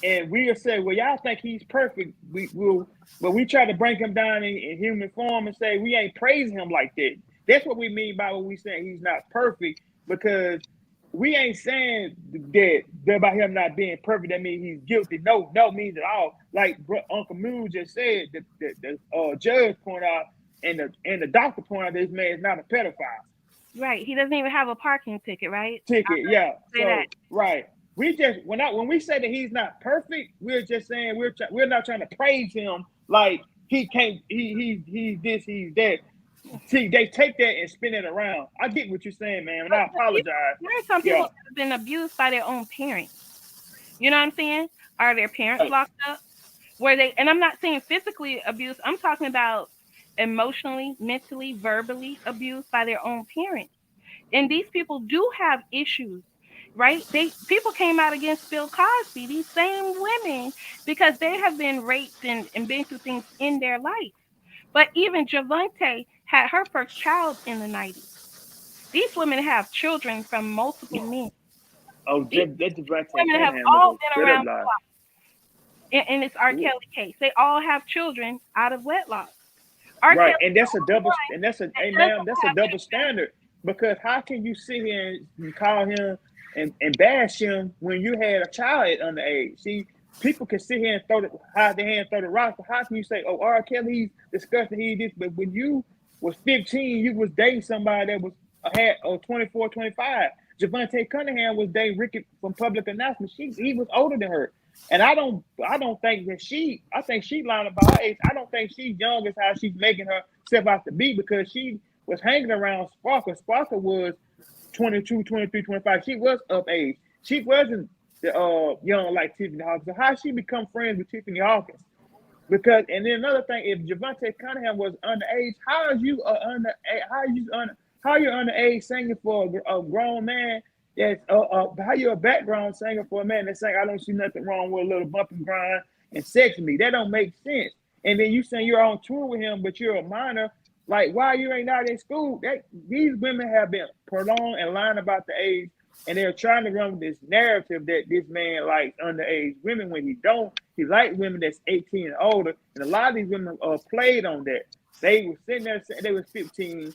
and we'll say, well, y'all think he's perfect. But we try to bring him down in human form and say we ain't praising him like that. That's what we mean by when we say he's not perfect, because we ain't saying that about him not being perfect, that means he's guilty. No means at all. Like Uncle Moo just said, the judge pointed out and the doctor pointed out this man is not a pedophile. Right. He doesn't even have a parking ticket, right? Yeah. So, right. We just when we say that he's not perfect, we're just saying we're not trying to praise him like he can't. He's this, he's that. See, they take that and spin it around. I get what you're saying, man, and I apologize. There are some people that have been abused by their own parents. You know what I'm saying? Are their parents locked up? And I'm not saying physically abused. I'm talking about emotionally, mentally, verbally abused by their own parents. And these people do have issues, right? People came out against Bill Cosby, these same women, because they have been raped and been through things in their life. But even Javante had her first child in the 90s. These women have children from multiple men. Oh, that's Javante. Women have all been around the block. And it's R.Kelly case. They all have children out of wedlock. Right, and that's a double standard. Because how can you sit here and call him and bash him when you had a child at underage? See, people can sit here and hide their hand, throw the rock. But how can you say, oh, R. Kelly, he's disgusting, he did this? But when you was 15, you was dating somebody that had 24, 25. Javante Cunningham was dating Ricky from Public Announcement. He was older than her. And I don't think that I think she lying about her age. I don't think she's young as how she's making herself out to be, because she was hanging around Sparkle. Sparkle was 22, 23, 25. She was of age. She wasn't young like Tiffany Hawkins. So how she become friends with Tiffany Hawkins? Because, and then another thing, if Javante Cunningham was underage, how are you underage singing for a grown man? That's how you a background singer for a man that's saying I don't see nothing wrong with a little bump and grind and sex me? That don't make sense. And then you saying you're on tour with him, but you're a minor. Like, why you ain't out in school? These women have been prolonged and lying about the age, and they're trying to run with this narrative that this man likes underage women when he don't. He likes women that's 18 and older, and a lot of these women played on that. They were sitting there, they were 15,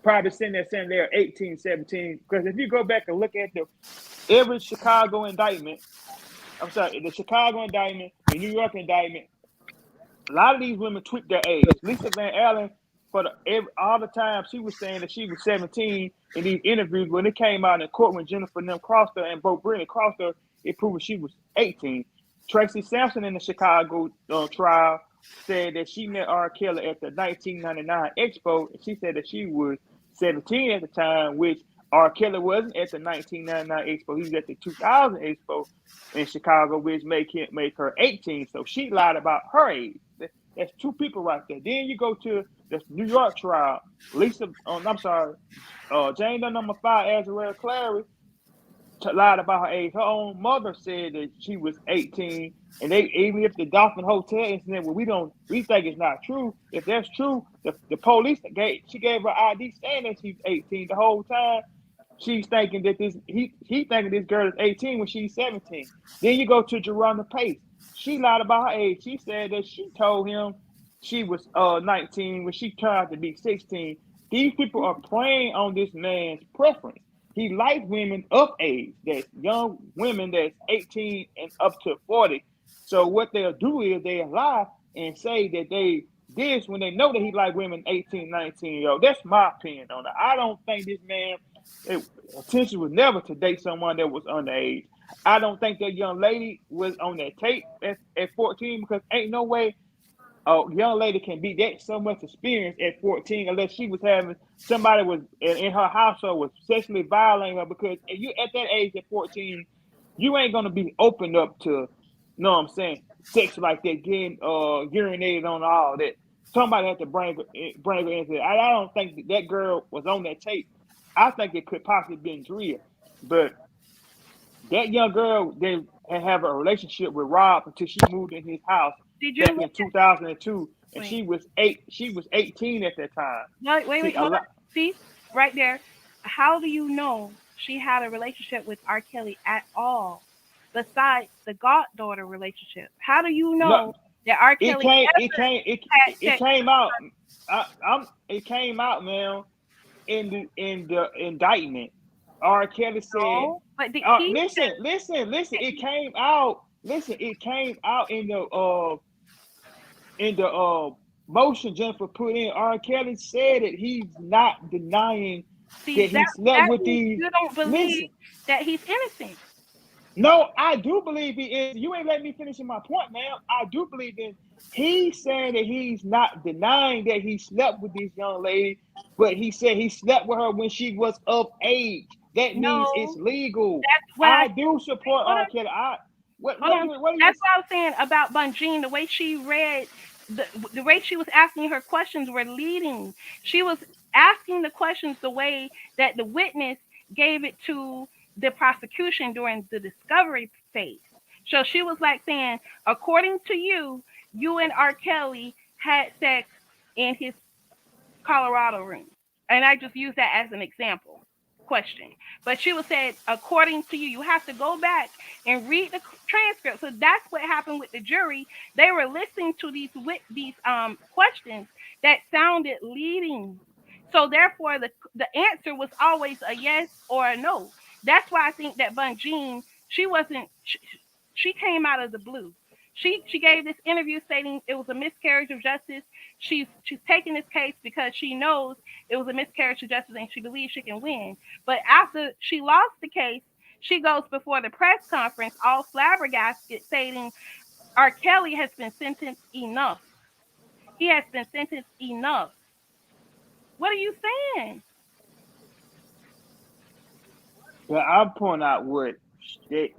probably sitting there saying they're 18, 17. Because if you go back and look at every Chicago indictment, the Chicago indictment, the New York indictment, a lot of these women tweaked their age. Lisa Van Allen, all the time, she was saying that she was 17 in these interviews. When it came out in court, when Jennifer and them crossed her and Bo Brittany crossed her, it proved she was 18. Tracy Sampson in the Chicago trial said that she met R. Kelly at the 1999 Expo, and she said that she was 17 at the time, which R. Kelly wasn't at the 1999 Expo. He was at the 2000 Expo in Chicago, which make her 18. So she lied about her age. That's two people right there. Then you go to the New York trial. Jane Doe number 5, Azrael Clary, lied about her age. Her own mother said that she was 18, and they, even if the Dolphin Hotel incident, we think it's not true. If that's true, the police she gave her ID saying that she's 18 the whole time. She's thinking that he thinking this girl is 18 when she's 17. Then you go to Geronda Pace. She lied about her age. She said that she told him she was 19 when she turned out to be 16. These people are preying on this man's preference. He likes women of age, that's young women that's 18 and up to 40. So what they'll do is they'll lie and say that they this when they know that he like women 18, 19 years old. That's my opinion on it. I don't think this man intention was never to date someone that was underage. I don't think that young lady was on that tape at 14 because ain't no way a young lady can be that so much experience at 14 unless she was having somebody was in her household was sexually violating her, because you at that age at 14, you ain't gonna be opened up to, you know what I'm saying, sex like that, getting urinated on, all that. Somebody had to bring her into it. I don't think that girl was on that tape. I think it could possibly be Drea, but that young girl didn't have a relationship with Rob until she moved in his house back in 2002, and she was 18 at that time. Wait, hold on. See, right there. How do you know she had a relationship with R. Kelly at all, besides the goddaughter relationship? How do you know that R. Kelly it came out? It came out, man, in the indictment. R. Kelly said, no, but listen. It came out. Listen, it came out in the motion Jennifer put in. R. Kelly said that he's not denying that he slept with these. You don't believe that he's innocent. No, I do believe he is. You ain't letting me finish my point, man. I do believe in. He's saying that he's not denying that he slept with this young lady, but he said he slept with her when she was of age. That means it's legal. That's why I do support R. Kelly. That's what I was saying about Bunjean. The way she read, the way she was asking her questions were leading. She was asking the questions the way that the witness gave it to the prosecution during the discovery phase. So she was like saying, according to you, you and R. Kelly had sex in his Colorado room. And I just use that as an example question. But she was said, according to you, you have to go back and read the transcript. So that's what happened with the jury. They were listening to these questions that sounded leading. So therefore, the answer was always a yes or a no. That's why I think that Bunjean, she came out of the blue. She gave this interview stating it was a miscarriage of justice. She's taking this case because she knows it was a miscarriage of justice and she believes she can win. But after she lost the case, she goes before the press conference all flabbergasted, stating R. Kelly has been sentenced enough. He has been sentenced enough. What are you saying? Well, I'm pointing out what that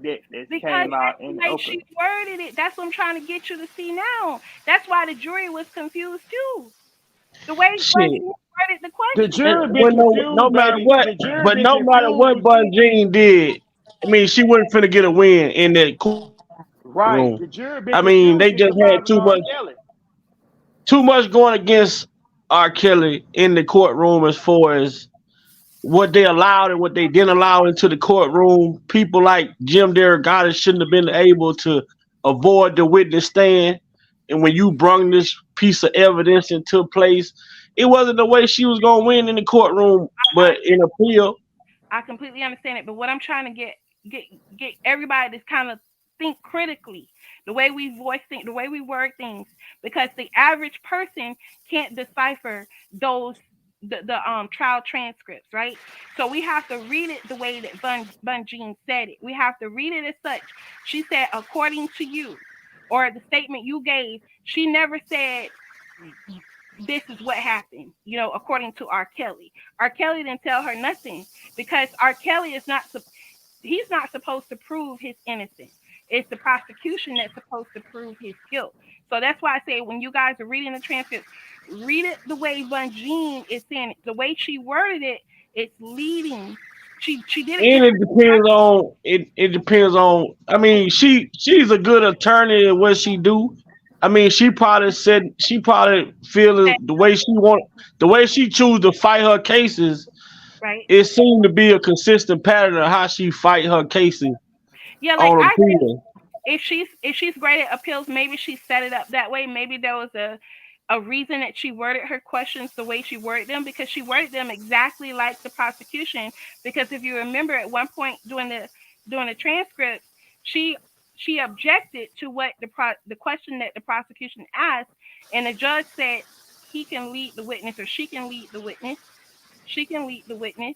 came out in the open. She worded it. That's what I'm trying to get you to see now. That's why the jury was confused too. The way she worded the question. The jury been confused, no matter what. But no matter what Bunjean did, I mean, she wasn't finna get a win in that courtroom. Right. The jury been I mean, they just had too much going against R. Kelly in the courtroom as far as what they allowed and what they didn't allow into the courtroom. People like Jim Derogatis shouldn't have been able to avoid the witness stand. And when you brought this piece of evidence into place, it wasn't the way she was going to win in the courtroom, but in appeal. I completely understand it. But what I'm trying to get everybody to kind of think critically, the way we voice things, the way we word things, because the average person can't decipher those the trial transcripts, right? So we have to read it the way that Bunjean said it. We have to read it as such. She said, according to you, or the statement you gave. She never said this is what happened, according to R. Kelly. R. Kelly didn't tell her nothing because R. Kelly is not, he's not supposed to prove his innocence. It's the prosecution that's supposed to prove his guilt. So that's why I say when you guys are reading the transcript, read it the way Bunjean is saying it. The way she worded it, it's leading. She did it. And it depends on. I mean, she's a good attorney at what she do. I mean, she probably feeling the way she choose to fight her cases. Right. It seemed to be a consistent pattern of how she fight her cases. Yeah, like on I think appeal. if she's great at appeals, maybe she set it up that way. Maybe there was a reason that she worded her questions the way she worded them, because she worded them exactly like the prosecution. Because if you remember, at one point during the transcript, she objected to what the question that the prosecution asked, and the judge said he can lead the witness, or she can lead the witness. She can lead the witness.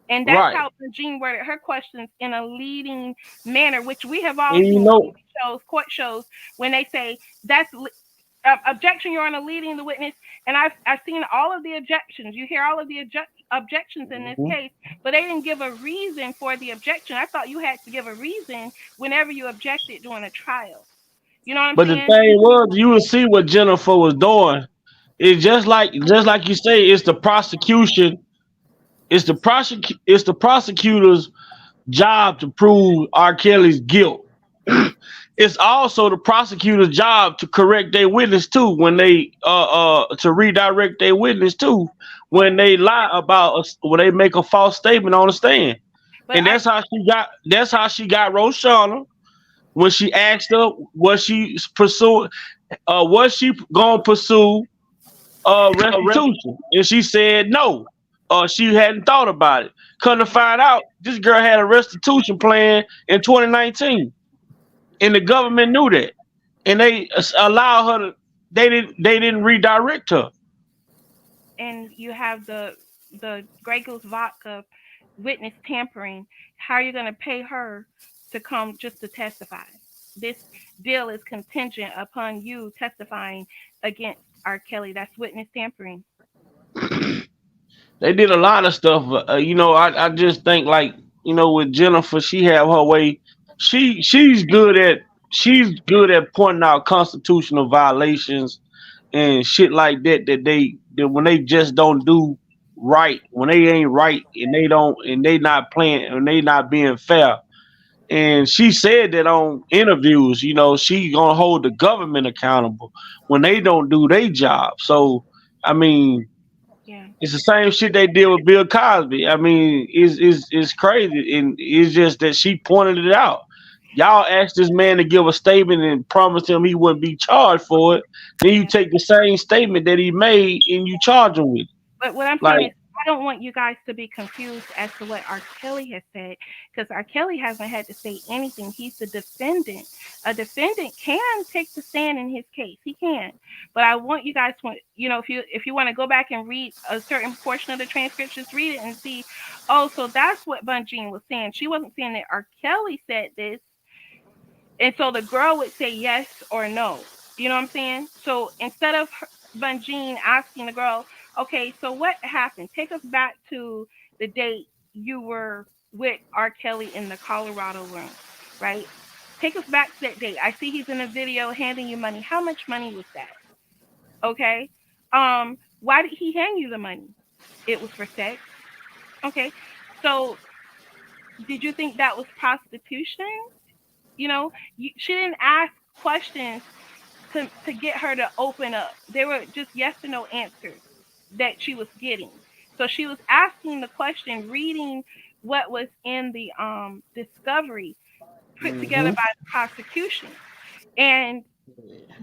And that's Right. how Jean worded her questions, in a leading manner, which we have all And seen you know, TV shows, court shows, when they say that's objection, Your Honor, leading the witness. And I've seen all of the objections. You hear all of the objections in this case, but they didn't give a reason for the objection. I thought you had to give a reason whenever you objected during a trial. You know what I'm but the saying? thing was, you would see what Jennifer was doing. It's just like you say, it's the prosecution. It's the prosecutor's job to prove R. Kelly's guilt. It's also the prosecutor's job to correct their witness too, when they to redirect their witness too, when they lie about us, when they make a false statement on the stand. But And that's how she got Roshana when she asked her was she gonna pursue restitution, and she said no. She hadn't thought about it. Come to find out, this girl had a restitution plan in 2019, and the government knew that, and they allowed her to. They didn't redirect her. And you have the Gray Goose vodka witness tampering. How are you going to pay her to come just to testify? This deal is contingent upon you testifying against R. Kelly. That's witness tampering. They did a lot of stuff. I just think, like, with Jennifer, she have her way. She's good at pointing out constitutional violations and shit like that that when they just don't do right, when they ain't right, and they not playing, and they not being fair. And she said that on interviews, she gonna hold the government accountable when they don't do their job. So, I mean, yeah, it's the same shit they did with Bill Cosby. I mean, it's crazy, and it's just that she pointed it out. Y'all asked this man to give a statement and promised him he wouldn't be charged for it. Then you take the same statement that he made and you charge him with it. But what I'm saying is, I don't want you guys to be confused as to what R. Kelly has said, because R. Kelly hasn't had to say anything. He's the defendant. A defendant can take the stand in his case. He can. But I want you guys to, if you want to go back and read a certain portion of the transcript, just read it and see, oh, so that's what Bunjean was saying. She wasn't saying that R. Kelly said this. And so the girl would say yes or no. You know what I'm saying? So instead of Bunjean asking the girl, okay, so what happened? Take us back to the date you were with R. Kelly in the Colorado room, right? Take us back to that date. I see he's in a video handing you money. How much money was that? Okay. Why did he hand you the money? It was for sex. Okay. So did you think that was prostitution? She didn't ask questions to get her to open up. They were just yes or no answers that she was getting. So she was asking the question, reading what was in the discovery put together by the prosecution. And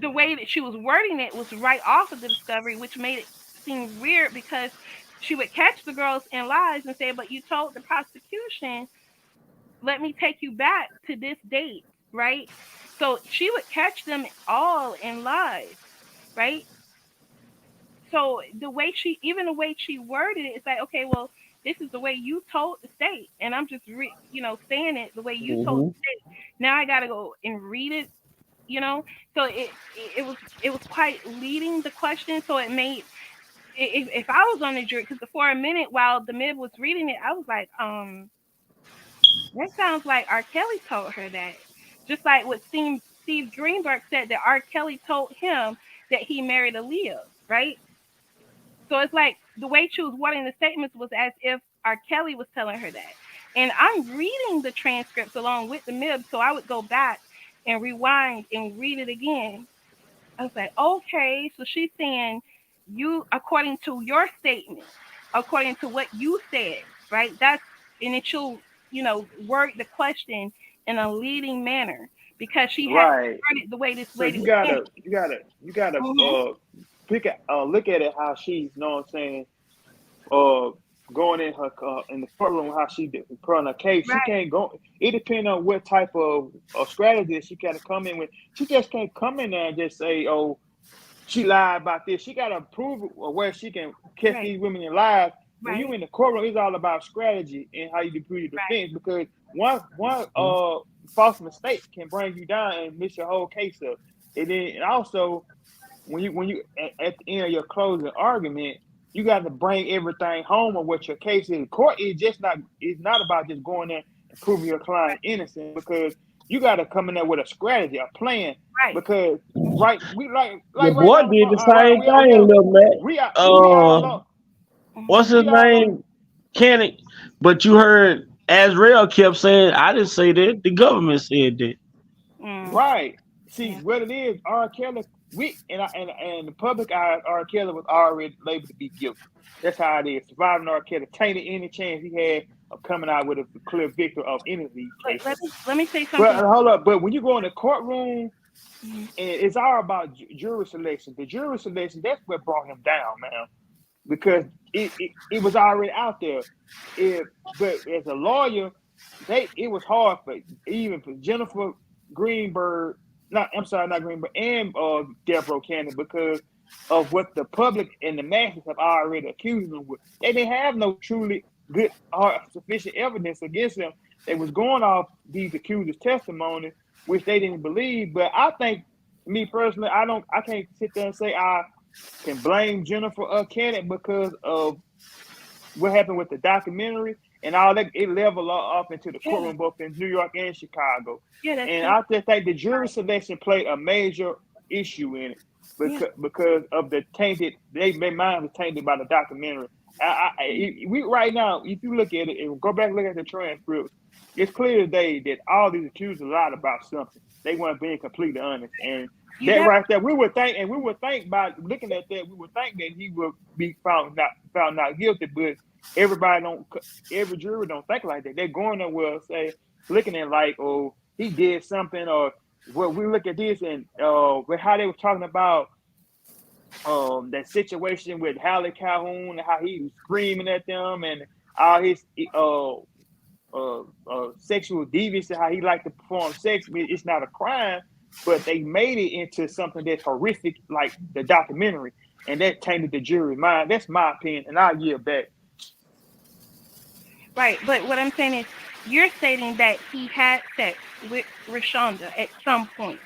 the way that she was wording it was right off of the discovery, which made it seem weird, because she would catch the girls in lies and say, but you told the prosecution, let me take you back to this date, right? So she would catch them all in lies, right? So the way she worded it, it's like, okay, well, this is the way you told the state, and I'm just saying it the way you told the state. Now I got to go and read it you know. So it was quite leading the question. So it made if I was on the jury, because for a minute while the mid was reading it, I was like, that sounds like R. Kelly told her that. Just like what Steve Greenberg said that R. Kelly told him that he married Aaliyah, right? So it's like the way she was wording the statements was as if R. Kelly was telling her that. And I'm reading the transcripts along with the MIB, so I would go back and rewind and read it again. I was like, okay, so she's saying you, according to your statement, according to what you said, right? That's, and it should, word the question in a leading manner because she had Right. worded the way this So lady you was gotta Mhm. look at it how she's, you know what I'm saying, going in her in the courtroom, how she did put her case. She Right. can't go. It depends on what type of strategy she got to come in with. She just can't come in there and just say, "Oh, she lied about this." She got to prove where she can catch Right. these women in lies. When you Right. in the courtroom, it's all about strategy and how you prove your defense. Because one false mistake can bring you down and miss your whole case up. And also when you at the end of your closing argument, you got to bring everything home of what your case is. Court is just not. It's not about just going there and proving your client innocent, because you got to come in there with a strategy, a plan. Right. Because we like Your right boy now did the right, same we out thing, here. little man. We all on. What's his We all on. name? Kenny. But you heard Azrael kept saying, I didn't say that. The government said that. Right. See what it is. R. Kelly. We and the public eye, R. Kelly was already labeled to be guilty. That's how it is. Surviving R. Kelly tainted any chance he had of coming out with a clear victory of any of these cases. Let me say something. But hold up. But when you go in the courtroom, and it's all about jury selection. The jury selection, that's what brought him down, man. Because it was already out there. But as a lawyer, it was hard for even for Jennifer Greenberg, not Greenberg, and Deborah Cannon, because of what the public and the masses have already accused them with. They didn't have no truly good or sufficient evidence against them. They was going off these accusers' testimony, which they didn't believe. But I think, me personally, I can't sit there and say I can blame Jennifer Cannon because of what happened with the documentary and all that. It leveled off into the courtroom, both in New York and Chicago. Yeah, that's and true. I just think the jury selection played a major issue in it because of the tainted. Their mind was tainted by the documentary. We right now, if you look at it and go back and look at the transcripts, it's clear today that all these accusers lied about something. They weren't being completely honest, and right there, we would think by looking at that, we would think that he would be found not guilty. But every jury don't think like that. They're going to say, looking at like, oh, he did something, or well, we look at this and with how they were talking about that situation with Hallie Calhoun and how he was screaming at them and all his sexual deviance and how he liked to perform sex. It's not a crime, but they made it into something that's horrific, like the documentary, and that tainted the jury mind. That's my opinion, and I'll yield back. Right, but what I'm saying is, you're stating that he had sex with Rashonda at some point.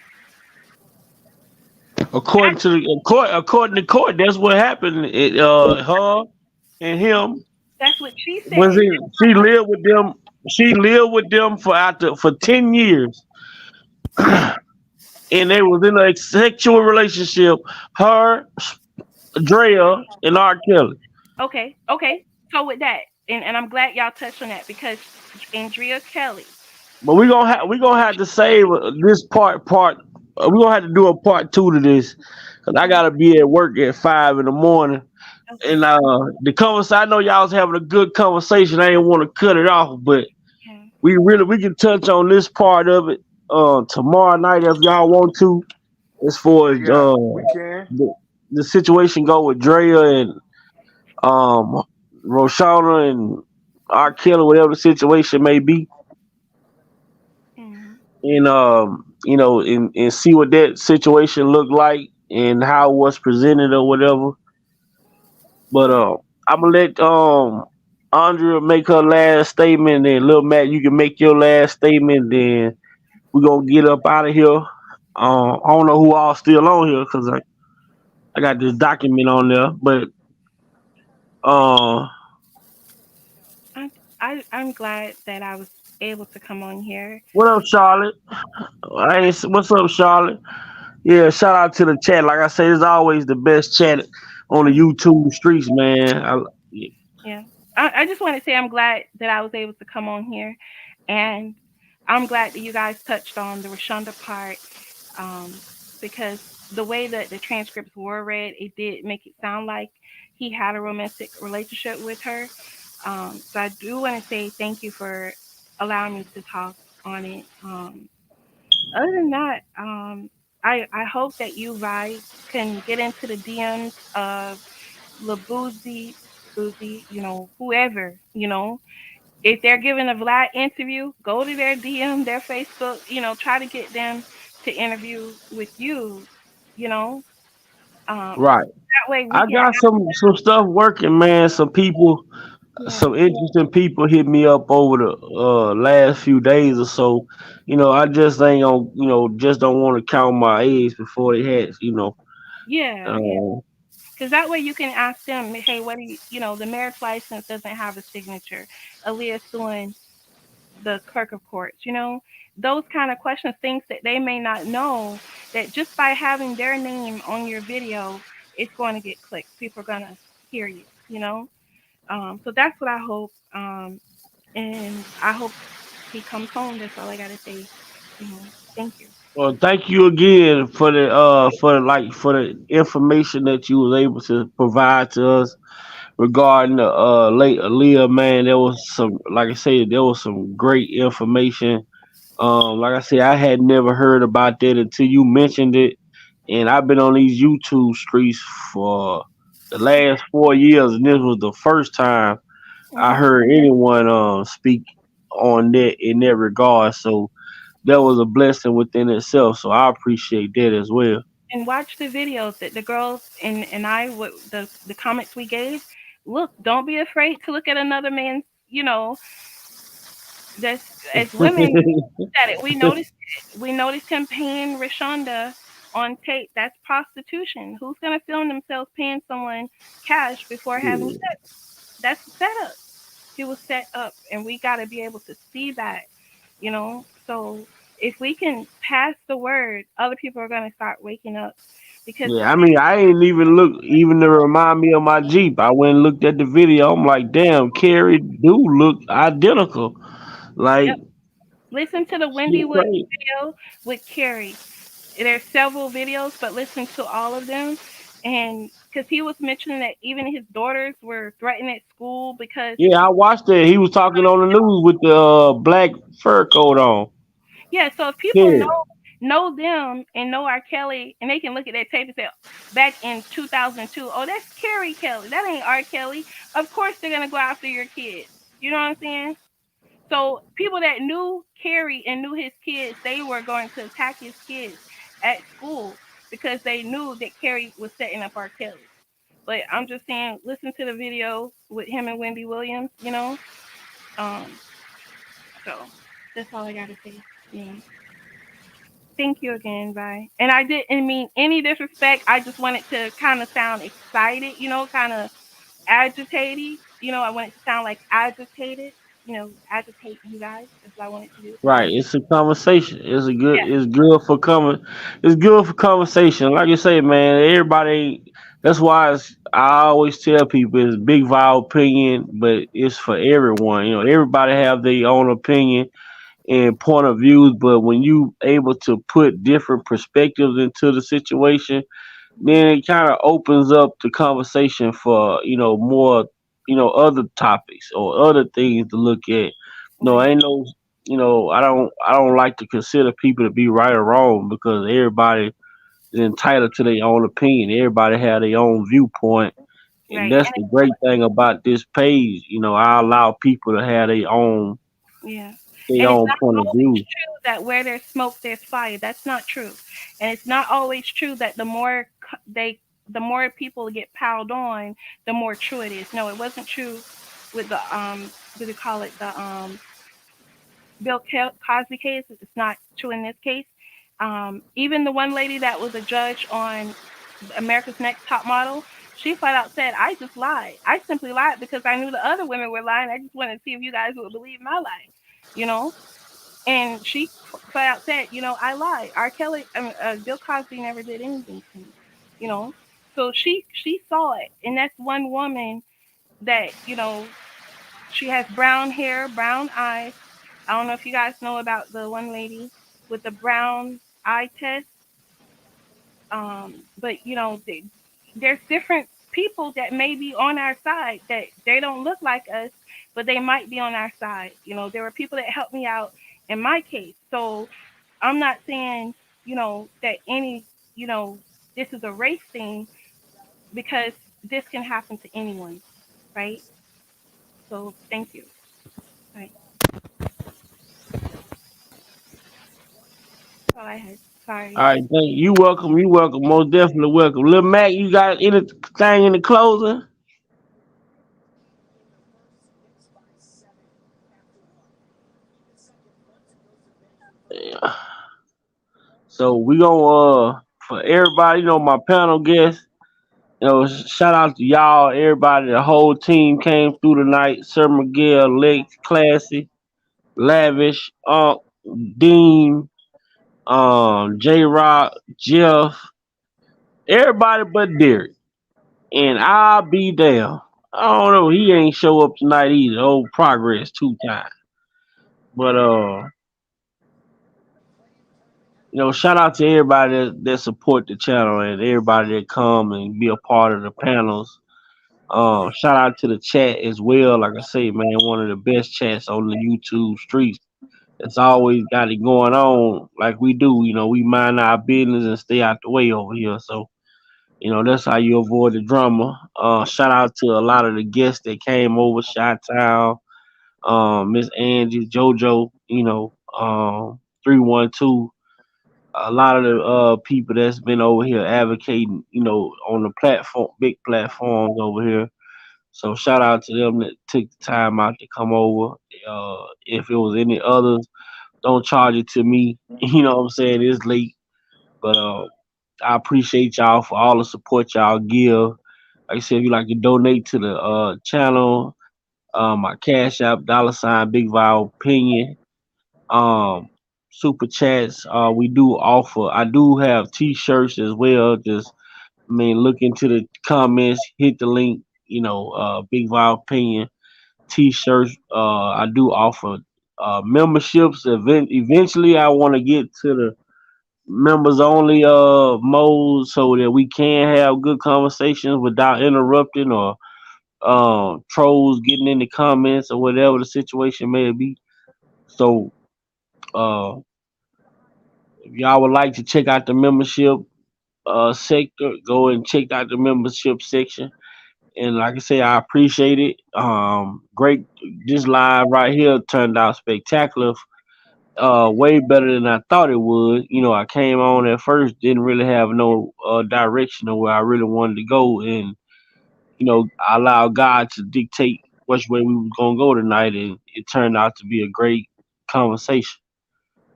According to court, that's what happened. Her and him. That's what she said. She lived with them. She lived with them for 10 years, and they was in a sexual relationship. Her, Drea, and R. Kelly. Okay. So with that, and I'm glad y'all touched on that because Andrea Kelly. But we gonna have to save this part. We're gonna have to do a part 2 to this because I gotta be at work at 5 in the morning. Okay. And the conversation, I know y'all was having a good conversation. I didn't want to cut it off, but we can touch on this part of it tomorrow night if y'all want to. As far as the situation go with Drea and Roshana and R. Kelly, whatever the situation may be. And and see what that situation looked like and how it was presented or whatever. But I'm gonna let Andrea make her last statement, and Lil Matt, you can make your last statement. Then we're gonna get up out of here. I don't know who all still on here because I got this document on there, but uh, I'm glad that I was able to come on here. what up, Charlotte? What's up, Charlotte? Yeah, shout out to the chat. Like I say, it's always the best chat on the YouTube streets, man. Yeah. I just want to say I'm glad that I was able to come on here, and I'm glad that you guys touched on the Rashonda part, because the way that the transcripts were read, it did make it sound like he had a romantic relationship with her. So I do want to say thank you for allowing me to talk on it. Other than that, I hope that you guys can get into the DMs of LaBoozy, Boozy, whoever, if they're giving a Vlad interview, go to their DM, their Facebook, try to get them to interview with you, you know. Right. That way we I can got some stuff working, man. Some interesting people hit me up over the last few days or so. I just ain't on, just don't want to count my eggs before they hatch. yeah. Because that way you can ask them, hey, what do the marriage license doesn't have a signature. Aaliyah's doing the clerk of courts, those kind of questions, things that they may not know, that just by having their name on your video, it's going to get clicks. People are going to hear you. So that's what I hope. And I hope he comes home. That's all I got to say. Thank you. Well, thank you again for the information that you was able to provide to us regarding the late Aaliyah, man. There was some, like I said, there was some great information. Like I said, I had never heard about that until you mentioned it, and I've been on these YouTube streets for the last 4 years, and this was the first time I heard anyone speak on that in that regard. So that was a blessing within itself. So I appreciate that as well. And watch the videos that the girls and I, what the comments we gave. Look, don't be afraid to look at another man's, that's, as women, we looked at it. We noticed him paying Rashonda on tape. That's prostitution. Who's gonna film themselves paying someone cash before having sex? That's a setup. He was set up, and we gotta be able to see that. So if we can pass the word, other people are gonna start waking up because Yeah, I mean, I ain't even look even to remind me of my Jeep. I went and looked at the video. I'm like, damn, Carrie do look identical. Like, yep. Listen to the Wendy shit Williams crazy. video with Carrie. There's several videos, but listen to all of them. And because he was mentioning that even his daughters were threatened at school because Yeah, I watched it. He was talking on the news with the black fur coat on. yeah. So if people Yeah, know them and know R.Kelly, and they can look at that tape and say back in 2002, oh, that's Carrie Kelly. That ain't R.Kelly. Of course they're gonna go after your kids. You know what I'm saying? So people that knew Carrie and knew his kids, they were going to attack his kids at school because they knew that Carrie was setting up R.Kelly. But I'm just saying, listen to the video with him and Wendy Williams. Um, so that's all I gotta say. Yeah. Thank you again, bye. And I didn't mean any disrespect. I just wanted to kind of sound excited, kind of agitated. I want it to sound like agitated. Agitate you guys. That's what I wanted to do. right. It's a conversation. It's good for coming. It's good for conversation. Like you say, man. Everybody. That's why I always tell people it's big vile opinion, but it's for everyone. Everybody have their own opinion and point of views, but when you able to put different perspectives into the situation, then it kind of opens up the conversation for more other topics or other things to look at. No, ain't no I don't like to consider people to be right or wrong because everybody is entitled to their own opinion. Everybody have their own viewpoint. And Right. that's the great thing about this page. I allow people to have Yeah. their And it's own not point of always view. true that where there's smoke, there's fire. That's not true. And it's not always true that the more people get piled on, the more true it is. No, it wasn't true with the what do they call it? The Bill Cosby case. It's not true in this case. Even the one lady that was a judge on America's Next Top Model, she flat out said, I just lied. I simply lied because I knew the other women were lying. I just wanted to see if you guys would believe my lie, you know? And she flat out said, I lied. R.Kelly, Bill Cosby never did anything to me, you know? So she saw it. And that's one woman that, she has brown hair, brown eyes. I don't know if you guys know about the one lady with the brown eye test. But there's different people that may be on our side that they don't look like us, but they might be on our side. There were people that helped me out in my case. So I'm not saying, that this is a race thing, because this can happen to anyone, right? So thank you. Right. That's all I had. Sorry. All right, thank you. You welcome. You welcome. Most definitely welcome. Lil Mac, you got anything in the closing? Yeah. So we gonna for everybody, my panel guests, shout out to y'all, everybody, the whole team came through tonight. Sir Miguel, Lex, Classy, Lavish, Dean, J Rock, Jeff, everybody but Derek. And I'll be damn. I don't know, he ain't show up tonight either. Old Progress 2 times. But shout out to everybody that support the channel and everybody that come and be a part of the panels. Shout out to the chat as well. Like I say, man, one of the best chats on the YouTube streets. It's always got it going on like we do. We mind our business and stay out the way over here. So, that's how you avoid the drama. Shout out to a lot of the guests that came over, Shot Town, Miss Angie, JoJo, 312. A lot of the people that's been over here advocating, on the platform, big platforms over here. So shout out to them that took the time out to come over. If it was any others, don't charge it to me. You know what I'm saying? It's late, but I appreciate y'all for all the support y'all give. Like I said, if you like to donate to the channel, my Cash App, $ Big Vile Opinion, um, super chats. We do offer. I do have T-shirts as well. Just look into the comments, hit the link. Big Vile Opinion T-shirts. I do offer memberships. Eventually, I want to get to the members only mode so that we can have good conversations without interrupting or trolls getting in the comments or whatever the situation may be. So if y'all would like to check out the membership sector, go and check out the membership section. And like I say, I appreciate it. Great. This live right here turned out spectacular. Way better than I thought it would. I came on at first, didn't really have no direction of where I really wanted to go, and I allowed God to dictate which way we was gonna go tonight, and it turned out to be a great conversation.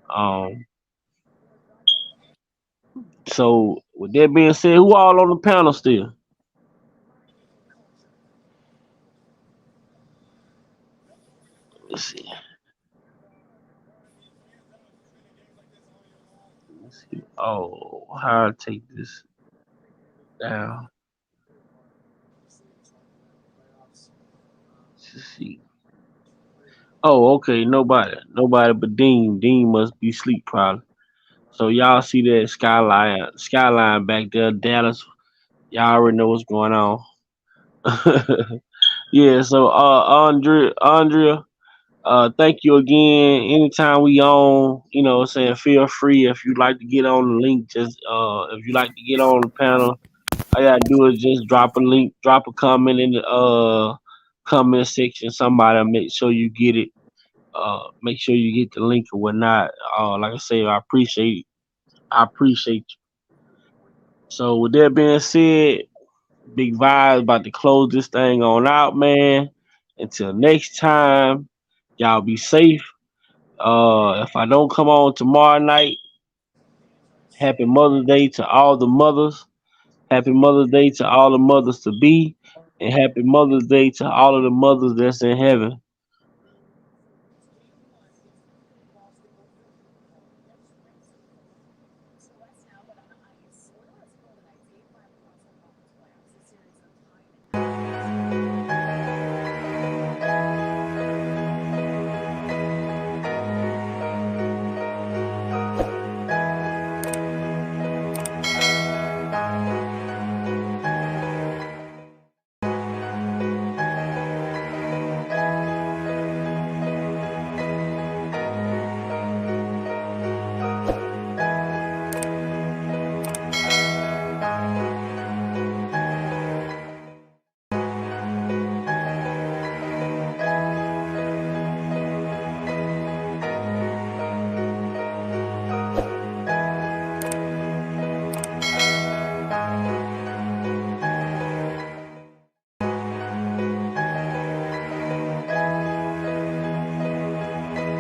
Um, so with that being said, who all on the panel still? Let's see. Oh, how I take this down? Let's see. Oh, okay. Nobody but Dean. Dean must be asleep probably. So y'all see that skyline back there, Dallas. Y'all already know what's going on. Yeah. So Andrea, thank you again. Anytime we on, saying feel free if you'd like to get on the link. Just if you like to get on the panel, all you gotta do is just drop a link, drop a comment in the comment section. Somebody make sure you get it. Make sure you get the link or whatnot. Like I say, I appreciate you. So with that being said, Big Vibes about to close this thing on out, man. Until next time, y'all be safe. If I don't come on tomorrow night, Happy Mother's Day to all the mothers. Happy Mother's Day to all the mothers to be. And happy Mother's Day to all of the mothers that's in heaven.